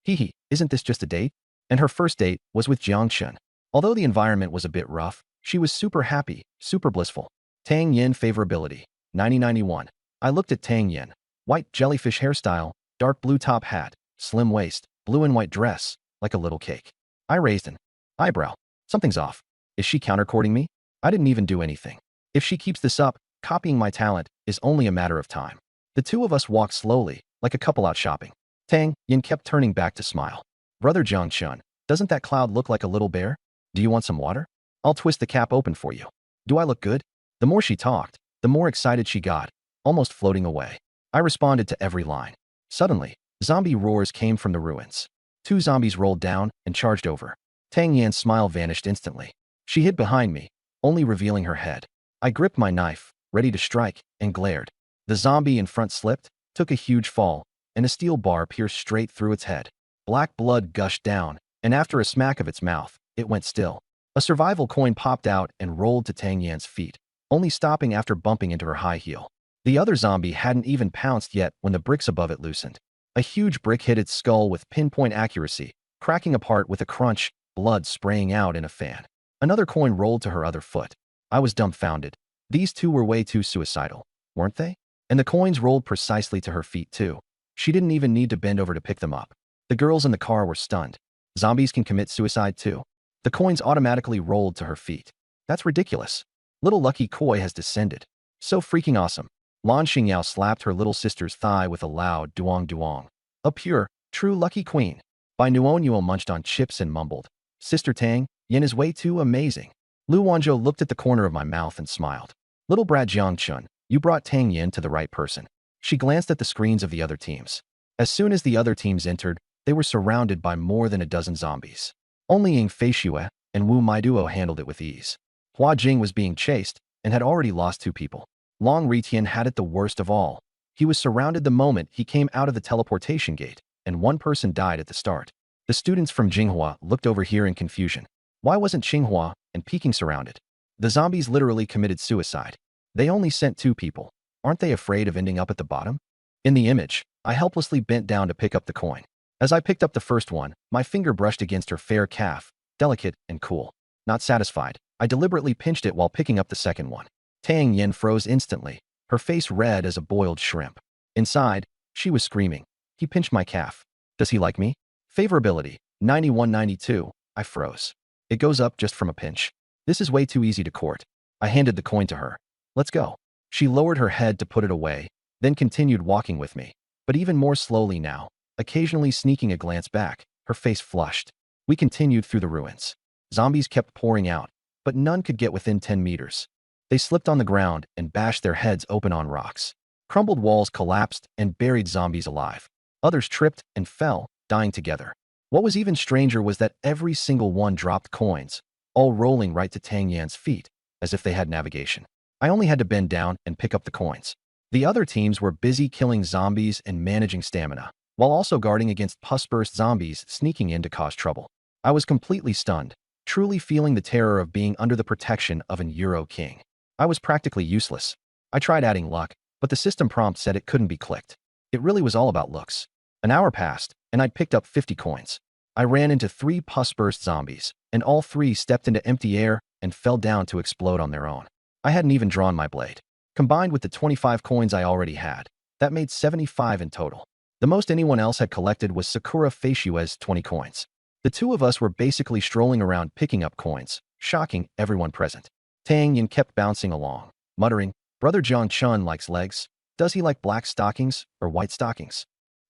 S1: "Hee, isn't this just a date?" And her first date was with Jiangchun. Although the environment was a bit rough, she was super happy, super blissful. Tang Yin favorability, 90/91. I looked at Tang Yin. White jellyfish hairstyle, dark blue top hat, slim waist, blue and white dress, like a little cake. I raised an eyebrow. Something's off. Is she countercourting me? I didn't even do anything. If she keeps this up, copying my talent is only a matter of time. The two of us walked slowly, like a couple out shopping. Tang Yin kept turning back to smile. "Brother Jiangchun, doesn't that cloud look like a little bear? Do you want some water? I'll twist the cap open for you. Do I look good?" The more she talked, the more excited she got, almost floating away. I responded to every line. Suddenly, zombie roars came from the ruins. 2 zombies rolled down and charged over. Tang Yan's smile vanished instantly. She hid behind me, only revealing her head. I gripped my knife, ready to strike, and glared. The zombie in front slipped, took a huge fall, and a steel bar pierced straight through its head. Black blood gushed down, and after a smack of its mouth, it went still. A survival coin popped out and rolled to Tang Yan's feet, only stopping after bumping into her high heel. The other zombie hadn't even pounced yet when the bricks above it loosened. A huge brick hit its skull with pinpoint accuracy, cracking apart with a crunch, blood spraying out in a fan. Another coin rolled to her other foot. I was dumbfounded. These two were way too suicidal, weren't they? And the coins rolled precisely to her feet too. She didn't even need to bend over to pick them up. The girls in the car were stunned. Zombies can commit suicide too. The coins automatically rolled to her feet. That's ridiculous. Little Lucky Koi has descended. So freaking awesome. Lan Xingyao slapped her little sister's thigh with a loud duong duong. A pure, true lucky queen. Bai Nuo munched on chips and mumbled, "Sister Tang, Yin is way too amazing." Lu Wanzhou looked at the corner of my mouth and smiled. "Little brat Jiangchun, you brought Tang Yin to the right person." She glanced at the screens of the other teams. As soon as the other teams entered, they were surrounded by more than a dozen zombies. Only Ying Feishue and Wu Maiduo handled it with ease. Hua Jing was being chased and had already lost 2 people. Long Ritian had it the worst of all. He was surrounded the moment he came out of the teleportation gate, and 1 person died at the start. The students from Jinghua looked over here in confusion. Why wasn't Tsinghua and Peking surrounded? The zombies literally committed suicide. They only sent 2 people. Aren't they afraid of ending up at the bottom? In the image, I helplessly bent down to pick up the coin. As I picked up the first one, my finger brushed against her fair calf, delicate and cool. Not satisfied, I deliberately pinched it while picking up the second one. Tang Yin froze instantly, her face red as a boiled shrimp. Inside, she was screaming. "He pinched my calf. Does he like me?" Favorability, 91/92. I froze. It goes up just from a pinch. This is way too easy to court. I handed the coin to her. "Let's go." She lowered her head to put it away, then continued walking with me, but even more slowly now, occasionally sneaking a glance back, her face flushed. We continued through the ruins. Zombies kept pouring out, but none could get within 10 meters. They slipped on the ground and bashed their heads open on rocks. Crumbled walls collapsed and buried zombies alive. Others tripped and fell, dying together. What was even stranger was that every single one dropped coins, all rolling right to Tang Yan's feet, as if they had navigation. I only had to bend down and pick up the coins. The other teams were busy killing zombies and managing stamina, while also guarding against pus-burst zombies sneaking in to cause trouble. I was completely stunned, truly feeling the terror of being under the protection of an Euro king. I was practically useless. I tried adding luck, but the system prompt said it couldn't be clicked. It really was all about looks. An hour passed, and I'd picked up 50 coins. I ran into 3 pus-burst zombies, and all 3 stepped into empty air and fell down to explode on their own. I hadn't even drawn my blade. Combined with the 25 coins I already had, that made 75 in total. The most anyone else had collected was Sakura Feishue's 20 coins. The two of us were basically strolling around picking up coins, shocking everyone present. Tang Yin kept bouncing along, muttering, "Brother John Chun likes legs. Does he like black stockings or white stockings?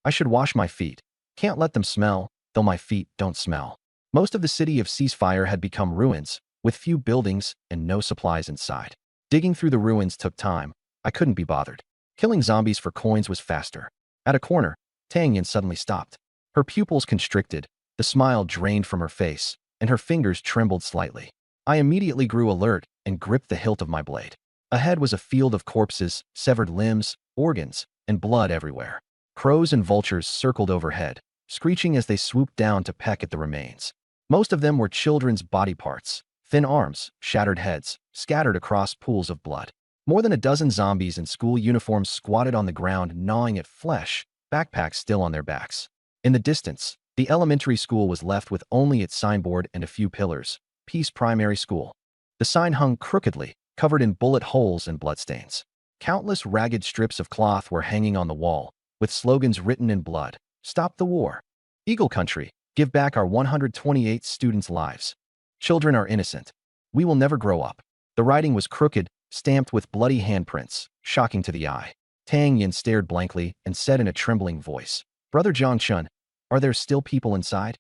S1: I should wash my feet. Can't let them smell, though my feet don't smell." Most of the city of Ceasefire had become ruins, with few buildings and no supplies inside. Digging through the ruins took time. I couldn't be bothered. Killing zombies for coins was faster. At a corner, Tang Yin suddenly stopped. Her pupils constricted, the smile drained from her face, and her fingers trembled slightly. I immediately grew alert and gripped the hilt of my blade. Ahead was a field of corpses, severed limbs, organs, and blood everywhere. Crows and vultures circled overhead, screeching as they swooped down to peck at the remains. Most of them were children's body parts, thin arms, shattered heads, scattered across pools of blood. More than a dozen zombies in school uniforms squatted on the ground gnawing at flesh, backpacks still on their backs. In the distance, the elementary school was left with only its signboard and a few pillars. Peace Primary School. The sign hung crookedly, covered in bullet holes and bloodstains. Countless ragged strips of cloth were hanging on the wall, with slogans written in blood. "Stop the war." "Eagle Country, give back our 128 students' lives." "Children are innocent. We will never grow up." The writing was crooked, stamped with bloody handprints, shocking to the eye. Tang Yin stared blankly and said in a trembling voice, "Brother John Chun, are there still people inside?"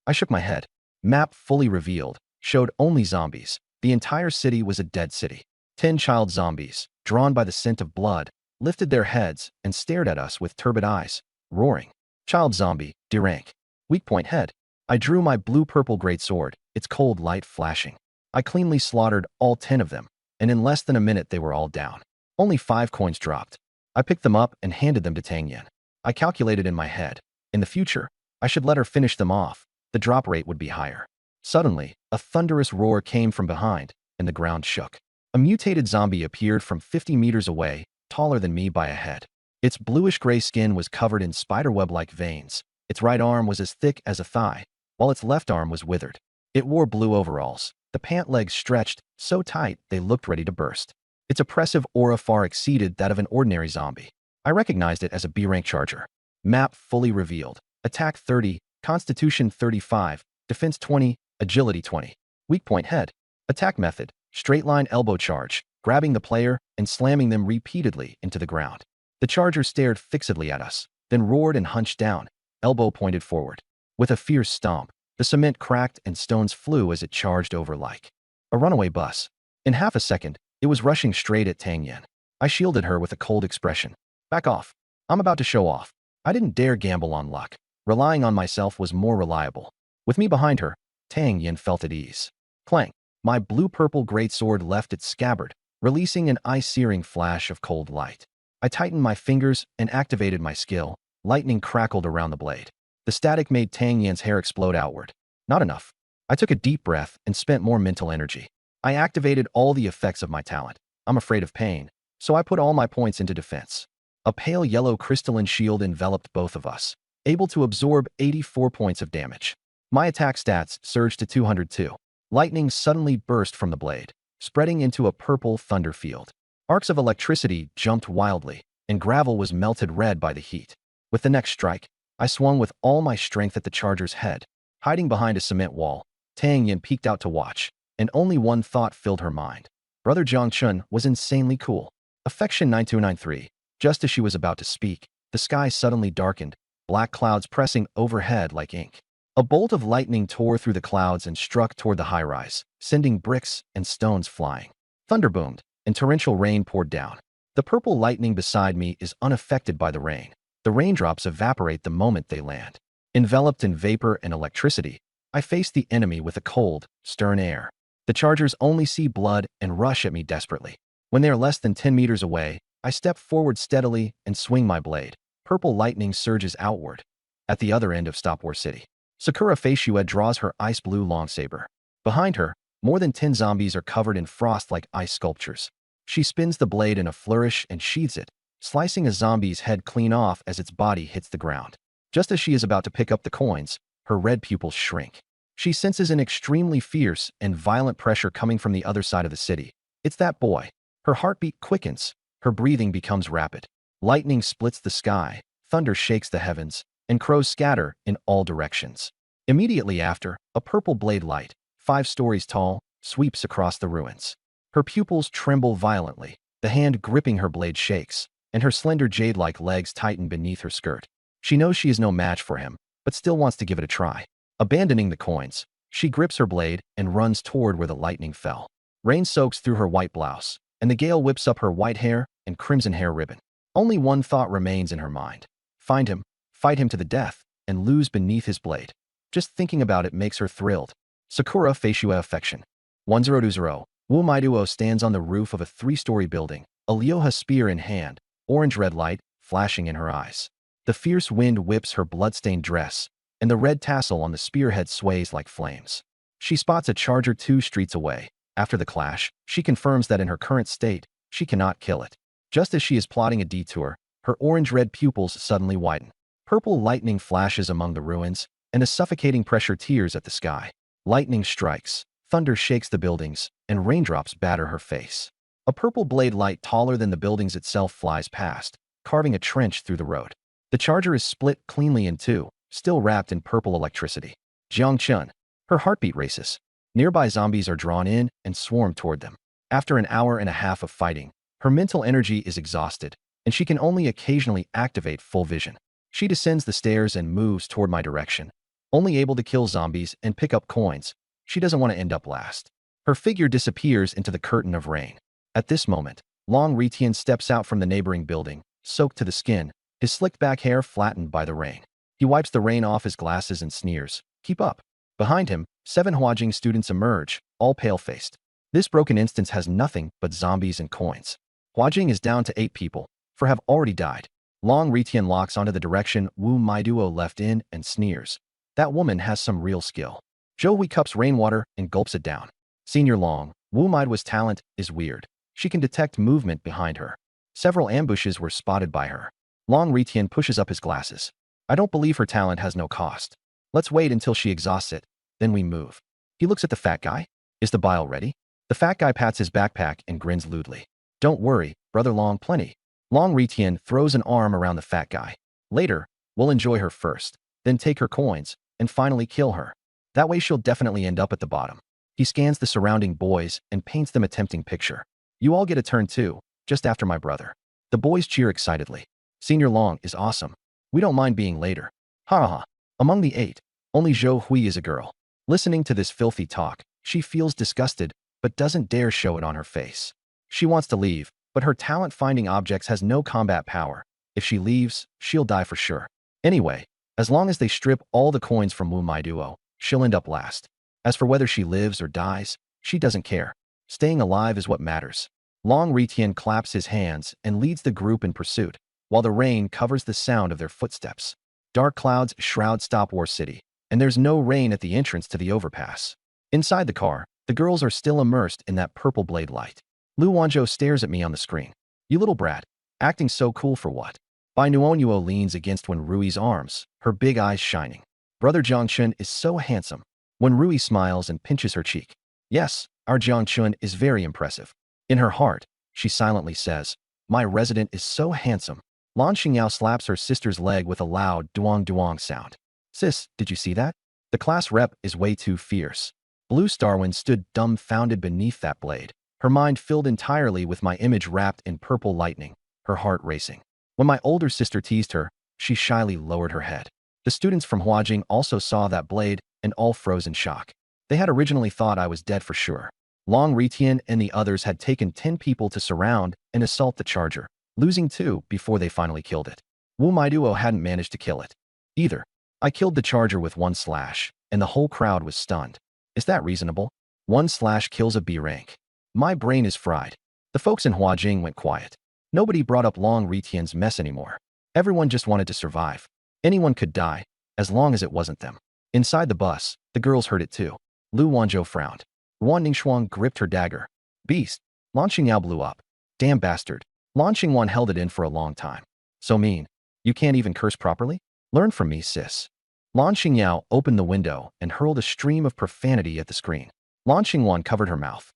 S1: I shook my head. Map fully revealed, showed only zombies. The entire city was a dead city. 10 child zombies, drawn by the scent of blood, lifted their heads and stared at us with turbid eyes, roaring. Child zombie, D rank. Weak point head. I drew my blue-purple greatsword, its cold light flashing. I cleanly slaughtered all 10 of them, and in less than a minute they were all down. Only 5 coins dropped. I picked them up and handed them to Tang Yin. I calculated in my head. In the future, I should let her finish them off. The drop rate would be higher. Suddenly, a thunderous roar came from behind, and the ground shook. A mutated zombie appeared from 50 meters away, taller than me by a head. Its bluish-gray skin was covered in spiderweb-like veins. Its right arm was as thick as a thigh, while its left arm was withered. It wore blue overalls, the pant legs stretched so tight they looked ready to burst. Its oppressive aura far exceeded that of an ordinary zombie. I recognized it as a B-rank charger. Map fully revealed. Attack 30, Constitution 35, Defense 20, Agility 20. Weak point head. Attack method, straight line elbow charge, grabbing the player and slamming them repeatedly into the ground. The charger stared fixedly at us, then roared and hunched down, elbow pointed forward. With a fierce stomp, the cement cracked and stones flew as it charged over like a runaway bus. In half a second, it was rushing straight at Tang Yin. I shielded her with a cold expression. "Back off. I'm about to show off." I didn't dare gamble on luck. Relying on myself was more reliable. With me behind her, Tang Yin felt at ease. Clang. My blue-purple greatsword left its scabbard, releasing an eye-searing flash of cold light. I tightened my fingers and activated my skill. Lightning crackled around the blade. The static made Tang Yin's hair explode outward. Not enough. I took a deep breath and spent more mental energy. I activated all the effects of my talent. I'm afraid of pain, so I put all my points into defense. A pale yellow crystalline shield enveloped both of us, able to absorb 84 points of damage. My attack stats surged to 202. Lightning suddenly burst from the blade, spreading into a purple thunder field. Arcs of electricity jumped wildly, and gravel was melted red by the heat. With the next strike, I swung with all my strength at the charger's head. Hiding behind a cement wall, Tang Yin peeked out to watch, and only one thought filled her mind. Brother Jiang Chun was insanely cool. Affection 9293. Just as she was about to speak, the sky suddenly darkened, black clouds pressing overhead like ink. A bolt of lightning tore through the clouds and struck toward the high-rise, sending bricks and stones flying. Thunder boomed, and torrential rain poured down. The purple lightning beside me is unaffected by the rain. The raindrops evaporate the moment they land. Enveloped in vapor and electricity, I face the enemy with a cold, stern air. The chargers only see blood and rush at me desperately. When they are less than 10 meters away, I step forward steadily and swing my blade. Purple lightning surges outward. At the other end of Stopwar City, Sakura Feishue draws her ice blue longsaber. Behind her, more than 10 zombies are covered in frost like ice sculptures. She spins the blade in a flourish and sheathes it, slicing a zombie's head clean off as its body hits the ground. Just as she is about to pick up the coins, her red pupils shrink. She senses an extremely fierce and violent pressure coming from the other side of the city. It's that boy. Her heartbeat quickens. Her breathing becomes rapid. Lightning splits the sky, thunder shakes the heavens, and crows scatter in all directions. Immediately after, a purple blade light, 5 stories tall, sweeps across the ruins. Her pupils tremble violently. The hand gripping her blade shakes, and her slender jade-like legs tighten beneath her skirt. She knows she is no match for him, but still wants to give it a try. Abandoning the coins, she grips her blade and runs toward where the lightning fell. Rain soaks through her white blouse, and the gale whips up her white hair and crimson hair ribbon. Only one thought remains in her mind. Find him, fight him to the death, and lose beneath his blade. Just thinking about it makes her thrilled. Sakura Faciua Affection. 1020. Wu Maiduo stands on the roof of a 3-story building, a Lyoha spear in hand, orange-red light flashing in her eyes. The fierce wind whips her blood-stained dress, and the red tassel on the spearhead sways like flames. She spots a charger 2 streets away. After the clash, she confirms that in her current state, she cannot kill it. Just as she is plotting a detour, her orange-red pupils suddenly widen. Purple lightning flashes among the ruins, and a suffocating pressure tears at the sky. Lightning strikes, thunder shakes the buildings, and raindrops batter her face. A purple blade light taller than the buildings itself flies past, carving a trench through the road. The charger is split cleanly in 2, still wrapped in purple electricity. Jiang Chun. Her heartbeat races. Nearby zombies are drawn in and swarm toward them. After an hour and a half of fighting, her mental energy is exhausted, and she can only occasionally activate full vision. She descends the stairs and moves toward my direction. Only able to kill zombies and pick up coins, she doesn't want to end up last. Her figure disappears into the curtain of rain. At this moment, Long Ritian steps out from the neighboring building, soaked to the skin, his slicked back hair flattened by the rain. He wipes the rain off his glasses and sneers, "Keep up." Behind him, 7 Huajing students emerge, all pale-faced. This broken instance has nothing but zombies and coins. Huajing is down to 8 people, for have already died. Long Ritian locks onto the direction Wu Maiduo left in and sneers. That woman has some real skill. Zhou Hui cups rainwater and gulps it down. Senior Long, Wu Maiduo's talent is weird. She can detect movement behind her. Several ambushes were spotted by her. Long Ritian pushes up his glasses. I don't believe her talent has no cost. Let's wait until she exhausts it, then we move. He looks at the fat guy. Is the bile ready? The fat guy pats his backpack and grins lewdly. Don't worry, brother Long, plenty. Long Ritian throws an arm around the fat guy. Later, we'll enjoy her first, then take her coins, and finally kill her. That way she'll definitely end up at the bottom. He scans the surrounding boys and paints them a tempting picture. You all get a turn too, just after my brother. The boys cheer excitedly. Senior Long is awesome. We don't mind being later. Ha ha. Among the 8, only Zhou Hui is a girl. Listening to this filthy talk, she feels disgusted, but doesn't dare show it on her face. She wants to leave, but her talent finding objects has no combat power. If she leaves, she'll die for sure. Anyway, as long as they strip all the coins from Wu Maiduo, she'll end up last. As for whether she lives or dies, she doesn't care. Staying alive is what matters. Long Ritian claps his hands and leads the group in pursuit, while the rain covers the sound of their footsteps. Dark clouds shroud Stopwar City, and there's no rain at the entrance to the overpass. Inside the car, the girls are still immersed in that purple blade light. Lu Wanzhou stares at me on the screen. You little brat, acting so cool for what? Bai Nuonyuo leans against Wen Rui's arms, her big eyes shining. Brother Jiangchun is so handsome. Wen Rui smiles and pinches her cheek. Yes, our Jiangchun is very impressive. In her heart, she silently says, my resident is so handsome. Lan Xingyao slaps her sister's leg with a loud duong-duong sound. Sis, did you see that? The class rep is way too fierce. Blue Starwind stood dumbfounded beneath that blade, her mind filled entirely with my image wrapped in purple lightning, her heart racing. When my older sister teased her, she shyly lowered her head. The students from Huajing also saw that blade and all froze in shock. They had originally thought I was dead for sure. Long Ritian and the others had taken 10 people to surround and assault the charger, losing 2 before they finally killed it. Wu Maiduo hadn't managed to kill it either. I killed the charger with 1 slash, and the whole crowd was stunned. Is that reasonable? 1 slash kills a B rank. My brain is fried. The folks in Huajing went quiet. Nobody brought up Long Ritian's mess anymore. Everyone just wanted to survive. Anyone could die, as long as it wasn't them. Inside the bus, the girls heard it too. Lu Wanzhou frowned. Ruan Ningxuang gripped her dagger. Beast. Lan Xingyao blew up. Damn bastard. Lan Xingwan held it in for a long time. So mean. You can't even curse properly? Learn from me, sis. Lan Xingyao opened the window and hurled a stream of profanity at the screen. Lan Xingwan covered her mouth.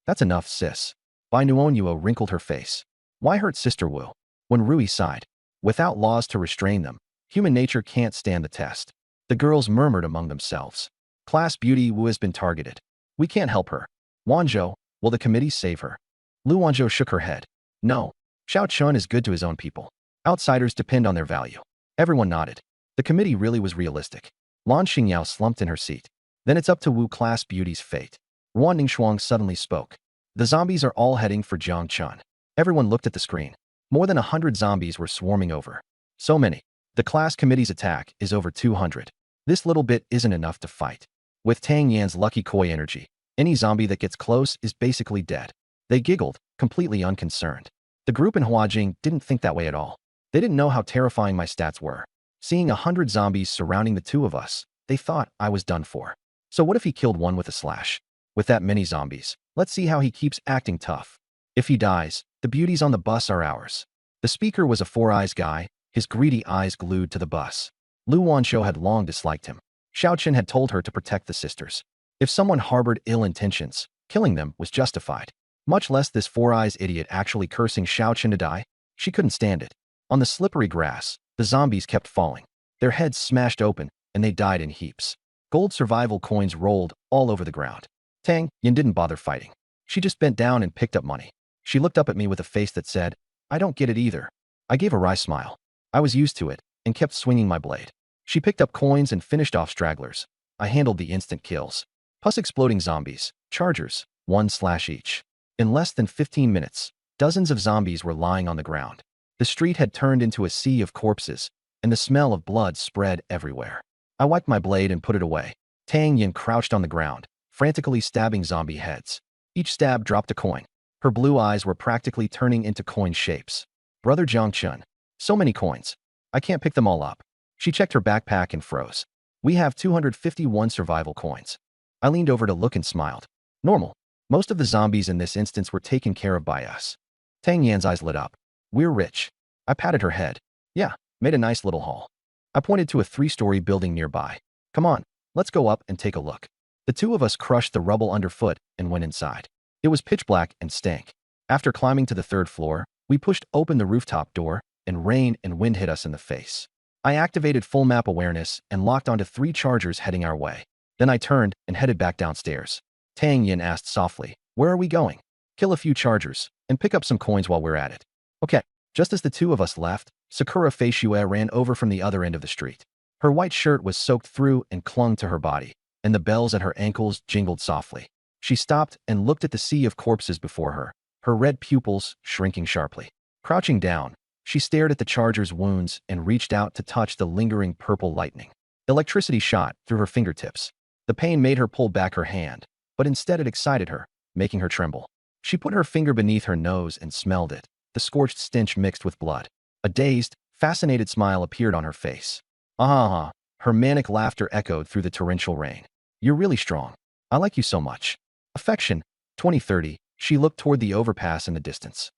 S1: That's enough, sis. Bai Nuonyuo wrinkled her face. Why hurt Sister Wu? When Rui sighed. Without laws to restrain them, human nature can't stand the test. The girls murmured among themselves. Class Beauty Wu has been targeted. We can't help her. Wanzhou, will the committee save her? Lu Wanzhou shook her head. No. Xiao Chun is good to his own people. Outsiders depend on their value. Everyone nodded. The committee really was realistic. Lan Xingyao slumped in her seat. Then it's up to Wu Class Beauty's fate. Ruan Ningxuang suddenly spoke. The zombies are all heading for Jiang Chun. Everyone looked at the screen. More than 100 zombies were swarming over. So many. The class committee's attack is over 200. This little bit isn't enough to fight. With Tang Yan's lucky koi energy, any zombie that gets close is basically dead. They giggled, completely unconcerned. The group in Huajing didn't think that way at all. They didn't know how terrifying my stats were. Seeing 100 zombies surrounding the two of us, they thought I was done for. So what if he killed one with a slash? With that many zombies, let's see how he keeps acting tough. If he dies, the beauties on the bus are ours. The speaker was a four-eyes guy, his greedy eyes glued to the bus. Lu Wanzhou had long disliked him. Xiao Qin had told her to protect the sisters. If someone harbored ill intentions, killing them was justified. Much less this four-eyes idiot actually cursing Xiao Qin to die. She couldn't stand it. On the slippery grass, the zombies kept falling. Their heads smashed open, and they died in heaps. Gold survival coins rolled all over the ground. Tang Yin didn't bother fighting. She just bent down and picked up money. She looked up at me with a face that said, I don't get it either. I gave a wry smile. I was used to it, and kept swinging my blade. She picked up coins and finished off stragglers. I handled the instant kills. Plus exploding zombies, chargers, 1/ each. In less than 15 minutes, dozens of zombies were lying on the ground. The street had turned into a sea of corpses, and the smell of blood spread everywhere. I wiped my blade and put it away. Tang Yin crouched on the ground, frantically stabbing zombie heads. Each stab dropped a coin. Her blue eyes were practically turning into coin shapes. Brother Jiang Chun. So many coins. I can't pick them all up. She checked her backpack and froze. We have 251 survival coins. I leaned over to look and smiled. Normal. Most of the zombies in this instance were taken care of by us. Tang Yan's eyes lit up. We're rich. I patted her head. Yeah, made a nice little haul. I pointed to a 3-story building nearby. Come on, let's go up and take a look. The two of us crushed the rubble underfoot and went inside. It was pitch black and stank. After climbing to the 3rd floor, we pushed open the rooftop door, and rain and wind hit us in the face. I activated full map awareness and locked onto 3 chargers heading our way. Then I turned and headed back downstairs. Tang Yin asked softly, where are we going? Kill a few chargers, and pick up some coins while we're at it. Okay. Just as the two of us left, Sakura Feishue ran over from the other end of the street. Her white shirt was soaked through and clung to her body, and the bells at her ankles jingled softly. She stopped and looked at the sea of corpses before her, her red pupils shrinking sharply. Crouching down, she stared at the charger's wounds and reached out to touch the lingering purple lightning. Electricity shot through her fingertips. The pain made her pull back her hand, but instead it excited her, making her tremble. She put her finger beneath her nose and smelled it. The scorched stench mixed with blood. A dazed, fascinated smile appeared on her face. Ah, her manic laughter echoed through the torrential rain. You're really strong. I like you so much. Affection, 2030, she looked toward the overpass in the distance.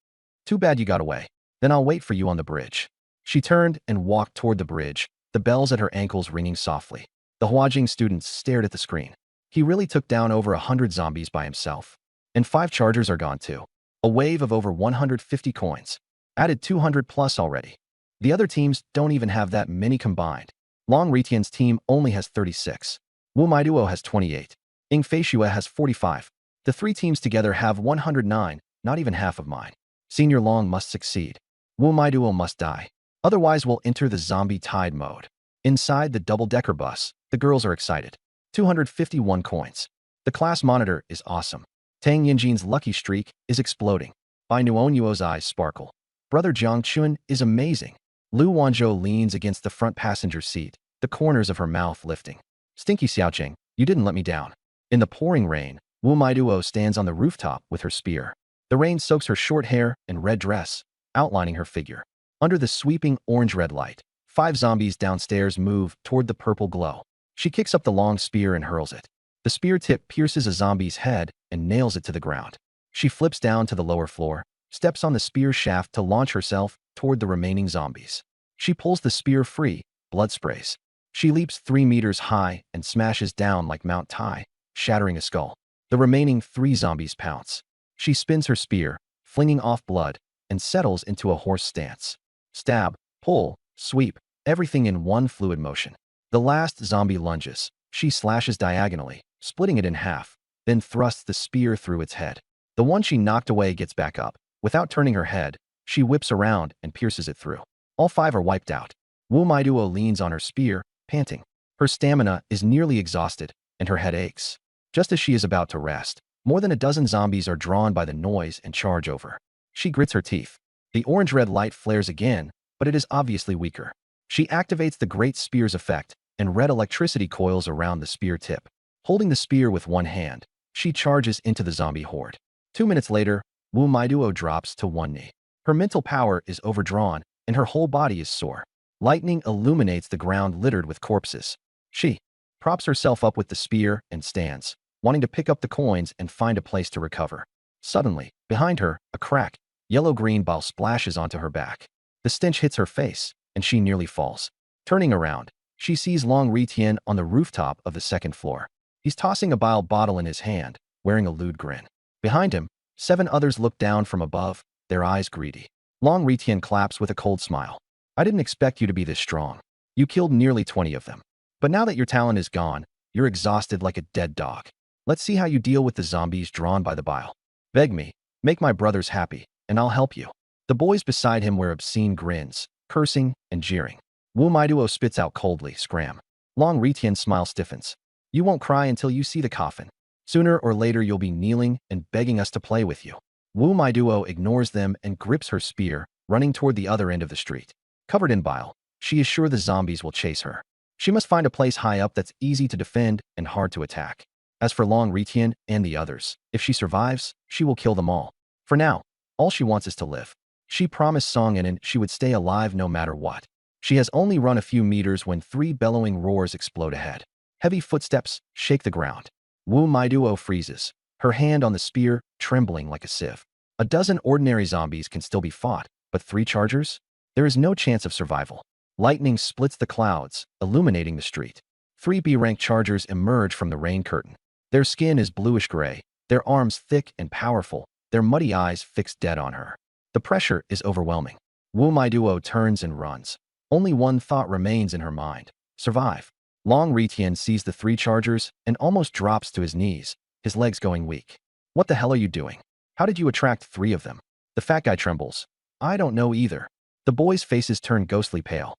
S1: Too bad you got away. Then I'll wait for you on the bridge. She turned and walked toward the bridge, the bells at her ankles ringing softly. The Huajing students stared at the screen. He really took down over 100 zombies by himself. And 5 chargers are gone too. A wave of over 150 coins. Added 200 plus already. The other teams don't even have that many combined. Long Retian's team only has 36. Wu Maiduo has 28. Ying Feishue has 45. The 3 teams together have 109, not even half of mine. Senior Long must succeed. Wu Maiduo must die. Otherwise we'll enter the zombie tide mode. Inside the double-decker bus, the girls are excited. 251 coins. The class monitor is awesome. Tang Yinjin's lucky streak is exploding. Bai Nuonyuo's eyes sparkle. Brother Jiang Chun is amazing. Lu Wanzhou leans against the front passenger seat, the corners of her mouth lifting. Stinky Xiaoqing, you didn't let me down. In the pouring rain, Wu Maiduo stands on the rooftop with her spear. The rain soaks her short hair and red dress, outlining her figure. Under the sweeping orange-red light, 5 zombies downstairs move toward the purple glow. She kicks up the long spear and hurls it. The spear tip pierces a zombie's head and nails it to the ground. She flips down to the lower floor, steps on the spear shaft to launch herself toward the remaining zombies. She pulls the spear free, blood sprays. She leaps 3 meters high and smashes down like Mount Tai, shattering a skull. The remaining 3 zombies pounce. She spins her spear, flinging off blood, and settles into a horse stance. Stab, pull, sweep, everything in one fluid motion. The last zombie lunges. She slashes diagonally, splitting it in half, then thrusts the spear through its head. The one she knocked away gets back up. Without turning her head, she whips around and pierces it through. All 5 are wiped out. Wu Maiduo leans on her spear, panting. Her stamina is nearly exhausted, and her head aches. Just as she is about to rest, more than a dozen zombies are drawn by the noise and charge over. She grits her teeth. The orange-red light flares again, but it is obviously weaker. She activates the Great Spear's effect, and red electricity coils around the spear tip. Holding the spear with one hand, she charges into the zombie horde. 2 minutes later, Wu Maiduo drops to one knee. Her mental power is overdrawn, and her whole body is sore. Lightning illuminates the ground littered with corpses. She props herself up with the spear and stands, wanting to pick up the coins and find a place to recover. Suddenly, behind her, a cracked, yellow-green ball splashes onto her back. The stench hits her face, and she nearly falls. Turning around, she sees Long Ritian on the rooftop of the second floor. He's tossing a bile bottle in his hand, wearing a lewd grin. Behind him, 7 others look down from above, their eyes greedy. Long Ritian claps with a cold smile. I didn't expect you to be this strong. You killed nearly 20 of them. But now that your talent is gone, you're exhausted like a dead dog. Let's see how you deal with the zombies drawn by the bile. Beg me, make my brothers happy, and I'll help you. The boys beside him wear obscene grins, cursing and jeering. Wu Maiduo spits out coldly, scram. Long Ritian's smile stiffens. You won't cry until you see the coffin. Sooner or later you'll be kneeling and begging us to play with you. Wu Maiduo ignores them and grips her spear, running toward the other end of the street. Covered in bile, she is sure the zombies will chase her. She must find a place high up that's easy to defend and hard to attack. As for Long Ritian and the others, if she survives, she will kill them all. For now, all she wants is to live. She promised Song Inan she would stay alive no matter what. She has only run a few meters when 3 bellowing roars explode ahead. Heavy footsteps shake the ground. Wu Maiduo freezes, her hand on the spear trembling like a sieve. A dozen ordinary zombies can still be fought, but 3 chargers? There is no chance of survival. Lightning splits the clouds, illuminating the street. 3 B-rank chargers emerge from the rain curtain. Their skin is bluish-gray, their arms thick and powerful, their muddy eyes fixed dead on her. The pressure is overwhelming. Wu Maiduo turns and runs. Only one thought remains in her mind: survive. Long Ritian sees the 3 chargers and almost drops to his knees, his legs going weak. What the hell are you doing? How did you attract 3 of them? The fat guy trembles. I don't know either. The boys' faces turn ghostly pale.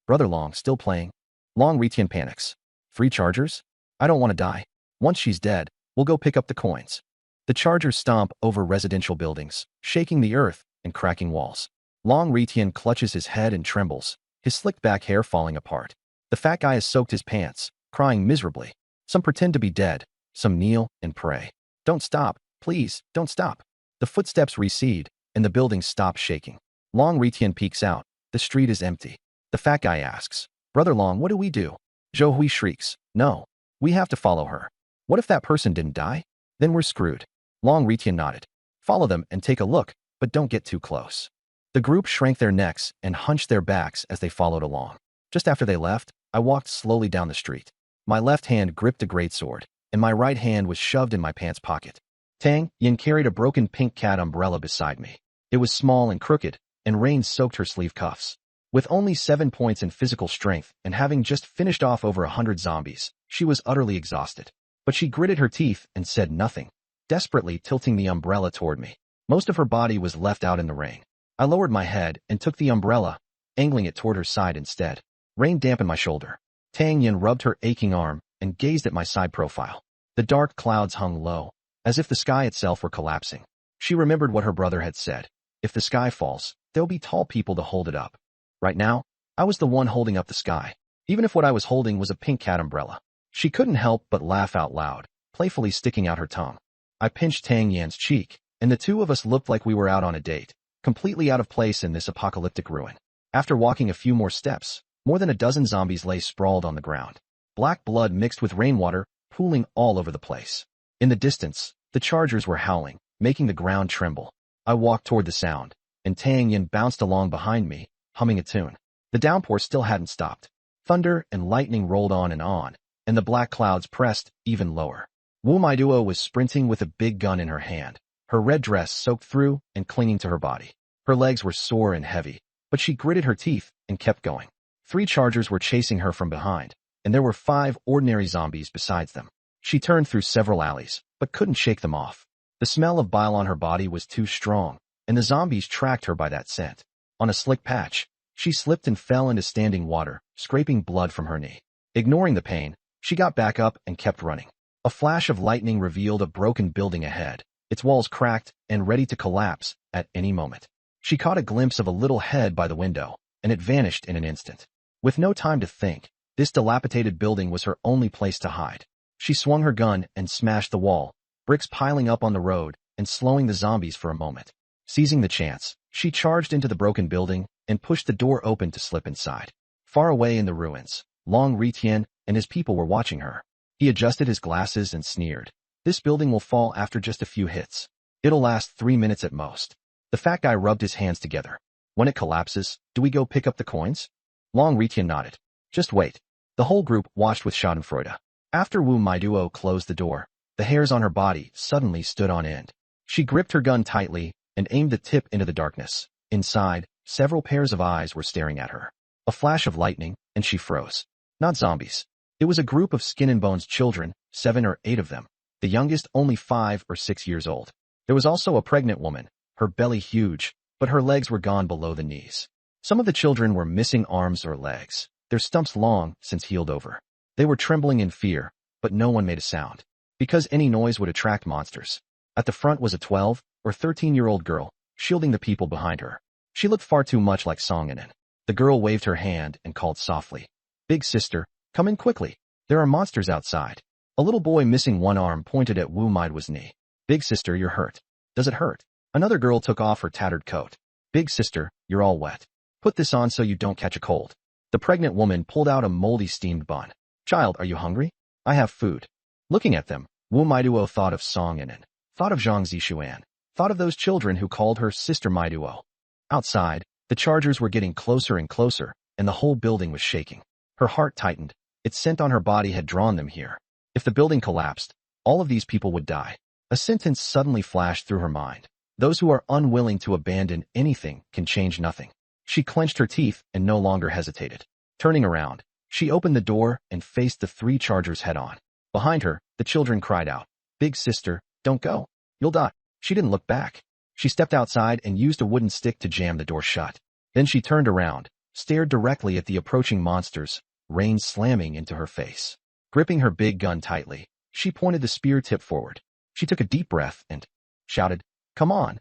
S1: Brother Long still playing? Long Ritian panics. 3 chargers? I don't want to die. Once she's dead, we'll go pick up the coins. The chargers stomp over residential buildings, shaking the earth and cracking walls. Long Ritian clutches his head and trembles, his slicked back hair falling apart. The fat guy has soaked his pants, crying miserably. Some pretend to be dead, some kneel and pray. Don't stop, please, don't stop. The footsteps recede, and the buildings stop shaking. Long Ritian peeks out. The street is empty. The fat guy asks, Brother Long, what do we do? Zhou Hui shrieks, no, we have to follow her. What if that person didn't die? Then we're screwed. Long Ritian nodded. Follow them and take a look, but don't get too close. The group shrank their necks and hunched their backs as they followed along. Just after they left, I walked slowly down the street. My left hand gripped a greatsword, and my right hand was shoved in my pants pocket. Tang Yin carried a broken pink cat umbrella beside me. It was small and crooked, and rain soaked her sleeve cuffs. With only 7 points in physical strength and having just finished off over 100 zombies, she was utterly exhausted. But she gritted her teeth and said nothing, desperately tilting the umbrella toward me. Most of her body was left out in the rain. I lowered my head and took the umbrella, angling it toward her side instead. Rain dampened my shoulder. Tang Yin rubbed her aching arm and gazed at my side profile. The dark clouds hung low, as if the sky itself were collapsing. She remembered what her brother had said. If the sky falls, there'll be tall people to hold it up. Right now, I was the one holding up the sky, even if what I was holding was a pink cat umbrella. She couldn't help but laugh out loud, playfully sticking out her tongue. I pinched Tang Yan's cheek, and the 2 of us looked like we were out on a date, completely out of place in this apocalyptic ruin. After walking a few more steps, more than a dozen zombies lay sprawled on the ground. Black blood mixed with rainwater, pooling all over the place. In the distance, the chargers were howling, making the ground tremble. I walked toward the sound, and Tang Yin bounced along behind me, humming a tune. The downpour still hadn't stopped. Thunder and lightning rolled on, and the black clouds pressed even lower. Wu Maiduo was sprinting with a big gun in her hand, her red dress soaked through and clinging to her body. Her legs were sore and heavy, but she gritted her teeth and kept going. 3 chargers were chasing her from behind, and there were 5 ordinary zombies besides them. She turned through several alleys, but couldn't shake them off. The smell of bile on her body was too strong, and the zombies tracked her by that scent. On a slick patch, she slipped and fell into standing water, scraping blood from her knee. Ignoring the pain, she got back up and kept running. A flash of lightning revealed a broken building ahead, its walls cracked and ready to collapse at any moment. She caught a glimpse of a little head by the window, and it vanished in an instant. With no time to think, this dilapidated building was her only place to hide. She swung her gun and smashed the wall, bricks piling up on the road and slowing the zombies for a moment. Seizing the chance, she charged into the broken building and pushed the door open to slip inside. Far away in the ruins, Long Ritian and his people were watching her. He adjusted his glasses and sneered. This building will fall after just a few hits. It'll last 3 minutes at most. The fat guy rubbed his hands together. When it collapses, do we go pick up the coins? Long Ritian nodded. Just wait. The whole group watched with schadenfreude. After Wu Maiduo closed the door, the hairs on her body suddenly stood on end. She gripped her gun tightly and aimed the tip into the darkness. Inside, several pairs of eyes were staring at her. A flash of lightning, and she froze. Not zombies. It was a group of skin and bones children, 7 or 8 of them, the youngest only 5 or 6 years old. There was also a pregnant woman, her belly huge, but her legs were gone below the knees. Some of the children were missing arms or legs, their stumps long since healed over. They were trembling in fear, but no one made a sound, because any noise would attract monsters. At the front was a 12 or 13-year-old girl, shielding the people behind her. She looked far too much like Song Inen. The girl waved her hand and called softly, "Big sister, come in quickly. There are monsters outside." A little boy missing one arm pointed at Wu Maiduo's knee. "Big sister, you're hurt. Does it hurt?" Another girl took off her tattered coat. "Big sister, you're all wet. Put this on so you don't catch a cold." The pregnant woman pulled out a moldy steamed bun. "Child, are you hungry? I have food." Looking at them, Wu Maiduo thought of Song Inen, thought of Zhang Zixuan, thought of those children who called her Sister Maiduo. Outside, the chargers were getting closer and closer, and the whole building was shaking. Her heart tightened. Its scent on her body had drawn them here. If the building collapsed, all of these people would die. A sentence suddenly flashed through her mind. Those who are unwilling to abandon anything can change nothing. She clenched her teeth and no longer hesitated. Turning around, she opened the door and faced the 3 chargers head-on. Behind her, the children cried out, "Big sister, don't go. You'll die." She didn't look back. She stepped outside and used a wooden stick to jam the door shut. Then she turned around, stared directly at the approaching monsters, rain slamming into her face. Gripping her big gun tightly, she pointed the spear tip forward. She took a deep breath and shouted, "Come on."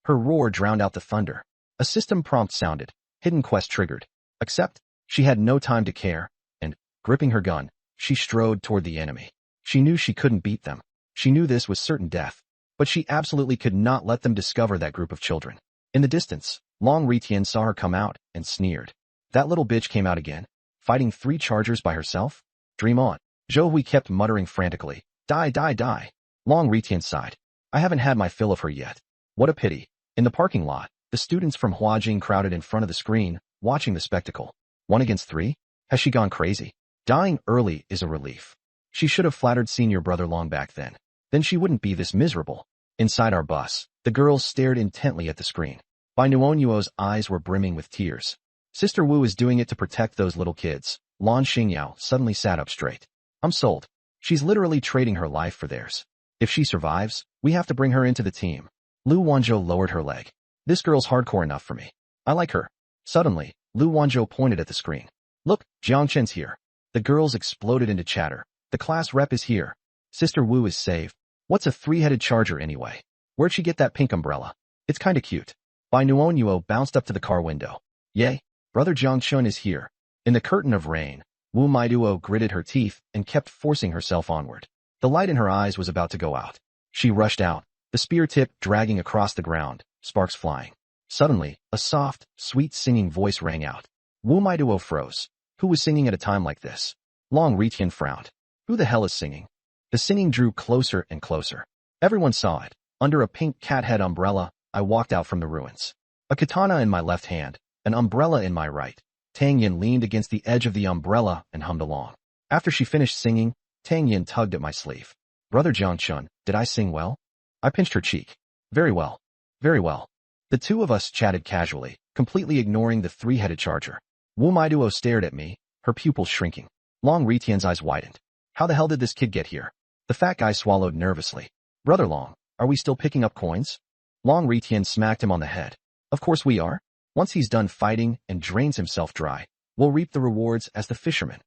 S1: Her roar drowned out the thunder. A system prompt sounded, hidden quest triggered. Except, she had no time to care, and, gripping her gun, she strode toward the enemy. She knew she couldn't beat them. She knew this was certain death, but she absolutely could not let them discover that group of children. In the distance, Long Ritian saw her come out and sneered. That little bitch came out again, fighting 3 chargers by herself? Dream on. Zhou Hui kept muttering frantically, "Die, die, die." Long Ritian sighed. "I haven't had my fill of her yet." What a pity. In the parking lot, the students from Huajing crowded in front of the screen, watching the spectacle. 1 against 3? Has she gone crazy? Dying early is a relief. She should have flattered senior brother long back then. Then she wouldn't be this miserable. Inside our bus, the girls stared intently at the screen. Bai Nuonyuo's eyes were brimming with tears. Sister Wu is doing it to protect those little kids. Lan Xingyao suddenly sat up straight. "I'm sold. She's literally trading her life for theirs. If she survives, we have to bring her into the team." Lu Wanzhou lowered her leg. "This girl's hardcore enough for me. I like her." Suddenly, Lu Wanzhou pointed at the screen. "Look, Jiang Chen's here." The girls exploded into chatter. "The class rep is here. Sister Wu is saved. What's a 3-headed charger anyway? Where'd she get that pink umbrella? It's kinda cute." Bai Nuonyuo bounced up to the car window. "Yay, brother Jiang Chun is here." In the curtain of rain, Wu Maiduo gritted her teeth and kept forcing herself onward. The light in her eyes was about to go out. She rushed out, the spear tip dragging across the ground, sparks flying. Suddenly, a soft, sweet singing voice rang out. Wu Maiduo froze. Who was singing at a time like this? Long Ritian frowned. Who the hell is singing? The singing drew closer and closer. Everyone saw it. Under a pink cat head umbrella, I walked out from the ruins. A katana in my left hand, an umbrella in my right. Tang Yin leaned against the edge of the umbrella and hummed along. After she finished singing, Tang Yin tugged at my sleeve. Brother Jiangchun, did I sing well? I pinched her cheek. Very well. Very well. The two of us chatted casually, completely ignoring the three-headed charger. Wu Maiduo stared at me, her pupils shrinking. Long Ritian's eyes widened. How the hell did this kid get here? The fat guy swallowed nervously. Brother Long, are we still picking up coins? Long Ritian smacked him on the head. Of course we are. Once he's done fighting and drains himself dry, we'll reap the rewards as the fisherman.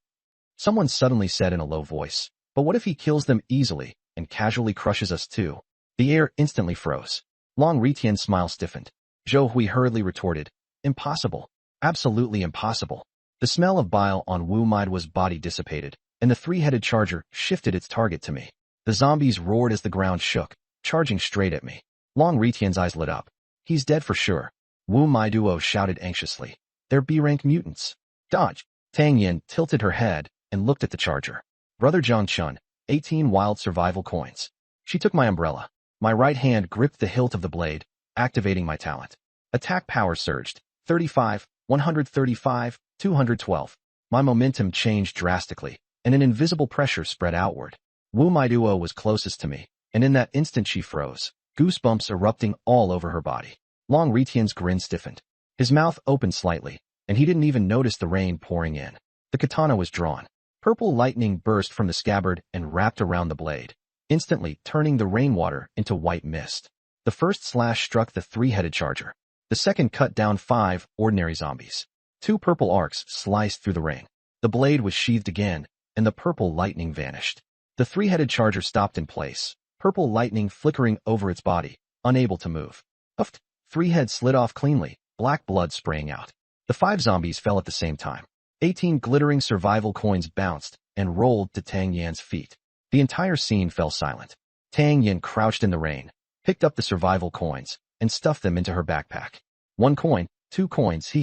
S1: Someone suddenly said in a low voice, but what if he kills them easily and casually crushes us too? The air instantly froze. Long Ritian's smile stiffened. Zhou Hui hurriedly retorted, impossible. Absolutely impossible. The smell of bile on Wu Maiduo's body dissipated, and the three-headed charger shifted its target to me. The zombies roared as the ground shook, charging straight at me. Long Ritian's eyes lit up. He's dead for sure. Wu Maiduo shouted anxiously. They're B-rank mutants. Dodge. Tang Yin tilted her head and looked at the charger. Brother Jiangchun, 18 wild survival coins. She took my umbrella. My right hand gripped the hilt of the blade, activating my talent. Attack power surged. 35, 135, 212. My momentum changed drastically, and an invisible pressure spread outward. Wu Maiduo was closest to me, and in that instant she froze, goosebumps erupting all over her body. Long Ritian's grin stiffened. His mouth opened slightly, and he didn't even notice the rain pouring in. The katana was drawn. Purple lightning burst from the scabbard and wrapped around the blade, instantly turning the rainwater into white mist. The first slash struck the three-headed charger. The second cut down 5 ordinary zombies. 2 purple arcs sliced through the ring. The blade was sheathed again, and the purple lightning vanished. The three-headed charger stopped in place, purple lightning flickering over its body, unable to move. Puffed. 3 heads slid off cleanly, black blood spraying out. The 5 zombies fell at the same time. 18 glittering survival coins bounced and rolled to Tang Yan's feet. The entire scene fell silent. Tang Yan crouched in the rain, picked up the survival coins, and stuffed them into her backpack. 1 coin, 2 coins,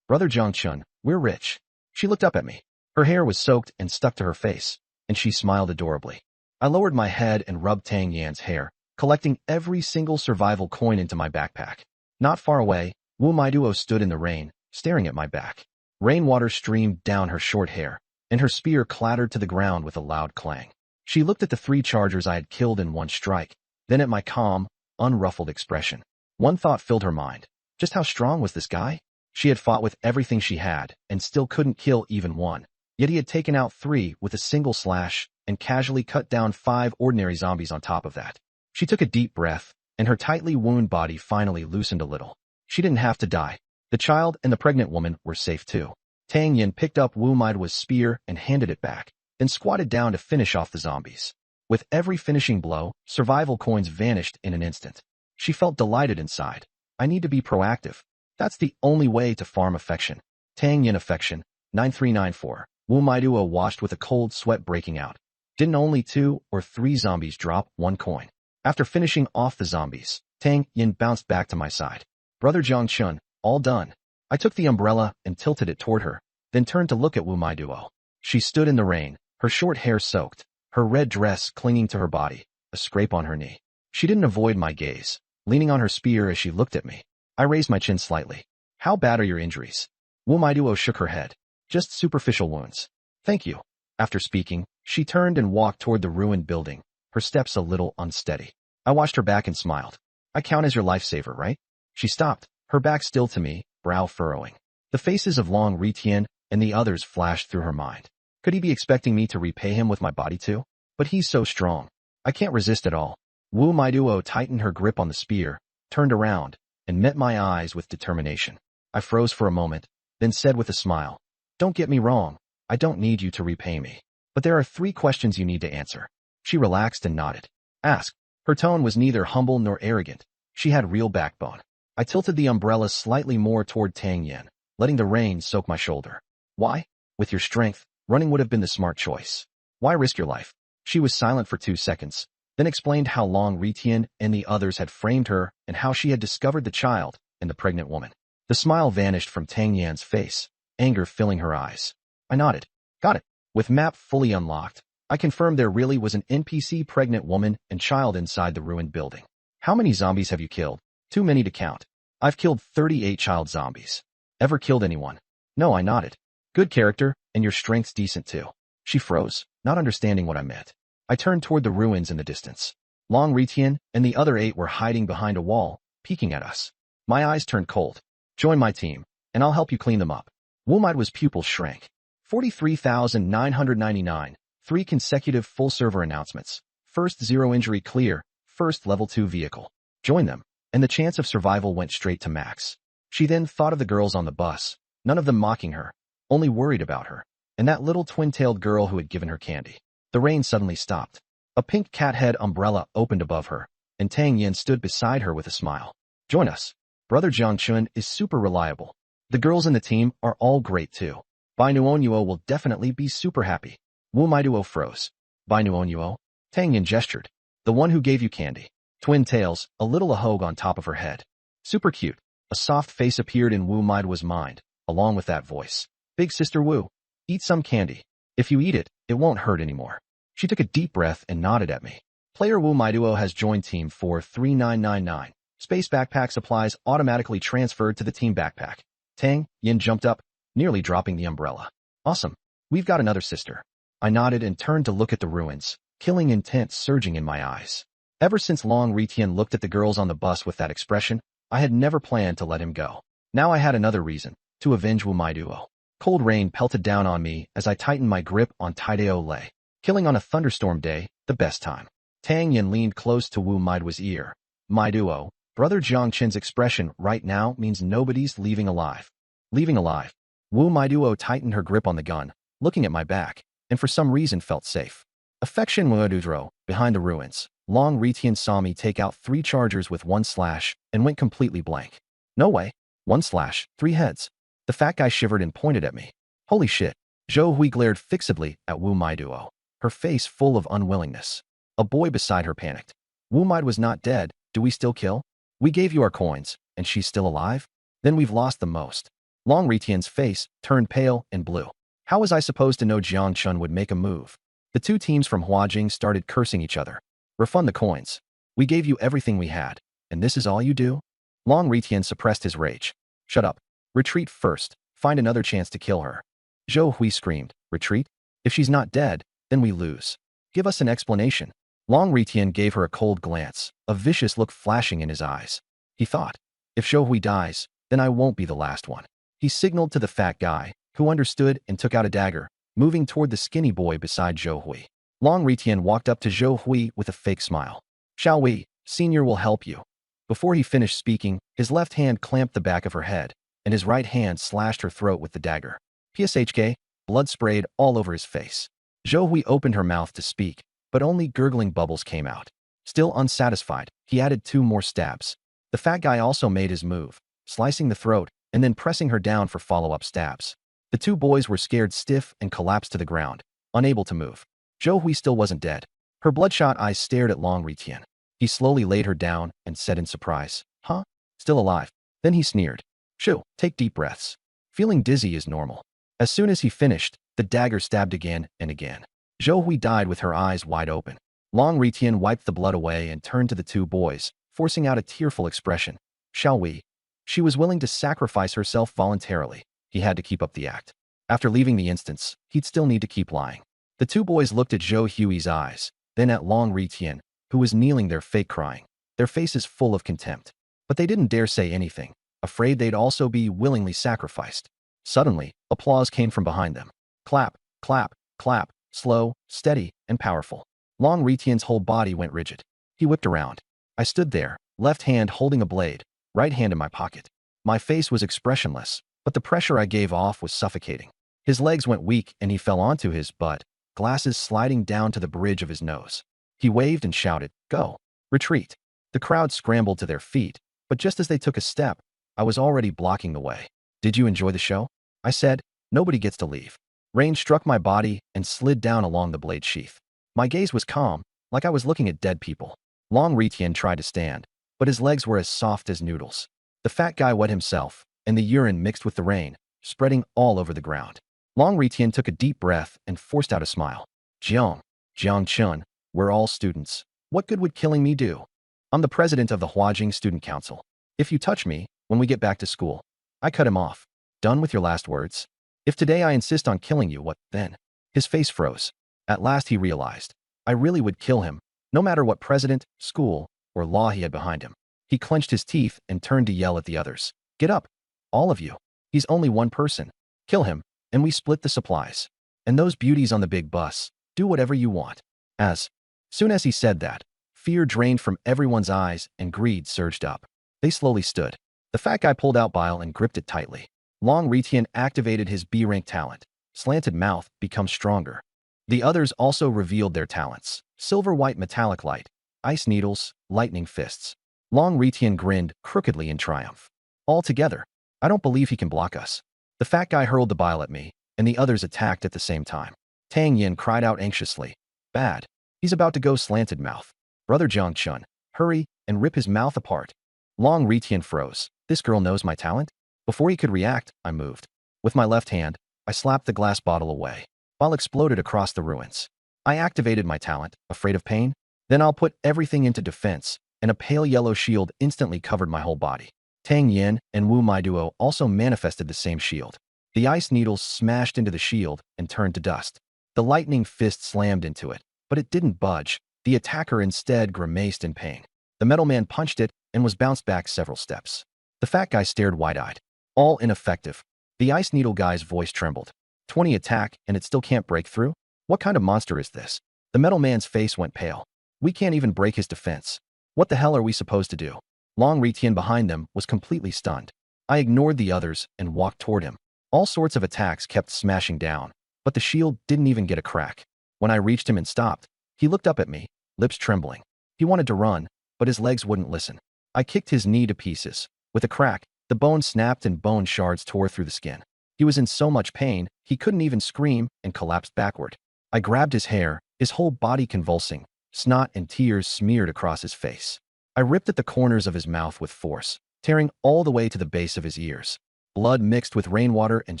S1: Brother Jiangchun, we're rich. She looked up at me. Her hair was soaked and stuck to her face, and she smiled adorably. I lowered my head and rubbed Tang Yan's hair, collecting every single survival coin into my backpack. Not far away, Wu Maiduo stood in the rain, staring at my back. Rainwater streamed down her short hair, and her spear clattered to the ground with a loud clang. She looked at the 3 chargers I had killed in one strike, then at my calm, unruffled expression. One thought filled her mind. Just how strong was this guy? She had fought with everything she had, and still couldn't kill even one. Yet he had taken out 3 with a single slash, and casually cut down 5 ordinary zombies on top of that. She took a deep breath, and her tightly wounded body finally loosened a little. She didn't have to die. The child and the pregnant woman were safe too. Tang Yin picked up Wu Maiduo's spear and handed it back, then squatted down to finish off the zombies. With every finishing blow, survival coins vanished in an instant. She felt delighted inside. I need to be proactive. That's the only way to farm affection. Tang Yin affection, 9394. Wu Maiduo watched with a cold sweat breaking out. Didn't only 2 or 3 zombies drop 1 coin? After finishing off the zombies, Tang Yin bounced back to my side. Brother Jiangchun, all done. I took the umbrella and tilted it toward her, then turned to look at Wu Maiduo. She stood in the rain, her short hair soaked, her red dress clinging to her body, a scrape on her knee. She didn't avoid my gaze, leaning on her spear as she looked at me. I raised my chin slightly. How bad are your injuries? Wu Maiduo shook her head. Just superficial wounds. Thank you. After speaking, she turned and walked toward the ruined building, her steps a little unsteady. I watched her back and smiled. I count as your lifesaver, right? She stopped, her back still to me, brow furrowing. The faces of Long Ritian and the others flashed through her mind. Could he be expecting me to repay him with my body too? But he's so strong. I can't resist at all. Wu Maiduo tightened her grip on the spear, turned around, and met my eyes with determination. I froze for a moment, then said with a smile, Don't get me wrong, I don't need you to repay me. But there are 3 questions you need to answer. She relaxed and nodded. Ask. Her tone was neither humble nor arrogant. She had real backbone. I tilted the umbrella slightly more toward Tang Yin, letting the rain soak my shoulder. Why? With your strength, running would have been the smart choice. Why risk your life? She was silent for 2 seconds, then explained how Long Ritian and the others had framed her and how she had discovered the child and the pregnant woman. The smile vanished from Tang Yan's face, anger filling her eyes. I nodded. Got it. With map fully unlocked, I confirmed there really was an NPC pregnant woman and child inside the ruined building. How many zombies have you killed? Too many to count. I've killed 38 child zombies. Ever killed anyone? No, I nodded. Good character, and your strength's decent too. She froze, not understanding what I meant. I turned toward the ruins in the distance. Long Ritian and the other 8 were hiding behind a wall, peeking at us. My eyes turned cold. Join my team, and I'll help you clean them up. Wu Maiduo's pupils shrank. 43,999. 3 consecutive full server announcements. First zero injury clear. First level 2 vehicle. Join them, and the chance of survival went straight to max. She then thought of the girls on the bus, none of them mocking her, only worried about her, and that little twin-tailed girl who had given her candy. The rain suddenly stopped. A pink cat-head umbrella opened above her, and Tang Yin stood beside her with a smile. Join us. Brother Jiang Chun is super reliable. The girls in the team are all great too. Bai Nuonyuo will definitely be super happy. Wu Maiduo froze. Bai Nuonyuo? Tang Yin gestured. The one who gave you candy. Twin tails, a little ahog on top of her head. Super cute. A soft face appeared in Wu Maiduo's mind, along with that voice. Big sister Wu, eat some candy. If you eat it, it won't hurt anymore. She took a deep breath and nodded at me. Player Wu Maiduo has joined Team 43999. Space backpack supplies automatically transferred to the team backpack. Tang Yin jumped up, nearly dropping the umbrella. Awesome. We've got another sister. I nodded and turned to look at the ruins, killing intent surging in my eyes. Ever since Long Ritian looked at the girls on the bus with that expression, I had never planned to let him go. Now I had another reason, to avenge Wu Maiduo. Cold rain pelted down on me as I tightened my grip on Taideo Lei. Killing on a thunderstorm day, the best time. Tang Yin leaned close to Wu Maiduo's ear. Maiduo, Brother Jiang Chen's expression right now means nobody's leaving alive. Leaving alive. Wu Maiduo tightened her grip on the gun, looking at my back, and for some reason felt safe. Affection Muadudro, behind the ruins. Long Ritian saw me take out 3 chargers with 1 slash and went completely blank. No way. 1 slash, 3 heads. The fat guy shivered and pointed at me. Holy shit. Zhou Hui glared fixedly at Wu Maiduo, her face full of unwillingness. A boy beside her panicked. Wu Maid was not dead. Do we still kill? We gave you our coins, and she's still alive? Then we've lost the most. Long Ritian's face turned pale and blue. How was I supposed to know Jiang Chun would make a move? The 2 teams from Huajing started cursing each other. Refund the coins. We gave you everything we had, and this is all you do? Long Ritian suppressed his rage. Shut up. Retreat first. Find another chance to kill her. Zhou Hui screamed. Retreat? If she's not dead, then we lose. Give us an explanation. Long Ritian gave her a cold glance, a vicious look flashing in his eyes. He thought, if Zhou Hui dies, then I won't be the last one. He signaled to the fat guy, who understood and took out a dagger, moving toward the skinny boy beside Zhou Hui. Long Ritian walked up to Zhou Hui with a fake smile. Shall we? Senior will help you. Before he finished speaking, his left hand clamped the back of her head, and his right hand slashed her throat with the dagger. PSHK, blood sprayed all over his face. Zhou Hui opened her mouth to speak, but only gurgling bubbles came out. Still unsatisfied, he added 2 more stabs. The fat guy also made his move, slicing the throat and then pressing her down for follow-up stabs. The 2 boys were scared stiff and collapsed to the ground, unable to move. Zhou Hui still wasn't dead. Her bloodshot eyes stared at Long Ritian. He slowly laid her down and said in surprise, Huh? Still alive. Then he sneered. Shoo, take deep breaths. Feeling dizzy is normal. As soon as he finished, the dagger stabbed again and again. Zhou Hui died with her eyes wide open. Long Ritian wiped the blood away and turned to the 2 boys, forcing out a tearful expression. Shall we? She was willing to sacrifice herself voluntarily. He had to keep up the act. After leaving the instance, he'd still need to keep lying. The 2 boys looked at Zhou Hui's eyes, then at Long Ritian, who was kneeling there fake crying, their faces full of contempt. But they didn't dare say anything, afraid they'd also be willingly sacrificed. Suddenly, applause came from behind them. Clap, clap, clap, slow, steady, and powerful. Long Ritian's whole body went rigid. He whipped around. I stood there, left hand holding a blade, right hand in my pocket. My face was expressionless, but the pressure I gave off was suffocating. His legs went weak and he fell onto his butt, glasses sliding down to the bridge of his nose. He waved and shouted, Go! Retreat! The crowd scrambled to their feet, but just as they took a step, I was already blocking the way. Did you enjoy the show? I said. Nobody gets to leave. Rain struck my body and slid down along the blade sheath. My gaze was calm, like I was looking at dead people. Long Ritian tried to stand, but his legs were as soft as noodles. The fat guy wet himself, and the urine mixed with the rain, spreading all over the ground. Long Ritian took a deep breath and forced out a smile. Jiang Chun, we're all students. What good would killing me do? I'm the president of the Huajing Student Council. If you touch me, when we get back to school. I cut him off. Done with your last words? If today I insist on killing you, what then? His face froze. At last he realized. I really would kill him, no matter what president, school, or law he had behind him. He clenched his teeth and turned to yell at the others. Get up, all of you. He's only one person. Kill him, and we split the supplies. And those beauties on the big bus, do whatever you want. As soon as he said that, fear drained from everyone's eyes and greed surged up. They slowly stood. The fat guy pulled out bile and gripped it tightly. Long Retian activated his B-rank talent. Slanted mouth becomes stronger. The others also revealed their talents. Silver-white metallic light, ice needles, lightning fists. Long Retian grinned crookedly in triumph. All together, I don't believe he can block us. The fat guy hurled the bile at me, and the others attacked at the same time. Tang Yin cried out anxiously. Bad. He's about to go slanted mouth. Brother Jiang Chun, hurry and rip his mouth apart. Long Retian froze. This girl knows my talent? Before he could react, I moved. With my left hand, I slapped the glass bottle away. Bile exploded across the ruins. I activated my talent, afraid of pain? Then I'll put everything into defense, and a pale yellow shield instantly covered my whole body. Tang Yin and Wu Mai Duo also manifested the same shield. The ice needles smashed into the shield and turned to dust. The lightning fist slammed into it, but it didn't budge. The attacker instead grimaced in pain. The metal man punched it and was bounced back several steps. The fat guy stared wide-eyed. All ineffective. The ice needle guy's voice trembled. 20 attack and it still can't break through? What kind of monster is this? The metal man's face went pale. We can't even break his defense. What the hell are we supposed to do? Long Retian behind them was completely stunned. I ignored the others and walked toward him. All sorts of attacks kept smashing down, but the shield didn't even get a crack. When I reached him and stopped, he looked up at me, lips trembling. He wanted to run, but his legs wouldn't listen. I kicked his knee to pieces. With a crack, the bone snapped and bone shards tore through the skin. He was in so much pain, he couldn't even scream and collapsed backward. I grabbed his hair, his whole body convulsing. Snot and tears smeared across his face. I ripped at the corners of his mouth with force, tearing all the way to the base of his ears. Blood mixed with rainwater and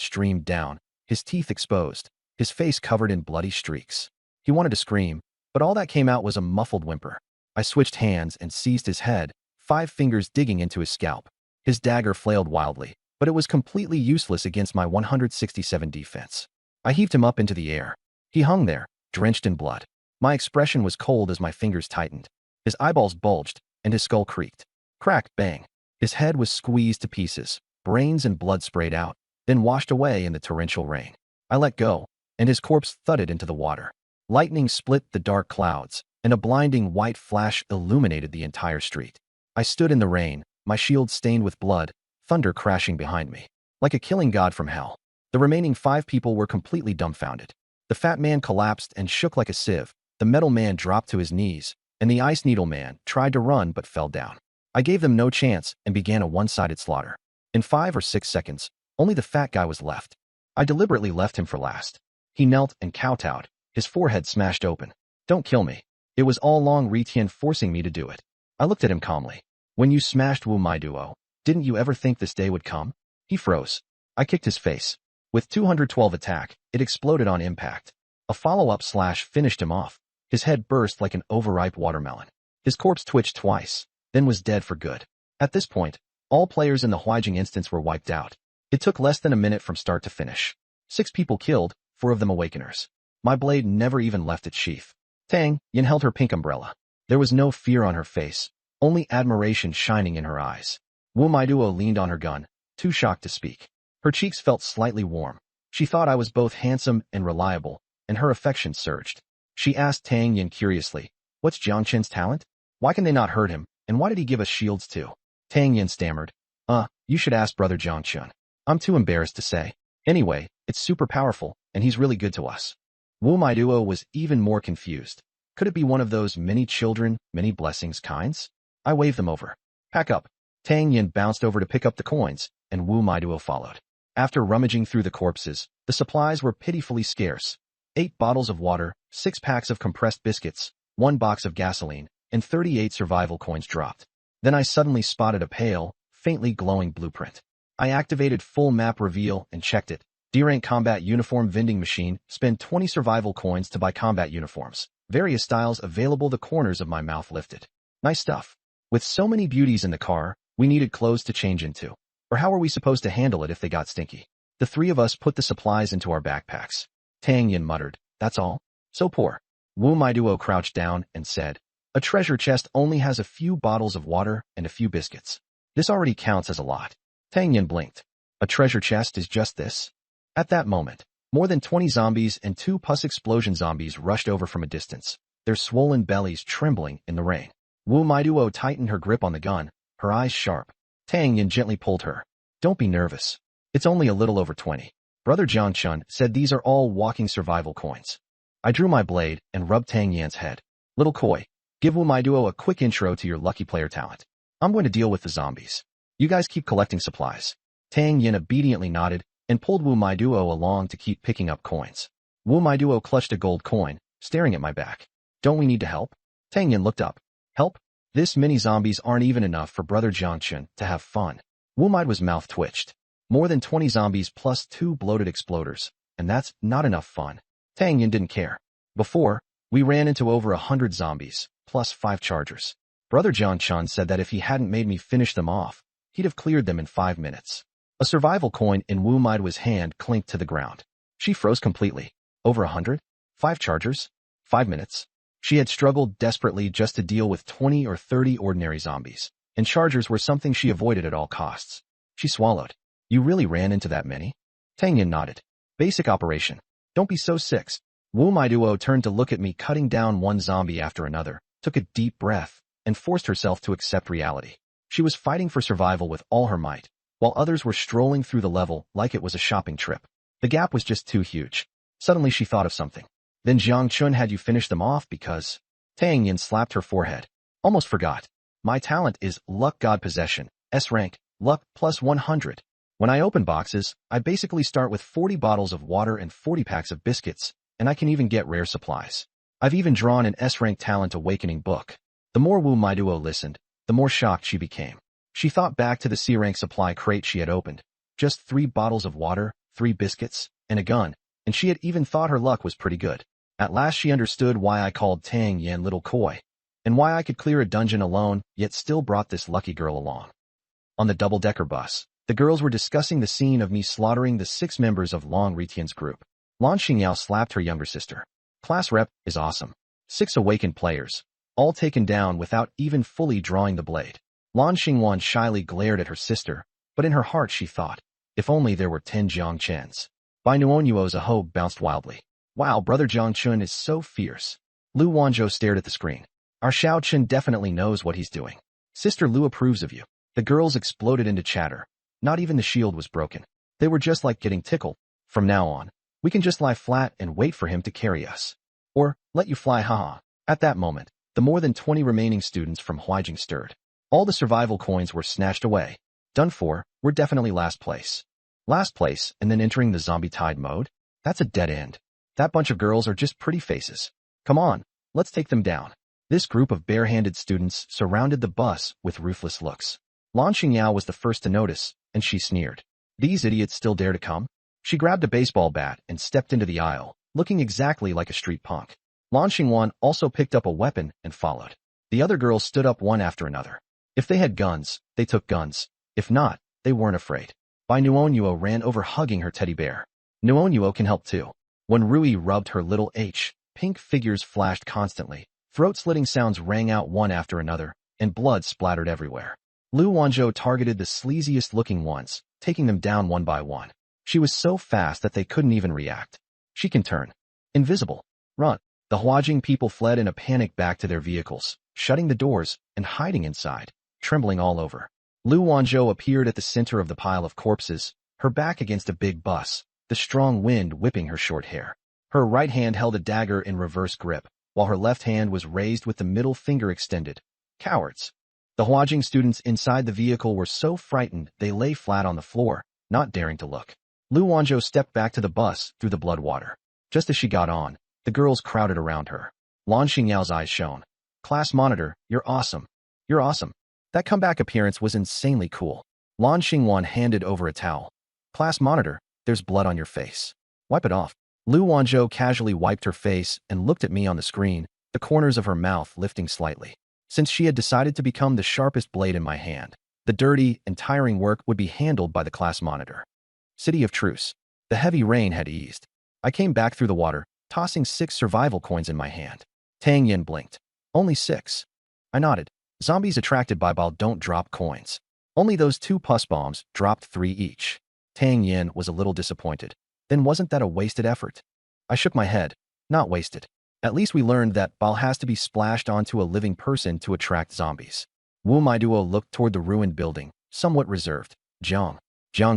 S1: streamed down, his teeth exposed, his face covered in bloody streaks. He wanted to scream, but all that came out was a muffled whimper. I switched hands and seized his head, 5 fingers digging into his scalp. His dagger flailed wildly, but it was completely useless against my 167 defense. I heaved him up into the air. He hung there, drenched in blood. My expression was cold as my fingers tightened. His eyeballs bulged, and his skull creaked. Crack, bang. His head was squeezed to pieces. Brains and blood sprayed out, then washed away in the torrential rain. I let go, and his corpse thudded into the water. Lightning split the dark clouds, and a blinding white flash illuminated the entire street. I stood in the rain, my shield stained with blood, thunder crashing behind me. Like a killing god from hell. The remaining 5 people were completely dumbfounded. The fat man collapsed and shook like a sieve. The metal man dropped to his knees, and the ice needle man tried to run but fell down. I gave them no chance and began a one-sided slaughter. In 5 or 6 seconds, only the fat guy was left. I deliberately left him for last. He knelt and kowtowed, his forehead smashed open. Don't kill me. It was all Long Retian forcing me to do it. I looked at him calmly. When you smashed Wu Mai Duo, didn't you ever think this day would come? He froze. I kicked his face. With 212 attack, it exploded on impact. A follow-up slash finished him off. His head burst like an overripe watermelon. His corpse twitched twice, then was dead for good. At this point, all players in the Huijing instance were wiped out. It took less than a minute from start to finish. 6 people killed, 4 of them awakeners. My blade never even left its sheath. Tang Yin held her pink umbrella. There was no fear on her face, only admiration shining in her eyes. Wu Maiduo leaned on her gun, too shocked to speak. Her cheeks felt slightly warm. She thought I was both handsome and reliable, and her affection surged. She asked Tang Yin curiously, what's Jiang Chen's talent? Why can they not hurt him, and why did he give us shields too? Tang Yin stammered, you should ask brother Jiang Chen. I'm too embarrassed to say. Anyway, it's super powerful, and he's really good to us. Wu Maiduo was even more confused. Could it be one of those many children, many blessings kinds? I waved them over. Pack up. Tang Yin bounced over to pick up the coins, and Wu Maiduo followed. After rummaging through the corpses, the supplies were pitifully scarce. 8 bottles of water, 6 packs of compressed biscuits, 1 box of gasoline, and 38 survival coins dropped. Then I suddenly spotted a pale, faintly glowing blueprint. I activated full map reveal and checked it. D-rank combat uniform vending machine, spend 20 survival coins to buy combat uniforms. Various styles available. The corners of my mouth lifted. Nice stuff. With so many beauties in the car, we needed clothes to change into. Or how were we supposed to handle it if they got stinky? The three of us put the supplies into our backpacks. Tang Yin muttered, "That's all? So poor." Wu Maiduo crouched down and said, "A treasure chest only has a few bottles of water and a few biscuits. This already counts as a lot." Tang Yin blinked. "A treasure chest is just this?" At that moment, more than 20 zombies and 2 pus explosion zombies rushed over from a distance, their swollen bellies trembling in the rain. Wu Maiduo tightened her grip on the gun, her eyes sharp. Tang Yin gently pulled her. "Don't be nervous. It's only a little over 20. Brother Jiang Chun said these are all walking survival coins." I drew my blade and rubbed Tang Yan's head. "Little Koi, give Wu Maiduo a quick intro to your lucky player talent. I'm going to deal with the zombies. You guys keep collecting supplies." Tang Yin obediently nodded and pulled Wu Maiduo along to keep picking up coins. Wu Maiduo clutched a gold coin, staring at my back. "Don't we need to help?" Tang Yin looked up. "Help? This many zombies aren't even enough for Brother Jiangchun to have fun." Wu Maiduo's mouth twitched. More than 20 zombies plus 2 bloated exploders, and that's not enough fun. Tang Yin didn't care. Before, we ran into over 100 zombies, plus 5 chargers. Brother Jiangchun said that if he hadn't made me finish them off, he'd have cleared them in 5 minutes. A survival coin in Wu Maiduo's hand clinked to the ground. She froze completely. Over 100? 5 chargers? 5 minutes? She had struggled desperately just to deal with 20 or 30 ordinary zombies, and chargers were something she avoided at all costs. She swallowed. "You really ran into that many?" Tang Yin nodded. "Basic operation. Don't be so sick." Wu Maiduo turned to look at me cutting down one zombie after another, took a deep breath, and forced herself to accept reality. She was fighting for survival with all her might, while others were strolling through the level like it was a shopping trip. The gap was just too huge. Suddenly she thought of something. "Then Jiang Chun had you finish them off because..." Tang Yin slapped her forehead. "Almost forgot. My talent is Luck God Possession, S rank, Luck plus 100. When I open boxes, I basically start with 40 bottles of water and 40 packs of biscuits, and I can even get rare supplies. I've even drawn an S-rank talent awakening book." The more Wu Maiduo listened, the more shocked she became. She thought back to the C-rank supply crate she had opened. Just 3 bottles of water, 3 biscuits, and a gun, and she had even thought her luck was pretty good. At last she understood why I called Tang Yan Little Koi, and why I could clear a dungeon alone, yet still brought this lucky girl along. On the double-decker bus, the girls were discussing the scene of me slaughtering the 6 members of Long Retian's group. Lan Xingyao slapped her younger sister. "Class rep is awesome. 6 awakened players, all taken down without even fully drawing the blade." Lan Xingwan shyly glared at her sister, but in her heart she thought, if only there were 10 Jiang Chens. Bai Nuonyuo's aho bounced wildly. "Wow, Brother Jiang Chun is so fierce." Lu Wanzhou stared at the screen. "Our Xiao Chun definitely knows what he's doing. Sister Lu approves of you." The girls exploded into chatter. Not even the shield was broken. They were just like getting tickled. "From now on, we can just lie flat and wait for him to carry us. Or, let you fly, haha." At that moment, the more than 20 remaining students from Huijing stirred. All the survival coins were snatched away. Done for, we're definitely last place. Last place, and then entering the zombie tide mode? That's a dead end. That bunch of girls are just pretty faces. Come on, let's take them down. This group of bare-handed students surrounded the bus with ruthless looks. Lan Xingyao was the first to notice, and she sneered. "These idiots still dare to come?" She grabbed a baseball bat and stepped into the aisle, looking exactly like a street punk. Lan Xingwan also picked up a weapon and followed. The other girls stood up one after another. If they had guns, they took guns. If not, they weren't afraid. Bai Nuonyuo ran over hugging her teddy bear. Nuonyuo can help too. When Rui rubbed her little H, pink figures flashed constantly. Throat-slitting sounds rang out one after another, and blood splattered everywhere. Lu Wanzhou targeted the sleaziest-looking ones, taking them down one by one. She was so fast that they couldn't even react. She can turn invisible. Run. The Huajing people fled in a panic back to their vehicles, shutting the doors and hiding inside, trembling all over. Lu Wanzhou appeared at the center of the pile of corpses, her back against a big bus, the strong wind whipping her short hair. Her right hand held a dagger in reverse grip, while her left hand was raised with the middle finger extended. Cowards. The Huajing students inside the vehicle were so frightened they lay flat on the floor, not daring to look. Lu Wanzhou stepped back to the bus through the blood water. Just as she got on, the girls crowded around her. Lan Xingyao's eyes shone. "Class monitor, you're awesome. You're awesome." That comeback appearance was insanely cool. Lan Xingwan handed over a towel. "Class monitor, there's blood on your face. Wipe it off." Lu Wanzhou casually wiped her face and looked at me on the screen, the corners of her mouth lifting slightly. Since she had decided to become the sharpest blade in my hand, the dirty and tiring work would be handled by the class monitor. City of Truce. The heavy rain had eased. I came back through the water, tossing 6 survival coins in my hand. Tang Yin blinked. Only 6. I nodded. Zombies attracted by ball don't drop coins. Only those 2 pus bombs dropped 3 each. Tang Yin was a little disappointed. Then wasn't that a wasted effort? I shook my head. Not wasted. At least we learned that ball has to be splashed onto a living person to attract zombies. Wu Maiduo looked toward the ruined building, somewhat reserved. Jiang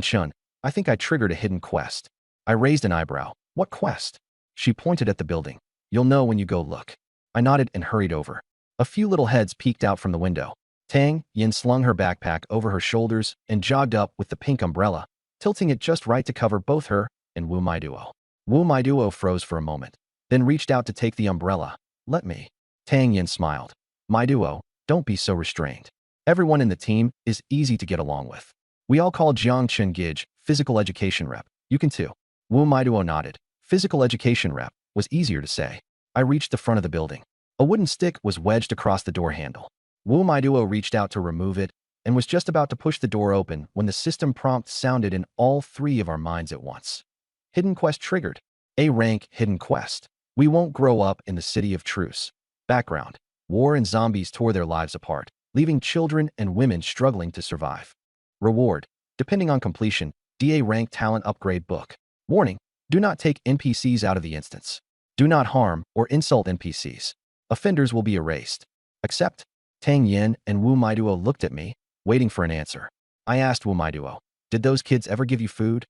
S1: Chun, I think I triggered a hidden quest. I raised an eyebrow. What quest? She pointed at the building. You'll know when you go look. I nodded and hurried over. A few little heads peeked out from the window. Tang Yin slung her backpack over her shoulders and jogged up with the pink umbrella, tilting it just right to cover both her and Wu Maiduo. Wu Maiduo froze for a moment, then reached out to take the umbrella. Let me. Tang Yin smiled. Maiduo, don't be so restrained. Everyone in the team is easy to get along with. We all call Jiang Chen Gij physical education rep. You can too. Wu Maiduo nodded. Physical education rep was easier to say. I reached the front of the building. A wooden stick was wedged across the door handle. Wu Maiduo reached out to remove it and was just about to push the door open when the system prompt sounded in all 3 of our minds at once. Hidden quest triggered. A rank hidden quest. We won't grow up in the City of Truce. Background. War and zombies tore their lives apart, leaving children and women struggling to survive. Reward. Depending on completion, DA rank talent upgrade book. Warning. Do not take NPCs out of the instance. Do not harm or insult NPCs. Offenders will be erased. Accept. Tang Yin and Wu Maiduo looked at me, waiting for an answer. I asked Wu Maiduo, did those kids ever give you food?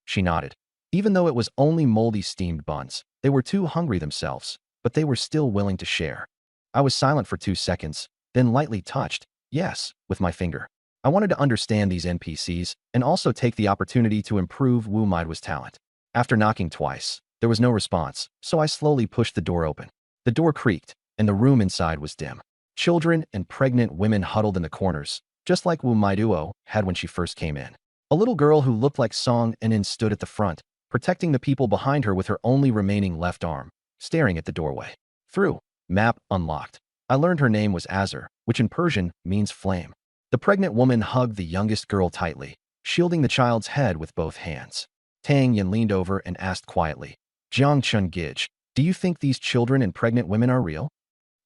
S1: She nodded. Even though it was only moldy steamed buns, they were too hungry themselves, but they were still willing to share. I was silent for 2 seconds, then lightly touched, yes, with my finger. I wanted to understand these NPCs and also take the opportunity to improve Wu Maiduo's talent. After knocking twice, there was no response, so I slowly pushed the door open. The door creaked, and the room inside was dim. Children and pregnant women huddled in the corners, just like Wu Maiduo had when she first came in. A little girl who looked like Song Enin stood at the front, protecting the people behind her with her only remaining left arm, staring at the doorway. Through. Map unlocked. I learned her name was Azur, which in Persian means flame. The pregnant woman hugged the youngest girl tightly, shielding the child's head with both hands. Tang Yin leaned over and asked quietly, Jiang Chun Gij, do you think these children and pregnant women are real?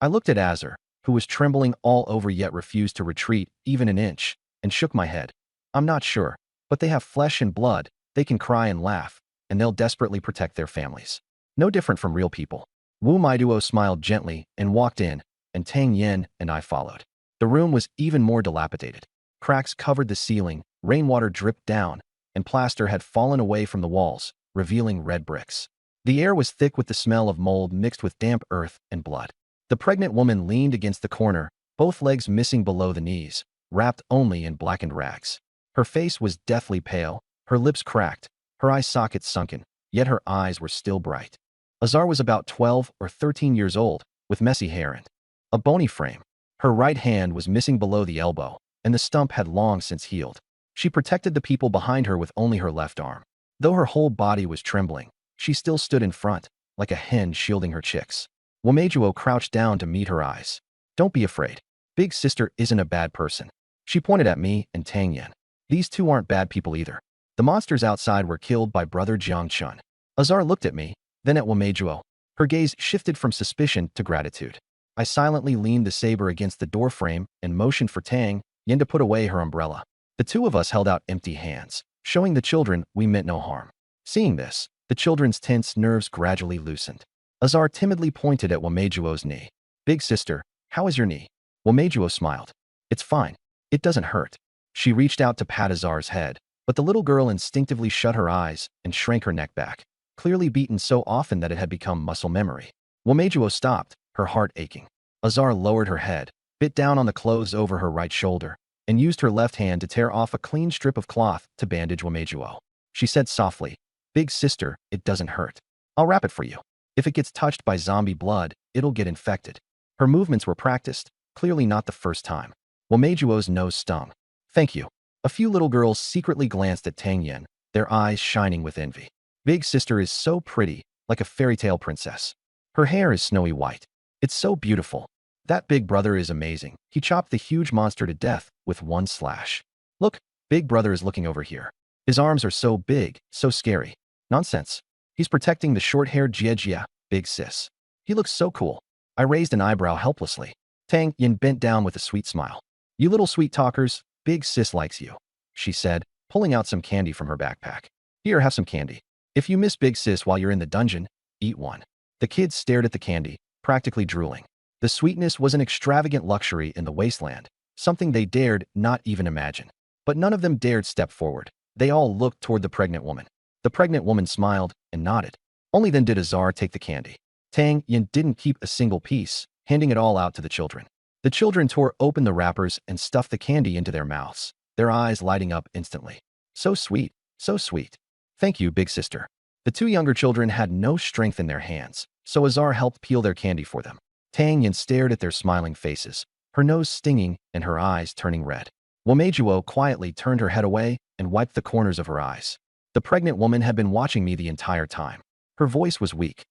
S1: I looked at Azur, who was trembling all over yet refused to retreat even an inch, and shook my head. I'm not sure, but they have flesh and blood, they can cry and laugh, and they'll desperately protect their families. No different from real people. Wu Maiduo smiled gently and walked in, and Tang Yin and I followed. The room was even more dilapidated. Cracks covered the ceiling, rainwater dripped down, and plaster had fallen away from the walls, revealing red bricks. The air was thick with the smell of mold mixed with damp earth and blood. The pregnant woman leaned against the corner, both legs missing below the knees, wrapped only in blackened rags. Her face was deathly pale, her lips cracked, her eye sockets sunken, yet her eyes were still bright. Azur was about 12 or 13 years old, with messy hair and a bony frame. Her right hand was missing below the elbow, and the stump had long since healed. She protected the people behind her with only her left arm. Though her whole body was trembling, she still stood in front, like a hen shielding her chicks. Wu Maiduo crouched down to meet her eyes. Don't be afraid. Big sister isn't a bad person. She pointed at me and Tang Yin. These 2 aren't bad people either. The monsters outside were killed by brother Jiang Chun. Azur looked at me, then at Wu Maiduo. Her gaze shifted from suspicion to gratitude. I silently leaned the saber against the doorframe and motioned for Tang Yin to put away her umbrella. The 2 of us held out empty hands, showing the children we meant no harm. Seeing this, the children's tense nerves gradually loosened. Azur timidly pointed at Wu Maiduo's knee. Big sister, how is your knee? Wu Maiduo smiled. It's fine. It doesn't hurt. She reached out to pat Azur's head, but the little girl instinctively shut her eyes and shrank her neck back, clearly beaten so often that it had become muscle memory. Wu Maiduo stopped, her heart aching. Azur lowered her head, bit down on the clothes over her right shoulder, and used her left hand to tear off a clean strip of cloth to bandage Wu Maiduo. She said softly, Big sister, it doesn't hurt. I'll wrap it for you. If it gets touched by zombie blood, it'll get infected. Her movements were practiced, clearly not the first time. Wu Maiduo's nose stung. Thank you. A few little girls secretly glanced at Tang Yin, their eyes shining with envy. Big sister is so pretty, like a fairy tale princess. Her hair is snowy white. It's so beautiful. That big brother is amazing. He chopped the huge monster to death with one slash. Look, big brother is looking over here. His arms are so big, so scary. Nonsense. He's protecting the short-haired Jie, big sis. He looks so cool. I raised an eyebrow helplessly. Tang Yin bent down with a sweet smile. You little sweet talkers, big sis likes you, she said, pulling out some candy from her backpack. Here, have some candy. If you miss big sis while you're in the dungeon, eat one. The kids stared at the candy, practically drooling. The sweetness was an extravagant luxury in the wasteland, something they dared not even imagine. But none of them dared step forward. They all looked toward the pregnant woman. The pregnant woman smiled and nodded. Only then did Azar take the candy. Tang Yin didn't keep a single piece, handing it all out to the children. The children tore open the wrappers and stuffed the candy into their mouths, their eyes lighting up instantly. So sweet, so sweet. Thank you, big sister. The two younger children had no strength in their hands, so Azar helped peel their candy for them. Tang Yin stared at their smiling faces, her nose stinging and her eyes turning red. Womejuo quietly turned her head away and wiped the corners of her eyes. The pregnant woman had been watching me the entire time. Her voice was weak.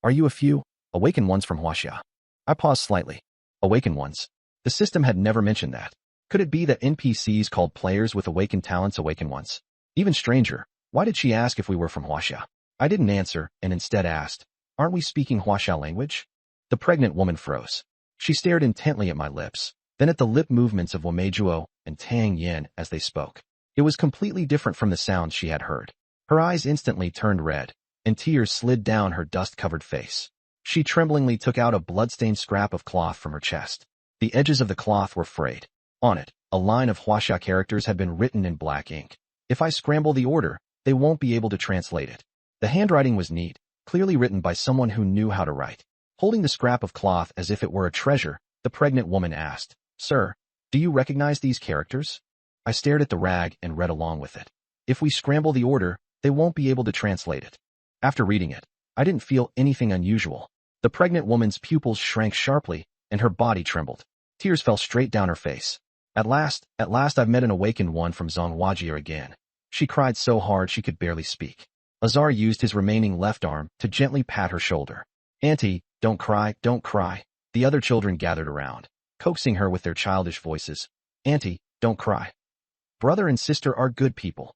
S1: Are you a few awakened ones from Huaxia? I paused slightly. Awakened ones? The system had never mentioned that. Could it be that NPCs called players with awakened talents awakened ones? Even stranger, why did she ask if we were from Huaxia? I didn't answer and instead asked, aren't we speaking Huaxia language? The pregnant woman froze. She stared intently at my lips, then at the lip movements of Womejuo and Tang Yin as they spoke. It was completely different from the sounds she had heard. Her eyes instantly turned red, and tears slid down her dust-covered face. She tremblingly took out a blood-stained scrap of cloth from her chest. The edges of the cloth were frayed. On it, a line of Huaxia characters had been written in black ink. If I scramble the order, they won't be able to translate it. The handwriting was neat, clearly written by someone who knew how to write. Holding the scrap of cloth as if it were a treasure, the pregnant woman asked, Sir, do you recognize these characters? I stared at the rag and read along with it. If we scramble the order, they won't be able to translate it. After reading it, I didn't feel anything unusual. The pregnant woman's pupils shrank sharply, and her body trembled. Tears fell straight down her face. At last I've met an awakened one from Zhonghuajie again. She cried so hard she could barely speak. Azar used his remaining left arm to gently pat her shoulder. Auntie, don't cry, don't cry. The other children gathered around, coaxing her with their childish voices. Auntie, don't cry. Brother and sister are good people.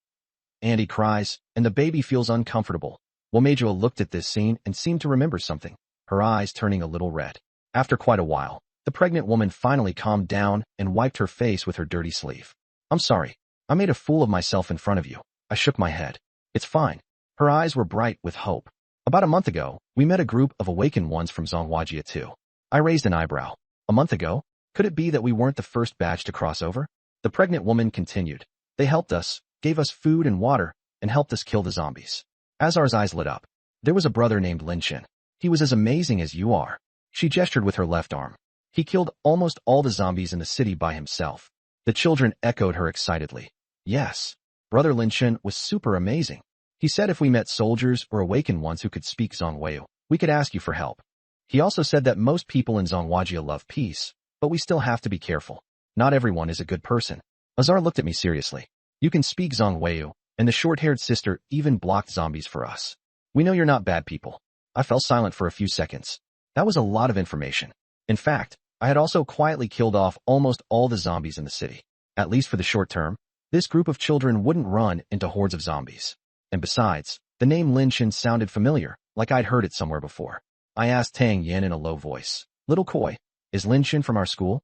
S1: Auntie cries, and the baby feels uncomfortable. Womejuo looked at this scene and seemed to remember something, her eyes turning a little red. After quite a while, the pregnant woman finally calmed down and wiped her face with her dirty sleeve. I'm sorry. I made a fool of myself in front of you. I shook my head. It's fine. Her eyes were bright with hope. About a month ago, we met a group of awakened ones from Zhonghuajie too. I raised an eyebrow. A month ago? Could it be that we weren't the first batch to cross over? The pregnant woman continued. They helped us, gave us food and water, and helped us kill the zombies. Azar's eyes lit up. There was a brother named Lin Chen. He was as amazing as you are. She gestured with her left arm. He killed almost all the zombies in the city by himself. The children echoed her excitedly. Yes, Brother Lin Chen was super amazing. He said if we met soldiers or awakened ones who could speak Zhonghuayu, we could ask you for help. He also said that most people in Zhonghuajie love peace, but we still have to be careful. Not everyone is a good person. Azar looked at me seriously. You can speak Zhonghuayu, and the short-haired sister even blocked zombies for us. We know you're not bad people. I fell silent for a few seconds. That was a lot of information. In fact, I had also quietly killed off almost all the zombies in the city. At least for the short term, this group of children wouldn't run into hordes of zombies. And besides, the name Lin Chen sounded familiar, like I'd heard it somewhere before. I asked Tang Yin in a low voice. Little Koi, is Lin Chen from our school?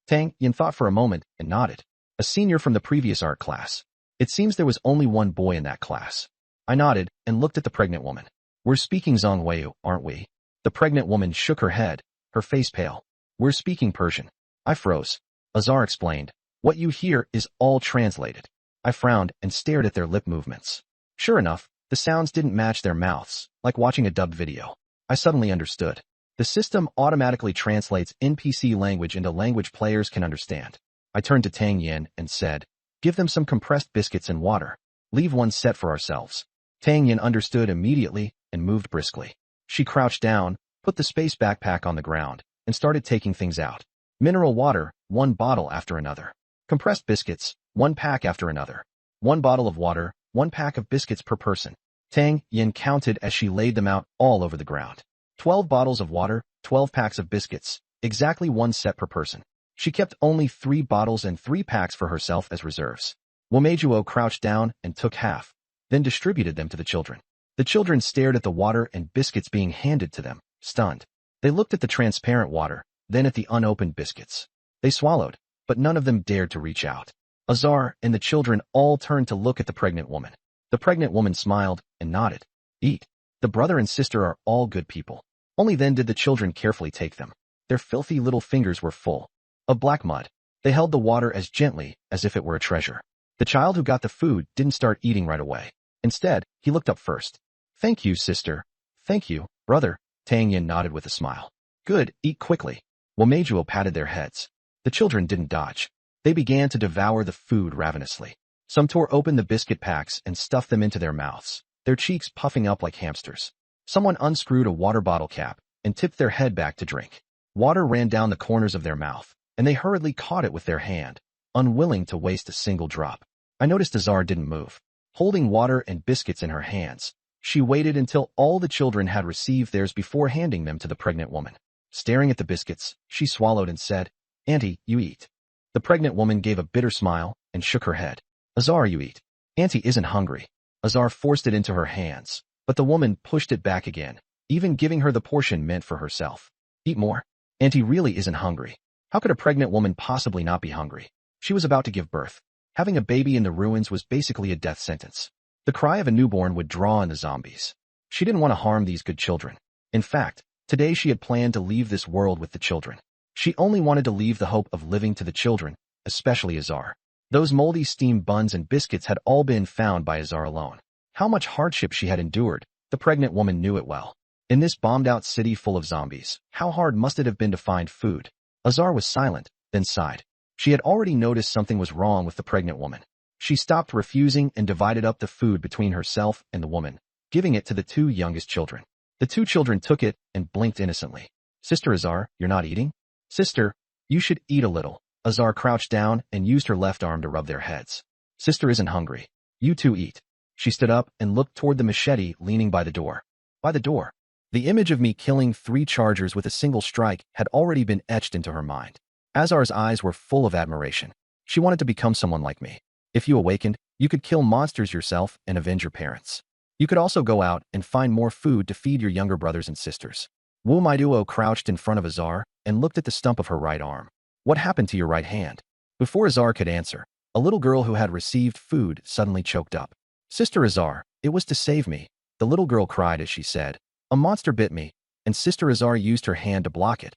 S1: Tang Yin thought for a moment and nodded. A senior from the previous art class. It seems there was only one boy in that class. I nodded and looked at the pregnant woman. We're speaking Zhonghuayu, aren't we? The pregnant woman shook her head, her face pale. We're speaking Persian. I froze. Azar explained. What you hear is all translated. I frowned and stared at their lip movements. Sure enough, the sounds didn't match their mouths, like watching a dubbed video. I suddenly understood. The system automatically translates NPC language into language players can understand. I turned to Tang Yin and said, give them some compressed biscuits and water. Leave one set for ourselves. Tang Yin understood immediately and moved briskly. She crouched down, put the space backpack on the ground, and started taking things out. Mineral water, 1 bottle after another. Compressed biscuits, 1 pack after another. 1 bottle of water, 1 pack of biscuits per person. Tang Yin counted as she laid them out all over the ground. 12 bottles of water, 12 packs of biscuits, exactly 1 set per person. She kept only 3 bottles and 3 packs for herself as reserves. Womejuo crouched down and took half, then distributed them to the children. The children stared at the water and biscuits being handed to them, stunned. They looked at the transparent water, then at the unopened biscuits. They swallowed, but none of them dared to reach out. Azar and the children all turned to look at the pregnant woman. The pregnant woman smiled and nodded. Eat. The brother and sister are all good people. Only then did the children carefully take them. Their filthy little fingers were full of black mud. They held the water as gently as if it were a treasure. The child who got the food didn't start eating right away. Instead, he looked up first. Thank you, sister. Thank you, brother. Tang Yin nodded with a smile. Good, eat quickly. Womejuo patted their heads. The children didn't dodge. They began to devour the food ravenously. Some tore open the biscuit packs and stuffed them into their mouths, their cheeks puffing up like hamsters. Someone unscrewed a water bottle cap and tipped their head back to drink. Water ran down the corners of their mouth, and they hurriedly caught it with their hand, unwilling to waste a single drop. I noticed Azar didn't move. Holding water and biscuits in her hands, she waited until all the children had received theirs before handing them to the pregnant woman. Staring at the biscuits, she swallowed and said, Auntie, you eat. The pregnant woman gave a bitter smile and shook her head. Azar, you eat. Auntie isn't hungry. Azar forced it into her hands, but the woman pushed it back again, even giving her the portion meant for herself. Eat more. Auntie really isn't hungry. How could a pregnant woman possibly not be hungry? She was about to give birth. Having a baby in the ruins was basically a death sentence. The cry of a newborn would draw in the zombies. She didn't want to harm these good children. In fact, today she had planned to leave this world with the children. She only wanted to leave the hope of living to the children, especially Azar. Those moldy steamed buns and biscuits had all been found by Azar alone. How much hardship she had endured, the pregnant woman knew it well. In this bombed-out city full of zombies, how hard must it have been to find food? Azar was silent, then sighed. She had already noticed something was wrong with the pregnant woman. She stopped refusing and divided up the food between herself and the woman, giving it to the two youngest children. The two children took it and blinked innocently. Sister Azar, you're not eating? Sister, you should eat a little. Azar crouched down and used her left arm to rub their heads. Sister isn't hungry. You two eat. She stood up and looked toward the machete leaning by the door. By the door. The image of me killing 3 chargers with a single strike had already been etched into her mind. Azar's eyes were full of admiration. She wanted to become someone like me. If you awakened, you could kill monsters yourself and avenge your parents. You could also go out and find more food to feed your younger brothers and sisters. Wu Maiduo crouched in front of Azar and looked at the stump of her right arm. What happened to your right hand? Before Azar could answer, a little girl who had received food suddenly choked up. Sister Azar, it was to save me. The little girl cried as she said, a monster bit me, and Sister Azar used her hand to block it.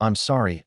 S1: I'm sorry.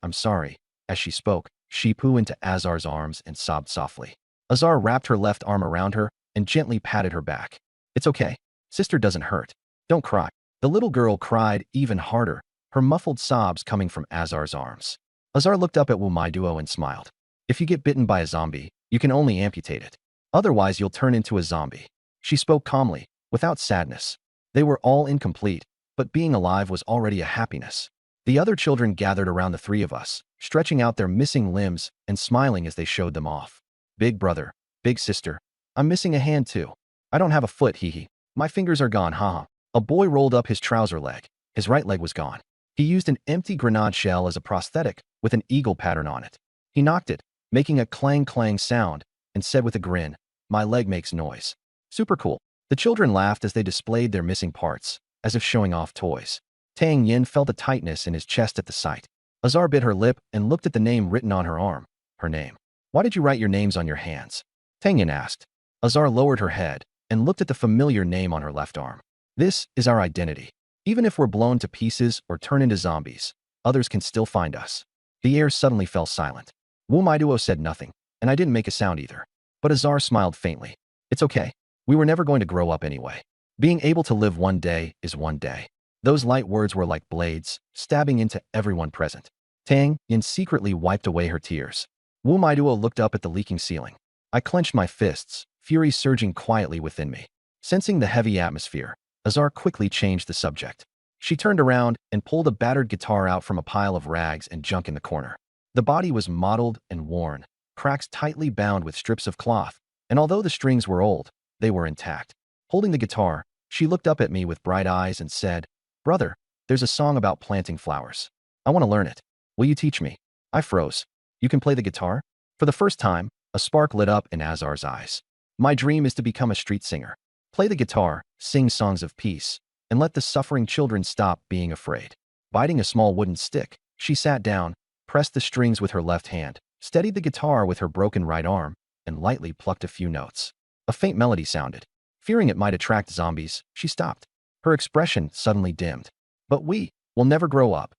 S1: As she spoke, she flew into Azar's arms and sobbed softly. Azar wrapped her left arm around her and gently patted her back. It's okay. Sister doesn't hurt. Don't cry. The little girl cried even harder, her muffled sobs coming from Azar's arms. Azar looked up at Wu Maiduo and smiled. If you get bitten by a zombie, you can only amputate it. Otherwise, you'll turn into a zombie. She spoke calmly, without sadness. They were all incomplete, but being alive was already a happiness. The other children gathered around the 3 of us, stretching out their missing limbs and smiling as they showed them off. Big brother, big sister, I'm missing a hand too. I don't have a foot, hee. My fingers are gone, haha. A boy rolled up his trouser leg. His right leg was gone. He used an empty grenade shell as a prosthetic with an eagle pattern on it. He knocked it, making a clang-clang sound, and said with a grin, my leg makes noise. Super cool. The children laughed as they displayed their missing parts, as if showing off toys. Tang Yin felt a tightness in his chest at the sight. Azar bit her lip and looked at the name written on her arm. Her name. Why did you write your names on your hands? Tang Yin asked. Azar lowered her head and looked at the familiar name on her left arm. This is our identity. Even if we're blown to pieces or turn into zombies, others can still find us. The air suddenly fell silent. Wu Maiduo said nothing, and I didn't make a sound either. But Azar smiled faintly. It's okay. We were never going to grow up anyway. Being able to live one day is one day. Those light words were like blades, stabbing into everyone present. Tang Yin secretly wiped away her tears. Wu Maiduo looked up at the leaking ceiling. I clenched my fists, fury surging quietly within me. Sensing the heavy atmosphere, Azar quickly changed the subject. She turned around and pulled a battered guitar out from a pile of rags and junk in the corner. The body was mottled and worn, cracks tightly bound with strips of cloth, and although the strings were old, they were intact. Holding the guitar, she looked up at me with bright eyes and said, Brother, there's a song about planting flowers. I want to learn it. Will you teach me? I froze. You can play the guitar? For the first time, A spark lit up in Azar's eyes. My dream is to become a street singer. Play the guitar, sing songs of peace, and let the suffering children stop being afraid. Biting a small wooden stick, she sat down, pressed the strings with her left hand, steadied the guitar with her broken right arm, and lightly plucked a few notes. A faint melody sounded. Fearing it might attract zombies, she stopped. Her expression suddenly dimmed. But we will never grow up.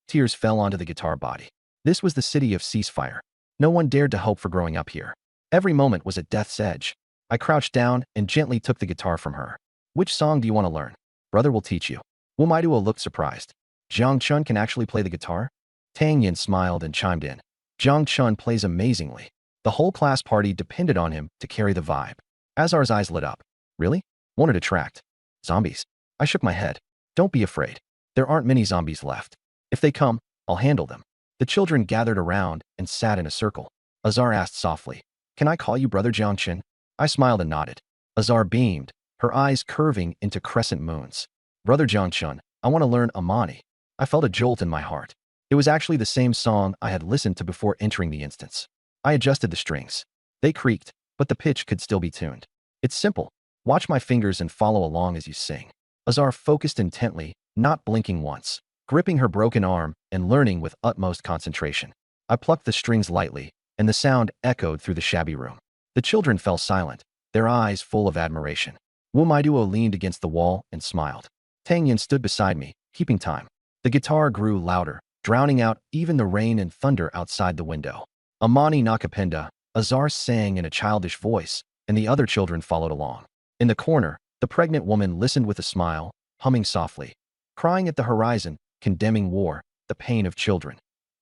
S1: Tears fell onto the guitar body. This was the city of ceasefire. No one dared to hope for growing up here. Every moment was at death's edge. I crouched down and gently took the guitar from her. Which song do you want to learn? Brother will teach you. Wu Maiduo looked surprised. Jiang Chun can actually play the guitar? Tang Yin smiled and chimed in. Jiang Chun plays amazingly. The whole class party depended on him to carry the vibe. Azar's eyes lit up. Really? Won't it attract zombies? I shook my head. Don't be afraid. There aren't many zombies left. If they come, I'll handle them. The children gathered around and sat in a circle. Azar asked softly, "Can I call you Brother Jiangchen?" I smiled and nodded. Azar beamed, her eyes curving into crescent moons. "Brother Jiangchen, I want to learn Amani." I felt a jolt in my heart. It was actually the same song I had listened to before entering the instance. I adjusted the strings. They creaked, but the pitch could still be tuned. It's simple. Watch my fingers and follow along as you sing. Azar focused intently, not blinking once, gripping her broken arm and learning with utmost concentration. I plucked the strings lightly, and the sound echoed through the shabby room. The children fell silent, their eyes full of admiration. Wu Maiduo leaned against the wall and smiled. Tang Yin stood beside me, keeping time. The guitar grew louder, drowning out even the rain and thunder outside the window. Amani Nakapenda, Azar sang in a childish voice, and the other children followed along. In the corner, the pregnant woman listened with a smile, humming softly, crying at the horizon, condemning war, the pain of children.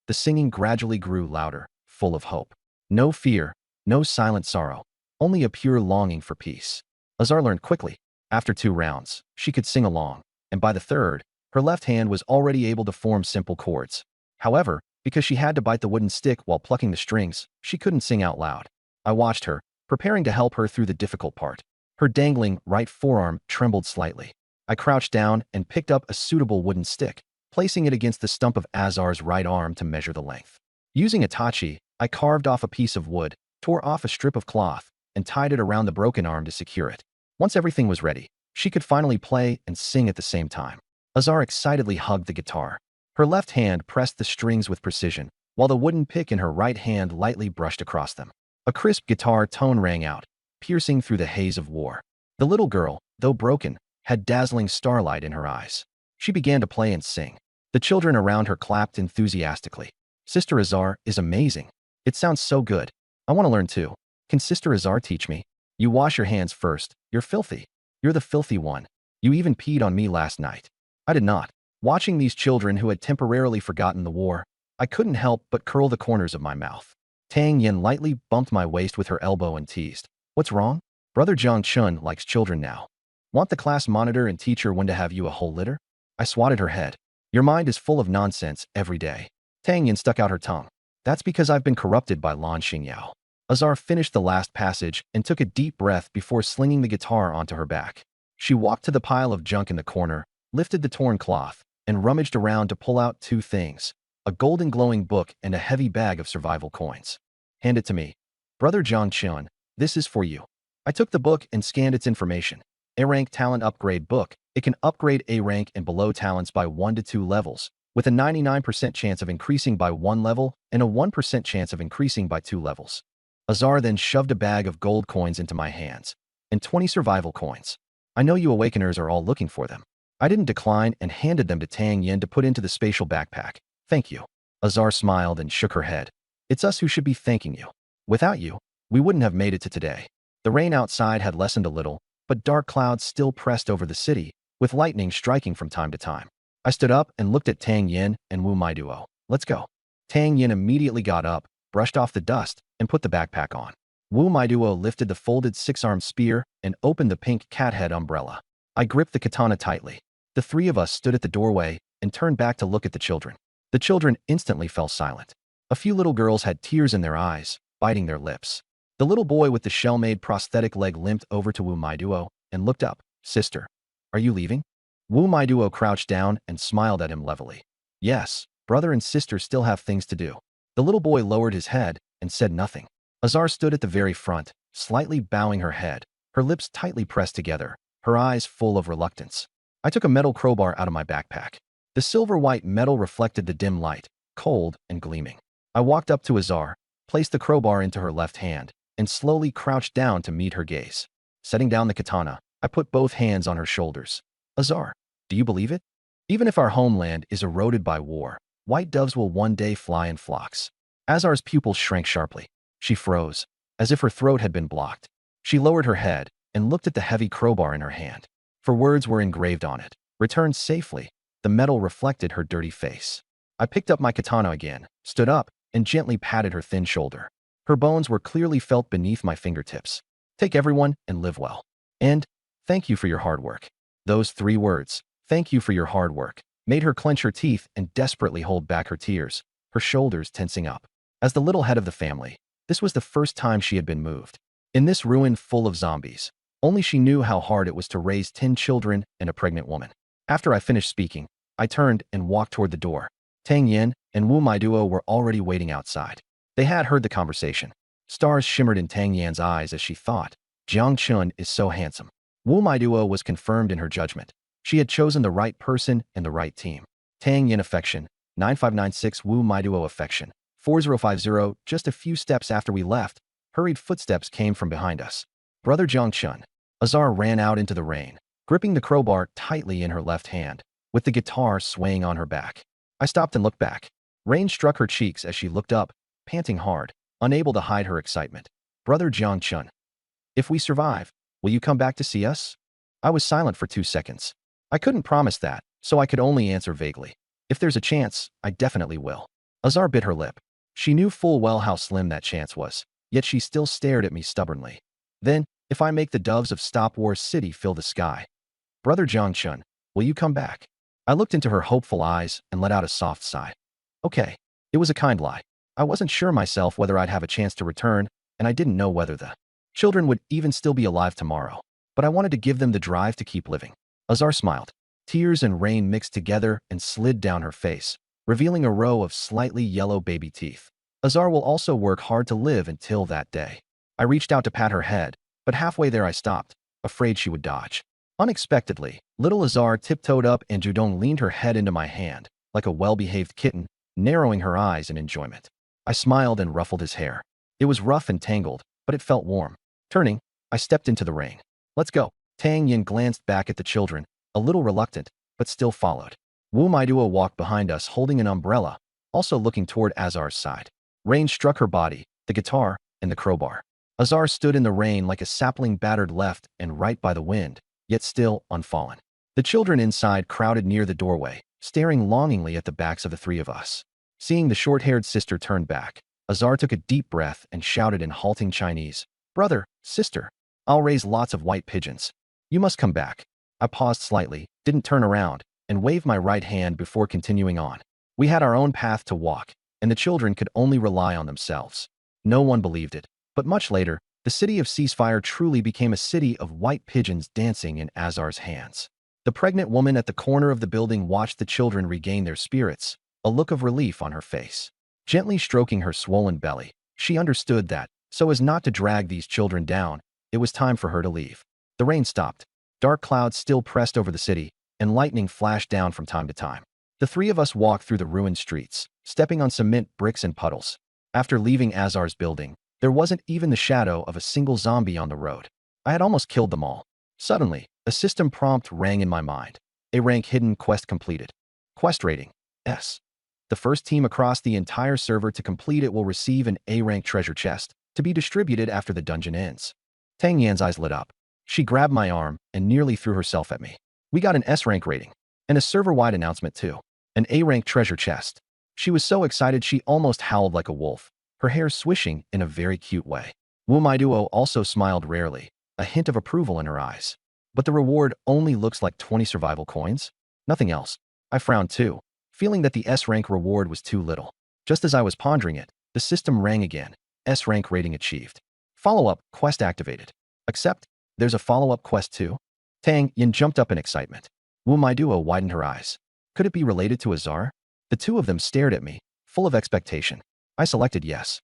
S1: The singing gradually grew louder, full of hope. No fear, no silent sorrow, only a pure longing for peace. Azar learned quickly. After 2 rounds, she could sing along, and by the third, her left hand was already able to form simple chords. However, because she had to bite the wooden stick while plucking the strings, she couldn't sing out loud. I watched her, preparing to help her through the difficult part. Her dangling right forearm trembled slightly. I crouched down and picked up a suitable wooden stick, placing it against the stump of Azar's right arm to measure the length. Using a tachi, I carved off a piece of wood, tore off a strip of cloth, and tied it around the broken arm to secure it. Once everything was ready, she could finally play and sing at the same time. Azar excitedly hugged the guitar. Her left hand pressed the strings with precision, while the wooden pick in her right hand lightly brushed across them. A crisp guitar tone rang out, piercing through the haze of war. The little girl, though broken, had dazzling starlight in her eyes. She began to play and sing. The children around her clapped enthusiastically. "Sister Azar is amazing. It sounds so good. I want to learn too. Can Sister Azar teach me?" "You wash your hands first. You're filthy. You're the filthy one. You even peed on me last night." I did not. Watching these children who had temporarily forgotten the war, I couldn't help but curl the corners of my mouth. Tang Yin lightly bumped my waist with her elbow and teased, "What's wrong? Brother Jiang Chun likes children now. Want the class monitor and teacher when to have you a whole litter?" I swatted her head. "Your mind is full of nonsense every day." Tang Yin stuck out her tongue. "That's because I've been corrupted by Lan Xingyao." Azar finished the last passage and took a deep breath before slinging the guitar onto her back. She walked to the pile of junk in the corner, lifted the torn cloth, and rummaged around to pull out 2 things, a golden glowing book and a heavy bag of survival coins. "Hand it to me. Brother Jiang Chun, this is for you." I took the book and scanned its information. A-rank talent upgrade book. It can upgrade A-rank and below talents by 1 to 2 levels, with a 99% chance of increasing by 1 level and a 1% chance of increasing by 2 levels. Azar then shoved a bag of gold coins into my hands, and 20 survival coins. "I know you awakeners are all looking for them." I didn't decline and handed them to Tang Yin to put into the spatial backpack. "Thank you." Azar smiled and shook her head. "It's us who should be thanking you. Without you, we wouldn't have made it to today." The rain outside had lessened a little, but dark clouds still pressed over the city, with lightning striking from time to time. I stood up and looked at Tang Yin and Wu Maiduo. "Let's go." Tang Yin immediately got up, brushed off the dust, and put the backpack on. Wu Maiduo lifted the folded 6-armed spear and opened the pink cat head umbrella. I gripped the katana tightly. The 3 of us stood at the doorway and turned back to look at the children. The children instantly fell silent. A few little girls had tears in their eyes, biting their lips. The little boy with the shell-made prosthetic leg limped over to Wu Maiduo and looked up. "Sister, are you leaving?" Wu Maiduo crouched down and smiled at him levelly. "Yes, brother and sister still have things to do." The little boy lowered his head and said nothing. Azar stood at the very front, slightly bowing her head, her lips tightly pressed together, her eyes full of reluctance. I took a metal crowbar out of my backpack. The silver-white metal reflected the dim light, cold and gleaming. I walked up to Azar, placed the crowbar into her left hand, and slowly crouched down to meet her gaze. Setting down the katana, I put both hands on her shoulders. Azar, do you believe it? Even if our homeland is eroded by war, white doves will one day fly in flocks. Azar's pupils shrank sharply. She froze, as if her throat had been blocked. She lowered her head and looked at the heavy crowbar in her hand. For words were engraved on it. Return safely. The metal reflected her dirty face. I picked up my katana again, stood up, and gently patted her thin shoulder. Her bones were clearly felt beneath my fingertips. Take everyone and live well. And thank you for your hard work. Those 3 words, thank you for your hard work, made her clench her teeth and desperately hold back her tears, her shoulders tensing up. As the little head of the family, this was the first time she had been moved. In this ruin full of zombies, only she knew how hard it was to raise 10 children and a pregnant woman. After I finished speaking, I turned and walked toward the door. Tang Yin and Wu Maiduo were already waiting outside. They had heard the conversation. Stars shimmered in Tang Yan's eyes as she thought, Jiang Chun is so handsome. Wu Maiduo was confirmed in her judgment. She had chosen the right person and the right team. Tang Yin affection, 9596 Wu Maiduo affection, 4050. Just a few steps after we left, hurried footsteps came from behind us. Brother Jiang Chun. Azar ran out into the rain, gripping the crowbar tightly in her left hand, with the guitar swaying on her back. I stopped and looked back. Rain struck her cheeks as she looked up, panting hard, unable to hide her excitement. Brother Jiang Chun. If we survive, will you come back to see us? I was silent for 2 seconds. I couldn't promise that, so I could only answer vaguely. If there's a chance, I definitely will. Azar bit her lip. She knew full well how slim that chance was, yet she still stared at me stubbornly. Then, if I make the doves of Stop War City fill the sky. Brother Jiang Chun, will you come back? I looked into her hopeful eyes and let out a soft sigh. Okay, it was a kind lie. I wasn't sure myself whether I'd have a chance to return, and I didn't know whether the children would even still be alive tomorrow. But I wanted to give them the drive to keep living. Azar smiled. Tears and rain mixed together and slid down her face, revealing a row of slightly yellow baby teeth. Azar will also work hard to live until that day. I reached out to pat her head, but halfway there I stopped, afraid she would dodge. Unexpectedly, little Azar tiptoed up and Judong leaned her head into my hand, like a well-behaved kitten, narrowing her eyes in enjoyment. I smiled and ruffled his hair. It was rough and tangled, but it felt warm. Turning, I stepped into the rain. Let's go. Tang Yin glanced back at the children, a little reluctant, but still followed. Wu Maiduo walked behind us holding an umbrella, also looking toward Azar's side. Rain struck her body, the guitar, and the crowbar. Azar stood in the rain like a sapling battered left and right by the wind, yet still unfallen. The children inside crowded near the doorway, staring longingly at the backs of the 3 of us. Seeing the short-haired sister turn back, Azar took a deep breath and shouted in halting Chinese, Brother, sister, I'll raise lots of white pigeons. You must come back. I paused slightly, didn't turn around, and waved my right hand before continuing on. We had our own path to walk, and the children could only rely on themselves. No one believed it, but much later, the city of Ceasefire truly became a city of white pigeons dancing in Azar's hands. The pregnant woman at the corner of the building watched the children regain their spirits, a look of relief on her face. Gently stroking her swollen belly, she understood that, so as not to drag these children down, it was time for her to leave. The rain stopped. Dark clouds still pressed over the city, and lightning flashed down from time to time. The 3 of us walked through the ruined streets, stepping on cement bricks and puddles. After leaving Azar's building, there wasn't even the shadow of a single zombie on the road. I had almost killed them all. Suddenly, a system prompt rang in my mind. A rank hidden quest completed. Quest rating, S. The first team across the entire server to complete it will receive an A-rank treasure chest, to be distributed after the dungeon ends. Tang Yan's eyes lit up. She grabbed my arm and nearly threw herself at me. We got an S-rank rating, and a server-wide announcement too. An A-rank treasure chest. She was so excited she almost howled like a wolf, her hair swishing in a very cute way. Wu Maiduo also smiled rarely, a hint of approval in her eyes. But the reward only looks like 20 survival coins? Nothing else. I frowned too, feeling that the S-rank reward was too little. Just as I was pondering it, the system rang again. S-rank rating achieved. Follow-up quest activated. Except, there's a follow-up quest too? Tang Yin jumped up in excitement. Wu Maiduo widened her eyes. Could it be related to Azar? The 2 of them stared at me, full of expectation. I selected yes.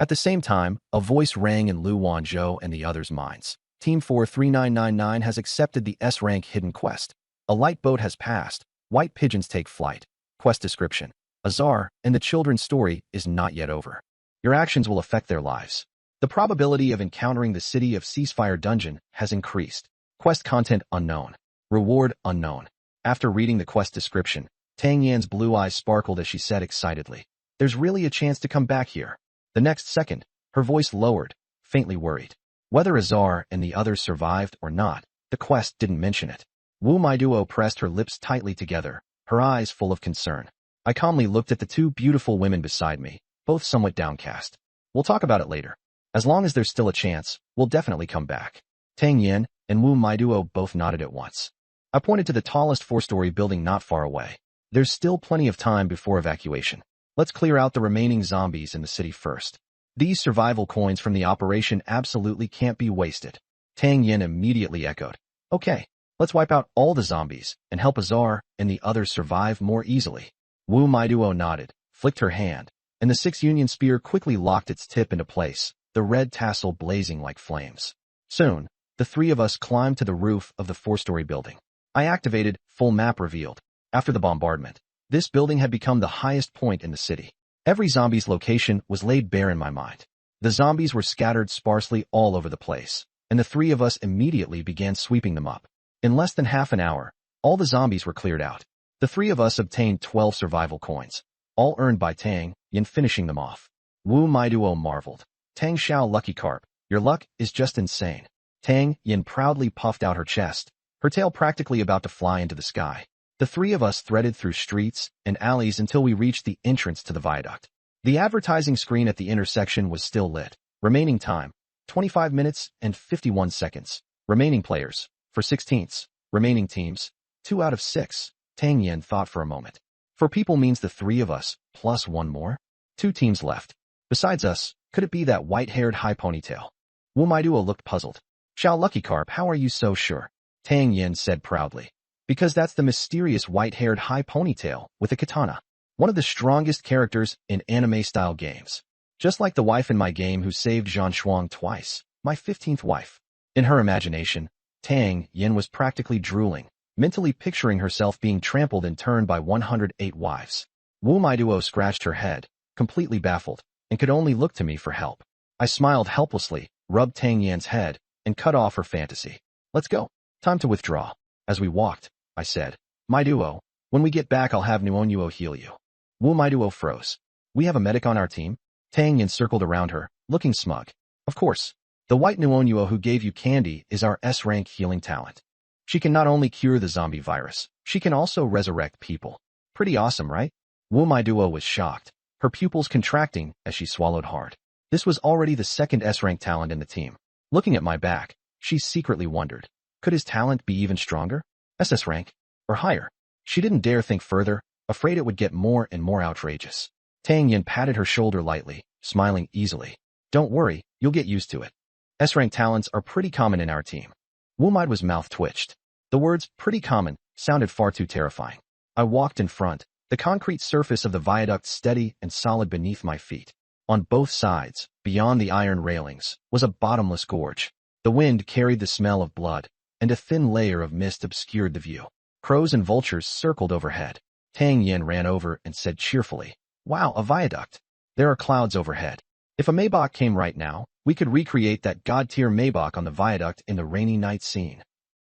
S1: At the same time, a voice rang in Lu Wanzhou and the others' minds. Team 43999 has accepted the S-rank hidden quest. A light boat has passed. White pigeons take flight. Quest description. Azar and the children's story is not yet over. Your actions will affect their lives. The probability of encountering the City of Ceasefire dungeon has increased. Quest content unknown. Reward unknown. After reading the quest description, Tang Yan's blue eyes sparkled as she said excitedly, "There's really a chance to come back here." The next second, her voice lowered, faintly worried. Whether Azar and the others survived or not, the quest didn't mention it. Wu Maiduo pressed her lips tightly together, her eyes full of concern. I calmly looked at the two beautiful women beside me, both somewhat downcast. "We'll talk about it later. As long as there's still a chance, we'll definitely come back." Tang Yan and Wu Maiduo both nodded at once. I pointed to the tallest four-story building not far away. "There's still plenty of time before evacuation. Let's clear out the remaining zombies in the city first. These survival coins from the operation absolutely can't be wasted." Tang Yin immediately echoed, "Okay, let's wipe out all the zombies and help Azar and the others survive more easily." Wu Maiduo nodded, flicked her hand, and the six-union spear quickly locked its tip into place, the red tassel blazing like flames. Soon, the three of us climbed to the roof of the four-story building. I activated full map revealed. After the bombardment, this building had become the highest point in the city. Every zombie's location was laid bare in my mind. The zombies were scattered sparsely all over the place, and the three of us immediately began sweeping them up. In less than half an hour, all the zombies were cleared out. The three of us obtained 12 survival coins, all earned by Tang Yin finishing them off. Wu Maiduo marveled. "Tang Xiao Lucky Carp, your luck is just insane." Tang Yin proudly puffed out her chest, her tail practically about to fly into the sky. The three of us threaded through streets and alleys until we reached the entrance to the viaduct. The advertising screen at the intersection was still lit. Remaining time, 25 minutes and 51 seconds. Remaining players, for 16ths. Remaining teams, 2 out of 6. Tang Yin thought for a moment. For people means the three of us, plus one more? 2 teams left. Besides us, could it be that white-haired high ponytail? Wu Maiduo looked puzzled. "Xiao Lucky Carp, how are you so sure?" Tang Yin said proudly. "Because that's the mysterious white-haired high ponytail with a katana. One of the strongest characters in anime-style games. Just like the wife in my game who saved Zhang Shuang twice, my 15th wife." In her imagination, Tang Yin was practically drooling, mentally picturing herself being trampled in turn by 108 wives. Wu Maiduo scratched her head, completely baffled, and could only look to me for help. I smiled helplessly, rubbed Tang Yan's head, and cut off her fantasy. "Let's go. Time to withdraw." As we walked, I said, "Maiduo, when we get back I'll have Nuonuo heal you." Wu Maiduo froze. "We have a medic on our team?" Tang Yin circled around her, looking smug. "Of course. The white Nuonuo who gave you candy is our S-rank healing talent. She can not only cure the zombie virus, she can also resurrect people. Pretty awesome, right?" Wu Maiduo was shocked, her pupils contracting as she swallowed hard. This was already the second S-rank talent in the team. Looking at my back, she secretly wondered, could his talent be even stronger? SS rank? Or higher? She didn't dare think further, afraid it would get more and more outrageous. Tang Yin patted her shoulder lightly, smiling easily. "Don't worry, you'll get used to it. S-rank talents are pretty common in our team." Wu Maiduo's mouth twitched. The words, pretty common, sounded far too terrifying. I walked in front, the concrete surface of the viaduct steady and solid beneath my feet. On both sides, beyond the iron railings, was a bottomless gorge. The wind carried the smell of blood, and a thin layer of mist obscured the view. Crows and vultures circled overhead. Tang Yin ran over and said cheerfully, "Wow, a viaduct. There are clouds overhead. If a Maybach came right now, we could recreate that god-tier Maybach on the viaduct in the rainy night scene."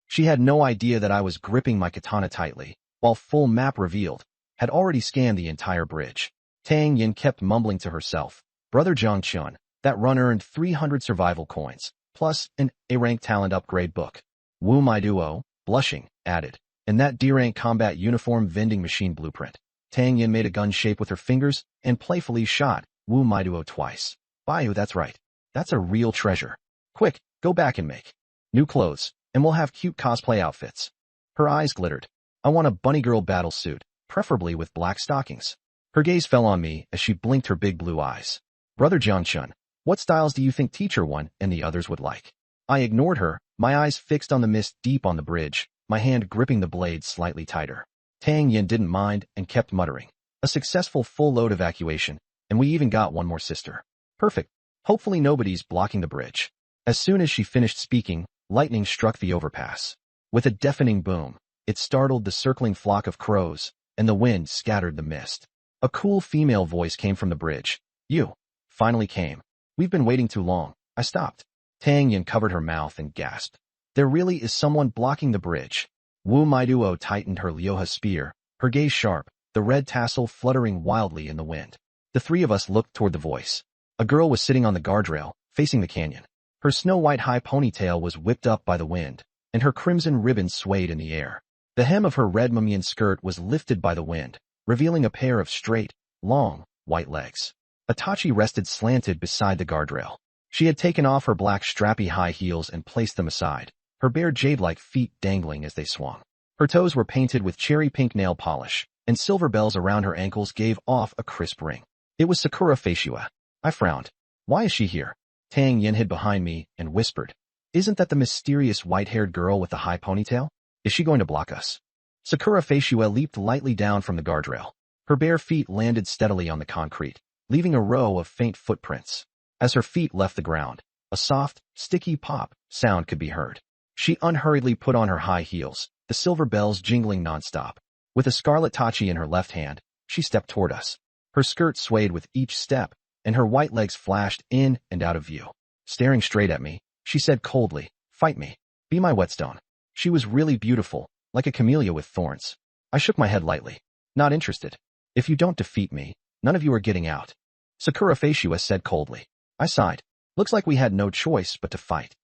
S1: She had no idea that I was gripping my katana tightly, while full map revealed, had already scanned the entire bridge. Tang Yin kept mumbling to herself, "Brother Zhang Chun, that run earned 300 survival coins, plus an A-rank talent upgrade book." Wu Maiduo, blushing, added, "And that D-rank combat uniform vending machine blueprint." Tang Yin made a gun shape with her fingers and playfully shot Wu Maiduo twice. "Bayu, that's right. That's a real treasure. Quick, go back and make new clothes, and we'll have cute cosplay outfits." Her eyes glittered. "I want a bunny girl battle suit, preferably with black stockings." Her gaze fell on me as she blinked her big blue eyes. "Brother Jiangchun, what styles do you think Teacher One and the others would like?" I ignored her, my eyes fixed on the mist deep on the bridge, my hand gripping the blade slightly tighter. Tang Yin didn't mind and kept muttering, "A successful full load evacuation, and we even got one more sister. Perfect." Hopefully nobody's blocking the bridge. As soon as she finished speaking, lightning struck the overpass. With a deafening boom, it startled the circling flock of crows, and the wind scattered the mist. A cool female voice came from the bridge. You finally came. We've been waiting too long. I stopped. Tang Yin covered her mouth and gasped. There really is someone blocking the bridge. Wu Maiduo tightened her Lioha spear, her gaze sharp, the red tassel fluttering wildly in the wind. The three of us looked toward the voice. A girl was sitting on the guardrail, facing the canyon. Her snow-white high ponytail was whipped up by the wind, and her crimson ribbon swayed in the air. The hem of her red muumyan skirt was lifted by the wind, revealing a pair of straight, long, white legs. Itachi rested slanted beside the guardrail. She had taken off her black strappy high heels and placed them aside, her bare jade-like feet dangling as they swung. Her toes were painted with cherry-pink nail polish, and silver bells around her ankles gave off a crisp ring. It was Sakura Feishua. I frowned. Why is she here? Tang Yin hid behind me and whispered. Isn't that the mysterious white-haired girl with the high ponytail? Is she going to block us? Sakura Feishua leaped lightly down from the guardrail. Her bare feet landed steadily on the concrete, leaving a row of faint footprints. As her feet left the ground, a soft, sticky pop sound could be heard. She unhurriedly put on her high heels, the silver bells jingling nonstop. With a scarlet tachi in her left hand, she stepped toward us. Her skirt swayed with each step, and her white legs flashed in and out of view. Staring straight at me, she said coldly, "Fight me. Be my whetstone." She was really beautiful, like a camellia with thorns. I shook my head lightly. Not interested. If you don't defeat me, none of you are getting out. Sakura Feishua said coldly. I sighed. Looks like we had no choice but to fight.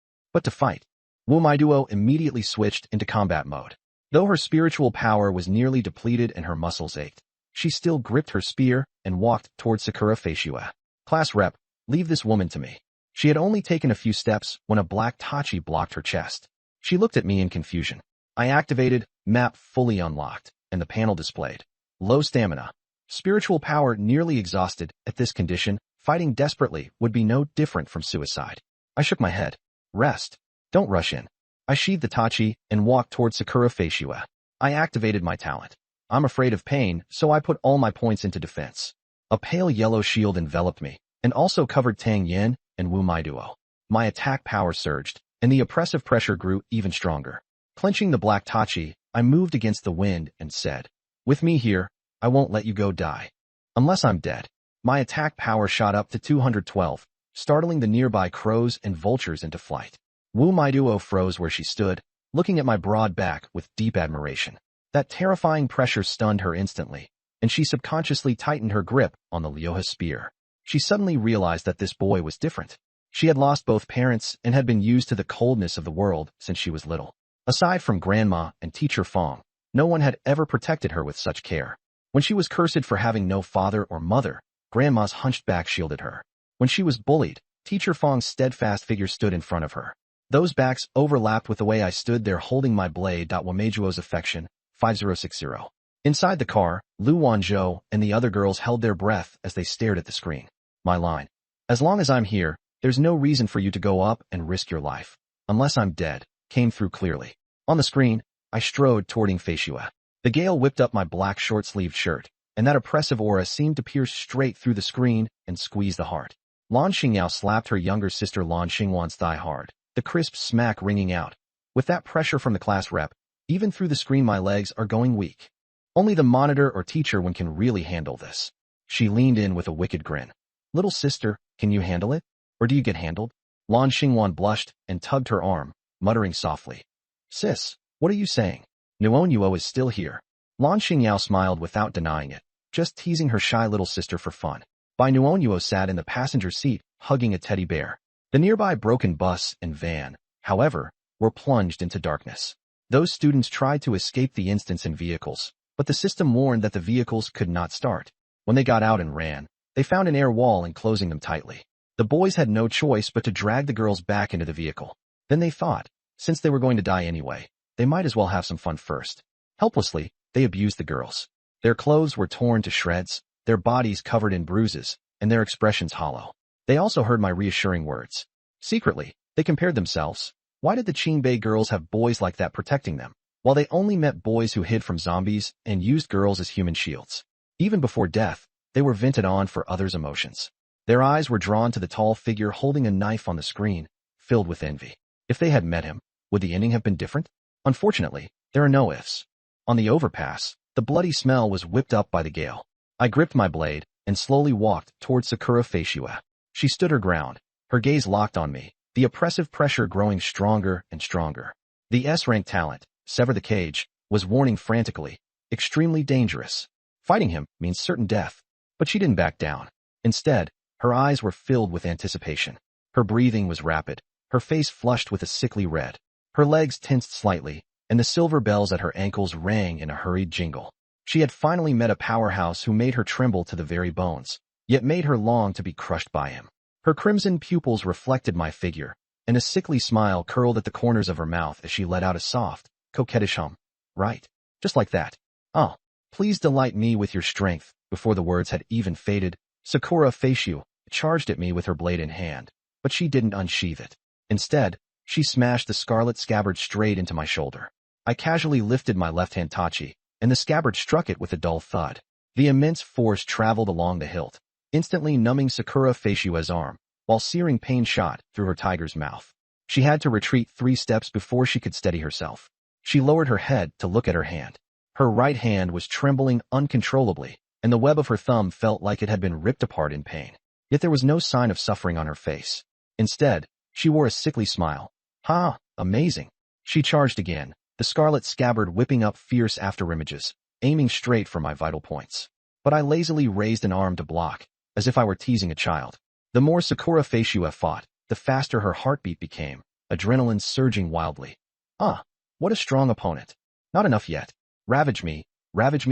S1: Wu Maiduo immediately switched into combat mode. Though her spiritual power was nearly depleted and her muscles ached, she still gripped her spear and walked toward Sakura Feishua. Class rep, leave this woman to me. She had only taken a few steps when a black tachi blocked her chest. She looked at me in confusion. I activated, map fully unlocked, and the panel displayed. Low stamina. Spiritual power nearly exhausted. At this condition, fighting desperately would be no different from suicide. I shook my head. Rest. Don't rush in. I sheathed the tachi and walked toward Sakura Feishua. I activated my talent. I'm afraid of pain, so I put all my points into defense. A pale yellow shield enveloped me, and also covered Tang Yin and Wu Maiduo. My attack power surged, and the oppressive pressure grew even stronger. Clenching the black tachi, I moved against the wind and said, "With me here, I won't let you go die. Unless I'm dead." My attack power shot up to 212, startling the nearby crows and vultures into flight. Wu Maiduo froze where she stood, looking at my broad back with deep admiration. That terrifying pressure stunned her instantly, and she subconsciously tightened her grip on the Lioha spear. She suddenly realized that this boy was different. She had lost both parents and had been used to the coldness of the world since she was little. Aside from Grandma and Teacher Fong, no one had ever protected her with such care. When she was cursed for having no father or mother, Grandma's hunched back shielded her. When she was bullied, Teacher Fong's steadfast figure stood in front of her. Those backs overlapped with the way I stood there holding my blade. Wameijuo's affection, 5060. Inside the car, Lu Wanzhou and the other girls held their breath as they stared at the screen. My line. As long as I'm here, there's no reason for you to go up and risk your life. Unless I'm dead, came through clearly. On the screen, I strode towarding Feishua. The gale whipped up my black short-sleeved shirt, and that oppressive aura seemed to pierce straight through the screen and squeeze the heart. Lan Xingyao slapped her younger sister Lan Xingwan's thigh hard, the crisp smack ringing out. With that pressure from the class rep, even through the screen my legs are going weak. Only the monitor or teacher one can really handle this. She leaned in with a wicked grin. Little sister, can you handle it? Or do you get handled? Lan Xingwan blushed and tugged her arm, muttering softly. Sis, what are you saying? Nuonyuo is still here. Lan Xingyao smiled without denying it, just teasing her shy little sister for fun. Bai Nuonyuo sat in the passenger seat, hugging a teddy bear. The nearby broken bus and van, however, were plunged into darkness. Those students tried to escape the instance in vehicles, but the system warned that the vehicles could not start. When they got out and ran, they found an air wall enclosing them tightly. The boys had no choice but to drag the girls back into the vehicle. Then they thought, since they were going to die anyway, they might as well have some fun first. Helplessly, they abused the girls. Their clothes were torn to shreds, their bodies covered in bruises, and their expressions hollow. They also heard my reassuring words. Secretly, they compared themselves. Why did the Qingbei girls have boys like that protecting them, while they only met boys who hid from zombies and used girls as human shields? Even before death, they were vented on for others' emotions. Their eyes were drawn to the tall figure holding a knife on the screen, filled with envy. If they had met him, would the ending have been different? Unfortunately, there are no ifs. On the overpass, the bloody smell was whipped up by the gale. I gripped my blade and slowly walked towards Sakura Feishue. She stood her ground, her gaze locked on me, the oppressive pressure growing stronger and stronger. The S-rank talent, Sever the Cage, was warning frantically, extremely dangerous. Fighting him means certain death, but she didn't back down. Instead, her eyes were filled with anticipation. Her breathing was rapid, her face flushed with a sickly red. Her legs tensed slightly, and the silver bells at her ankles rang in a hurried jingle. She had finally met a powerhouse who made her tremble to the very bones, yet made her long to be crushed by him. Her crimson pupils reflected my figure, and a sickly smile curled at the corners of her mouth as she let out a soft, coquettish hum. Right. Just like that. Oh, please delight me with your strength. Before the words had even faded, Sakura Feishue charged at me with her blade in hand, but she didn't unsheath it. Instead, she smashed the scarlet scabbard straight into my shoulder. I casually lifted my left-hand tachi, and the scabbard struck it with a dull thud. The immense force traveled along the hilt, instantly numbing Sakura Feishue's arm, while searing pain shot through her tiger's mouth. She had to retreat 3 steps before she could steady herself. She lowered her head to look at her hand. Her right hand was trembling uncontrollably, and the web of her thumb felt like it had been ripped apart in pain. Yet there was no sign of suffering on her face. Instead, she wore a sickly smile. Ha! Amazing! She charged again, the scarlet scabbard whipping up fierce afterimages, aiming straight for my vital points. But I lazily raised an arm to block, as if I were teasing a child. The more Sakura Feishue fought, the faster her heartbeat became, adrenaline surging wildly. Ah! What a strong opponent. Not enough yet. Ravage me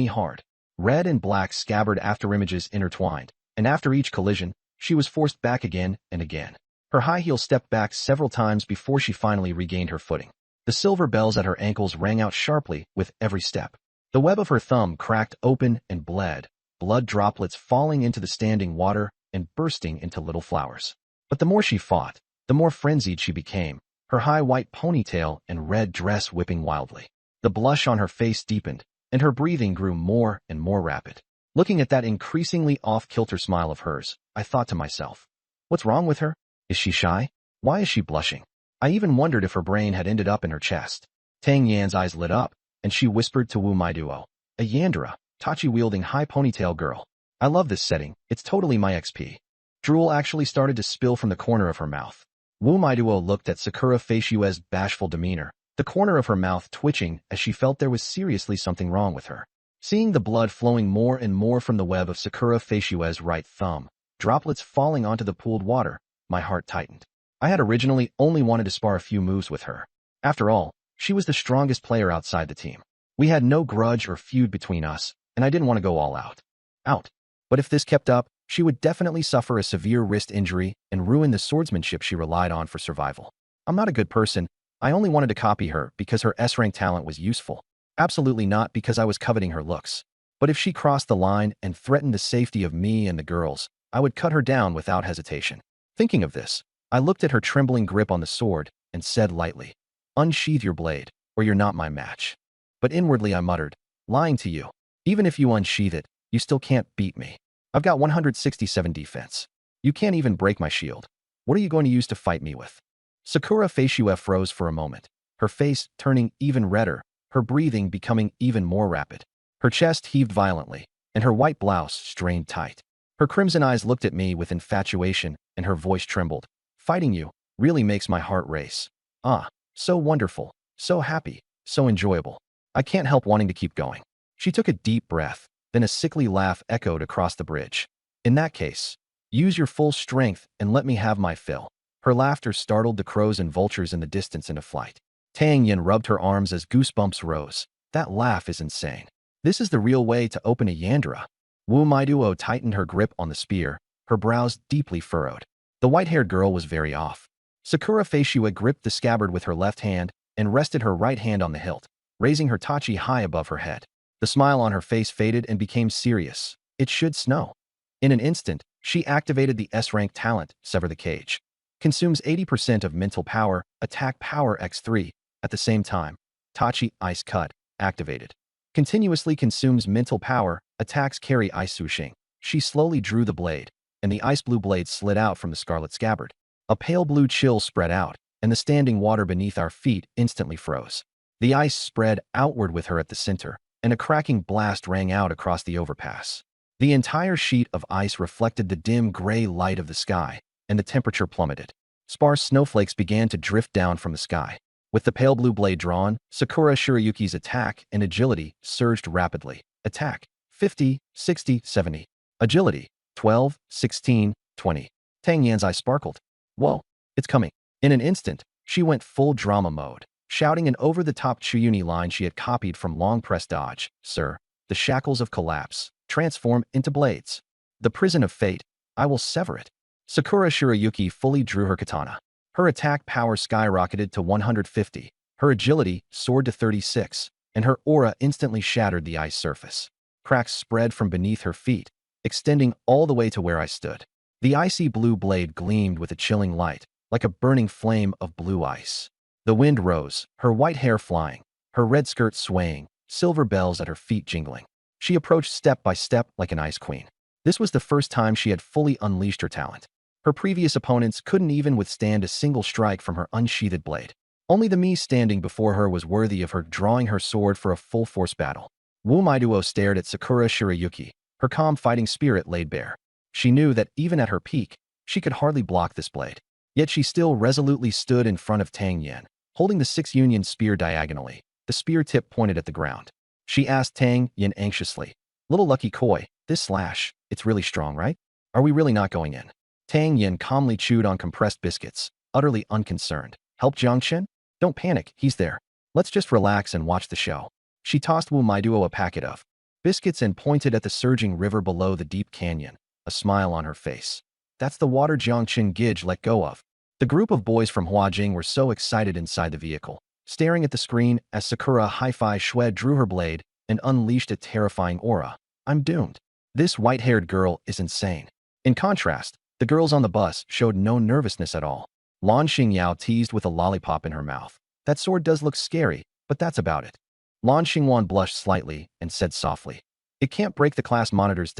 S1: hard. Red and black scabbard afterimages intertwined, and after each collision, she was forced back again and again. Her high heel stepped back several times before she finally regained her footing. The silver bells at her ankles rang out sharply with every step. The web of her thumb cracked open and bled, blood droplets falling into the standing water and bursting into little flowers. But the more she fought, the more frenzied she became, her high white ponytail and red dress whipping wildly. The blush on her face deepened, and her breathing grew more and more rapid. Looking at that increasingly off-kilter smile of hers, I thought to myself, what's wrong with her? Is she shy? Why is she blushing? I even wondered if her brain had ended up in her chest. Tang Yan's eyes lit up, and she whispered to Wu Maiduo, a Yandere, tachi-wielding high ponytail girl. I love this setting, it's totally my XP. Drool actually started to spill from the corner of her mouth. Wu Maiduo looked at Sakura Feishue's bashful demeanor, the corner of her mouth twitching as she felt there was seriously something wrong with her. Seeing the blood flowing more and more from the web of Sakura Feishue's right thumb, droplets falling onto the pooled water, my heart tightened. I had originally only wanted to spar a few moves with her. After all, she was the strongest player outside the team. We had no grudge or feud between us, and I didn't want to go all out. But if this kept up, she would definitely suffer a severe wrist injury and ruin the swordsmanship she relied on for survival. I'm not a good person. I only wanted to copy her because her S-rank talent was useful. Absolutely not because I was coveting her looks. But if she crossed the line and threatened the safety of me and the girls, I would cut her down without hesitation. Thinking of this, I looked at her trembling grip on the sword and said lightly, unsheath your blade, or you're not my match. But inwardly I muttered, lying to you. Even if you unsheath it, you still can't beat me. I've got 167 defense. You can't even break my shield. What are you going to use to fight me with? Sakura Feishue froze for a moment, her face turning even redder, her breathing becoming even more rapid. Her chest heaved violently, and her white blouse strained tight. Her crimson eyes looked at me with infatuation, and her voice trembled. Fighting you really makes my heart race. Ah, so wonderful, so happy, so enjoyable. I can't help wanting to keep going. She took a deep breath, then a sickly laugh echoed across the bridge. In that case, use your full strength and let me have my fill. Her laughter startled the crows and vultures in the distance into flight. Tang Yan rubbed her arms as goosebumps rose. That laugh is insane. This is the real way to open a Yandere. Wu Maiduo tightened her grip on the spear, her brows deeply furrowed. The white-haired girl was very off. Sakura Feishue gripped the scabbard with her left hand and rested her right hand on the hilt, raising her tachi high above her head. The smile on her face faded and became serious. It should snow. In an instant, she activated the S-rank talent, Sever the Cage. Consumes 80% of mental power, attack power x3. At the same time, Tachi Ice Cut, activated. Continuously consumes mental power, attacks carry Ice Sushing. She slowly drew the blade, and the ice blue blade slid out from the scarlet scabbard. A pale blue chill spread out, and the standing water beneath our feet instantly froze. The ice spread outward with her at the center, and a cracking blast rang out across the overpass. The entire sheet of ice reflected the dim gray light of the sky, and the temperature plummeted. Sparse snowflakes began to drift down from the sky. With the pale blue blade drawn, Sakura Shirayuki's attack and agility surged rapidly. Attack: 50, 60, 70. Agility: 12, 16, 20. Tang Yan's eyes sparkled. Whoa, it's coming. In an instant, she went full drama mode, shouting an over-the-top Chuyuni line she had copied from Long Press Dodge. Sir, the shackles of collapse transform into blades. The prison of fate, I will sever it. Sakura Shirayuki fully drew her katana. Her attack power skyrocketed to 150, her agility soared to 36, and her aura instantly shattered the ice surface. Cracks spread from beneath her feet, extending all the way to where I stood. The icy blue blade gleamed with a chilling light, like a burning flame of blue ice. The wind rose, her white hair flying, her red skirt swaying, silver bells at her feet jingling. She approached step by step like an ice queen. This was the first time she had fully unleashed her talent. Her previous opponents couldn't even withstand a single strike from her unsheathed blade. Only the me standing before her was worthy of her drawing her sword for a full-force battle. Wu Maiduo stared at Sakura Shirayuki, her calm fighting spirit laid bare. She knew that even at her peak, she could hardly block this blade. Yet she still resolutely stood in front of Tang Yan, holding the 6-union spear diagonally, the spear tip pointed at the ground. She asked Tang Yan anxiously, "Little Lucky Koi, this slash, it's really strong, right? Are we really not going in?" Tang Yan calmly chewed on compressed biscuits, utterly unconcerned. "Help Jiangchen? Don't panic, he's there. Let's just relax and watch the show." She tossed Wu Maiduo a packet of biscuits and pointed at the surging river below the deep canyon, a smile on her face. "That's the water Jiangchen Gij let go of." The group of boys from Huajing were so excited inside the vehicle, staring at the screen as Sakura Hi-Fi Shue drew her blade and unleashed a terrifying aura. "I'm doomed. This white-haired girl is insane." In contrast, the girls on the bus showed no nervousness at all. Lan Xingyao teased with a lollipop in her mouth. "That sword does look scary, but that's about it." Lan Xingwan blushed slightly and said softly, "It can't break the class monitor's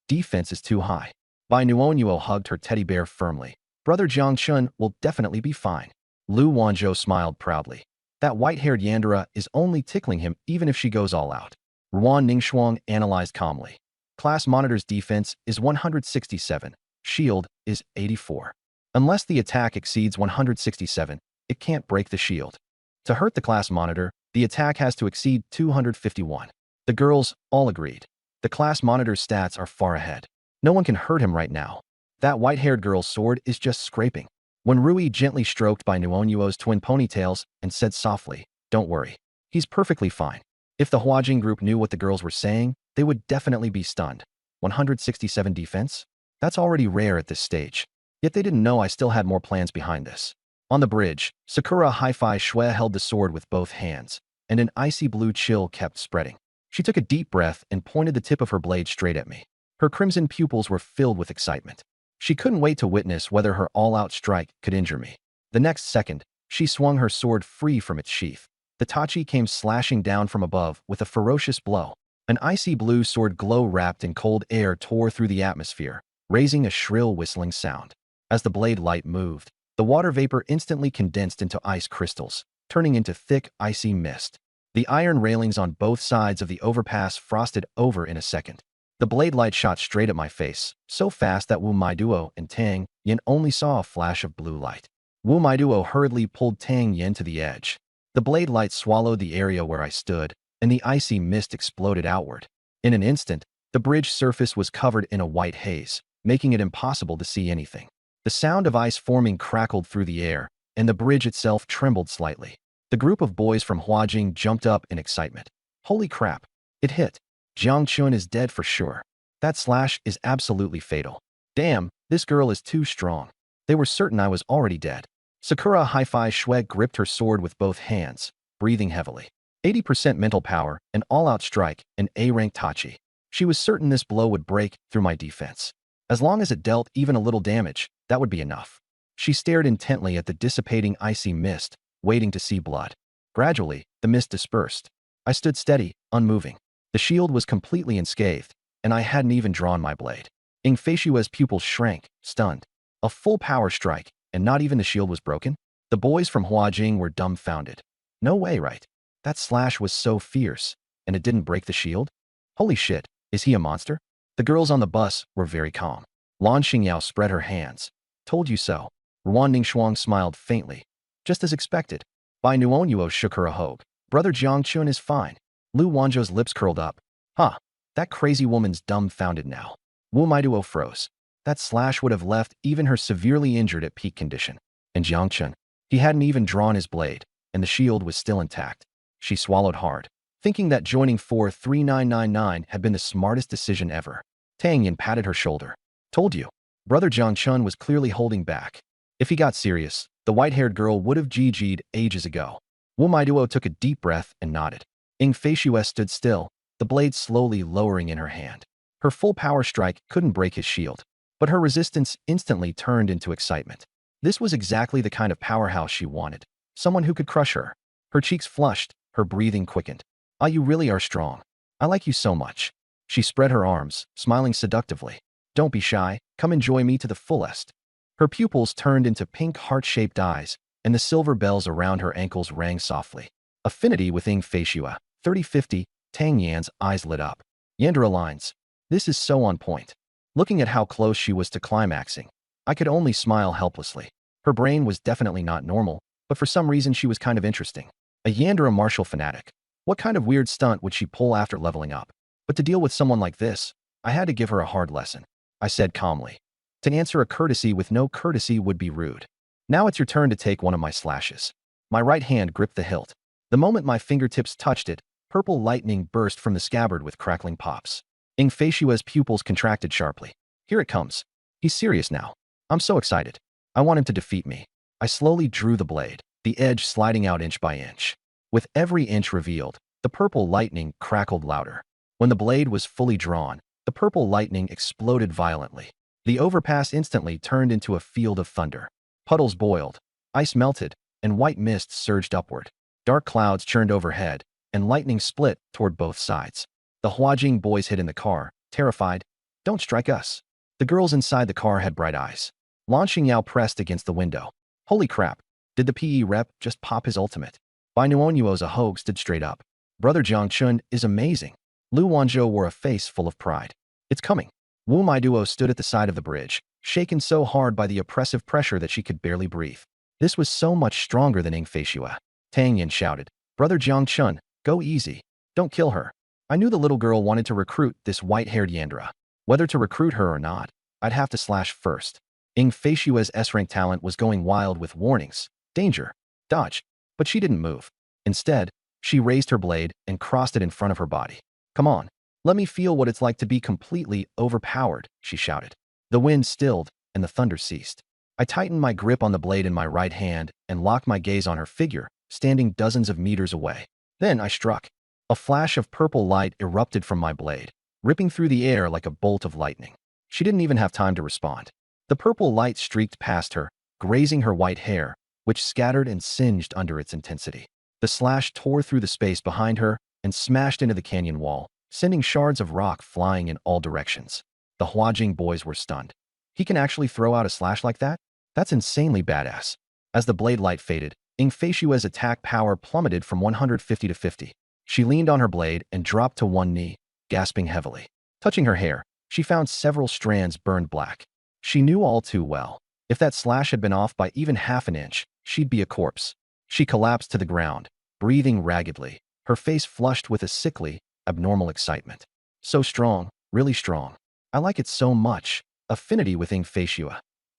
S1: defense is too high." Bai Nuonyuo hugged her teddy bear firmly. "Brother Jiangchun will definitely be fine." Lu Wanzhou smiled proudly. "That white-haired Yandere is only tickling him even if she goes all out." Ruan Ningxuang analyzed calmly. "Class monitor's defense is 167. Shield is 84. Unless the attack exceeds 167, it can't break the shield. To hurt the class monitor, the attack has to exceed 251. The girls all agreed. The class monitor's stats are far ahead. No one can hurt him right now. That white-haired girl's sword is just scraping. When Rui gently stroked Bai Nuonyuo's twin ponytails and said softly, "Don't worry. He's perfectly fine." If the Huajing group knew what the girls were saying, they would definitely be stunned. 167 defense? That's already rare at this stage. Yet they didn't know I still had more plans behind this. On the bridge, Sakura Hi-Fi Shue held the sword with both hands, and an icy blue chill kept spreading. She took a deep breath and pointed the tip of her blade straight at me. Her crimson pupils were filled with excitement. She couldn't wait to witness whether her all-out strike could injure me. The next second, she swung her sword free from its sheath. The Tachi came slashing down from above with a ferocious blow. An icy blue sword glow wrapped in cold air tore through the atmosphere, raising a shrill whistling sound. As the blade light moved, the water vapor instantly condensed into ice crystals, turning into thick, icy mist. The iron railings on both sides of the overpass frosted over in a second. The blade light shot straight at my face, so fast that Wu Maiduo and Tang Yan only saw a flash of blue light. Wu Maiduo hurriedly pulled Tang Yan to the edge. The blade light swallowed the area where I stood, and the icy mist exploded outward. In an instant, the bridge surface was covered in a white haze, making it impossible to see anything. The sound of ice forming crackled through the air, and the bridge itself trembled slightly. The group of boys from Huajing jumped up in excitement. "Holy crap! It hit! Jiangchun is dead for sure. That slash is absolutely fatal. Damn, this girl is too strong." They were certain I was already dead. Sakura Hi-Fi Shue gripped her sword with both hands, breathing heavily. 80% mental power, an all-out strike, an A-rank Tachi. She was certain this blow would break through my defense. As long as it dealt even a little damage, that would be enough. She stared intently at the dissipating icy mist, waiting to see blood. Gradually, the mist dispersed. I stood steady, unmoving. The shield was completely unscathed, and I hadn't even drawn my blade. Ing Feishua's pupils shrank, stunned. A full power strike, and not even the shield was broken? The boys from Huajing were dumbfounded. No way, right? That slash was so fierce, and it didn't break the shield? Holy shit, is he a monster? The girls on the bus were very calm. Lan Xingyao spread her hands. Told you so. Ruan Ningxuang smiled faintly. Just as expected. Bai Nuonyuo shook her a hogue. Brother Jiangchun is fine. Lu Wanzhou's lips curled up. Huh, that crazy woman's dumbfounded now. Wu Maiduo froze. That slash would have left even her severely injured at peak condition. And Jiangchun, he hadn't even drawn his blade, and the shield was still intact. She swallowed hard, thinking that joining 43999 had been the smartest decision ever. Tang Yin patted her shoulder. Told you. Brother Jiangchun was clearly holding back. If he got serious, the white-haired girl would have GG'd ages ago. Wu Maiduo took a deep breath and nodded. Ing Feishue stood still, the blade slowly lowering in her hand. Her full power strike couldn't break his shield, but her resistance instantly turned into excitement. This was exactly the kind of powerhouse she wanted. Someone who could crush her. Her cheeks flushed, her breathing quickened. Ah, you really are strong. I like you so much. She spread her arms, smiling seductively. Don't be shy, come enjoy me to the fullest. Her pupils turned into pink heart-shaped eyes, and the silver bells around her ankles rang softly. Affinity with Ing Feishue, 3050, Tang Yan's eyes lit up. Yandra lines. This is so on point. Looking at how close she was to climaxing, I could only smile helplessly. Her brain was definitely not normal, but for some reason she was kind of interesting. A Yandra martial fanatic. What kind of weird stunt would she pull after leveling up? But to deal with someone like this, I had to give her a hard lesson. I said calmly. To answer a courtesy with no courtesy would be rude. Now it's your turn to take one of my slashes. My right hand gripped the hilt. The moment my fingertips touched it, purple lightning burst from the scabbard with crackling pops. Ing Feishue's pupils contracted sharply. Here it comes. He's serious now. I'm so excited. I want him to defeat me. I slowly drew the blade, the edge sliding out inch by inch. With every inch revealed, the purple lightning crackled louder. When the blade was fully drawn, the purple lightning exploded violently. The overpass instantly turned into a field of thunder. Puddles boiled, ice melted, and white mist surged upward. Dark clouds churned overhead, and lightning split toward both sides. The Huajing boys hid in the car, terrified. Don't strike us. The girls inside the car had bright eyes. Lan Xingyao pressed against the window. Holy crap, did the PE rep just pop his ultimate? Bai Nuonyuo's a hogue stood straight up. Brother Jiangchun is amazing. Lu Wanzhou wore a face full of pride. It's coming. Wu Maiduo stood at the side of the bridge, shaken so hard by the oppressive pressure that she could barely breathe. This was so much stronger than Ing Feishue. Tang Yin shouted, Brother Jiangchun, go easy. Don't kill her. I knew the little girl wanted to recruit this white-haired Yandra. Whether to recruit her or not, I'd have to slash first. Ing Feishue's S-rank talent was going wild with warnings. Danger. Dodge. But she didn't move. Instead, she raised her blade and crossed it in front of her body. Come on. Let me feel what it's like to be completely overpowered, she shouted. The wind stilled, and the thunder ceased. I tightened my grip on the blade in my right hand and locked my gaze on her figure, standing dozens of meters away. Then I struck. A flash of purple light erupted from my blade, ripping through the air like a bolt of lightning. She didn't even have time to respond. The purple light streaked past her, grazing her white hair, which scattered and singed under its intensity. The slash tore through the space behind her and smashed into the canyon wall, sending shards of rock flying in all directions. The Huajing boys were stunned. He can actually throw out a slash like that? That's insanely badass. As the blade light faded, Ing Feishue's attack power plummeted from 150 to 50. She leaned on her blade and dropped to one knee, gasping heavily. Touching her hair, she found several strands burned black. She knew all too well. If that slash had been off by even half an inch, she'd be a corpse. She collapsed to the ground, breathing raggedly, her face flushed with a sickly, abnormal excitement. So strong, really strong. I like it so much. Affinity with Ing Feishue.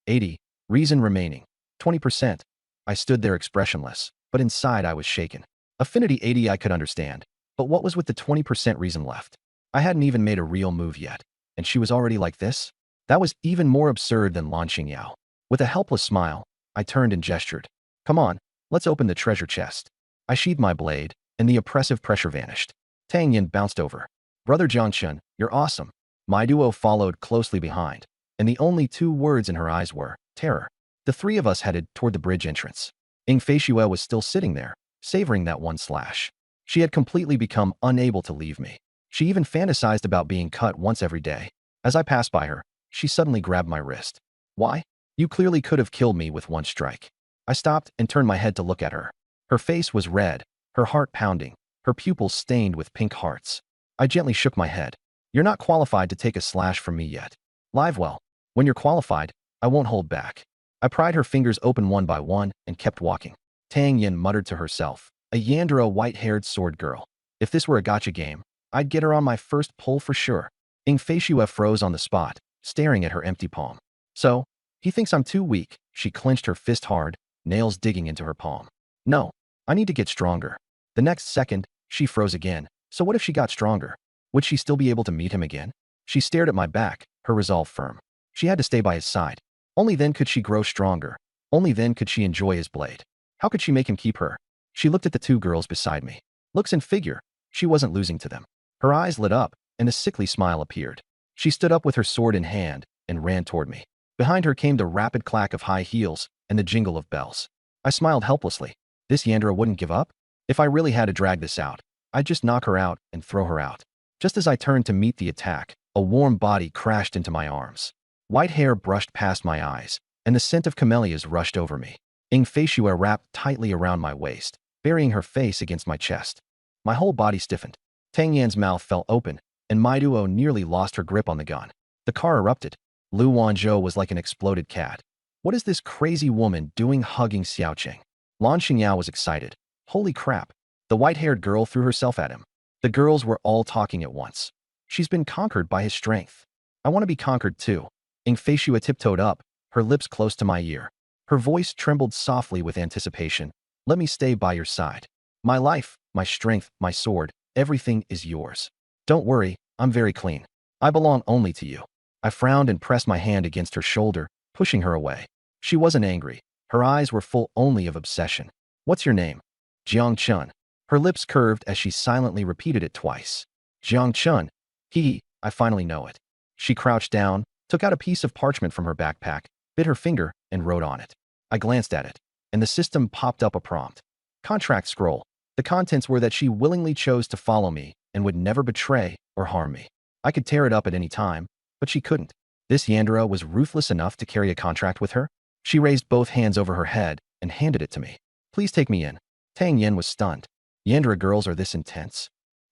S1: 80. Reason remaining. 20%. I stood there expressionless, but inside I was shaken. Affinity 80 I could understand, but what was with the 20% reason left? I hadn't even made a real move yet, and she was already like this? That was even more absurd than Lan Xingyao. With a helpless smile, I turned and gestured. Come on, let's open the treasure chest. I sheathed my blade, and the oppressive pressure vanished. Tang Yin bounced over. Brother Jiangchun, you're awesome. Maiduo followed closely behind, and the only two words in her eyes were terror. The three of us headed toward the bridge entrance. Ing Feishue was still sitting there, savoring that one slash. She had completely become unable to leave me. She even fantasized about being cut once every day. As I passed by her, She suddenly grabbed my wrist. Why? You clearly could have killed me with one strike. I stopped and turned my head to look at her. Her face was red, her heart pounding, her pupils stained with pink hearts. I gently shook my head. You're not qualified to take a slash from me yet. Live well. When you're qualified, I won't hold back. I pried her fingers open one by one and kept walking. Tang Yin muttered to herself, a Yandere white-haired sword girl. If this were a gotcha game, I'd get her on my first pull for sure. Ing Feishue froze on the spot, staring at her empty palm. So, he thinks I'm too weak. She clenched her fist hard, nails digging into her palm. No, I need to get stronger. The next second, she froze again. So what if she got stronger? Would she still be able to meet him again? She stared at my back, her resolve firm. She had to stay by his side. Only then could she grow stronger. Only then could she enjoy his blade. How could she make him keep her? She looked at the two girls beside me. Looks and figure, she wasn't losing to them. Her eyes lit up, and a sickly smile appeared. She stood up with her sword in hand and ran toward me. Behind her came the rapid clack of high heels and the jingle of bells. I smiled helplessly. This Yandere wouldn't give up? If I really had to drag this out, I'd just knock her out and throw her out. Just as I turned to meet the attack, a warm body crashed into my arms. White hair brushed past my eyes, and the scent of camellias rushed over me. Ing Feishue wrapped tightly around my waist, burying her face against my chest. My whole body stiffened. Tang Yan's mouth fell open, and Maiduo nearly lost her grip on the gun. The car erupted. Lu Wanzhou was like an exploded cat. What is this crazy woman doing hugging Xiaoqing? Lan Xingyao was excited. Holy crap. The white-haired girl threw herself at him. The girls were all talking at once. She's been conquered by his strength. I want to be conquered too. Ing Feishue tiptoed up, her lips close to my ear. Her voice trembled softly with anticipation. Let me stay by your side. My life, my strength, my sword, everything is yours. Don't worry, I'm very clean. I belong only to you. I frowned and pressed my hand against her shoulder, pushing her away. She wasn't angry. Her eyes were full only of obsession. What's your name? Jiang Chun. Her lips curved as she silently repeated it twice. Jiang Chun. I finally know it. She crouched down, took out a piece of parchment from her backpack, bit her finger, and wrote on it. I glanced at it, and the system popped up a prompt. Contract scroll. The contents were that she willingly chose to follow me and would never betray or harm me. I could tear it up at any time, but she couldn't. This Yandere was ruthless enough to carry a contract with her? She raised both hands over her head and handed it to me. Please take me in. Tang Yin was stunned. Yandere girls are this intense?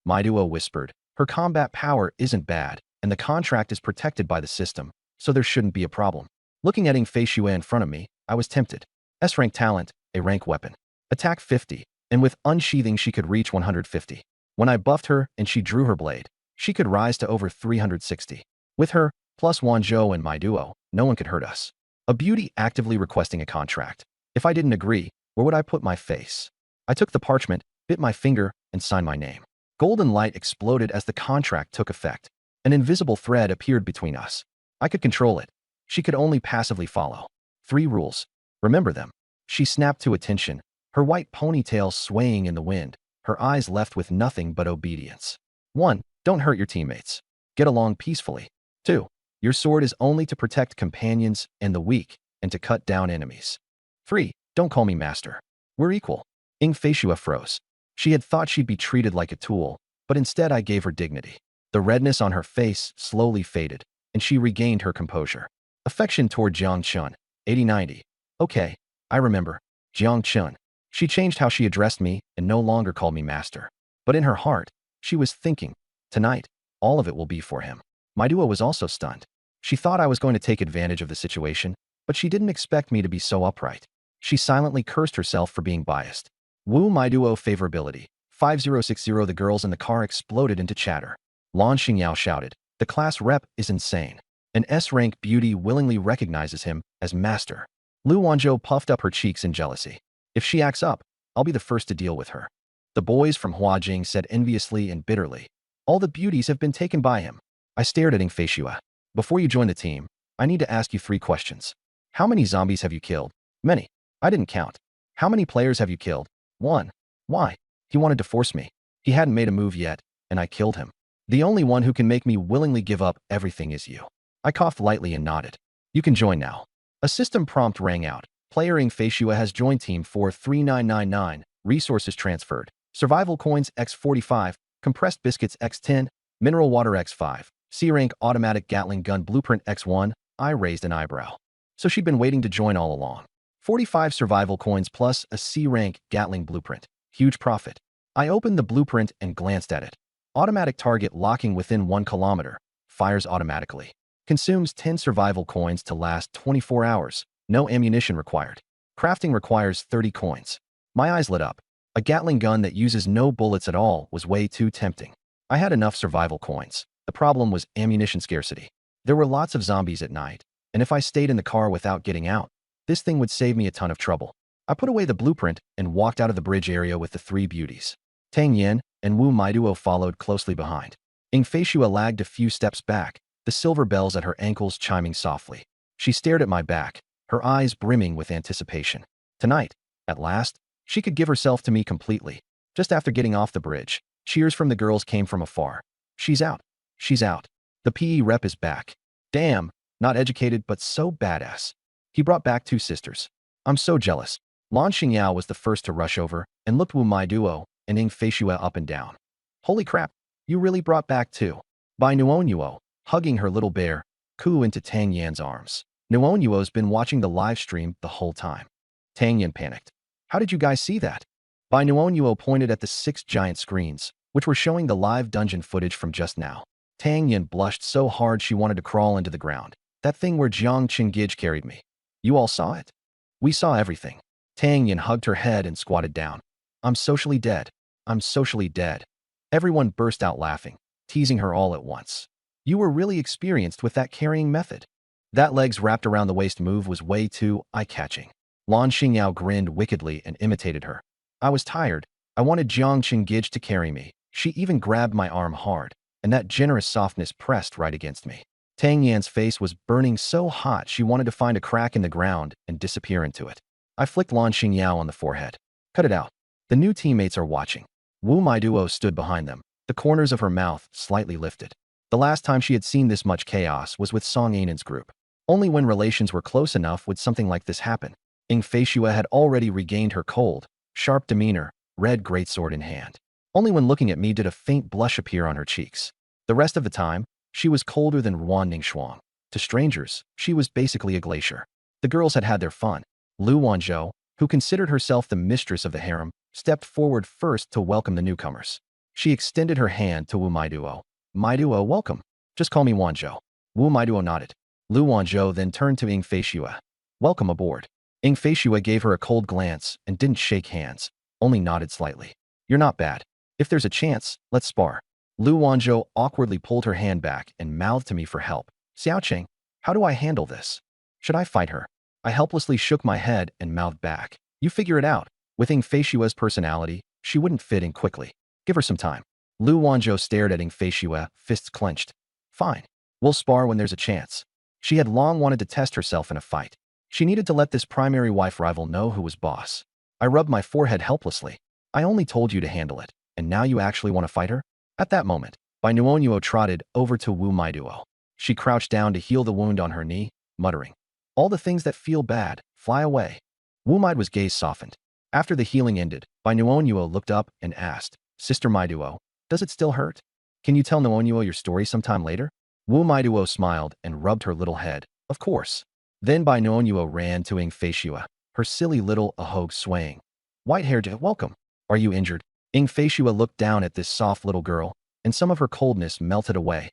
S1: Maiduo whispered. Her combat power isn't bad, and the contract is protected by the system, so there shouldn't be a problem. Looking at Ing Feishue in front of me, I was tempted. S-rank talent, a rank weapon. Attack 50, and with unsheathing she could reach 150. When I buffed her and she drew her blade, she could rise to over 360. With her, plus Wanzhou and Maiduo, no one could hurt us. A beauty actively requesting a contract. If I didn't agree, where would I put my face? I took the parchment, bit my finger, and signed my name. Golden light exploded as the contract took effect. An invisible thread appeared between us. I could control it. She could only passively follow. 3 rules. Remember them. She snapped to attention, her white ponytail swaying in the wind, her eyes left with nothing but obedience. 1. Don't hurt your teammates. Get along peacefully. 2. Your sword is only to protect companions and the weak, and to cut down enemies. 3. Don't call me master. We're equal. Ing Feishue froze. She had thought she'd be treated like a tool, but instead I gave her dignity. The redness on her face slowly faded, and she regained her composure. Affection toward Jiang Chun. 80-90. Okay, I remember. Jiang Chun. She changed how she addressed me and no longer called me master. But in her heart, she was thinking, tonight, all of it will be for him. Maiduo was also stunned. She thought I was going to take advantage of the situation, but she didn't expect me to be so upright. She silently cursed herself for being biased. Wu Maiduo favorability. 5060. The girls in the car exploded into chatter. Lan Xingyao shouted, the class rep is insane. An S-rank beauty willingly recognizes him as master. Lu Wanzhou puffed up her cheeks in jealousy. If she acts up, I'll be the first to deal with her. The boys from Huajing said enviously and bitterly. All the beauties have been taken by him. I stared at Ing Feishue. Before you join the team, I need to ask you 3 questions. How many zombies have you killed? Many. I didn't count. How many players have you killed? 1. Why? He wanted to force me. He hadn't made a move yet, and I killed him. The only one who can make me willingly give up everything is you. I coughed lightly and nodded. You can join now. A system prompt rang out. Player Ing Feishue has joined Team 43999. Resources transferred. Survival coins X45, compressed biscuits X10, mineral water X5, C-rank automatic Gatling gun blueprint X1, I raised an eyebrow. So she'd been waiting to join all along. 45 survival coins plus a C-rank Gatling blueprint. Huge profit. I opened the blueprint and glanced at it. Automatic target locking within 1 kilometer. Fires automatically. Consumes 10 survival coins to last 24 hours. No ammunition required. Crafting requires 30 coins. My eyes lit up. A Gatling gun that uses no bullets at all was way too tempting. I had enough survival coins. The problem was ammunition scarcity. There were lots of zombies at night, and if I stayed in the car without getting out, this thing would save me a ton of trouble. I put away the blueprint and walked out of the bridge area with the 3 beauties. Tang Yen and Wu Maiduo followed closely behind. Ying Feishua lagged a few steps back, the silver bells at her ankles chiming softly. She stared at my back, her eyes brimming with anticipation. Tonight, at last, she could give herself to me completely. Just after getting off the bridge, cheers from the girls came from afar. She's out. She's out. The PE rep is back. Damn, not educated but so badass. He brought back 2 sisters. I'm so jealous. Lan Xingyao was the first to rush over and looked Wu Maiduo and Ying Feishua up and down. Holy crap, you really brought back 2. By Nuonyuo, hugging her little bear, coo into Tang Yan's arms. Nuonyuo's been watching the live stream the whole time. Tang Yan panicked. How did you guys see that? By Nuonyuo pointed at the 6 giant screens, which were showing the live dungeon footage from just now. Tang Yan blushed so hard she wanted to crawl into the ground. That thing where Jiang Qinggij carried me. You all saw it? We saw everything. Tang Yan hugged her head and squatted down. I'm socially dead. I'm socially dead. Everyone burst out laughing, teasing her all at once. You were really experienced with that carrying method. That legs wrapped around the waist move was way too eye-catching. Lan Xingyao grinned wickedly and imitated her. I was tired. I wanted Jiang Qinggij to carry me. She even grabbed my arm hard, and that generous softness pressed right against me. Tang Yan's face was burning so hot she wanted to find a crack in the ground and disappear into it. I flicked Lan Xingyao on the forehead. Cut it out. The new teammates are watching. Wu Maiduo stood behind them, the corners of her mouth slightly lifted. The last time she had seen this much chaos was with Song Ainan's group. Only when relations were close enough would something like this happen. Ying Feishua had already regained her cold, sharp demeanor, red greatsword in hand. Only when looking at me did a faint blush appear on her cheeks. The rest of the time, she was colder than Ruan Ningxuang. To strangers, she was basically a glacier. The girls had had their fun. Lu Wanzhou, who considered herself the mistress of the harem, stepped forward first to welcome the newcomers. She extended her hand to Wu Maiduo. Maiduo, welcome. Just call me Wanzhou. Wu Maiduo nodded. Lu Wanzhou then turned to Ying Feishua. Welcome aboard. Ying Feishua gave her a cold glance and didn't shake hands, only nodded slightly. You're not bad. If there's a chance, let's spar. Lu Wanzhou awkwardly pulled her hand back and mouthed to me for help. Xiaoqing, how do I handle this? Should I fight her? I helplessly shook my head and mouthed back. You figure it out. With Ying Feishua's personality, she wouldn't fit in quickly. Give her some time. Lu Wanzhou stared at Ying Feishua, fists clenched. Fine. We'll spar when there's a chance. She had long wanted to test herself in a fight. She needed to let this primary wife rival know who was boss. I rubbed my forehead helplessly. I only told you to handle it, and now you actually want to fight her? At that moment, Bai Nuonyuo trotted over to Wu Maiduo. She crouched down to heal the wound on her knee, muttering, all the things that feel bad, fly away. Wu Maiduo's gaze softened. After the healing ended, Bai Nuonyuo looked up and asked, Sister Maiduo, does it still hurt? Can you tell Nuonyuo your story sometime later? Wu Maiduo smiled and rubbed her little head. Of course. Then Bai Nuonyuo ran to Ying Feishua, her silly little ahog swaying. White-haired, welcome. Are you injured? Ying Feishua looked down at this soft little girl, and some of her coldness melted away.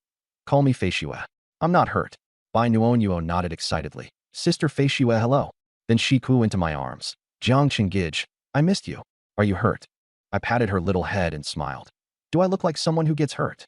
S1: Call me Feishua. I'm not hurt. Bai Nuonyuo nodded excitedly. Sister Feishua, hello. Then she coo into my arms. Jiang Qinggij, I missed you. Are you hurt? I patted her little head and smiled. Do I look like someone who gets hurt?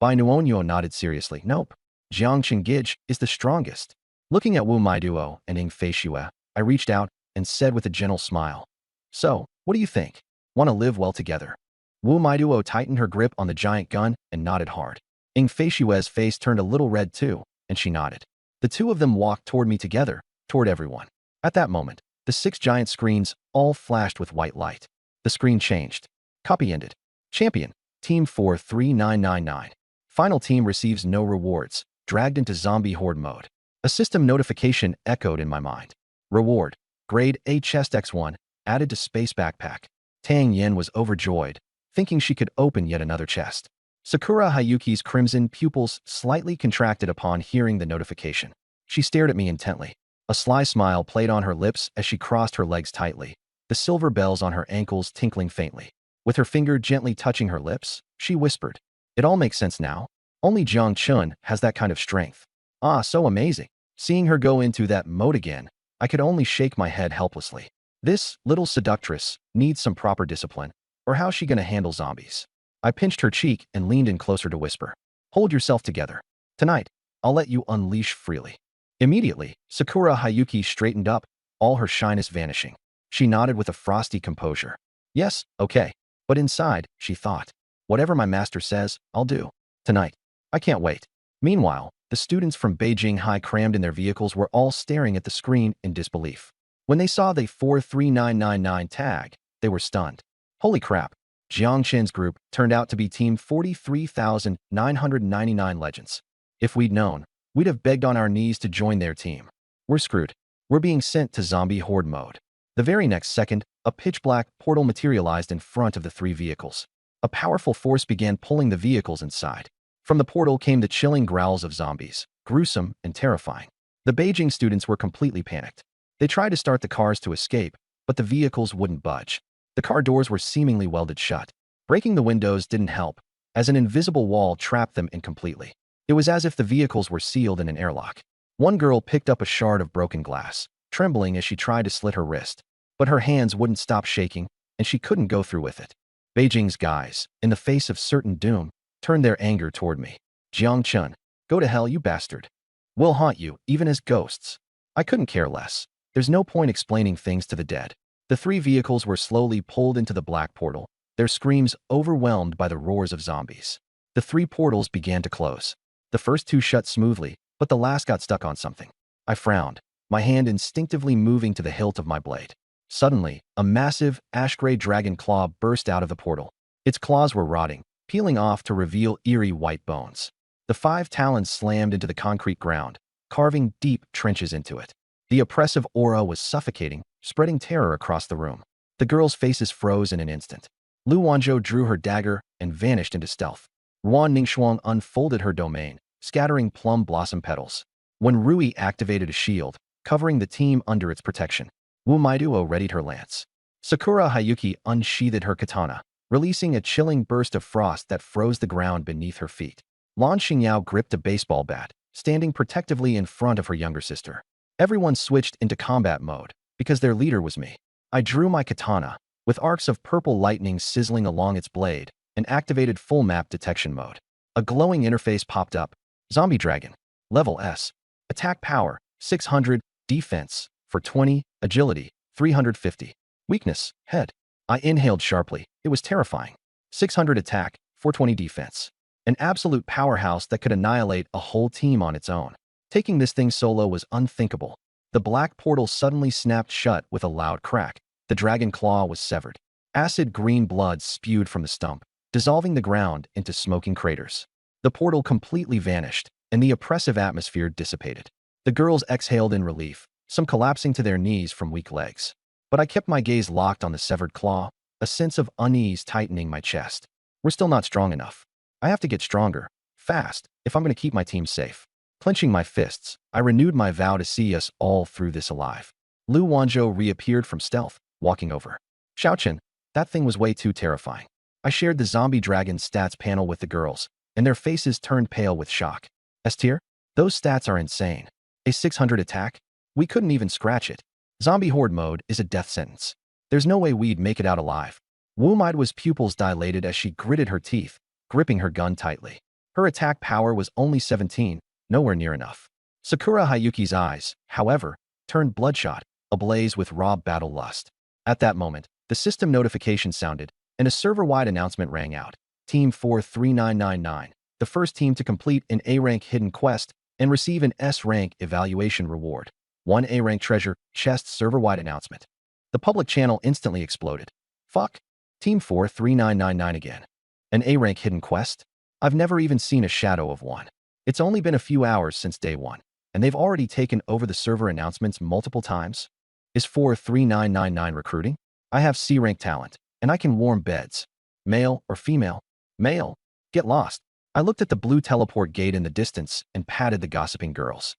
S1: Bai Nuonyuo nodded seriously. Nope. Jiang Qinggij is the strongest. Looking at Wu Maiduo and Ying Feishua, I reached out and said with a gentle smile. So, what do you think? Want to live well together? Wu Maiduo tightened her grip on the giant gun and nodded hard. Ying Feishua's face turned a little red too, and she nodded. The two of them walked toward me together, toward everyone. At that moment, the 6 giant screens all flashed with white light. The screen changed. Copy ended. Champion, Team 43999. Final team receives no rewards, dragged into zombie horde mode. A system notification echoed in my mind. Reward, Grade A Chest X1, added to Space Backpack. Tang Yen was overjoyed, thinking she could open yet another chest. Sakura Hayuki's crimson pupils slightly contracted upon hearing the notification. She stared at me intently. A sly smile played on her lips as she crossed her legs tightly, the silver bells on her ankles tinkling faintly. With her finger gently touching her lips, she whispered, "It all makes sense now. Only Jiang Chun has that kind of strength." Ah, so amazing. Seeing her go into that mode again, I could only shake my head helplessly. This little seductress needs some proper discipline, or how's she gonna handle zombies? I pinched her cheek and leaned in closer to whisper, "Hold yourself together. Tonight, I'll let you unleash freely." Immediately, Sakura Hayuki straightened up, all her shyness vanishing. She nodded with a frosty composure. "Yes, okay." But inside, she thought, "Whatever my master says, I'll do. Tonight. I can't wait." Meanwhile, the students from Beijing High crammed in their vehicles were all staring at the screen in disbelief. When they saw the 43999 tag, they were stunned. Holy crap. Jiang Chen's group turned out to be Team 43,999 Legends. If we'd known, we'd have begged on our knees to join their team. We're screwed. We're being sent to zombie horde mode. The very next second, a pitch-black portal materialized in front of the three vehicles. A powerful force began pulling the vehicles inside. From the portal came the chilling growls of zombies, gruesome and terrifying. The Beijing students were completely panicked. They tried to start the cars to escape, but the vehicles wouldn't budge. The car doors were seemingly welded shut. Breaking the windows didn't help, as an invisible wall trapped them incompletely. It was as if the vehicles were sealed in an airlock. One girl picked up a shard of broken glass, trembling as she tried to slit her wrist. But her hands wouldn't stop shaking, and she couldn't go through with it. Beijing's guys, in the face of certain doom, turned their anger toward me. "Jiang Chun, go to hell, you bastard. We'll haunt you, even as ghosts." I couldn't care less. There's no point explaining things to the dead. The three vehicles were slowly pulled into the black portal, their screams overwhelmed by the roars of zombies. The three portals began to close. The first two shut smoothly, but the last got stuck on something. I frowned, my hand instinctively moving to the hilt of my blade. Suddenly, a massive, ash-gray dragon claw burst out of the portal. Its claws were rotting, peeling off to reveal eerie white bones. The 5 talons slammed into the concrete ground, carving deep trenches into it. The oppressive aura was suffocating, spreading terror across the room. The girls' faces froze in an instant. Lu Wanzhou drew her dagger and vanished into stealth. Ruan Ningxuang unfolded her domain, scattering plum blossom petals. When Rui activated a shield, covering the team under its protection, Wu Maiduo readied her lance. Sakura Hayuki unsheathed her katana, releasing a chilling burst of frost that froze the ground beneath her feet. Lan Xingyao gripped a baseball bat, standing protectively in front of her younger sister. Everyone switched into combat mode, because their leader was me. I drew my katana, with arcs of purple lightning sizzling along its blade, and activated full map detection mode. A glowing interface popped up. Zombie Dragon. Level S. Attack power, 600. Defense, for 20. Agility, 350. Weakness, head. I inhaled sharply. It was terrifying. 600 attack, 420 defense. An absolute powerhouse that could annihilate a whole team on its own. Taking this thing solo was unthinkable. The black portal suddenly snapped shut with a loud crack. The dragon claw was severed. Acid green blood spewed from the stump, dissolving the ground into smoking craters. The portal completely vanished, and the oppressive atmosphere dissipated. The girls exhaled in relief, some collapsing to their knees from weak legs. But I kept my gaze locked on the severed claw, a sense of unease tightening my chest. We're still not strong enough. I have to get stronger, fast, if I'm going to keep my team safe. Clenching my fists, I renewed my vow to see us all through this alive. Lu Wanzhou reappeared from stealth, walking over. "Xiaochen, that thing was way too terrifying." I shared the zombie dragon stats panel with the girls, and their faces turned pale with shock. "S-tier? Those stats are insane. A 600 attack? We couldn't even scratch it. Zombie horde mode is a death sentence. There's no way we'd make it out alive." Wu Maiduo's pupils dilated as she gritted her teeth, gripping her gun tightly. Her attack power was only 17, nowhere near enough. Sakura Hayuki's eyes, however, turned bloodshot, ablaze with raw battle lust. At that moment, the system notification sounded, and a server-wide announcement rang out. Team 43999, the first team to complete an A-rank hidden quest and receive an S-rank evaluation reward. 1 A-rank treasure chest server-wide announcement. The public channel instantly exploded. Fuck. Team 43999 again. An A-rank hidden quest? I've never even seen a shadow of one. It's only been a few hours since day 1, and they've already taken over the server announcements multiple times. Is 43999 recruiting? I have C-rank talent, and I can warm beds. Male or female? Male. Get lost. I looked at the blue teleport gate in the distance and patted the gossiping girls.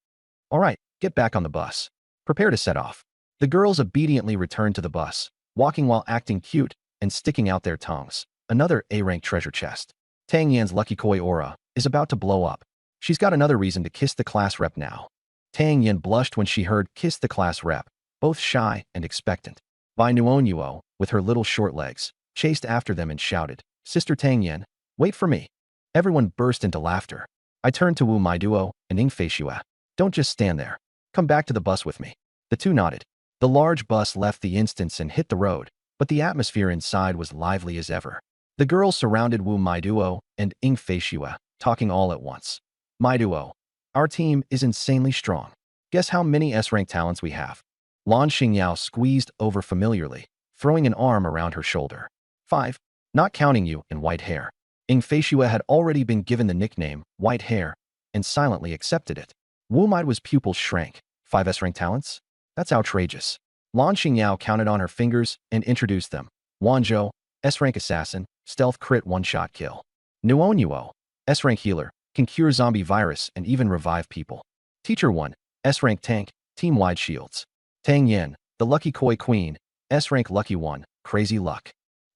S1: All right, get back on the bus. Prepare to set off. The girls obediently returned to the bus, walking while acting cute and sticking out their tongues. Another A-rank treasure chest. Tang Yan's lucky koi aura is about to blow up. She's got another reason to kiss the class rep now. Tang Yan blushed when she heard kiss the class rep, both shy and expectant. Bai Nuonyuo, with her little short legs, chased after them and shouted, Sister Tang Yan, wait for me. Everyone burst into laughter. I turned to Wu Maiduo and Ing Feishue. Don't just stand there. Come back to the bus with me. The two nodded. The large bus left the instance and hit the road, but the atmosphere inside was lively as ever. The girls surrounded Wu Maiduo and Ing Feishue, talking all at once. Maiduo, our team is insanely strong. Guess how many S-rank talents we have? Lan Xingyao squeezed over familiarly, throwing an arm around her shoulder. 5. Not counting you in white hair. Ing Feishue had already been given the nickname White Hair and silently accepted it. Wu Maiduo's pupils shrank. 5 S-rank talents? That's outrageous. Lan Xingyao counted on her fingers and introduced them. Wanzhou, S-rank assassin, stealth crit one-shot kill. Nuonyuo, S-rank healer, can cure zombie virus and even revive people. Teacher 1, S-rank tank, team-wide shields. Tang Yan, the lucky koi queen, S-rank lucky 1, crazy luck.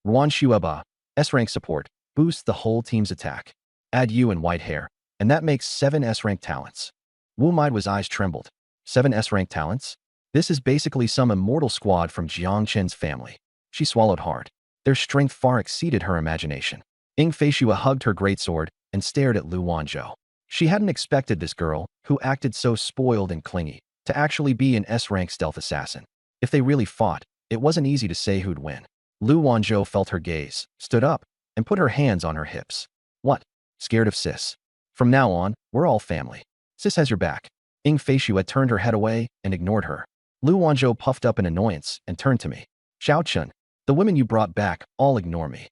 S1: Ruan Shueba, S-rank support, boosts the whole team's attack. Add you and white hair, and that makes 7 S-rank talents. Wu Maiduo's eyes trembled. 7 S-rank talents? This is basically some immortal squad from Jiang Chen's family. She swallowed hard. Their strength far exceeded her imagination. Ing Feishue hugged her greatsword and stared at Lu Wanzhou. She hadn't expected this girl, who acted so spoiled and clingy, to actually be an S-rank stealth assassin. If they really fought, it wasn't easy to say who'd win. Lu Wanzhou felt her gaze, stood up, and put her hands on her hips. What? Scared of sis? From now on, we're all family. Sis has your back. Ing Feishue turned her head away and ignored her. Lu Wanzhou puffed up in annoyance and turned to me. Xiao Chun, the women you brought back all ignore me.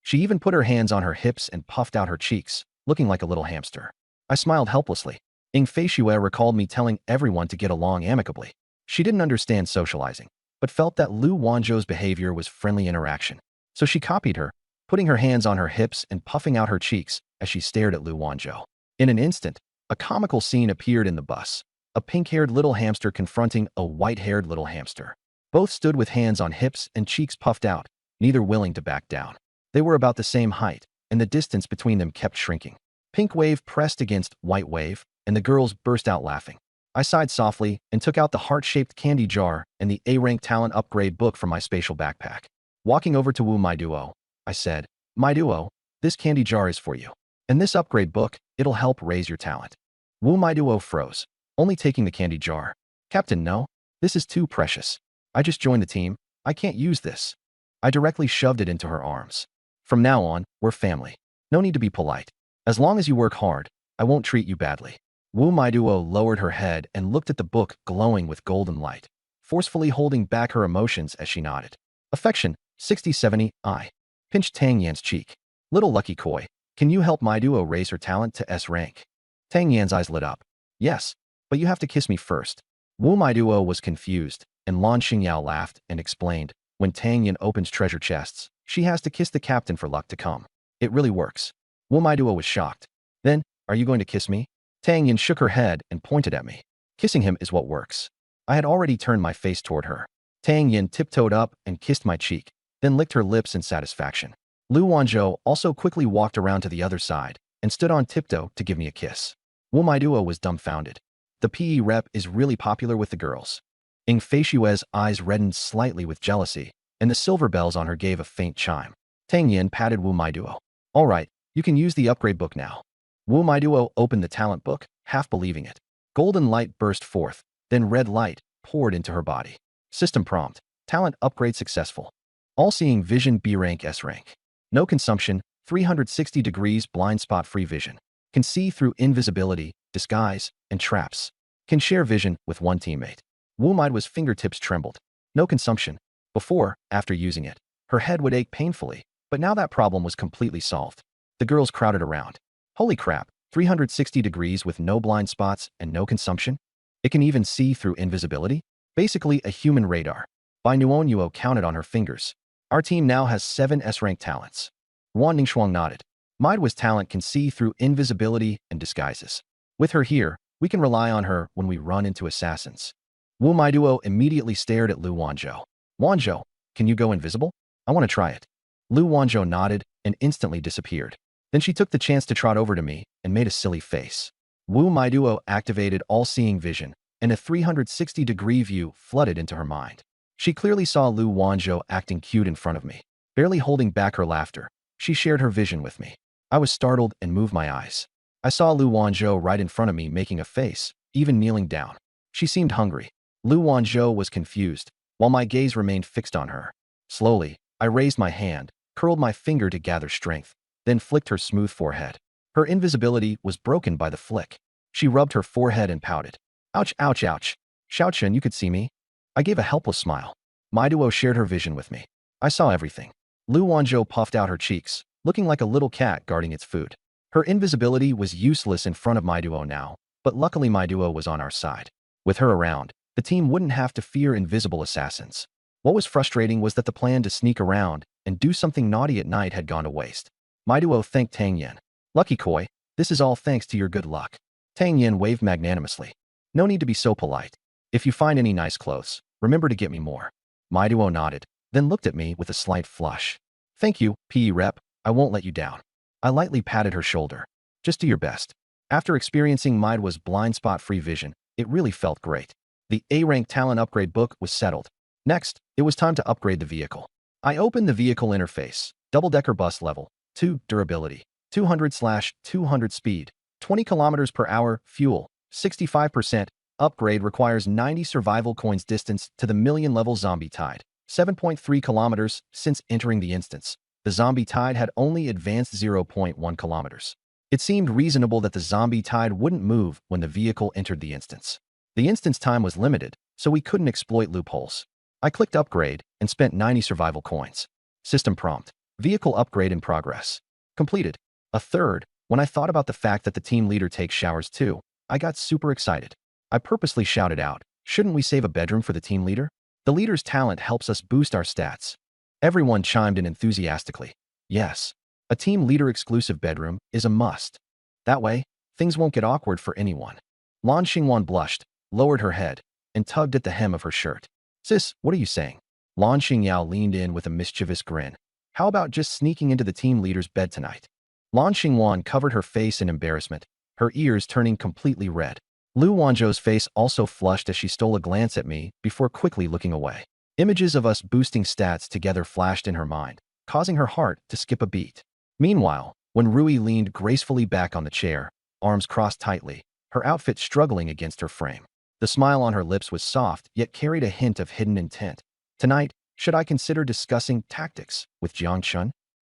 S1: She even put her hands on her hips and puffed out her cheeks, looking like a little hamster. I smiled helplessly. Ing Feishue recalled me telling everyone to get along amicably. She didn't understand socializing, but felt that Lu Wanzhou's behavior was friendly interaction. So she copied her, putting her hands on her hips and puffing out her cheeks as she stared at Lu Wanzhou. In an instant, a comical scene appeared in the bus. A pink-haired little hamster confronting a white-haired little hamster. Both stood with hands on hips and cheeks puffed out, neither willing to back down. They were about the same height, and the distance between them kept shrinking. Pink wave pressed against white wave, and the girls burst out laughing. I sighed softly and took out the heart-shaped candy jar and the A-rank talent upgrade book from my spatial backpack. Walking over to Wu Maiduo, I said, Maiduo, this candy jar is for you. And this upgrade book, it'll help raise your talent. Wu Maiduo froze, only taking the candy jar. Captain, no, this is too precious. I just joined the team. I can't use this. I directly shoved it into her arms. From now on, we're family. No need to be polite. As long as you work hard, I won't treat you badly. Wu Maiduo lowered her head and looked at the book glowing with golden light, forcefully holding back her emotions as she nodded. Affection, 60-70, I pinched Tang Yan's cheek. Little lucky koi, can you help Maiduo raise her talent to S rank? Tang Yan's eyes lit up. Yes, but you have to kiss me first. Wu Maiduo was confused, and Lan Xingyao laughed and explained, when Tang Yan opens treasure chests, she has to kiss the captain for luck to come. It really works. Wu Maiduo was shocked. Then, are you going to kiss me? Tang Yan shook her head and pointed at me. Kissing him is what works. I had already turned my face toward her. Tang Yan tiptoed up and kissed my cheek, then licked her lips in satisfaction. Lu Wanzhou also quickly walked around to the other side and stood on tiptoe to give me a kiss. Wu Maiduo was dumbfounded. The PE rep is really popular with the girls. Ing Feishue's eyes reddened slightly with jealousy, and the silver bells on her gave a faint chime. Tang Yan patted Wu Maiduo. All right, you can use the upgrade book now. Wu Maiduo opened the talent book, half believing it. Golden light burst forth, then red light poured into her body. System prompt, talent upgrade successful. All-seeing vision B rank S rank. No consumption, 360 degrees blind spot free vision. Can see through invisibility, disguise, and traps. Can share vision with one teammate. Wu Maiduo's fingertips trembled. No consumption. Before, after using it, her head would ache painfully, but now that problem was completely solved. The girls crowded around. Holy crap, 360 degrees with no blind spots and no consumption? It can even see through invisibility? Basically a human radar. Bai Nuonyuo counted on her fingers. Our team now has 7 S-rank talents. Wan Ningxuang nodded. Maiduo's talent can see through invisibility and disguises. With her here, we can rely on her when we run into assassins. Wu Maiduo immediately stared at Lu Wanzhou. Wanzhou, can you go invisible? I want to try it. Lu Wanzhou nodded and instantly disappeared. Then she took the chance to trot over to me and made a silly face. Wu Maiduo activated all-seeing vision, and a 360-degree view flooded into her mind. She clearly saw Lu Wanzhou acting cute in front of me. Barely holding back her laughter, she shared her vision with me. I was startled and moved my eyes. I saw Lu Wanzhou right in front of me making a face, even kneeling down. She seemed hungry. Lu Wanzhou was confused, while my gaze remained fixed on her. Slowly, I raised my hand, curled my finger to gather strength, then flicked her smooth forehead. Her invisibility was broken by the flick. She rubbed her forehead and pouted. Ouch, ouch, ouch. Xiaochen, you could see me? I gave a helpless smile. Maiduo shared her vision with me. I saw everything. Lu Wanzhou puffed out her cheeks, looking like a little cat guarding its food. Her invisibility was useless in front of Maiduo now, but luckily Maiduo was on our side. With her around, the team wouldn't have to fear invisible assassins. What was frustrating was that the plan to sneak around and do something naughty at night had gone to waste. Maiduo thanked Tang Yen. Lucky Koi, this is all thanks to your good luck. Tang Yen waved magnanimously. No need to be so polite. If you find any nice clothes, remember to get me more. Maiduo nodded, then looked at me with a slight flush. Thank you, PE rep, I won't let you down. I lightly patted her shoulder. Just do your best. After experiencing Maiduo's blind spot-free vision, it really felt great. The A-rank talent upgrade book was settled. Next, it was time to upgrade the vehicle. I opened the vehicle interface. Double-decker bus level. 2. Durability. 200/200 speed. 20 kilometers per hour. Fuel. 65%. Upgrade requires 90 survival coins distance to the million-level zombie tide. 7.3 kilometers since entering the instance. The zombie tide had only advanced 0.1 kilometers. It seemed reasonable that the zombie tide wouldn't move when the vehicle entered the instance. The instance time was limited, so we couldn't exploit loopholes. I clicked upgrade and spent 90 survival coins. System prompt. Vehicle upgrade in progress. Completed. A third. When I thought about the fact that the team leader takes showers too, I got super excited. I purposely shouted out, shouldn't we save a bedroom for the team leader? The leader's talent helps us boost our stats. Everyone chimed in enthusiastically. Yes, a team leader exclusive bedroom is a must. That way, things won't get awkward for anyone. Lan Xingwan blushed, lowered her head, and tugged at the hem of her shirt. Sis, what are you saying? Lan Xingyao leaned in with a mischievous grin. How about just sneaking into the team leader's bed tonight? Lan Xingwan covered her face in embarrassment, her ears turning completely red. Lu Wanzhou's face also flushed as she stole a glance at me before quickly looking away. Images of us boosting stats together flashed in her mind, causing her heart to skip a beat. Meanwhile, when Rui leaned gracefully back on the chair, arms crossed tightly, her outfit struggling against her frame. The smile on her lips was soft, yet carried a hint of hidden intent. Tonight, should I consider discussing tactics with Jiang Chun?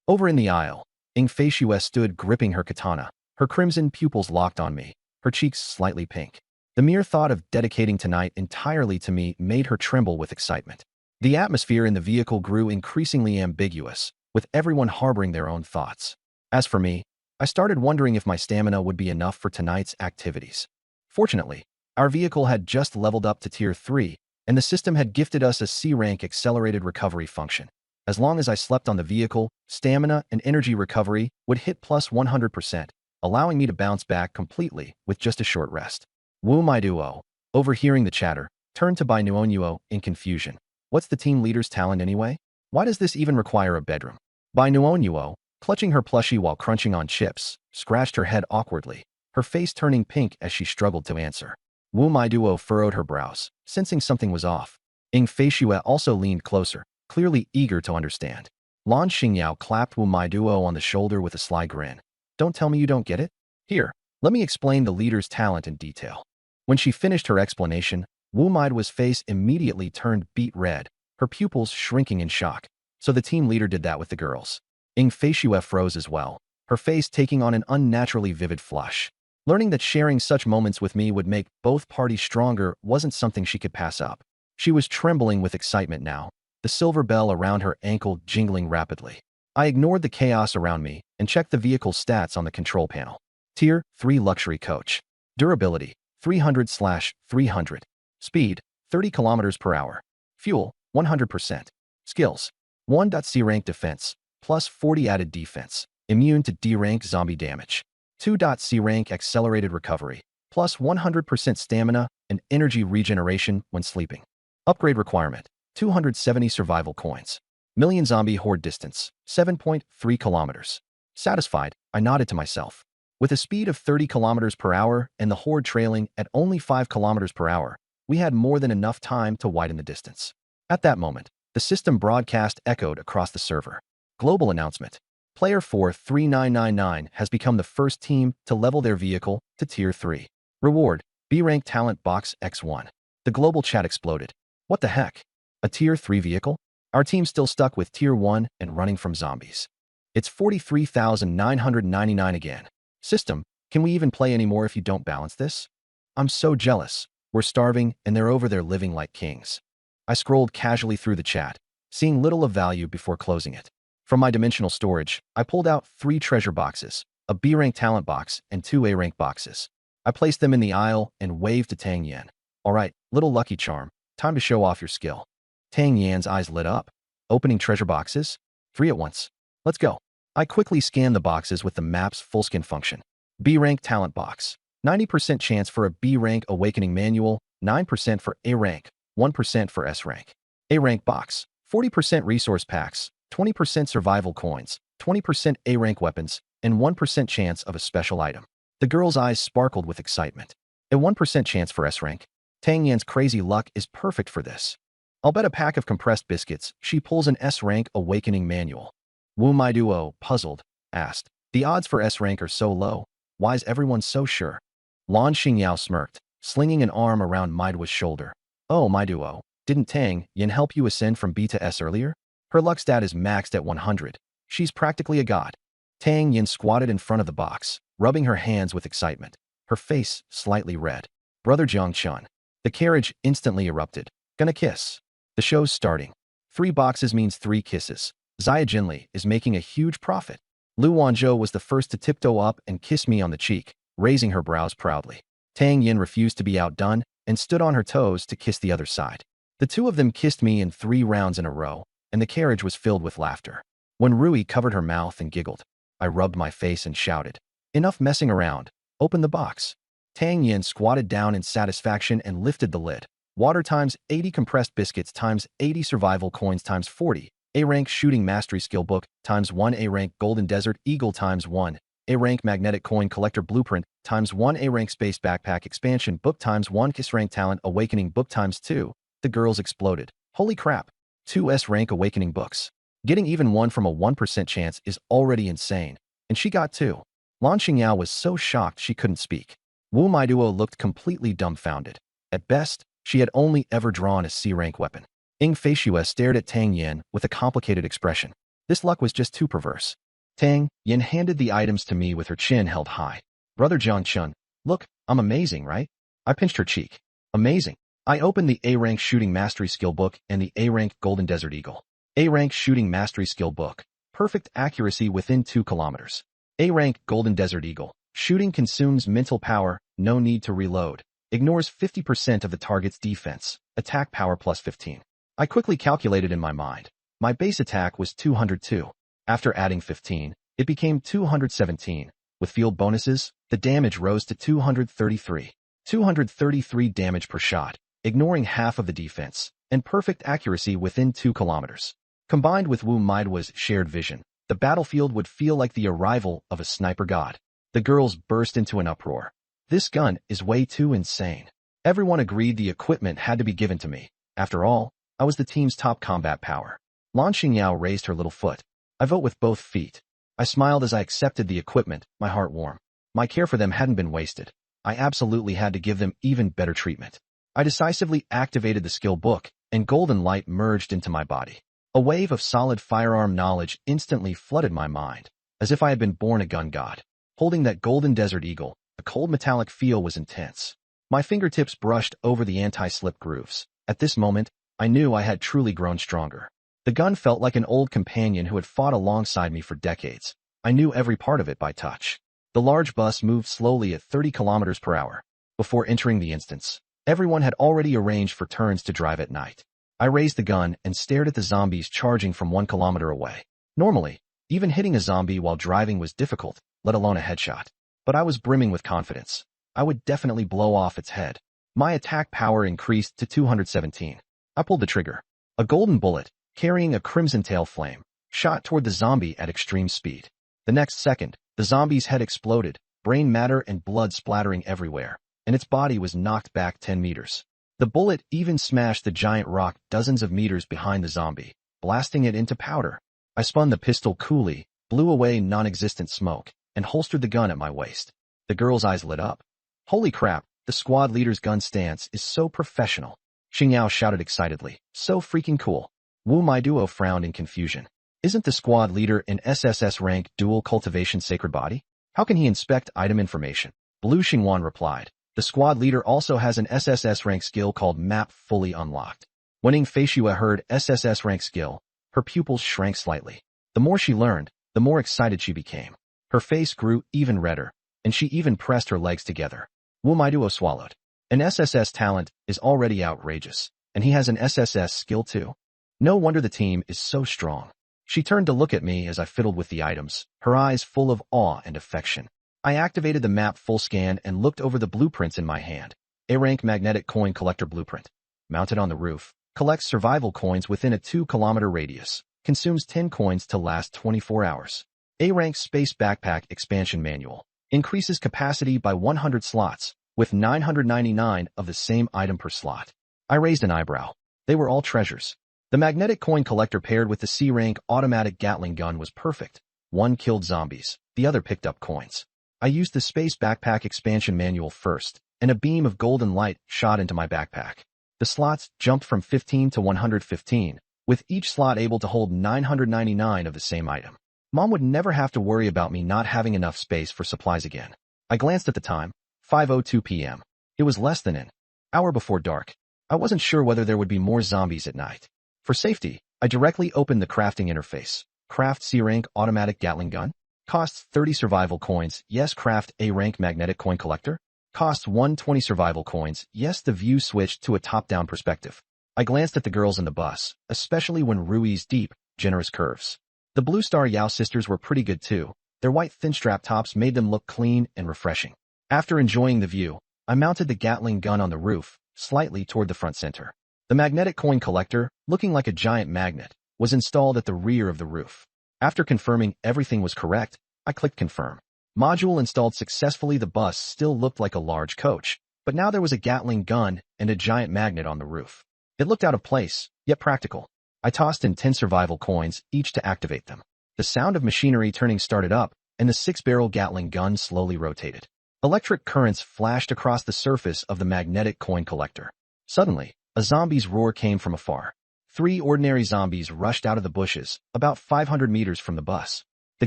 S1: Over in the aisle, Ying Feishue stood gripping her katana, her crimson pupils locked on me, her cheeks slightly pink. The mere thought of dedicating tonight entirely to me made her tremble with excitement. The atmosphere in the vehicle grew increasingly ambiguous, with everyone harboring their own thoughts. As for me, I started wondering if my stamina would be enough for tonight's activities. Fortunately, our vehicle had just leveled up to Tier 3, and the system had gifted us a C-rank accelerated recovery function. As long as I slept on the vehicle, stamina and energy recovery would hit plus 100%, allowing me to bounce back completely with just a short rest. Wu Maiduo, overhearing the chatter, turned to Bai Nuonyuo in confusion. What's the team leader's talent anyway? Why does this even require a bedroom? Bai Nuonyuo, clutching her plushie while crunching on chips, scratched her head awkwardly, her face turning pink as she struggled to answer. Wu Maiduo furrowed her brows, sensing something was off. Ying Feishue also leaned closer, clearly eager to understand. Lan Xingyao clapped Wu Maiduo on the shoulder with a sly grin. Don't tell me you don't get it? Here, let me explain the leader's talent in detail. When she finished her explanation, Wu Maiduo's face immediately turned beet red, her pupils shrinking in shock. So the team leader did that with the girls. Ying Feishue froze as well, her face taking on an unnaturally vivid flush. Learning that sharing such moments with me would make both parties stronger wasn't something she could pass up. She was trembling with excitement now, the silver bell around her ankle jingling rapidly. I ignored the chaos around me and checked the vehicle's stats on the control panel. Tier 3 Luxury Coach. Durability, 300/300. Speed, 30 kilometers per hour. Fuel, 100%. Skills, 1.C rank defense, plus 40 added defense. Immune to D-rank zombie damage. 2. C-rank accelerated recovery. Plus 100% stamina and energy regeneration when sleeping. Upgrade requirement. 270 survival coins. Million zombie horde distance. 7.3 kilometers. Satisfied, I nodded to myself. With a speed of 30 kilometers per hour and the horde trailing at only 5 kilometers per hour, we had more than enough time to widen the distance. At that moment, the system broadcast echoed across the server. Global announcement. Player 43999 has become the first team to level their vehicle to Tier 3. Reward, B-Rank Talent Box X1. The global chat exploded. What the heck? A Tier 3 vehicle? Our team's still stuck with Tier 1 and running from zombies. It's 43,999 again. System, can we even play anymore if you don't balance this? I'm so jealous. We're starving and they're over there living like kings. I scrolled casually through the chat, seeing little of value before closing it. From my dimensional storage, I pulled out 3 treasure boxes, a B-Rank talent box, and 2 A-Rank boxes. I placed them in the aisle and waved to Tang Yan. All right, little lucky charm, time to show off your skill. Tang Yan's eyes lit up. Opening treasure boxes? 3 at once. Let's go. I quickly scanned the boxes with the map's full-skin function. B-Rank talent box. 90% chance for a B-Rank awakening manual, 9% for A-Rank, 1% for S-Rank. A-Rank box. 40% resource packs, 20% survival coins, 20% A-Rank weapons, and 1% chance of a special item. The girl's eyes sparkled with excitement. A 1% chance for S-Rank. Tang Yan's crazy luck is perfect for this. I'll bet a pack of compressed biscuits she pulls an S-Rank awakening manual. Wu Maiduo, puzzled, asked, the odds for S-Rank are so low. Why is everyone so sure? Lan Xingyao smirked, slinging an arm around Maiduo's shoulder. Oh, Maiduo, didn't Tang Yan help you ascend from B to S earlier? Her luck stat is maxed at 100. She's practically a god. Tang Yan squatted in front of the box, rubbing her hands with excitement, her face slightly red. Brother Jiang Chun. The carriage instantly erupted. Gonna kiss. The show's starting. 3 boxes means 3 kisses. Xia Jinli is making a huge profit. Lu Wanzhou was the first to tiptoe up and kiss me on the cheek, raising her brows proudly. Tang Yan refused to be outdone and stood on her toes to kiss the other side. The 2 of them kissed me in 3 rounds in a row, and the carriage was filled with laughter. When Rui covered her mouth and giggled, I rubbed my face and shouted, enough messing around, open the box. Tang Yan squatted down in satisfaction and lifted the lid. Water times 80 compressed biscuits times 80 survival coins times 40. A-Rank Shooting Mastery Skill Book times 1 A-Rank Golden Desert Eagle times 1 A-Rank Magnetic Coin Collector Blueprint times 1 A-Rank Space Backpack Expansion Book times 1 KISS-Rank Talent Awakening Book times 2. The girls exploded. Holy crap. 2 S-Rank Awakening Books. Getting even one from a 1% chance is already insane, and she got 2. Lan Xingyao was so shocked she couldn't speak. Wu Maiduo looked completely dumbfounded. At best, she had only ever drawn a C-Rank weapon. Ying Feishue stared at Tang Yan with a complicated expression. This luck was just too perverse. Tang Yan handed the items to me with her chin held high. Brother Jiang Chun, look, I'm amazing, right? I pinched her cheek. Amazing. I opened the A-Rank Shooting Mastery Skill Book and the A-Rank Golden Desert Eagle. A-Rank Shooting Mastery Skill Book. Perfect accuracy within 2 kilometers. A-Rank Golden Desert Eagle. Shooting consumes mental power, no need to reload. Ignores 50% of the target's defense. Attack power plus 15. I quickly calculated in my mind. My base attack was 202. After adding 15, it became 217. With field bonuses, the damage rose to 233. 233 damage per shot, ignoring half of the defense, and perfect accuracy within 2 kilometers. Combined with Wu Maiduo's shared vision, the battlefield would feel like the arrival of a sniper god. The girls burst into an uproar. This gun is way too insane. Everyone agreed the equipment had to be given to me. After all, I was the team's top combat power. Lan Xingyao raised her little foot. I vote with both feet. I smiled as I accepted the equipment, my heart warm. My care for them hadn't been wasted. I absolutely had to give them even better treatment. I decisively activated the skill book, and golden light merged into my body. A wave of solid firearm knowledge instantly flooded my mind, as if I had been born a gun god. Holding that Golden Desert Eagle, the cold metallic feel was intense. My fingertips brushed over the anti-slip grooves. At this moment, I knew I had truly grown stronger. The gun felt like an old companion who had fought alongside me for decades. I knew every part of it by touch. The large bus moved slowly at 30 kilometers per hour. Before entering the instance, everyone had already arranged for turns to drive at night. I raised the gun and stared at the zombies charging from 1 kilometer away. Normally, Even hitting a zombie while driving was difficult, let alone a headshot. But I was brimming with confidence. I would definitely blow off its head. My attack power increased to 217. I pulled the trigger. A golden bullet, carrying a crimson tail flame, shot toward the zombie at extreme speed. The next second, the zombie's head exploded, brain matter and blood splattering everywhere, and its body was knocked back 10 meters. The bullet even smashed the giant rock dozens of meters behind the zombie, blasting it into powder. I spun the pistol coolly, blew away non-existent smoke, and holstered the gun at my waist. The girl's eyes lit up. Holy crap, the squad leader's gun stance is so professional. Xingyao shouted excitedly. So freaking cool. Wu Maiduo frowned in confusion. Isn't the squad leader an SSS rank dual cultivation sacred body? How can he inspect item information? Blue Xingwan replied. The squad leader also has an SSS rank skill called Map Fully Unlocked. When Ing Feishua heard SSS rank skill, her pupils shrank slightly. The more she learned, the more excited she became. Her face grew even redder, and she even pressed her legs together. Wu Maiduo swallowed. An SSS talent is already outrageous, and he has an SSS skill too. No wonder the team is so strong. She turned to look at me as I fiddled with the items, her eyes full of awe and affection. I activated the map full scan and looked over the blueprints in my hand. A-rank magnetic coin collector blueprint. Mounted on the roof, collects survival coins within a 2-kilometer radius, consumes 10 coins to last 24 hours. A-rank space backpack expansion manual. Increases capacity by 100 slots, with 999 of the same item per slot. I raised an eyebrow. They were all treasures. The magnetic coin collector paired with the C-rank automatic Gatling gun was perfect. One killed zombies, the other picked up coins. I used the space backpack expansion manual first, and a beam of golden light shot into my backpack. The slots jumped from 15 to 115, with each slot able to hold 999 of the same item. Mom would never have to worry about me not having enough space for supplies again. I glanced at the time, 5:02 p.m. It was less than an hour before dark. I wasn't sure whether there would be more zombies at night. For safety, I directly opened the crafting interface. Craft C-rank automatic Gatling gun. Costs 30 survival coins. Yes. Craft A-rank magnetic coin collector. Costs 120 survival coins. Yes. The view switched to a top-down perspective. I glanced at the girls in the bus, especially when Rui's deep, generous curves. The Blue Star Yao sisters were pretty good too. Their white thin strap tops made them look clean and refreshing. After enjoying the view, I mounted the Gatling gun on the roof, slightly toward the front center. The magnetic coin collector, looking like a giant magnet, was installed at the rear of the roof. After confirming everything was correct, I clicked confirm. Module installed successfully. The bus still looked like a large coach, but now there was a Gatling gun and a giant magnet on the roof. It looked out of place, yet practical. I tossed in 10 survival coins, each to activate them. The sound of machinery turning started up, and the 6-barrel Gatling gun slowly rotated. Electric currents flashed across the surface of the magnetic coin collector. Suddenly, a zombie's roar came from afar. 3 ordinary zombies rushed out of the bushes, about 500 meters from the bus. The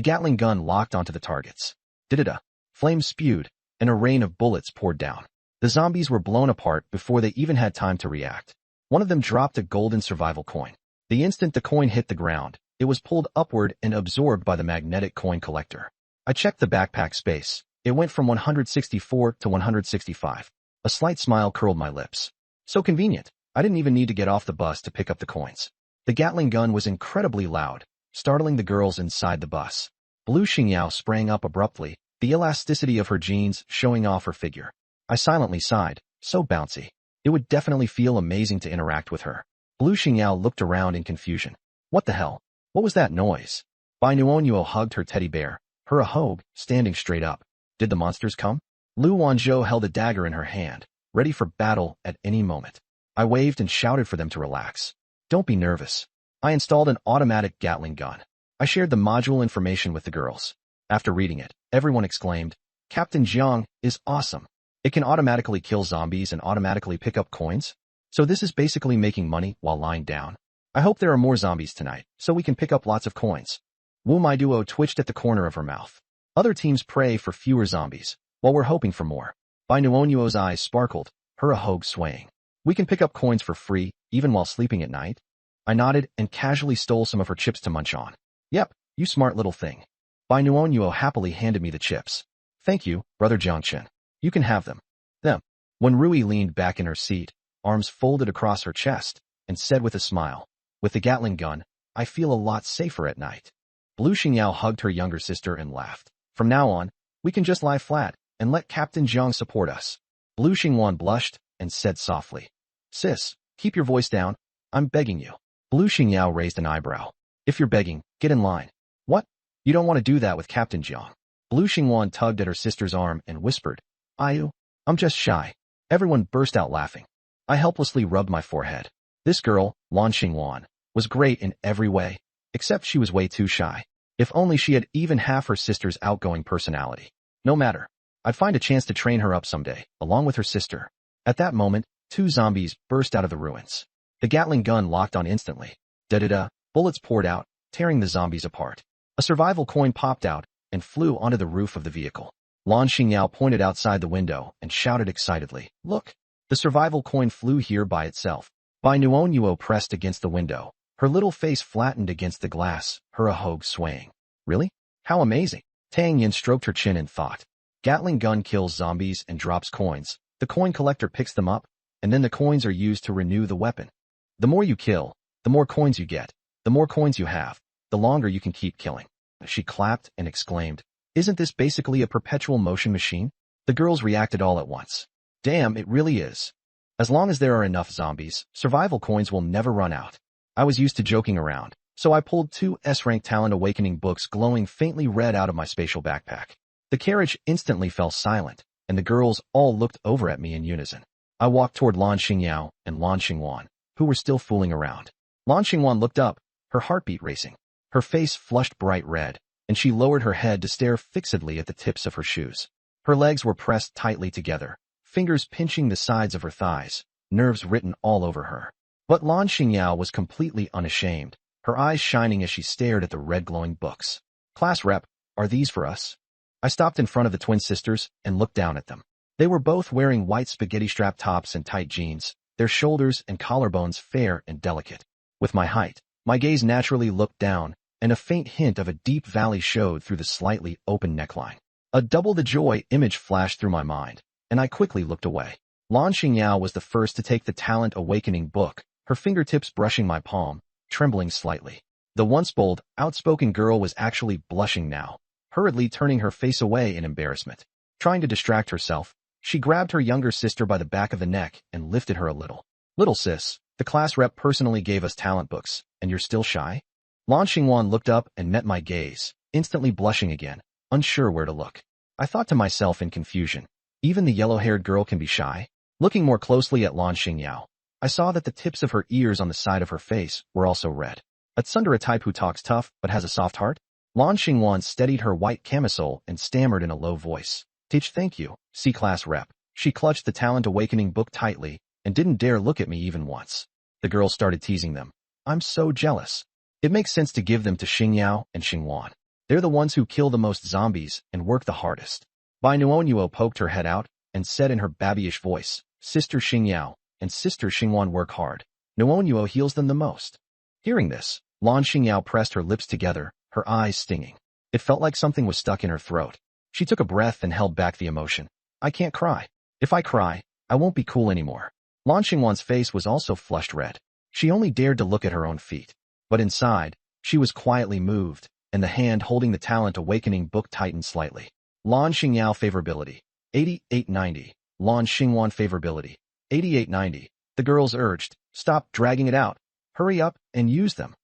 S1: Gatling gun locked onto the targets. Did-da! Flames spewed, and a rain of bullets poured down. The zombies were blown apart before they even had time to react. One of them dropped a golden survival coin. The instant the coin hit the ground, it was pulled upward and absorbed by the magnetic coin collector. I checked the backpack space. It went from 164 to 165. A slight smile curled my lips. So convenient. I didn't even need to get off the bus to pick up the coins. The Gatling gun was incredibly loud, startling the girls inside the bus. Blue Xingyao sprang up abruptly, the elasticity of her jeans showing off her figure. I silently sighed. So bouncy. It would definitely feel amazing to interact with her. Blue Xingyao looked around in confusion. What the hell? What was that noise? Bai Nuonyuo hugged her teddy bear, her Ahogue, standing straight up. Did the monsters come? Lu Wanzhou held a dagger in her hand, ready for battle at any moment. I waved and shouted for them to relax. Don't be nervous. I installed an automatic Gatling gun. I shared the module information with the girls. After reading it, everyone exclaimed, Captain Jiang is awesome. It can automatically kill zombies and automatically pick up coins. So this is basically making money while lying down. I hope there are more zombies tonight, so we can pick up lots of coins. Wu Maiduo twitched at the corner of her mouth. Other teams pray for fewer zombies, while we're hoping for more. Bai Nuonyuo's eyes sparkled, her Ahogue swaying. We can pick up coins for free, even while sleeping at night? I nodded and casually stole some of her chips to munch on. Yep, you smart little thing. Bai Nuonyuo happily handed me the chips. Thank you, Brother Jiangchen. You can have them. Them. When Rui leaned back in her seat, arms folded across her chest, and said with a smile, with the Gatling gun, I feel a lot safer at night. Blue Xingyao hugged her younger sister and laughed. From now on, we can just lie flat and let Captain Jiang support us. Blue Xingwan blushed and said softly, Sis, keep your voice down. I'm begging you. Blue Xingyao raised an eyebrow. If you're begging, get in line. What? You don't want to do that with Captain Jiang. Blue Xingwan tugged at her sister's arm and whispered, Ayu, I'm just shy. Everyone burst out laughing. I helplessly rubbed my forehead. This girl, Lan Xingwan, was great in every way, except she was way too shy. If only she had even half her sister's outgoing personality. No matter. I'd find a chance to train her up someday, along with her sister. At that moment, 2 zombies burst out of the ruins. The Gatling gun locked on instantly. Da-da-da, bullets poured out, tearing the zombies apart. A survival coin popped out and flew onto the roof of the vehicle. Lan Xingyao pointed outside the window and shouted excitedly, Look! The survival coin flew here by itself. Bai Nuo pressed against the window. Her little face flattened against the glass, her ahog swaying. Really? How amazing! Tang Yin stroked her chin and thought. Gatling gun kills zombies and drops coins. The coin collector picks them up, and then the coins are used to renew the weapon. The more you kill, the more coins you get. The more coins you have, the longer you can keep killing. She clapped and exclaimed, Isn't this basically a perpetual motion machine? The girls reacted all at once. Damn, it really is. As long as there are enough zombies, survival coins will never run out. I was used to joking around, so I pulled 2 S-rank Talent Awakening books glowing faintly red out of my spatial backpack. The carriage instantly fell silent, and the girls all looked over at me in unison. I walked toward Lan Xingyao and Lan Xingwan, who were still fooling around. Lan Xingwan looked up, her heartbeat racing. Her face flushed bright red, and she lowered her head to stare fixedly at the tips of her shoes. Her legs were pressed tightly together, fingers pinching the sides of her thighs, nerves written all over her. But Lan Xingyao was completely unashamed, her eyes shining as she stared at the red glowing books. Class rep, are these for us? I stopped in front of the twin sisters and looked down at them. They were both wearing white spaghetti strap tops and tight jeans, their shoulders and collarbones fair and delicate. With my height, my gaze naturally looked down, and a faint hint of a deep valley showed through the slightly open neckline. A double the joy image flashed through my mind, and I quickly looked away. Lan Xingyao was the first to take the Talent Awakening book, her fingertips brushing my palm, trembling slightly. The once bold, outspoken girl was actually blushing now, hurriedly turning her face away in embarrassment. Trying to distract herself, she grabbed her younger sister by the back of the neck and lifted her a little. Little sis, the class rep personally gave us talent books, and you're still shy? Lan Xingwan looked up and met my gaze, instantly blushing again, unsure where to look. I thought to myself in confusion, even the yellow-haired girl can be shy? Looking more closely at Lan Xingyao, I saw that the tips of her ears on the side of her face were also red. A tsundere type who talks tough but has a soft heart? Lan Xingwan steadied her white camisole and stammered in a low voice. Teach, thank you, C-class rep. She clutched the Talent Awakening book tightly and didn't dare look at me even once. The girls started teasing them. I'm so jealous. It makes sense to give them to Xingyao and Xingwan. They're the ones who kill the most zombies and work the hardest. Bai Nuo poked her head out and said in her babyish voice, Sister Xingyao and Sister Xingwan work hard. Nuo heals them the most. Hearing this, Lan Xingyao pressed her lips together, her eyes stinging. It felt like something was stuck in her throat. She took a breath and held back the emotion. I can't cry. If I cry, I won't be cool anymore. Lan Xingwan's face was also flushed red. She only dared to look at her own feet. But inside, she was quietly moved, and the hand holding the Talent Awakening book tightened slightly. Lan Xingyao favorability, 8890. Lan Xingwan favorability, 8890. The girls urged, stop dragging it out. Hurry up and use them.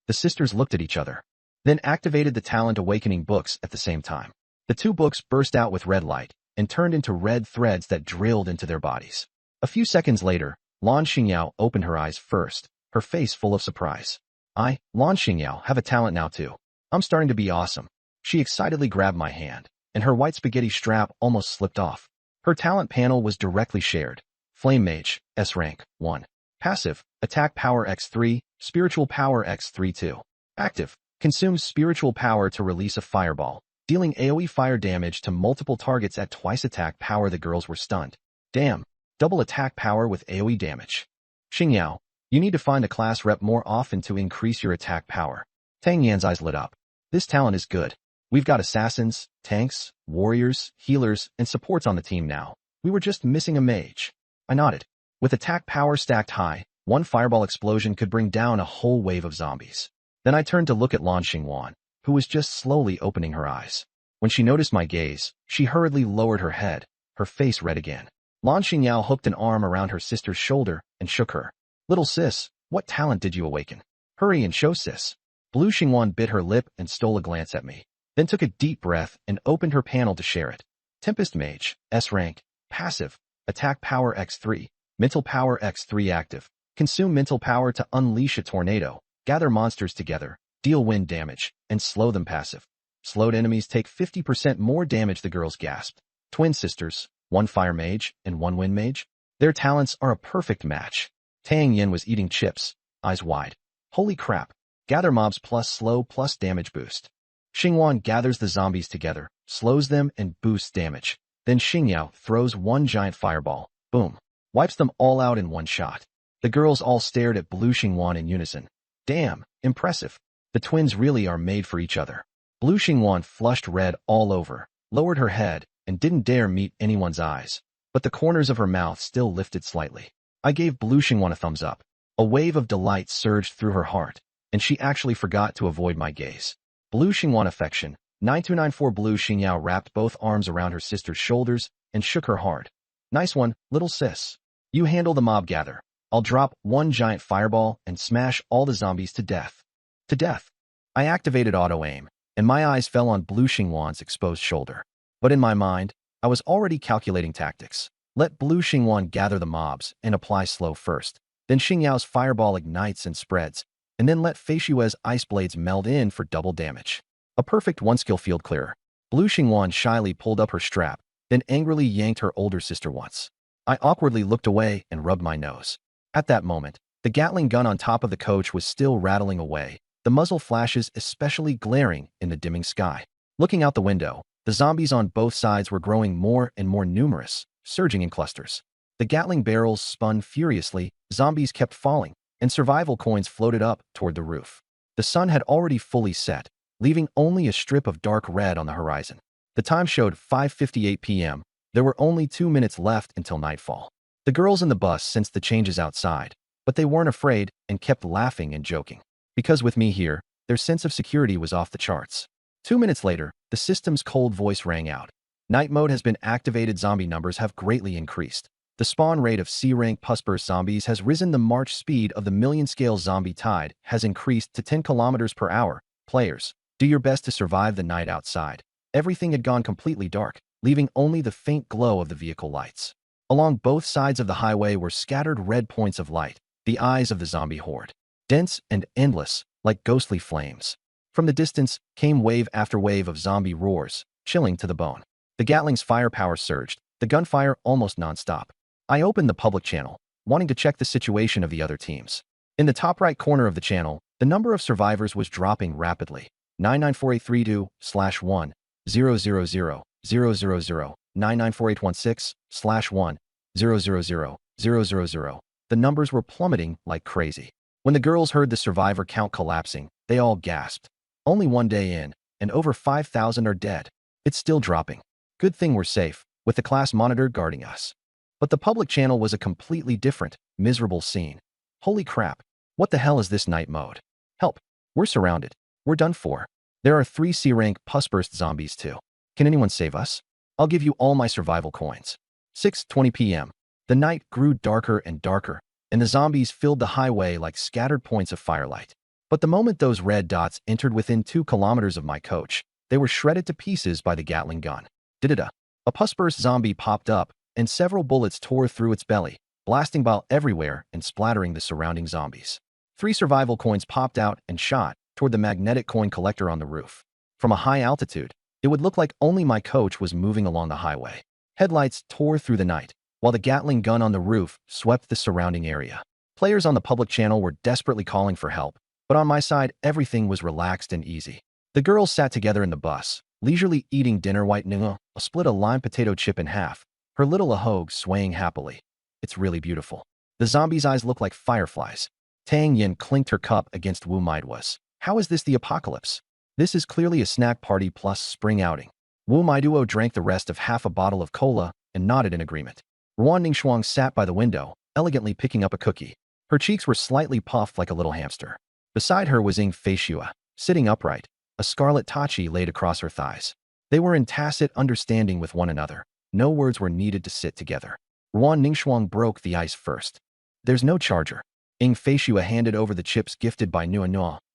S1: The sisters looked at each other, then activated the Talent Awakening books at the same time. The 2 books burst out with red light and turned into red threads that drilled into their bodies. A few seconds later, Lan Xingyao opened her eyes first, her face full of surprise. I, Lan Xingyao, have a talent now too. I'm starting to be awesome. She excitedly grabbed my hand, and her white spaghetti strap almost slipped off. Her talent panel was directly shared. Flame Mage, S rank, 1. Passive, Attack Power X3, Spiritual Power X3-2. Active, consumes spiritual power to release a fireball, dealing AoE fire damage to multiple targets at twice attack power. The girls were stunned. Damn, double attack power with AoE damage. Xingyao, you need to find a class rep more often to increase your attack power. Tang Yan's eyes lit up. This talent is good. We've got assassins, tanks, warriors, healers, and supports on the team now. We were just missing a mage. I nodded. With attack power stacked high, one fireball explosion could bring down a whole wave of zombies. Then I turned to look at Lan Xingwan, who was just slowly opening her eyes. When she noticed my gaze, she hurriedly lowered her head, her face red again. Lan Xingyao hooked an arm around her sister's shoulder and shook her. "Little sis, what talent did you awaken? Hurry and show sis." Blue Xingwan bit her lip and stole a glance at me, then took a deep breath and opened her panel to share it. Tempest Mage, S rank, passive, attack power x3, mental power x3 active. Consume mental power to unleash a tornado, gather monsters together, deal wind damage, and slow them passive. Slowed enemies take 50% more damage, the girls gasped. Twin sisters, one fire mage and one wind mage? Their talents are a perfect match. Tang Yin was eating chips, eyes wide. Holy crap. Gather mobs plus slow plus damage boost. Xingwan gathers the zombies together, slows them and boosts damage. Then Xingyao throws one giant fireball. Boom. Wipes them all out in one shot. The girls all stared at Blue Xingwan in unison. Damn, impressive. The twins really are made for each other. Blue Xingwan flushed red all over, lowered her head, and didn't dare meet anyone's eyes. But the corners of her mouth still lifted slightly. I gave Blue Xingwan a thumbs up. A wave of delight surged through her heart, and she actually forgot to avoid my gaze. Blue Xingwan affection. 9294 Blue Xingyao wrapped both arms around her sister's shoulders and shook her hard. Nice one, little sis. You handle the mob gather. I'll drop one giant fireball and smash all the zombies to death. To death. I activated auto-aim, and my eyes fell on Blue Xingwan's exposed shoulder. But in my mind, I was already calculating tactics. Let Blue Xingwan gather the mobs and apply slow first. Then Xingyao's fireball ignites and spreads, and then let Fei Xue's ice blades meld in for double damage. A perfect one-skill field clearer. Blue Xingwan shyly pulled up her strap, then angrily yanked her older sister once. I awkwardly looked away and rubbed my nose. At that moment, the Gatling gun on top of the coach was still rattling away, the muzzle flashes especially glaring in the dimming sky. Looking out the window, the zombies on both sides were growing more and more numerous, surging in clusters. The Gatling barrels spun furiously, zombies kept falling, and survival coins floated up toward the roof. The sun had already fully set, leaving only a strip of dark red on the horizon. The time showed 5:58 p.m. There were only 2 minutes left until nightfall. The girls in the bus sensed the changes outside, but they weren't afraid and kept laughing and joking. Because with me here, their sense of security was off the charts. 2 minutes later, the system's cold voice rang out. Night mode has been activated. Zombie numbers have greatly increased. The spawn rate of C-rank Pusburst zombies has risen. The march speed of the million-scale zombie tide has increased to 10 kilometers per hour. Players, do your best to survive the night outside. Everything had gone completely dark, leaving only the faint glow of the vehicle lights. Along both sides of the highway were scattered red points of light, the eyes of the zombie horde. Dense and endless, like ghostly flames. From the distance came wave after wave of zombie roars, chilling to the bone. The Gatling's firepower surged, the gunfire almost non-stop. I opened the public channel, wanting to check the situation of the other teams. In the top right corner of the channel, the number of survivors was dropping rapidly. 9948321 000 000 9948161 000 000. The numbers were plummeting like crazy. When the girls heard the survivor count collapsing, they all gasped. Only one day in, and over 5,000 are dead. It's still dropping. Good thing we're safe, with the class monitor guarding us. But the public channel was a completely different, miserable scene. Holy crap. What the hell is this night mode? Help. We're surrounded. We're done for. There are 3 C-rank Pusburst zombies too. Can anyone save us? I'll give you all my survival coins. 6:20 p.m. The night grew darker and darker, and the zombies filled the highway like scattered points of firelight. But the moment those red dots entered within 2 kilometers of my coach, they were shredded to pieces by the Gatling gun. Did-da. A Pusburst zombie popped up, and several bullets tore through its belly, blasting bile everywhere and splattering the surrounding zombies. 3 survival coins popped out and shot toward the magnetic coin collector on the roof. From a high altitude, it would look like only my coach was moving along the highway. Headlights tore through the night, while the Gatling gun on the roof swept the surrounding area. Players on the public channel were desperately calling for help, but on my side, everything was relaxed and easy. The girls sat together in the bus, leisurely eating dinner. White Nunga split a lime potato chip in half, her little ahogue swaying happily. It's really beautiful. The zombie's eyes look like fireflies. Tang Yin clinked her cup against Wu Maiduo's. How is this the apocalypse? This is clearly a snack party plus spring outing. Wu Maiduo drank the rest of half a bottle of cola and nodded in agreement. Ruan Ningxuang sat by the window, elegantly picking up a cookie. Her cheeks were slightly puffed like a little hamster. Beside her was Fei Xue, sitting upright, A scarlet tachi laid across her thighs. They were in tacit understanding with one another. No words were needed to sit together. Ruan Ningxuang broke the ice first. There's no charger. Ing Feishua handed over the chips gifted by Nua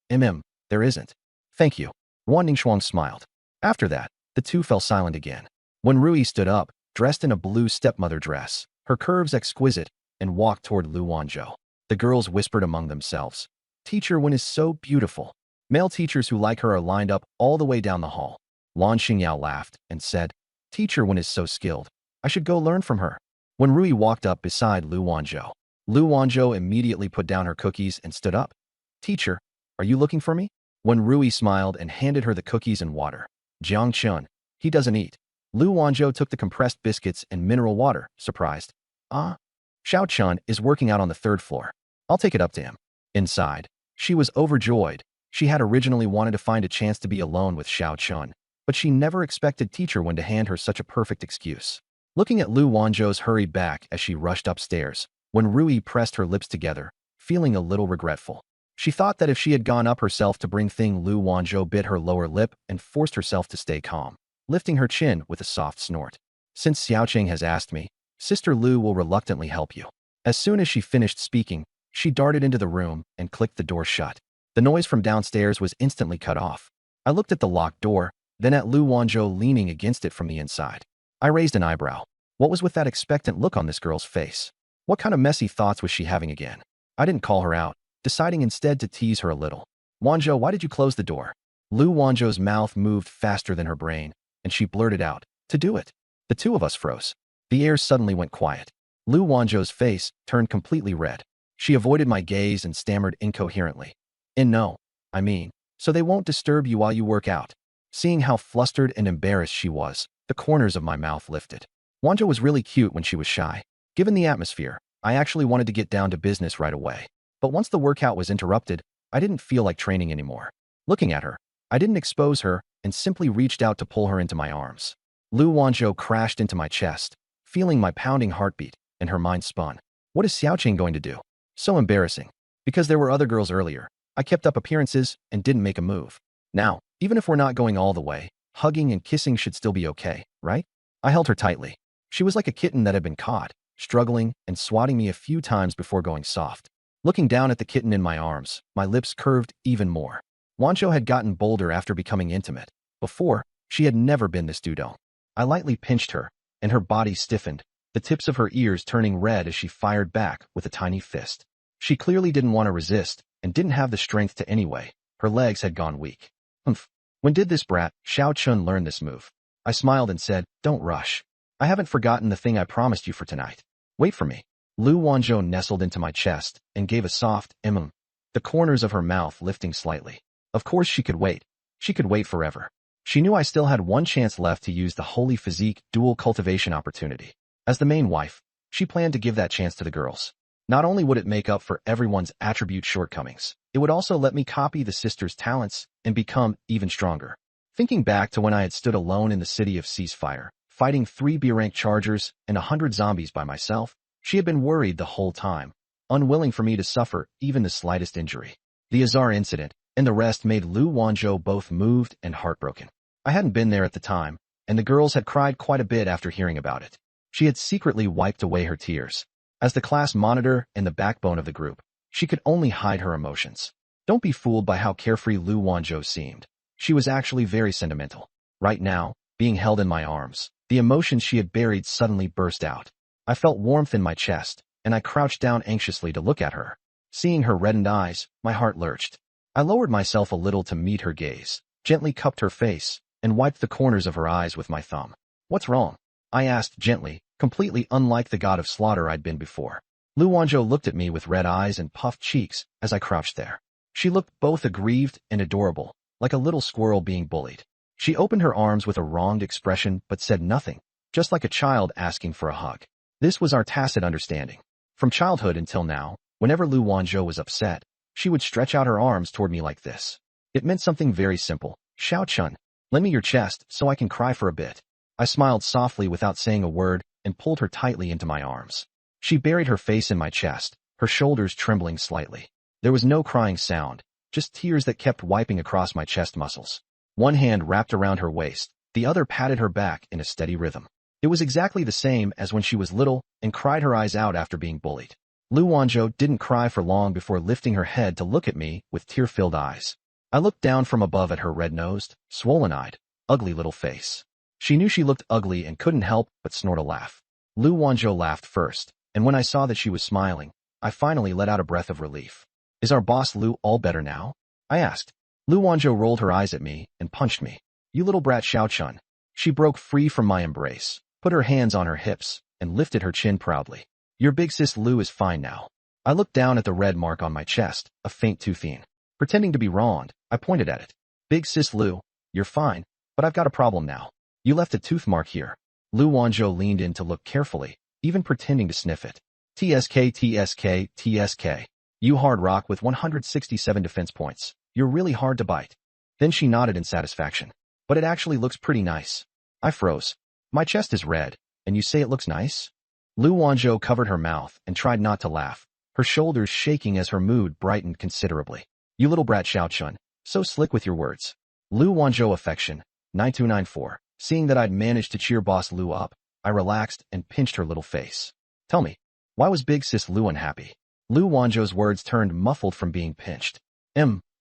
S1: Nua. There isn't. Thank you. Ruan Ningxuang smiled. After that, the two fell silent again. When Rui stood up, dressed in a blue stepmother dress, her curves exquisite, and walked toward Lu Wanzhou, the girls whispered among themselves. Teacher Wen is so beautiful. Male teachers who like her are lined up all the way down the hall. Lan Xingyao laughed and said, Teacher Wen is so skilled. I should go learn from her. When Rui walked up beside Lu Wanzhou immediately put down her cookies and stood up. Teacher, are you looking for me? When Rui smiled and handed her the cookies and water. Jiang Chun, he doesn't eat. Lu Wanzhou took the compressed biscuits and mineral water, surprised. Ah. Xiao Chun is working out on the third floor. I'll take it up to him. Inside, she was overjoyed. She had originally wanted to find a chance to be alone with Xiao Chun, but she never expected Teacher Wen to hand her such a perfect excuse. Looking at Lu Wanzhou's hurried back as she rushed upstairs, when Rui pressed her lips together, feeling a little regretful. She thought that if she had gone up herself to bring thing, Lu Wanzhou bit her lower lip and forced herself to stay calm, lifting her chin with a soft snort. Since Xiaoqing has asked me, Sister Lu will reluctantly help you. As soon as she finished speaking, she darted into the room and clicked the door shut. The noise from downstairs was instantly cut off. I looked at the locked door, then at Lu Wanzhou leaning against it from the inside. I raised an eyebrow. What was with that expectant look on this girl's face? What kind of messy thoughts was she having again? I didn't call her out, deciding instead to tease her a little. Wanzhou, why did you close the door? Lu Wanzhou's mouth moved faster than her brain, and she blurted out, to do it. The two of us froze. The air suddenly went quiet. Lu Wanzhou's face turned completely red. She avoided my gaze and stammered incoherently. No, I mean, so they won't disturb you while you work out. Seeing how flustered and embarrassed she was, the corners of my mouth lifted. Wanzhou was really cute when she was shy. Given the atmosphere, I actually wanted to get down to business right away. But once the workout was interrupted, I didn't feel like training anymore. Looking at her, I didn't expose her and simply reached out to pull her into my arms. Lu Wanzhou crashed into my chest, feeling my pounding heartbeat, and her mind spun. What is Xiaoqing going to do? So embarrassing. Because there were other girls earlier, I kept up appearances and didn't make a move. Now, even if we're not going all the way, hugging and kissing should still be okay, right? I held her tightly. She was like a kitten that had been caught, struggling and swatting me a few times before going soft. Looking down at the kitten in my arms, my lips curved even more. Wanzhou had gotten bolder after becoming intimate. Before, she had never been this dudong. I lightly pinched her, and her body stiffened, the tips of her ears turning red as she fired back with a tiny fist. She clearly didn't want to resist, and didn't have the strength to anyway. Her legs had gone weak. Humph. When did this brat, Xiao Chun, learn this move? I smiled and said, don't rush. I haven't forgotten the thing I promised you for tonight. Wait for me. Lu Wanzhou nestled into my chest and gave a soft, the corners of her mouth lifting slightly. Of course she could wait. She could wait forever. She knew I still had one chance left to use the holy physique dual cultivation opportunity. As the main wife, she planned to give that chance to the girls. Not only would it make up for everyone's attribute shortcomings, it would also let me copy the sisters' talents and become even stronger. Thinking back to when I had stood alone in the city of Ceasefire, fighting 3 B-rank chargers and 100 zombies by myself, she had been worried the whole time, unwilling for me to suffer even the slightest injury. The Azar incident and the rest made Lu Wanzhou both moved and heartbroken. I hadn't been there at the time, and the girls had cried quite a bit after hearing about it. She had secretly wiped away her tears. As the class monitor and the backbone of the group, she could only hide her emotions. Don't be fooled by how carefree Lu Wanzhou seemed. She was actually very sentimental. Right now, being held in my arms, the emotions she had buried suddenly burst out. I felt warmth in my chest, and I crouched down anxiously to look at her. Seeing her reddened eyes, my heart lurched. I lowered myself a little to meet her gaze, gently cupped her face, and wiped the corners of her eyes with my thumb. What's wrong? I asked gently, completely unlike the god of slaughter I'd been before. Lu Wanzhou looked at me with red eyes and puffed cheeks as I crouched there. She looked both aggrieved and adorable, like a little squirrel being bullied. She opened her arms with a wronged expression but said nothing, just like a child asking for a hug. This was our tacit understanding. From childhood until now, whenever Lu Wanzhou was upset, she would stretch out her arms toward me like this. It meant something very simple. Xiao Chun, lend me your chest so I can cry for a bit. I smiled softly without saying a word and pulled her tightly into my arms. She buried her face in my chest, her shoulders trembling slightly. There was no crying sound, just tears that kept wiping across my chest muscles. One hand wrapped around her waist, the other patted her back in a steady rhythm. It was exactly the same as when she was little and cried her eyes out after being bullied. Lu Wanzhou didn't cry for long before lifting her head to look at me with tear-filled eyes. I looked down from above at her red-nosed, swollen-eyed, ugly little face. She knew she looked ugly and couldn't help but snort a laugh. Lu Wanzhou laughed first, and when I saw that she was smiling, I finally let out a breath of relief. Is our boss Lu all better now? I asked. Lu Wanzhou rolled her eyes at me and punched me. You little brat Xiaochun. She broke free from my embrace, put her hands on her hips, and lifted her chin proudly. Your big sis Lu is fine now. I looked down at the red mark on my chest, a faint toothine. Pretending to be wronged, I pointed at it. Big sis Lu, you're fine, but I've got a problem now. You left a tooth mark here. Lu Wanzhou leaned in to look carefully, even pretending to sniff it. TSK, TSK, TSK. You hard rock with 167 defense points. You're really hard to bite. Then she nodded in satisfaction. But it actually looks pretty nice. I froze. My chest is red, and you say it looks nice? Lu Wanzhou covered her mouth and tried not to laugh, her shoulders shaking as her mood brightened considerably. You little brat Xiaochun, so slick with your words. Lu Wanzhou affection, 9294. Seeing that I'd managed to cheer boss Lu up, I relaxed and pinched her little face. Tell me, why was big sis Lu unhappy? Lu Wanzhou's words turned muffled from being pinched.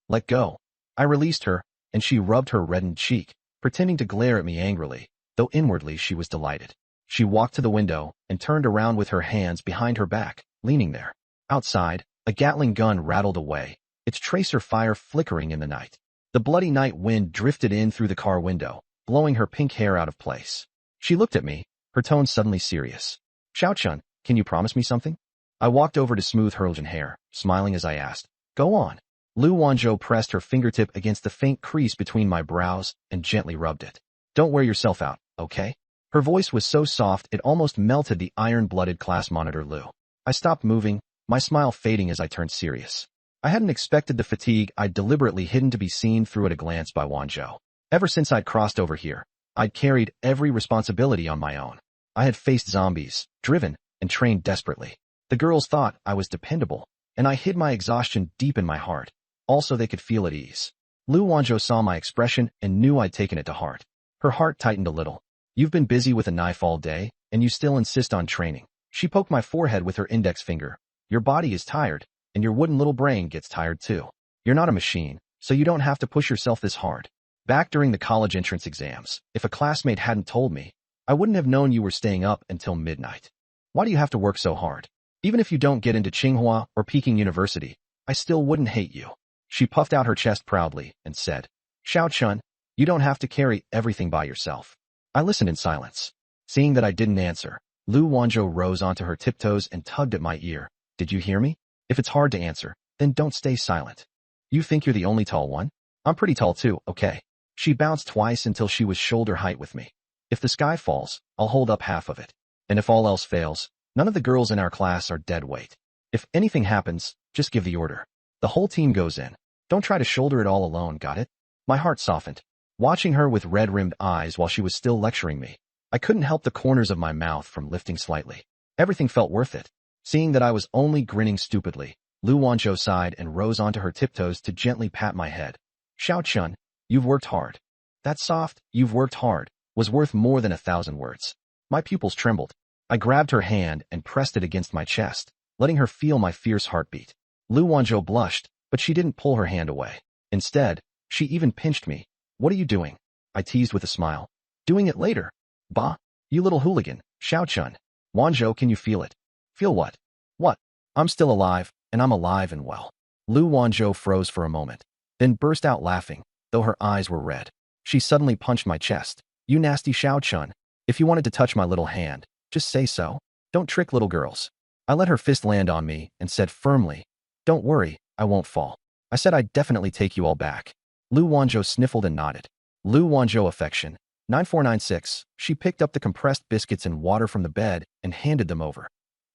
S1: Let go. I released her, and she rubbed her reddened cheek, pretending to glare at me angrily, though inwardly she was delighted. She walked to the window and turned around with her hands behind her back, leaning there. Outside, a Gatling gun rattled away, its tracer fire flickering in the night. The bloody night wind drifted in through the car window, blowing her pink hair out of place. She looked at me, her tone suddenly serious. Xiaochun, can you promise me something? I walked over to smooth her golden hair, smiling as I asked. Go on. Lu Wanzhou pressed her fingertip against the faint crease between my brows and gently rubbed it. Don't wear yourself out, okay? Her voice was so soft it almost melted the iron-blooded class monitor Lu. I stopped moving, my smile fading as I turned serious. I hadn't expected the fatigue I'd deliberately hidden to be seen through at a glance by Wanzhou. Ever since I'd crossed over here, I'd carried every responsibility on my own. I had faced zombies, driven, and trained desperately. The girls thought I was dependable, and I hid my exhaustion deep in my heart. Also, they could feel at ease. Lu Wanzhou saw my expression and knew I'd taken it to heart. Her heart tightened a little. You've been busy with a knife all day, and you still insist on training. She poked my forehead with her index finger. Your body is tired, and your wooden little brain gets tired too. You're not a machine, so you don't have to push yourself this hard. Back during the college entrance exams, if a classmate hadn't told me, I wouldn't have known you were staying up until midnight. Why do you have to work so hard? Even if you don't get into Tsinghua or Peking University, I still wouldn't hate you. She puffed out her chest proudly and said, Xiaochun, you don't have to carry everything by yourself. I listened in silence. Seeing that I didn't answer, Lu Wanzhou rose onto her tiptoes and tugged at my ear. Did you hear me? If it's hard to answer, then don't stay silent. You think you're the only tall one? I'm pretty tall too, okay? She bounced twice until she was shoulder height with me. If the sky falls, I'll hold up half of it. And if all else fails, none of the girls in our class are dead weight. If anything happens, just give the order. The whole team goes in. Don't try to shoulder it all alone, got it? My heart softened. Watching her with red-rimmed eyes while she was still lecturing me, I couldn't help the corners of my mouth from lifting slightly. Everything felt worth it. Seeing that I was only grinning stupidly, Lu Wanzhou sighed and rose onto her tiptoes to gently pat my head. Xiaochun, you've worked hard. That soft, you've worked hard, was worth more than 1,000 words. My pupils trembled. I grabbed her hand and pressed it against my chest, letting her feel my fierce heartbeat. Lu Wanzhou blushed, but she didn't pull her hand away. Instead, she even pinched me. What are you doing? I teased with a smile. Doing it later. Bah, you little hooligan, Xiaochun. Wanzhou, can you feel it? Feel what? What? I'm still alive, and I'm alive and well. Lu Wanzhou froze for a moment, then burst out laughing, though her eyes were red. She suddenly punched my chest. You nasty Xiaochun. If you wanted to touch my little hand, just say so. Don't trick little girls. I let her fist land on me and said firmly, Don't worry, I won't fall. I said I'd definitely take you all back. Lu Wanzhou sniffled and nodded. Lu Wanzhou affection, 9496. She picked up the compressed biscuits and water from the bed and handed them over.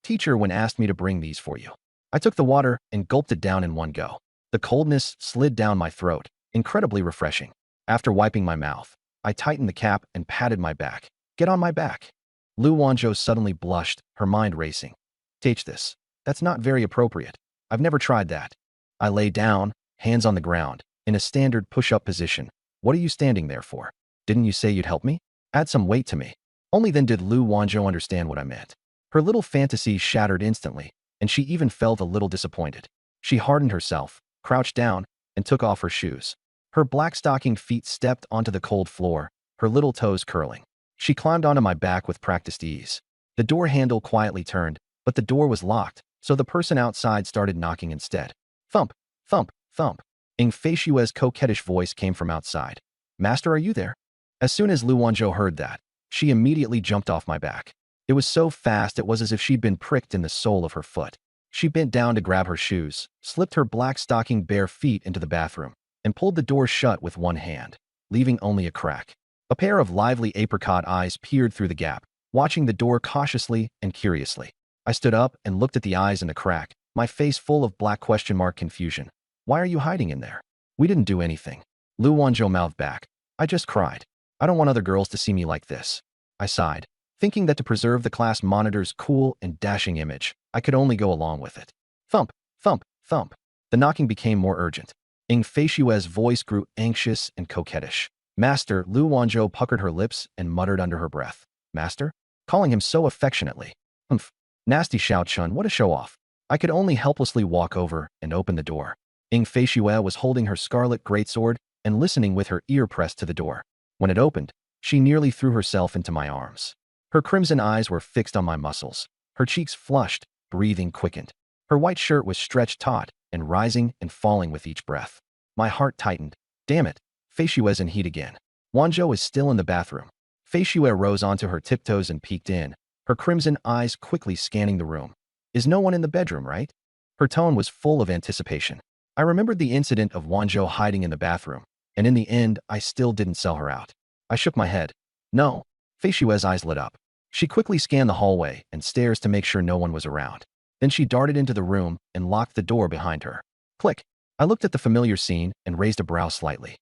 S1: Teacher when asked me to bring these for you. I took the water and gulped it down in one go. The coldness slid down my throat, incredibly refreshing. After wiping my mouth, I tightened the cap and patted my back. Get on my back. Lu Wanzhou suddenly blushed, her mind racing. Teach this. That's not very appropriate. I've never tried that. I lay down, hands on the ground, in a standard push-up position, What are you standing there for? Didn't you say you'd help me? Add some weight to me. Only then did Lu Wanzhou understand what I meant. Her little fantasy shattered instantly, and she even felt a little disappointed. She hardened herself, crouched down, and took off her shoes. Her black-stockinged feet stepped onto the cold floor, her little toes curling. She climbed onto my back with practiced ease. The door handle quietly turned, but the door was locked, so the person outside started knocking instead. Thump, thump, thump. Ing Feishue's coquettish voice came from outside. Master, are you there? As soon as Lu Wanzhou heard that, she immediately jumped off my back. It was so fast it was as if she'd been pricked in the sole of her foot. She bent down to grab her shoes, slipped her black-stockinged bare feet into the bathroom, and pulled the door shut with one hand, leaving only a crack. A pair of lively apricot eyes peered through the gap, watching the door cautiously and curiously. I stood up and looked at the eyes in the crack, my face full of black question mark confusion. Why are you hiding in there? We didn't do anything. Lu Wanzhou mouthed back. I just cried. I don't want other girls to see me like this. I sighed, thinking that to preserve the class monitor's cool and dashing image, I could only go along with it. Thump, thump, thump. The knocking became more urgent. Ing Feishue's voice grew anxious and coquettish. Master, Lu Wanzhou puckered her lips and muttered under her breath. Master? Calling him so affectionately. Humph. Nasty Xiao Chun, what a show-off. I could only helplessly walk over and open the door. Ing Feishue was holding her scarlet greatsword and listening with her ear pressed to the door. When it opened, she nearly threw herself into my arms. Her crimson eyes were fixed on my muscles. Her cheeks flushed, breathing quickened. Her white shirt was stretched taut and rising and falling with each breath. My heart tightened. Damn it, Feishue's in heat again. Wanzhou is still in the bathroom. Feishue rose onto her tiptoes and peeked in, her crimson eyes quickly scanning the room. Is no one in the bedroom, right? Her tone was full of anticipation. I remembered the incident of Wanzhou hiding in the bathroom, and in the end, I still didn't sell her out. I shook my head. No. Feishue's eyes lit up. She quickly scanned the hallway and stairs to make sure no one was around. Then she darted into the room and locked the door behind her. Click. I looked at the familiar scene and raised a brow slightly.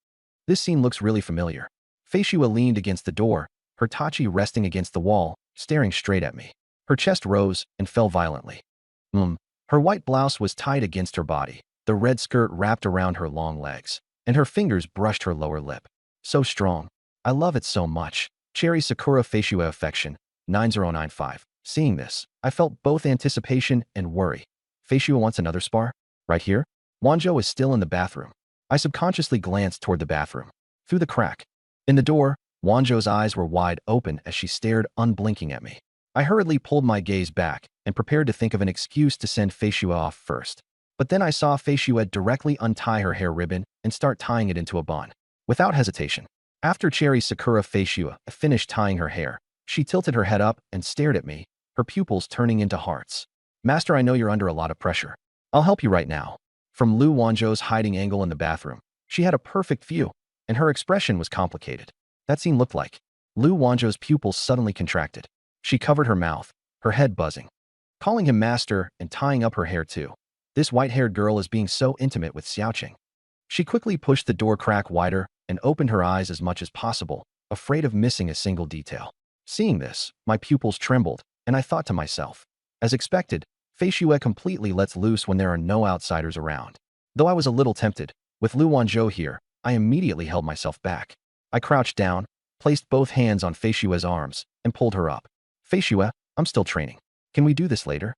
S1: This scene looks really familiar. Feishue leaned against the door, her tachi resting against the wall, staring straight at me. Her chest rose and fell violently. Her white blouse was tight against her body, the red skirt wrapped around her long legs, and her fingers brushed her lower lip. So strong. I love it so much. Cherry Sakura Feishue affection, 9095. Seeing this, I felt both anticipation and worry. Feishue wants another spar? Right here? Wanzhou is still in the bathroom. I subconsciously glanced toward the bathroom. Through the crack. In the door, Wanzhou's eyes were wide open as she stared unblinking at me. I hurriedly pulled my gaze back and prepared to think of an excuse to send Feishue off first. But then I saw Feishue directly untie her hair ribbon and start tying it into a bun. Without hesitation. After Cherry Sakura Feishue finished tying her hair, she tilted her head up and stared at me, her pupils turning into hearts. Master, I know you're under a lot of pressure. I'll help you right now. From Lu Wanzhou's hiding angle in the bathroom, she had a perfect view, and her expression was complicated. That scene looked like Lu Wanzhou's pupils suddenly contracted. She covered her mouth, her head buzzing. Calling him master and tying up her hair too. This white-haired girl is being so intimate with Xiaoqing. She quickly pushed the door crack wider and opened her eyes as much as possible, afraid of missing a single detail. Seeing this, my pupils trembled, and I thought to myself, as expected, Feishue completely lets loose when there are no outsiders around. Though I was a little tempted, with Lu Wanzhou here, I immediately held myself back. I crouched down, placed both hands on Feishue's arms, and pulled her up. Feishue, I'm still training. Can we do this later?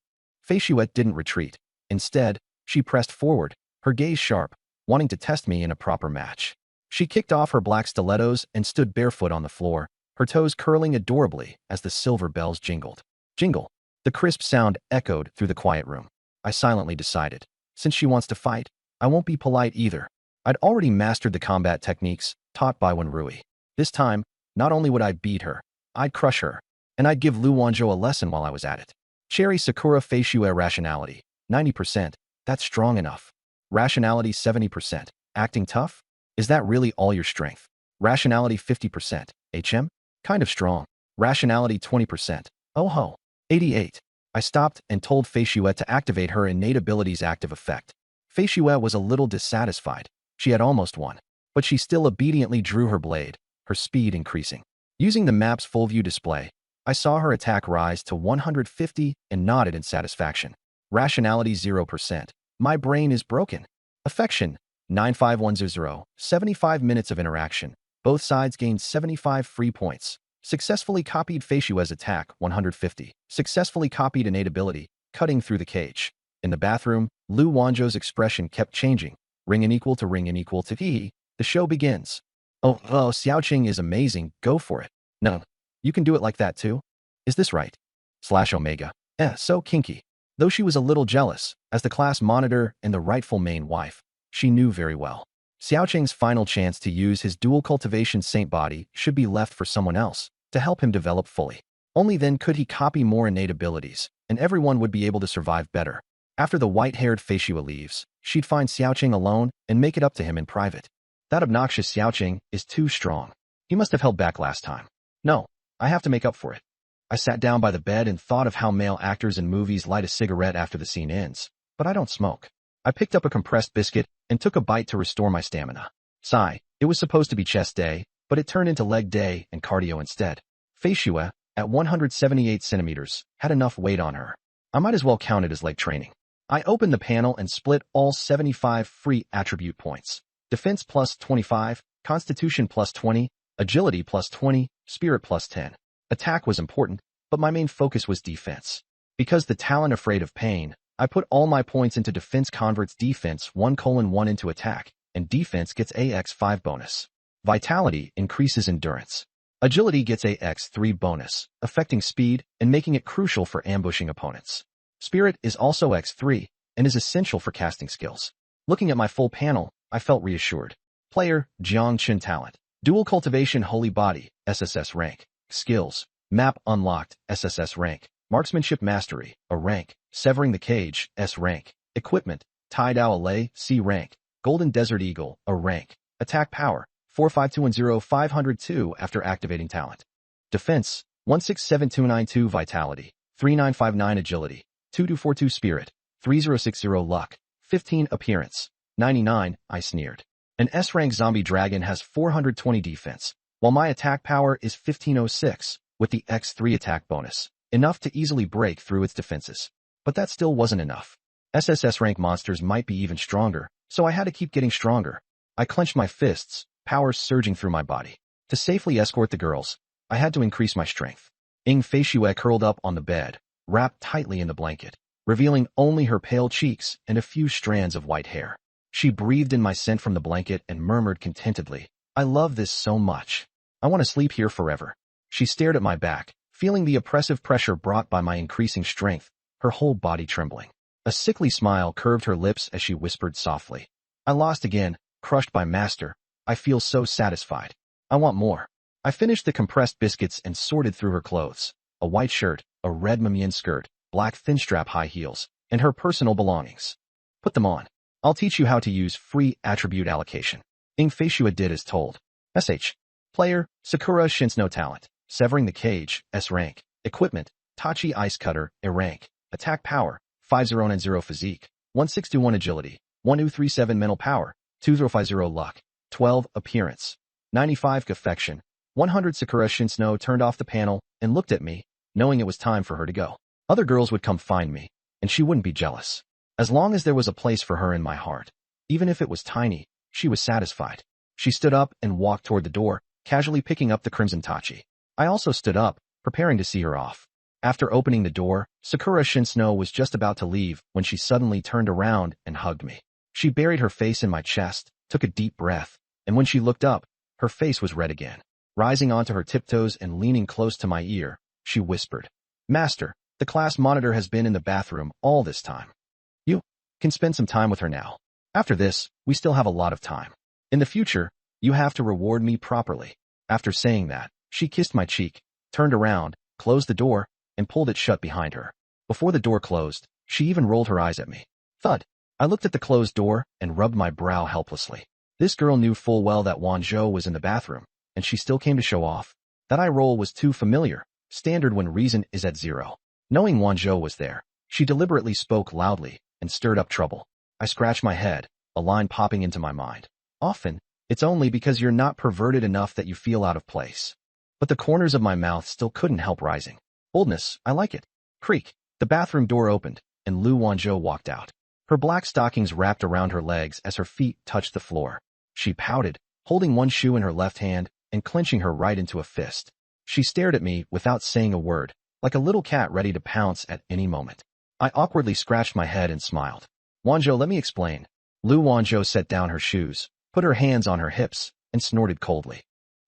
S1: Feishue didn't retreat. Instead, she pressed forward, her gaze sharp, wanting to test me in a proper match. She kicked off her black stilettos and stood barefoot on the floor, her toes curling adorably as the silver bells jingled. Jingle. The crisp sound echoed through the quiet room. I silently decided, since she wants to fight, I won't be polite either. I'd already mastered the combat techniques taught by Wenrui. This time, not only would I beat her, I'd crush her, and I'd give Lu Wanzhou a lesson while I was at it. Cherry Sakura Feishue rationality, 90%, that's strong enough. Rationality 70%, acting tough? Is that really all your strength? Rationality 50%, HM? Kind of strong. Rationality 20%, oh ho. 88. I stopped and told Feishue to activate her innate ability's active effect. Feishue was a little dissatisfied. She had almost won, but she still obediently drew her blade, her speed increasing. Using the map's full-view display, I saw her attack rise to 150 and nodded in satisfaction. Rationality 0%. My brain is broken. Affection, 9510. 75 minutes of interaction. Both sides gained 75 free points. Successfully copied Fei Xue's attack, 150. Successfully copied innate ability, cutting through the cage. In the bathroom, Lu Wanzhou's expression kept changing. Ring in equal to ring in equal to he. The show begins. Oh, Xiaoqing is amazing. Go for it. No, you can do it like that too? Is this right? / Omega. So kinky. Though she was a little jealous, as the class monitor and the rightful main wife, she knew very well. Xiaoqing's final chance to use his dual cultivation saint body should be left for someone else, to help him develop fully. Only then could he copy more innate abilities, and everyone would be able to survive better. After the white-haired Fei Xue leaves, she'd find Xiaoqing alone and make it up to him in private. That obnoxious Xiaoqing is too strong. He must have held back last time. No, I have to make up for it. I sat down by the bed and thought of how male actors in movies light a cigarette after the scene ends, but I don't smoke. I picked up a compressed biscuit and took a bite to restore my stamina. Sigh, it was supposed to be chest day, but it turned into leg day and cardio instead. Fei Xue, at 178 centimeters, had enough weight on her. I might as well count it as leg training. I opened the panel and split all 75 free attribute points. Defense plus 25, Constitution plus 20, Agility plus 20, Spirit plus 10. Attack was important, but my main focus was defense. Because the talent Afraid of Pain, I put all my points into defense converts defense 1:1 into attack, and defense gets AX5 bonus. Vitality increases endurance. Agility gets AX3 bonus, affecting speed and making it crucial for ambushing opponents. Spirit is also X3 and is essential for casting skills. Looking at my full panel, I felt reassured. Player, Jiang Chen talent. Dual cultivation holy body, SSS rank. Skills, map unlocked, SSS rank. Marksmanship mastery, A rank. Severing the cage, S rank. Equipment, Tai Dao Lei, C rank. Golden Desert Eagle, A rank. Attack power, 45210 502 after activating talent. Defense, 167292 vitality, 3959 agility, 2242 spirit, 3060 luck, 15 appearance, 99, I sneered. An S-rank zombie dragon has 420 defense, while my attack power is 1506, with the X3 attack bonus, enough to easily break through its defenses. But that still wasn't enough. SSS rank monsters might be even stronger, so I had to keep getting stronger. I clenched my fists, power surging through my body. To safely escort the girls, I had to increase my strength. Fei Xue curled up on the bed, wrapped tightly in the blanket, revealing only her pale cheeks and a few strands of white hair. She breathed in my scent from the blanket and murmured contentedly, I love this so much. I want to sleep here forever. She stared at my back, feeling the oppressive pressure brought by my increasing strength, her whole body trembling. A sickly smile curved her lips as she whispered softly. I lost again, crushed by master. I feel so satisfied. I want more. I finished the compressed biscuits and sorted through her clothes. A white shirt, a red mamian skirt, black thin-strap high heels, and her personal belongings. Put them on. I'll teach you how to use free attribute allocation. Fei Xue did as told. SH. Player, Sakura Shinsno talent. Severing the cage, S rank. Equipment, Tachi Ice Cutter, A rank. Attack power, 5090 physique, 1621 agility, 1237 mental power, 2050 luck, 12 appearance, 95 affection. 100 Sakura Shinsno turned off the panel and looked at me, knowing it was time for her to go. Other girls would come find me, and she wouldn't be jealous. As long as there was a place for her in my heart, even if it was tiny, she was satisfied. She stood up and walked toward the door, casually picking up the crimson Tachi. I also stood up, preparing to see her off. After opening the door, Sakura Shinsno was just about to leave when she suddenly turned around and hugged me. She buried her face in my chest, took a deep breath, and when she looked up, her face was red again. Rising onto her tiptoes and leaning close to my ear, she whispered, Master, the class monitor has been in the bathroom all this time. You can spend some time with her now. After this, we still have a lot of time. In the future, you have to reward me properly. After saying that, she kissed my cheek, turned around, closed the door, and pulled it shut behind her. Before the door closed, she even rolled her eyes at me. Thud. I looked at the closed door and rubbed my brow helplessly. This girl knew full well that Wanzhou was in the bathroom, and she still came to show off. That eye roll was too familiar, standard when reason is at 0. Knowing Wanzhou was there, she deliberately spoke loudly and stirred up trouble. I scratched my head, a line popping into my mind. Often, it's only because you're not perverted enough that you feel out of place. But the corners of my mouth still couldn't help rising. Boldness, I like it. Creak. The bathroom door opened, and Lu Wanzhou walked out. Her black stockings wrapped around her legs as her feet touched the floor. She pouted, holding one shoe in her left hand and clenching her right into a fist. She stared at me without saying a word, like a little cat ready to pounce at any moment. I awkwardly scratched my head and smiled. Wanzhou, let me explain. Lu Wanzhou set down her shoes, put her hands on her hips, and snorted coldly.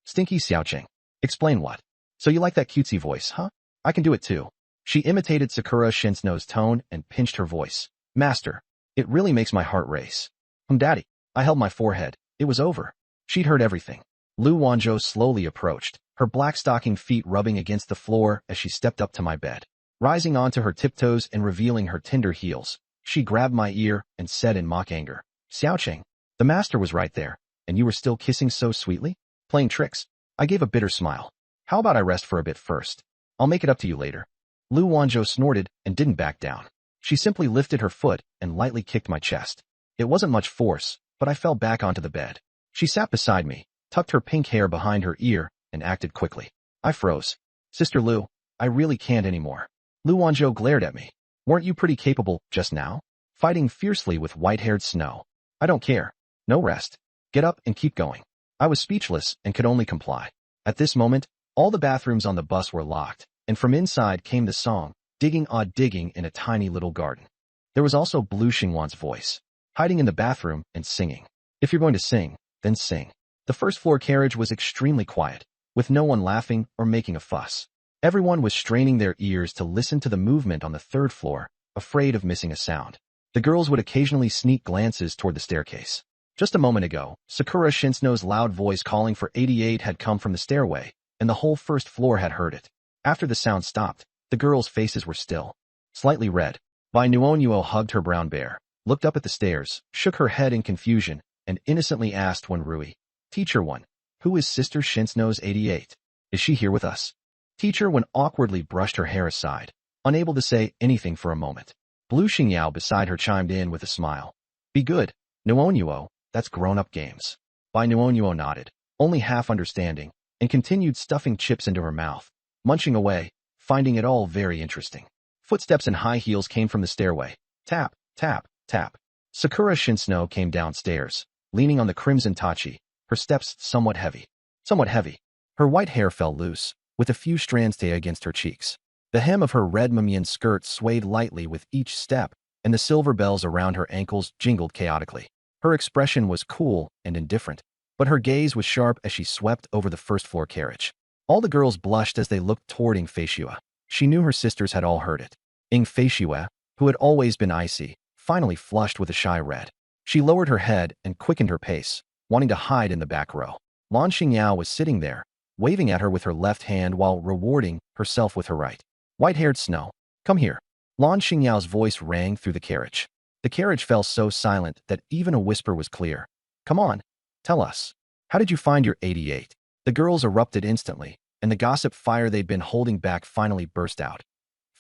S1: Stinky Xiaoqing. Explain what? So you like that cutesy voice, huh? I can do it too. She imitated Sakura Shinsono's tone and pinched her voice. Master, it really makes my heart race. Daddy. I held my forehead. It was over. She'd heard everything. Lu Wanzhou slowly approached, her black stocking feet rubbing against the floor as she stepped up to my bed. Rising onto her tiptoes and revealing her tender heels, she grabbed my ear and said in mock anger, Xiaoqing, the master was right there, and you were still kissing so sweetly? Playing tricks? I gave a bitter smile. How about I rest for a bit first? I'll make it up to you later. Lu Wanzhou snorted and didn't back down. She simply lifted her foot and lightly kicked my chest. It wasn't much force, but I fell back onto the bed. She sat beside me, tucked her pink hair behind her ear, and acted quickly. I froze. Sister Lu, I really can't anymore. Lu Wanzhou glared at me. Weren't you pretty capable just now? Fighting fiercely with white-haired Snow. I don't care. No rest. Get up and keep going. I was speechless and could only comply. At this moment, all the bathrooms on the bus were locked, and from inside came the song, Digging Odd Digging in a Tiny Little Garden. There was also Blue Xingwan's voice, hiding in the bathroom and singing. If you're going to sing, then sing. The first floor carriage was extremely quiet, with no one laughing or making a fuss. Everyone was straining their ears to listen to the movement on the third floor, afraid of missing a sound. The girls would occasionally sneak glances toward the staircase. Just a moment ago, Sakura Shinsono's loud voice calling for 88 had come from the stairway, and the whole first floor had heard it. After the sound stopped, the girls' faces were still, slightly red. Bai Nuonuo hugged her brown bear, looked up at the stairs, shook her head in confusion, and innocently asked Wen Rui, Teacher Wen, who is Sister Shinsono's 88? Is she here with us? Teacher Wen awkwardly brushed her hair aside, unable to say anything for a moment. Blue Xingyao beside her chimed in with a smile. Be good, Nuonuo, that's grown-up games. Bai Nuonuo nodded, only half understanding, and continued stuffing chips into her mouth, munching away, finding it all very interesting. Footsteps in high heels came from the stairway. Tap, tap, tap. Sakura Shinsono came downstairs, leaning on the crimson tachi, her steps somewhat heavy. Her white hair fell loose, with a few strands against her cheeks. The hem of her red muumyan skirt swayed lightly with each step, and the silver bells around her ankles jingled chaotically. Her expression was cool and indifferent, but her gaze was sharp as she swept over the first-floor carriage. All the girls blushed as they looked toward Ing Feishue. She knew her sisters had all heard it. Ing Feishue, who had always been icy, finally flushed with a shy red. She lowered her head and quickened her pace, wanting to hide in the back row. Lan Xingyao was sitting there, waving at her with her left hand while rewarding herself with her right. White-haired Snow, come here. Lan Xingyao's voice rang through the carriage. The carriage fell so silent that even a whisper was clear. Come on, tell us. How did you find your 88? The girls erupted instantly, and the gossip fire they'd been holding back finally burst out.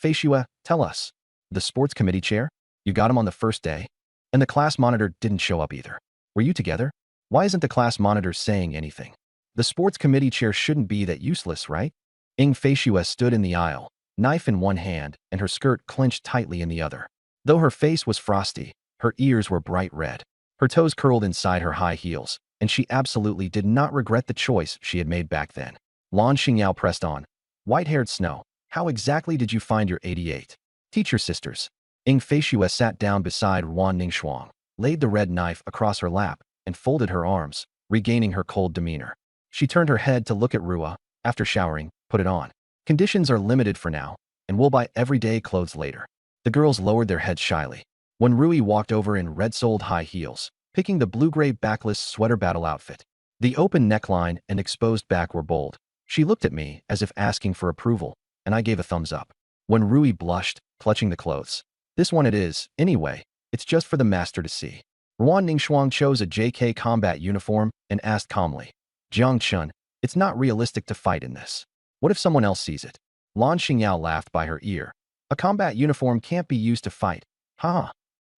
S1: Feishue, tell us. The sports committee chair? You got him on the first day? And the class monitor didn't show up either. Were you together? Why isn't the class monitor saying anything? The sports committee chair shouldn't be that useless, right? Ing Feishue stood in the aisle, knife in one hand and her skirt clenched tightly in the other. Though her face was frosty, her ears were bright red. Her toes curled inside her high heels, and she absolutely did not regret the choice she had made back then. Lan Xingyao pressed on. White-haired Snow, how exactly did you find your 88? Teach your sisters. Ing Feishue sat down beside Wan Ningxuang, laid the red knife across her lap, and folded her arms, regaining her cold demeanor. She turned her head to look at Rua, after showering, put it on. Conditions are limited for now, and we'll buy everyday clothes later. The girls lowered their heads shyly. When Rui walked over in red-soled high heels, picking the blue-gray backless sweater battle outfit. The open neckline and exposed back were bold. She looked at me as if asking for approval, and I gave a thumbs up. When Rui blushed, clutching the clothes. This one it is, anyway. It's just for the master to see. Wan Ningxuang chose a JK combat uniform and asked calmly. Jiang Chun, it's not realistic to fight in this. What if someone else sees it? Lan Xingyao laughed by her ear. A combat uniform can't be used to fight. Ha!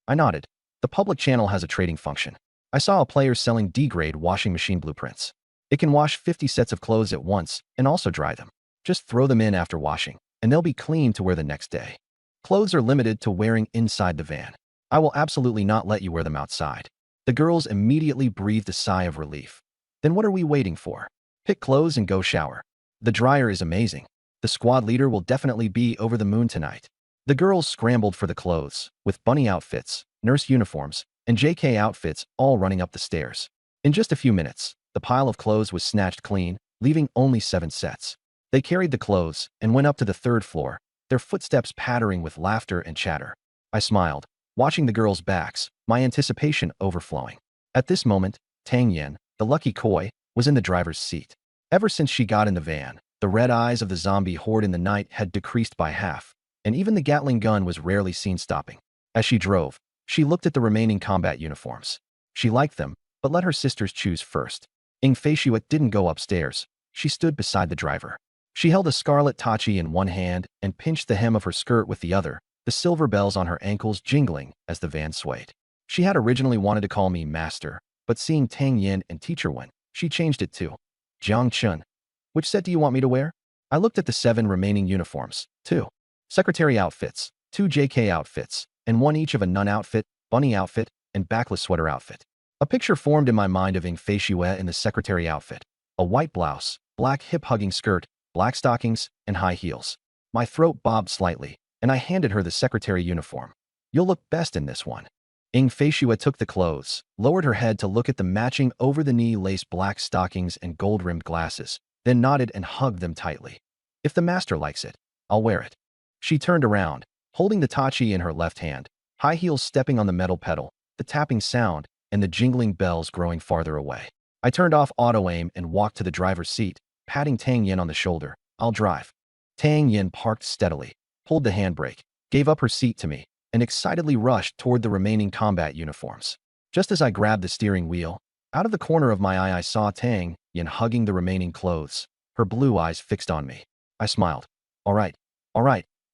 S1: I nodded. The public channel has a trading function. I saw a player selling D-grade washing machine blueprints. It can wash 50 sets of clothes at once and also dry them. Just throw them in after washing, and they'll be clean to wear the next day. Clothes are limited to wearing inside the van. I will absolutely not let you wear them outside. The girls immediately breathed a sigh of relief. Then what are we waiting for? Pick clothes and go shower. The dryer is amazing. The squad leader will definitely be over the moon tonight. The girls scrambled for the clothes, with bunny outfits, nurse uniforms, and JK outfits all running up the stairs. In just a few minutes, the pile of clothes was snatched clean, leaving only 7 sets. They carried the clothes and went up to the 3rd floor, their footsteps pattering with laughter and chatter. I smiled, watching the girls' backs, my anticipation overflowing. At this moment, Tang Yin, the lucky koi, was in the driver's seat. Ever since she got in the van, the red eyes of the zombie horde in the night had decreased by half, and even the Gatling gun was rarely seen stopping. As she drove, she looked at the remaining combat uniforms. She liked them, but let her sisters choose first. Ing Feishuat didn't go upstairs. She stood beside the driver. She held a scarlet tachi in one hand and pinched the hem of her skirt with the other, the silver bells on her ankles jingling as the van swayed. She had originally wanted to call me Master, but seeing Tang Yin and Teacher Wen, she changed it to Jiang Chun. Which set do you want me to wear? I looked at the 7 remaining uniforms, 2 secretary outfits, 2 JK outfits, and 1 each of a nun outfit, bunny outfit, and backless sweater outfit. A picture formed in my mind of Ing Feishue in the secretary outfit. A white blouse, black hip-hugging skirt, black stockings, and high heels. My throat bobbed slightly, and I handed her the secretary uniform. You'll look best in this one. Ing Feishue took the clothes, lowered her head to look at the matching over-the-knee lace black stockings and gold-rimmed glasses, then nodded and hugged them tightly. If the master likes it, I'll wear it. She turned around, holding the tachi in her left hand, high heels stepping on the metal pedal, the tapping sound, and the jingling bells growing farther away. I turned off auto-aim and walked to the driver's seat, patting Tang Yin on the shoulder. I'll drive. Tang Yin parked steadily, pulled the handbrake, gave up her seat to me, and excitedly rushed toward the remaining combat uniforms. Just as I grabbed the steering wheel, out of the corner of my eye I saw Tang Yin hugging the remaining clothes, her blue eyes fixed on me. I smiled. All right,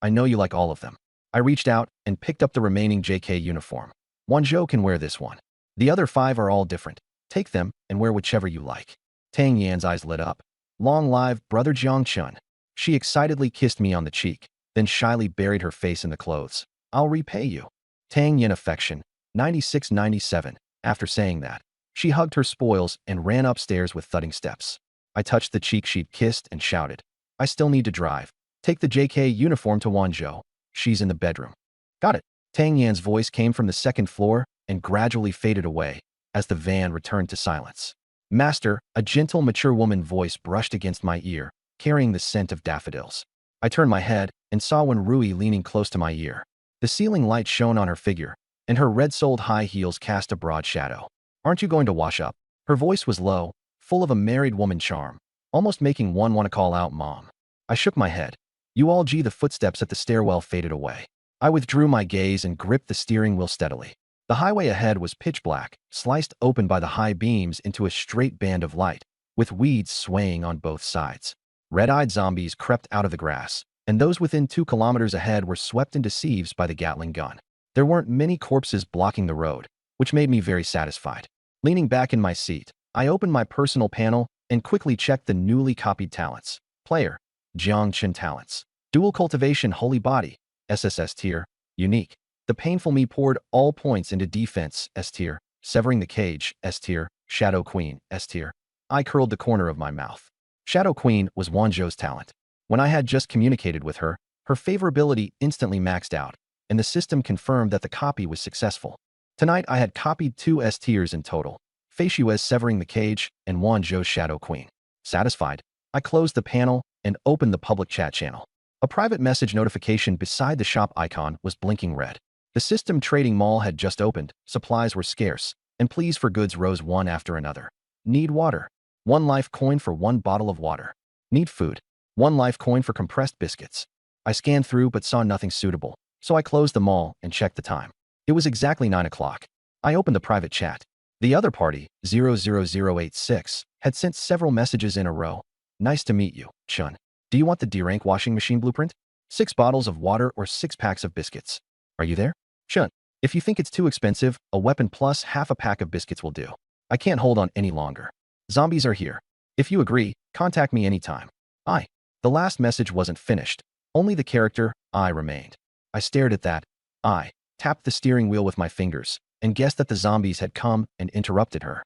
S1: I know you like all of them. I reached out and picked up the remaining JK uniform. Wanzhou can wear this one. The other 5 are all different. Take them and wear whichever you like. Tang Yan's eyes lit up. Long live Brother Jiang Chun. She excitedly kissed me on the cheek, then shyly buried her face in the clothes. I'll repay you. Tang Yin affection, 9697. After saying that, she hugged her spoils and ran upstairs with thudding steps. I touched the cheek she'd kissed and shouted, I still need to drive. Take the JK uniform to Wanzhou. She's in the bedroom. Got it. Tang Yan's voice came from the 2nd floor and gradually faded away as the van returned to silence. Master, a gentle, mature woman voice brushed against my ear, carrying the scent of daffodils. I turned my head and saw Wen Rui leaning close to my ear. The ceiling light shone on her figure, and her red-soled high heels cast a broad shadow. Aren't you going to wash up? Her voice was low, full of a married woman charm, almost making one want to call out Mom. I shook my head. The footsteps at the stairwell faded away. I withdrew my gaze and gripped the steering wheel steadily. The highway ahead was pitch black, sliced open by the high beams into a straight band of light, with weeds swaying on both sides. Red-eyed zombies crept out of the grass, and those within 2 kilometers ahead were swept into sieves by the Gatling gun. There weren't many corpses blocking the road, which made me very satisfied. Leaning back in my seat, I opened my personal panel and quickly checked the newly copied talents. Player, Jiang Chun talents. Dual cultivation holy body, SSS tier, unique. The painful me poured all points into defense, S tier, severing the cage, S tier, Shadow Queen, S tier. I curled the corner of my mouth. Shadow Queen was Wanzhou's talent. When I had just communicated with her, her favorability instantly maxed out, and the system confirmed that the copy was successful. Tonight I had copied 2 S tiers in total, Feishue's severing the cage and Wanzhou's Shadow Queen. Satisfied, I closed the panel and opened the public chat channel. A private message notification beside the shop icon was blinking red. The system trading mall had just opened, supplies were scarce, and pleas for goods rose one after another. Need water. 1 life coin for 1 bottle of water. Need food. 1 life coin for compressed biscuits. I scanned through but saw nothing suitable, so I closed the mall and checked the time. It was exactly 9 o'clock. I opened the private chat. The other party, 00086, had sent several messages in a row. Nice to meet you, Chun. Do you want the D-rank washing machine blueprint? 6 bottles of water or 6 packs of biscuits. Are you there? Chun. If you think it's too expensive, a weapon plus half a pack of biscuits will do. I can't hold on any longer. Zombies are here. If you agree, contact me anytime. I. The last message wasn't finished. Only the character, I, remained. I stared at that. I. tapped the steering wheel with my fingers, and guessed that the zombies had come and interrupted her.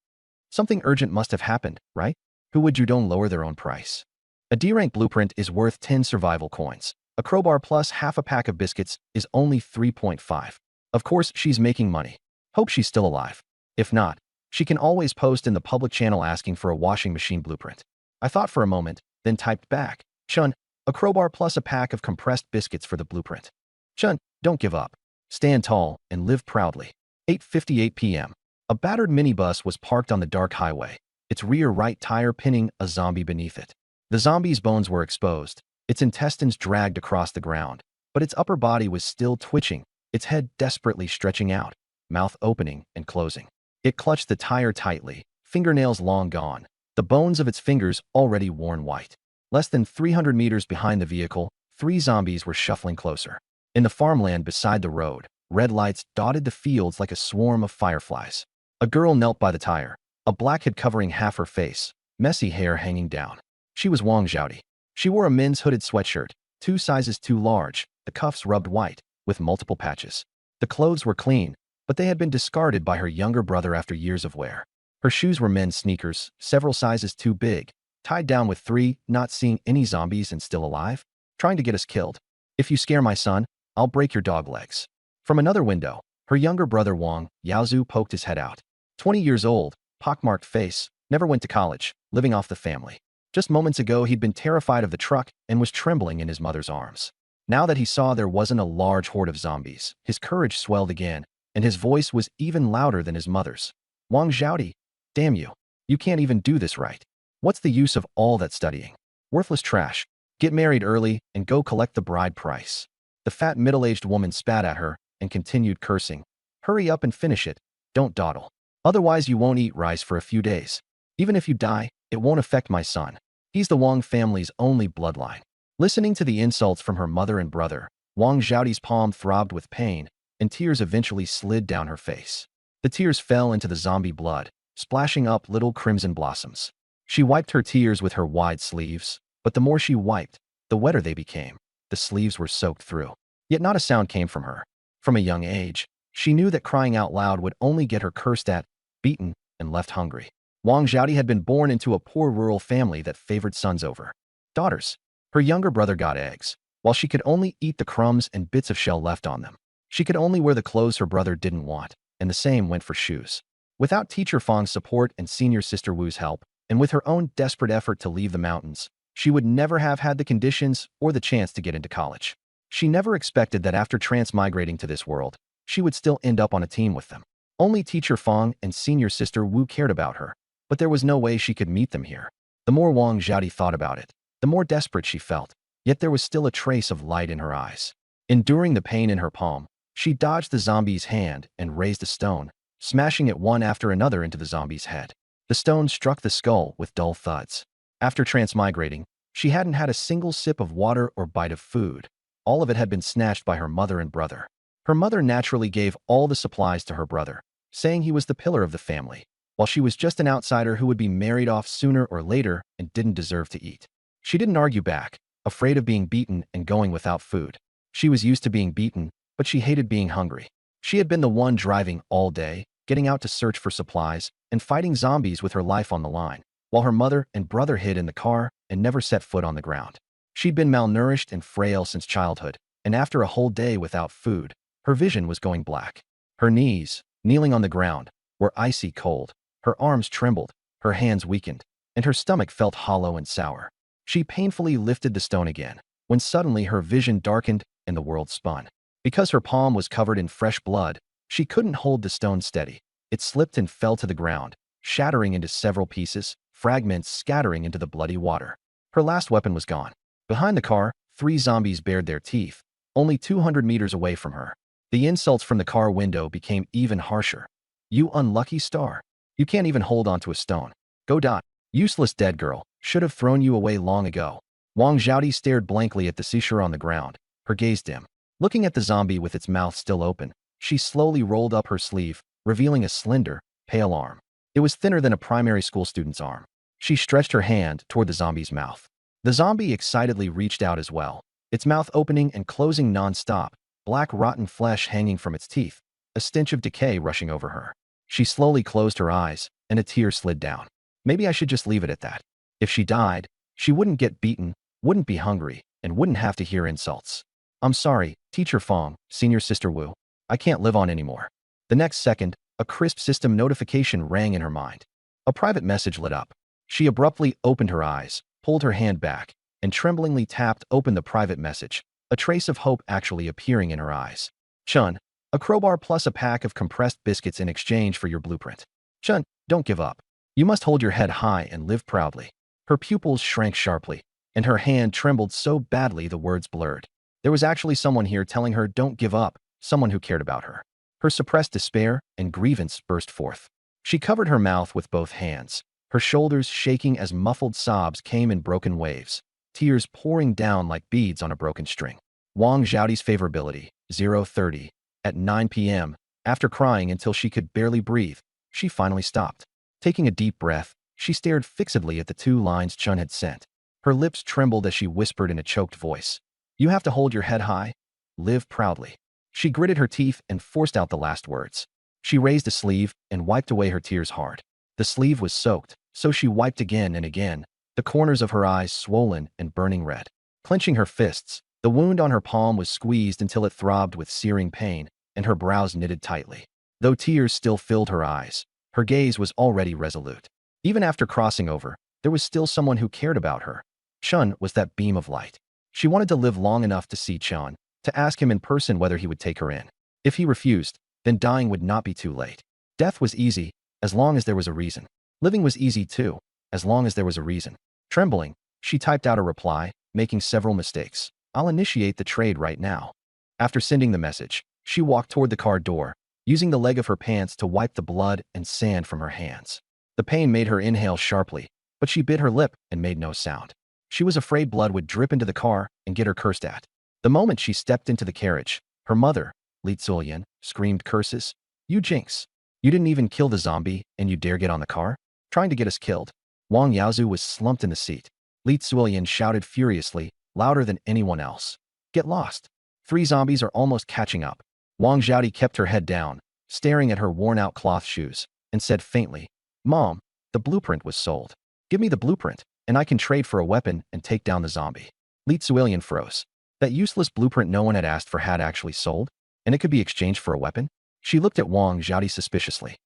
S1: Something urgent must have happened, right? Who would you don't lower their own price? A D-rank blueprint is worth 10 survival coins. A crowbar plus half a pack of biscuits is only 3.5. Of course, she's making money. Hope she's still alive. If not, she can always post in the public channel asking for a washing machine blueprint. I thought for a moment, then typed back, Chun, a crowbar plus a pack of compressed biscuits for the blueprint. Chun, don't give up. Stand tall and live proudly. 8:58 p.m. A battered minibus was parked on the dark highway, its rear right tire pinning a zombie beneath it. The zombie's bones were exposed, its intestines dragged across the ground, but its upper body was still twitching, its head desperately stretching out, mouth opening and closing. It clutched the tire tightly, fingernails long gone, the bones of its fingers already worn white. Less than 300 meters behind the vehicle, 3 zombies were shuffling closer. In the farmland beside the road, red lights dotted the fields like a swarm of fireflies. A girl knelt by the tire, a blackhead covering half her face, messy hair hanging down. She was Wang Xiaodi. She wore a men's hooded sweatshirt, 2 sizes too large, the cuffs rubbed white, with multiple patches. The clothes were clean, but they had been discarded by her younger brother after years of wear. Her shoes were men's sneakers, several sizes too big, tied down with 3, not seeing any zombies and still alive, trying to get us killed. If you scare my son, I'll break your dog legs. From another window, her younger brother Wang Yaozu poked his head out. 20 years old, pockmarked face, never went to college, living off the family. Just moments ago he'd been terrified of the truck and was trembling in his mother's arms. Now that he saw there wasn't a large horde of zombies, his courage swelled again, and his voice was even louder than his mother's. Wang Xiaodi, damn you. You can't even do this right. What's the use of all that studying? Worthless trash. Get married early and go collect the bride price. The fat middle-aged woman spat at her and continued cursing. Hurry up and finish it. Don't dawdle. Otherwise you won't eat rice for a few days. Even if you die, it won't affect my son. He's the Wang family's only bloodline. Listening to the insults from her mother and brother, Wang Xiaodi's palm throbbed with pain, and tears eventually slid down her face. The tears fell into the zombie blood, splashing up little crimson blossoms. She wiped her tears with her wide sleeves, but the more she wiped, the wetter they became. The sleeves were soaked through. Yet not a sound came from her. From a young age, she knew that crying out loud would only get her cursed at, beaten, and left hungry. Wang Xiaodi had been born into a poor rural family that favored sons over daughters. Her younger brother got eggs, while she could only eat the crumbs and bits of shell left on them. She could only wear the clothes her brother didn't want, and the same went for shoes. Without teacher Fang's support and senior sister Wu's help, and with her own desperate effort to leave the mountains, she would never have had the conditions or the chance to get into college. She never expected that after transmigrating to this world, she would still end up on a team with them. Only teacher Fang and senior sister Wu cared about her, but there was no way she could meet them here. The more Wang Xiaodi thought about it, the more desperate she felt, yet there was still a trace of light in her eyes. Enduring the pain in her palm, she dodged the zombie's hand and raised a stone, smashing it one after another into the zombie's head. The stone struck the skull with dull thuds. After transmigrating, she hadn't had a single sip of water or bite of food. All of it had been snatched by her mother and brother. Her mother naturally gave all the supplies to her brother, saying he was the pillar of the family, while she was just an outsider who would be married off sooner or later and didn't deserve to eat. She didn't argue back, afraid of being beaten and going without food. She was used to being beaten, but she hated being hungry. She had been the one driving all day, getting out to search for supplies, and fighting zombies with her life on the line, while her mother and brother hid in the car and never set foot on the ground. She'd been malnourished and frail since childhood, and after a whole day without food, her vision was going black. Her knees, kneeling on the ground, were icy cold, her arms trembled, her hands weakened, and her stomach felt hollow and sour. She painfully lifted the stone again, when suddenly her vision darkened and the world spun. Because her palm was covered in fresh blood, she couldn't hold the stone steady. It slipped and fell to the ground, shattering into several pieces, fragments scattering into the bloody water. Her last weapon was gone. Behind the car, 3 zombies bared their teeth, only 200 meters away from her. The insults from the car window became even harsher. You unlucky star. You can't even hold onto a stone. Go die. Useless dead girl. Should have thrown you away long ago. Wang Xiaodi stared blankly at the seashore on the ground, her gaze dim. Looking at the zombie with its mouth still open, she slowly rolled up her sleeve, revealing a slender, pale arm. It was thinner than a primary school student's arm. She stretched her hand toward the zombie's mouth. The zombie excitedly reached out as well, its mouth opening and closing non-stop, black rotten flesh hanging from its teeth, a stench of decay rushing over her. She slowly closed her eyes, and a tear slid down. Maybe I should just leave it at that. If she died, she wouldn't get beaten, wouldn't be hungry, and wouldn't have to hear insults. I'm sorry, Teacher Fong, Senior Sister Wu. I can't live on anymore. The next second, a crisp system notification rang in her mind. A private message lit up. She abruptly opened her eyes, pulled her hand back, and tremblingly tapped open the private message, a trace of hope actually appearing in her eyes. Chun, a crowbar plus a pack of compressed biscuits in exchange for your blueprint. Chun, don't give up. You must hold your head high and live proudly. Her pupils shrank sharply, and her hand trembled so badly the words blurred. There was actually someone here telling her don't give up, someone who cared about her. Her suppressed despair and grievance burst forth. She covered her mouth with both hands, her shoulders shaking as muffled sobs came in broken waves, tears pouring down like beads on a broken string. Wang Xiaoti's favorability, 030. At 9 p.m., after crying until she could barely breathe, she finally stopped. Taking a deep breath, she stared fixedly at the 2 lines Chun had sent. Her lips trembled as she whispered in a choked voice. You have to hold your head high. Live proudly. She gritted her teeth and forced out the last words. She raised a sleeve and wiped away her tears hard. The sleeve was soaked, so she wiped again and again, the corners of her eyes swollen and burning red. Clenching her fists, the wound on her palm was squeezed until it throbbed with searing pain, and her brows knitted tightly. Though tears still filled her eyes, her gaze was already resolute. Even after crossing over, there was still someone who cared about her. Chun was that beam of light. She wanted to live long enough to see Chun, to ask him in person whether he would take her in. If he refused, then dying would not be too late. Death was easy, as long as there was a reason. Living was easy too, as long as there was a reason. Trembling, she typed out a reply, making several mistakes. I'll initiate the trade right now. After sending the message, she walked toward the car door, using the leg of her pants to wipe the blood and sand from her hands. The pain made her inhale sharply, but she bit her lip and made no sound. She was afraid blood would drip into the car and get her cursed at. The moment she stepped into the carriage, her mother, Li Zulian, screamed curses. You jinx. You didn't even kill the zombie and you dare get on the car? Trying to get us killed. Wang Yaozu was slumped in the seat. Li Zulian shouted furiously, louder than anyone else. Get lost. 3 zombies are almost catching up. Wang Xiaoti kept her head down, staring at her worn-out cloth shoes, and said faintly, Mom, the blueprint was sold. Give me the blueprint, and I can trade for a weapon and take down the zombie. Li Zuilian froze. That useless blueprint no one had asked for had actually sold, and it could be exchanged for a weapon? She looked at Wang Xiaoti suspiciously.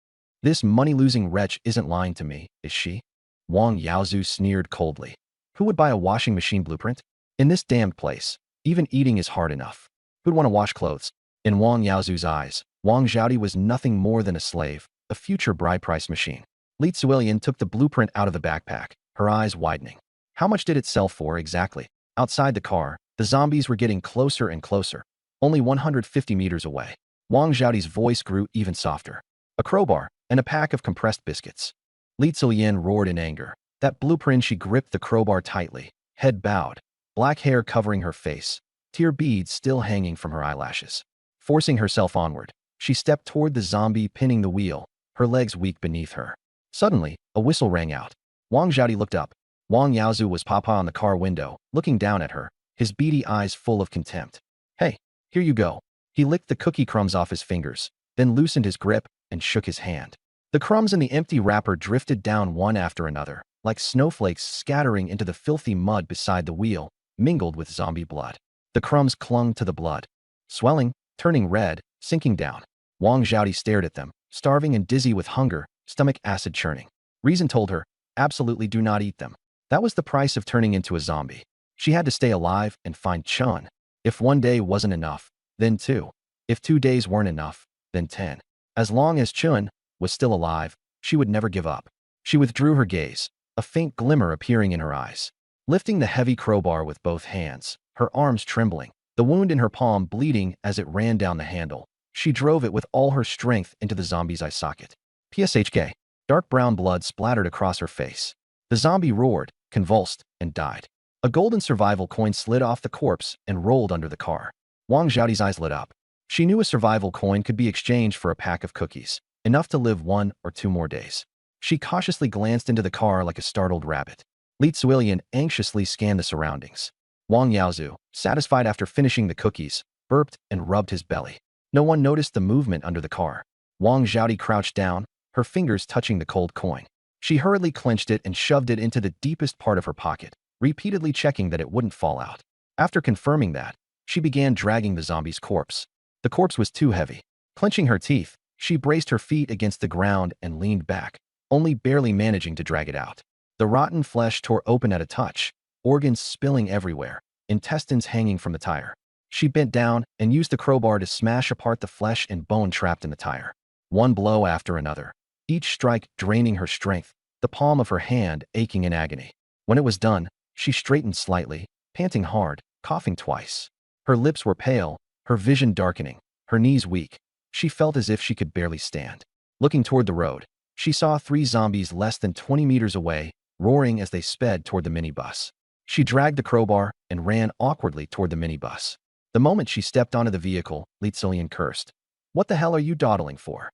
S1: This money-losing wretch isn't lying to me, is she? Wang Yaozu sneered coldly. Who would buy a washing machine blueprint? In this damned place, even eating is hard enough. Who'd want to wash clothes? In Wang Yaozu's eyes, Wang Xiaoti was nothing more than a slave, a future bride price machine. Li Zuilian took the blueprint out of the backpack, her eyes widening. How much did it sell for exactly? Outside the car, the zombies were getting closer and closer, only 150 meters away. Wang Xiaoti's voice grew even softer. A crowbar and a pack of compressed biscuits. Li Zuilian roared in anger. That blueprint, she gripped the crowbar tightly, head bowed, black hair covering her face, tear beads still hanging from her eyelashes. Forcing herself onward, she stepped toward the zombie pinning the wheel, her legs weak beneath her. Suddenly, a whistle rang out. Wang Xiaoti looked up. Wang Yaozu was Papa on the car window, looking down at her, his beady eyes full of contempt. Hey, here you go. He licked the cookie crumbs off his fingers, then loosened his grip and shook his hand. The crumbs in the empty wrapper drifted down one after another, like snowflakes scattering into the filthy mud beside the wheel, mingled with zombie blood. The crumbs clung to the blood, swelling, turning red, sinking down. Wang Xiaoti stared at them, starving and dizzy with hunger, stomach acid churning. Reason told her, absolutely do not eat them. That was the price of turning into a zombie. She had to stay alive and find Chun. If one day wasn't enough, then 2. If 2 days weren't enough, then 10. As long as Chun was still alive, she would never give up. She withdrew her gaze, a faint glimmer appearing in her eyes. Lifting the heavy crowbar with both hands, her arms trembling, the wound in her palm bleeding as it ran down the handle, she drove it with all her strength into the zombie's eye socket. PSHK. Dark brown blood splattered across her face. The zombie roared, convulsed, and died. A golden survival coin slid off the corpse and rolled under the car. Wang Xiaoti's eyes lit up. She knew a survival coin could be exchanged for a pack of cookies, enough to live 1 or 2 more days. She cautiously glanced into the car like a startled rabbit. Li Zuilian anxiously scanned the surroundings. Wang Yaozu, satisfied after finishing the cookies, burped, and rubbed his belly. No one noticed the movement under the car. Wang Xiaodi crouched down, her fingers touching the cold coin. She hurriedly clenched it and shoved it into the deepest part of her pocket, repeatedly checking that it wouldn't fall out. After confirming that, she began dragging the zombie's corpse. The corpse was too heavy. Clenching her teeth, she braced her feet against the ground and leaned back, only barely managing to drag it out. The rotten flesh tore open at a touch, organs spilling everywhere, intestines hanging from the tire. She bent down and used the crowbar to smash apart the flesh and bone trapped in the tire. One blow after another, each strike draining her strength, the palm of her hand aching in agony. When it was done, she straightened slightly, panting hard, coughing twice. Her lips were pale, her vision darkening, her knees weak. She felt as if she could barely stand. Looking toward the road, she saw 3 zombies less than 20 meters away, roaring as they sped toward the minibus. She dragged the crowbar and ran awkwardly toward the minibus. The moment she stepped onto the vehicle, Li Zilian cursed. "What the hell are you dawdling for?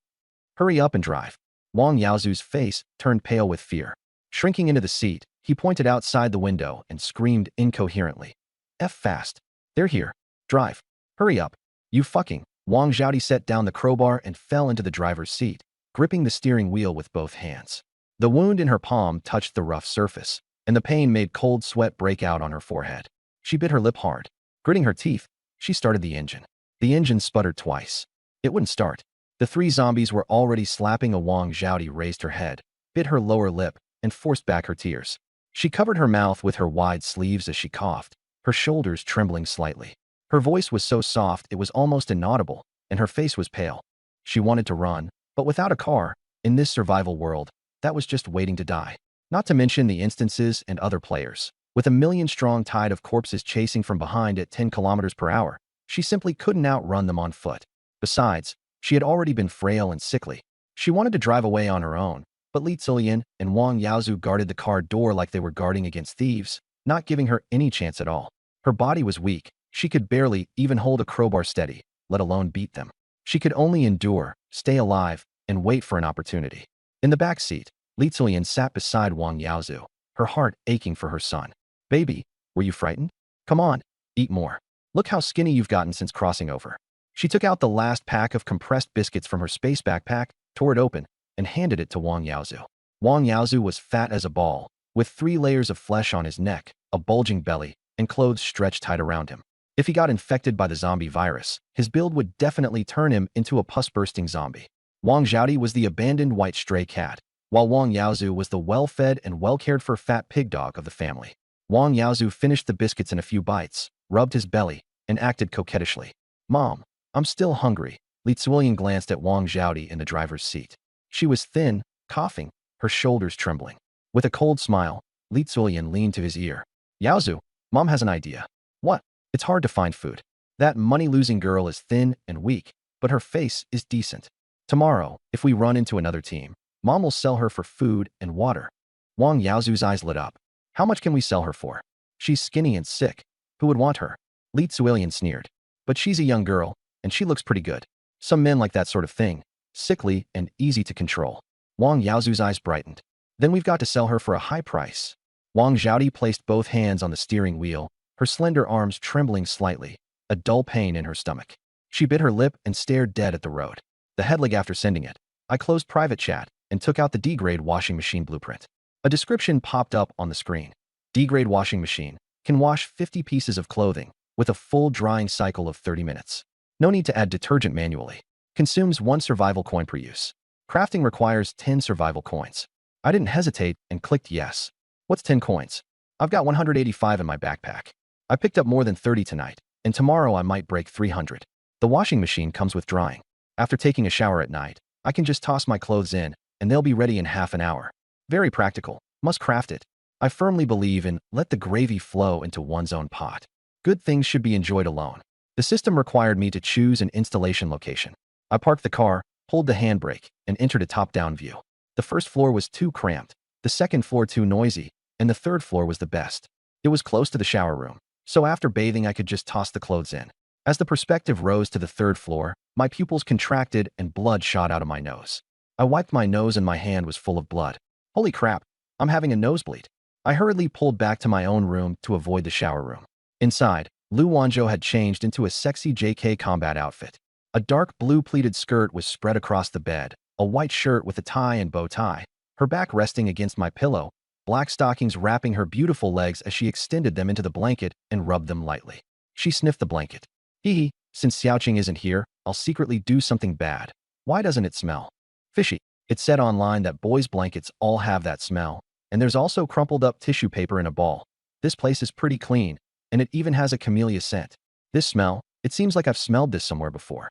S1: Hurry up and drive." Wang Yaozu's face turned pale with fear. Shrinking into the seat, he pointed outside the window and screamed incoherently. "F fast. They're here. Drive. Hurry up. You fucking." Wang Xiaodi set down the crowbar and fell into the driver's seat, gripping the steering wheel with both hands. The wound in her palm touched the rough surface, and the pain made cold sweat break out on her forehead. She bit her lip hard. Gritting her teeth, she started the engine. The engine sputtered twice. It wouldn't start. The 3 zombies were already slapping. Wang Xiaodi raised her head, bit her lower lip, and forced back her tears. She covered her mouth with her wide sleeves as she coughed, her shoulders trembling slightly. Her voice was so soft it was almost inaudible, and her face was pale. She wanted to run, but without a car, in this survival world, that was just waiting to die. Not to mention the instances and other players. With a million-strong tide of corpses chasing from behind at 10 kilometers per hour, she simply couldn't outrun them on foot. Besides, she had already been frail and sickly. She wanted to drive away on her own, but Li Zilian and Wang Yaozu guarded the car door like they were guarding against thieves, not giving her any chance at all. Her body was weak. She could barely even hold a crowbar steady, let alone beat them. She could only endure, stay alive, and wait for an opportunity. In the back seat, Li Zilian sat beside Wang Yaozu, her heart aching for her son. "Baby, were you frightened? Come on, eat more. Look how skinny you've gotten since crossing over." She took out the last pack of compressed biscuits from her space backpack, tore it open, and handed it to Wang Yaozu. Wang Yaozu was fat as a ball, with 3 layers of flesh on his neck, a bulging belly, and clothes stretched tight around him. If he got infected by the zombie virus, his build would definitely turn him into a pus-bursting zombie. Wang Xiaodi was the abandoned white stray cat, while Wang Yaozu was the well-fed and well-cared-for fat pig dog of the family. Wang Yaozu finished the biscuits in a few bites, rubbed his belly, and acted coquettishly. "Mom, I'm still hungry." Li Zilian glanced at Wang Xiaodi in the driver's seat. She was thin, coughing, her shoulders trembling. With a cold smile, Li Zilian leaned to his ear. "Yaozu, Mom has an idea." "What?" "It's hard to find food. That money-losing girl is thin and weak, but her face is decent. Tomorrow, if we run into another team, Mom will sell her for food and water." Wang Yaozu's eyes lit up. "How much can we sell her for? She's skinny and sick. Who would want her?" Li Zilian sneered. "But she's a young girl, and she looks pretty good. Some men like that sort of thing, sickly and easy to control." Wang Yaozu's eyes brightened. "Then we've got to sell her for a high price." Wang Xiaodi placed both hands on the steering wheel, her slender arms trembling slightly, a dull pain in her stomach. She bit her lip and stared dead at the road. The headlag after sending it, I closed private chat and took out the D-grade washing machine blueprint. A description popped up on the screen. D-grade washing machine can wash 50 pieces of clothing with a full drying cycle of 30 minutes. No need to add detergent manually. Consumes 1 survival coin per use. Crafting requires 10 survival coins. I didn't hesitate and clicked yes. What's 10 coins? I've got 185 in my backpack. I picked up more than 30 tonight, and tomorrow I might break 300. The washing machine comes with drying. After taking a shower at night, I can just toss my clothes in, and they'll be ready in half an hour. Very practical. Must craft it. I firmly believe in let the gravy flow into one's own pot. Good things should be enjoyed alone. The system required me to choose an installation location. I parked the car, pulled the handbrake, and entered a top-down view. The first floor was too cramped, the second floor too noisy, and the third floor was the best. It was close to the shower room, so after bathing I could just toss the clothes in. As the perspective rose to the third floor, my pupils contracted and blood shot out of my nose. I wiped my nose and my hand was full of blood. Holy crap, I'm having a nosebleed. I hurriedly pulled back to my own room to avoid the shower room. Inside, Lu Wanzhou had changed into a sexy JK combat outfit. A dark blue pleated skirt was spread across the bed, a white shirt with a tie and bow tie, her back resting against my pillow, black stockings wrapping her beautiful legs as she extended them into the blanket and rubbed them lightly. She sniffed the blanket. Hee hee, since Xiaoqing isn't here, I'll secretly do something bad. Why doesn't it smell fishy? It said online that boys' blankets all have that smell, and there's also crumpled up tissue paper in a ball. This place is pretty clean, and it even has a camellia scent. This smell, it seems like I've smelled this somewhere before.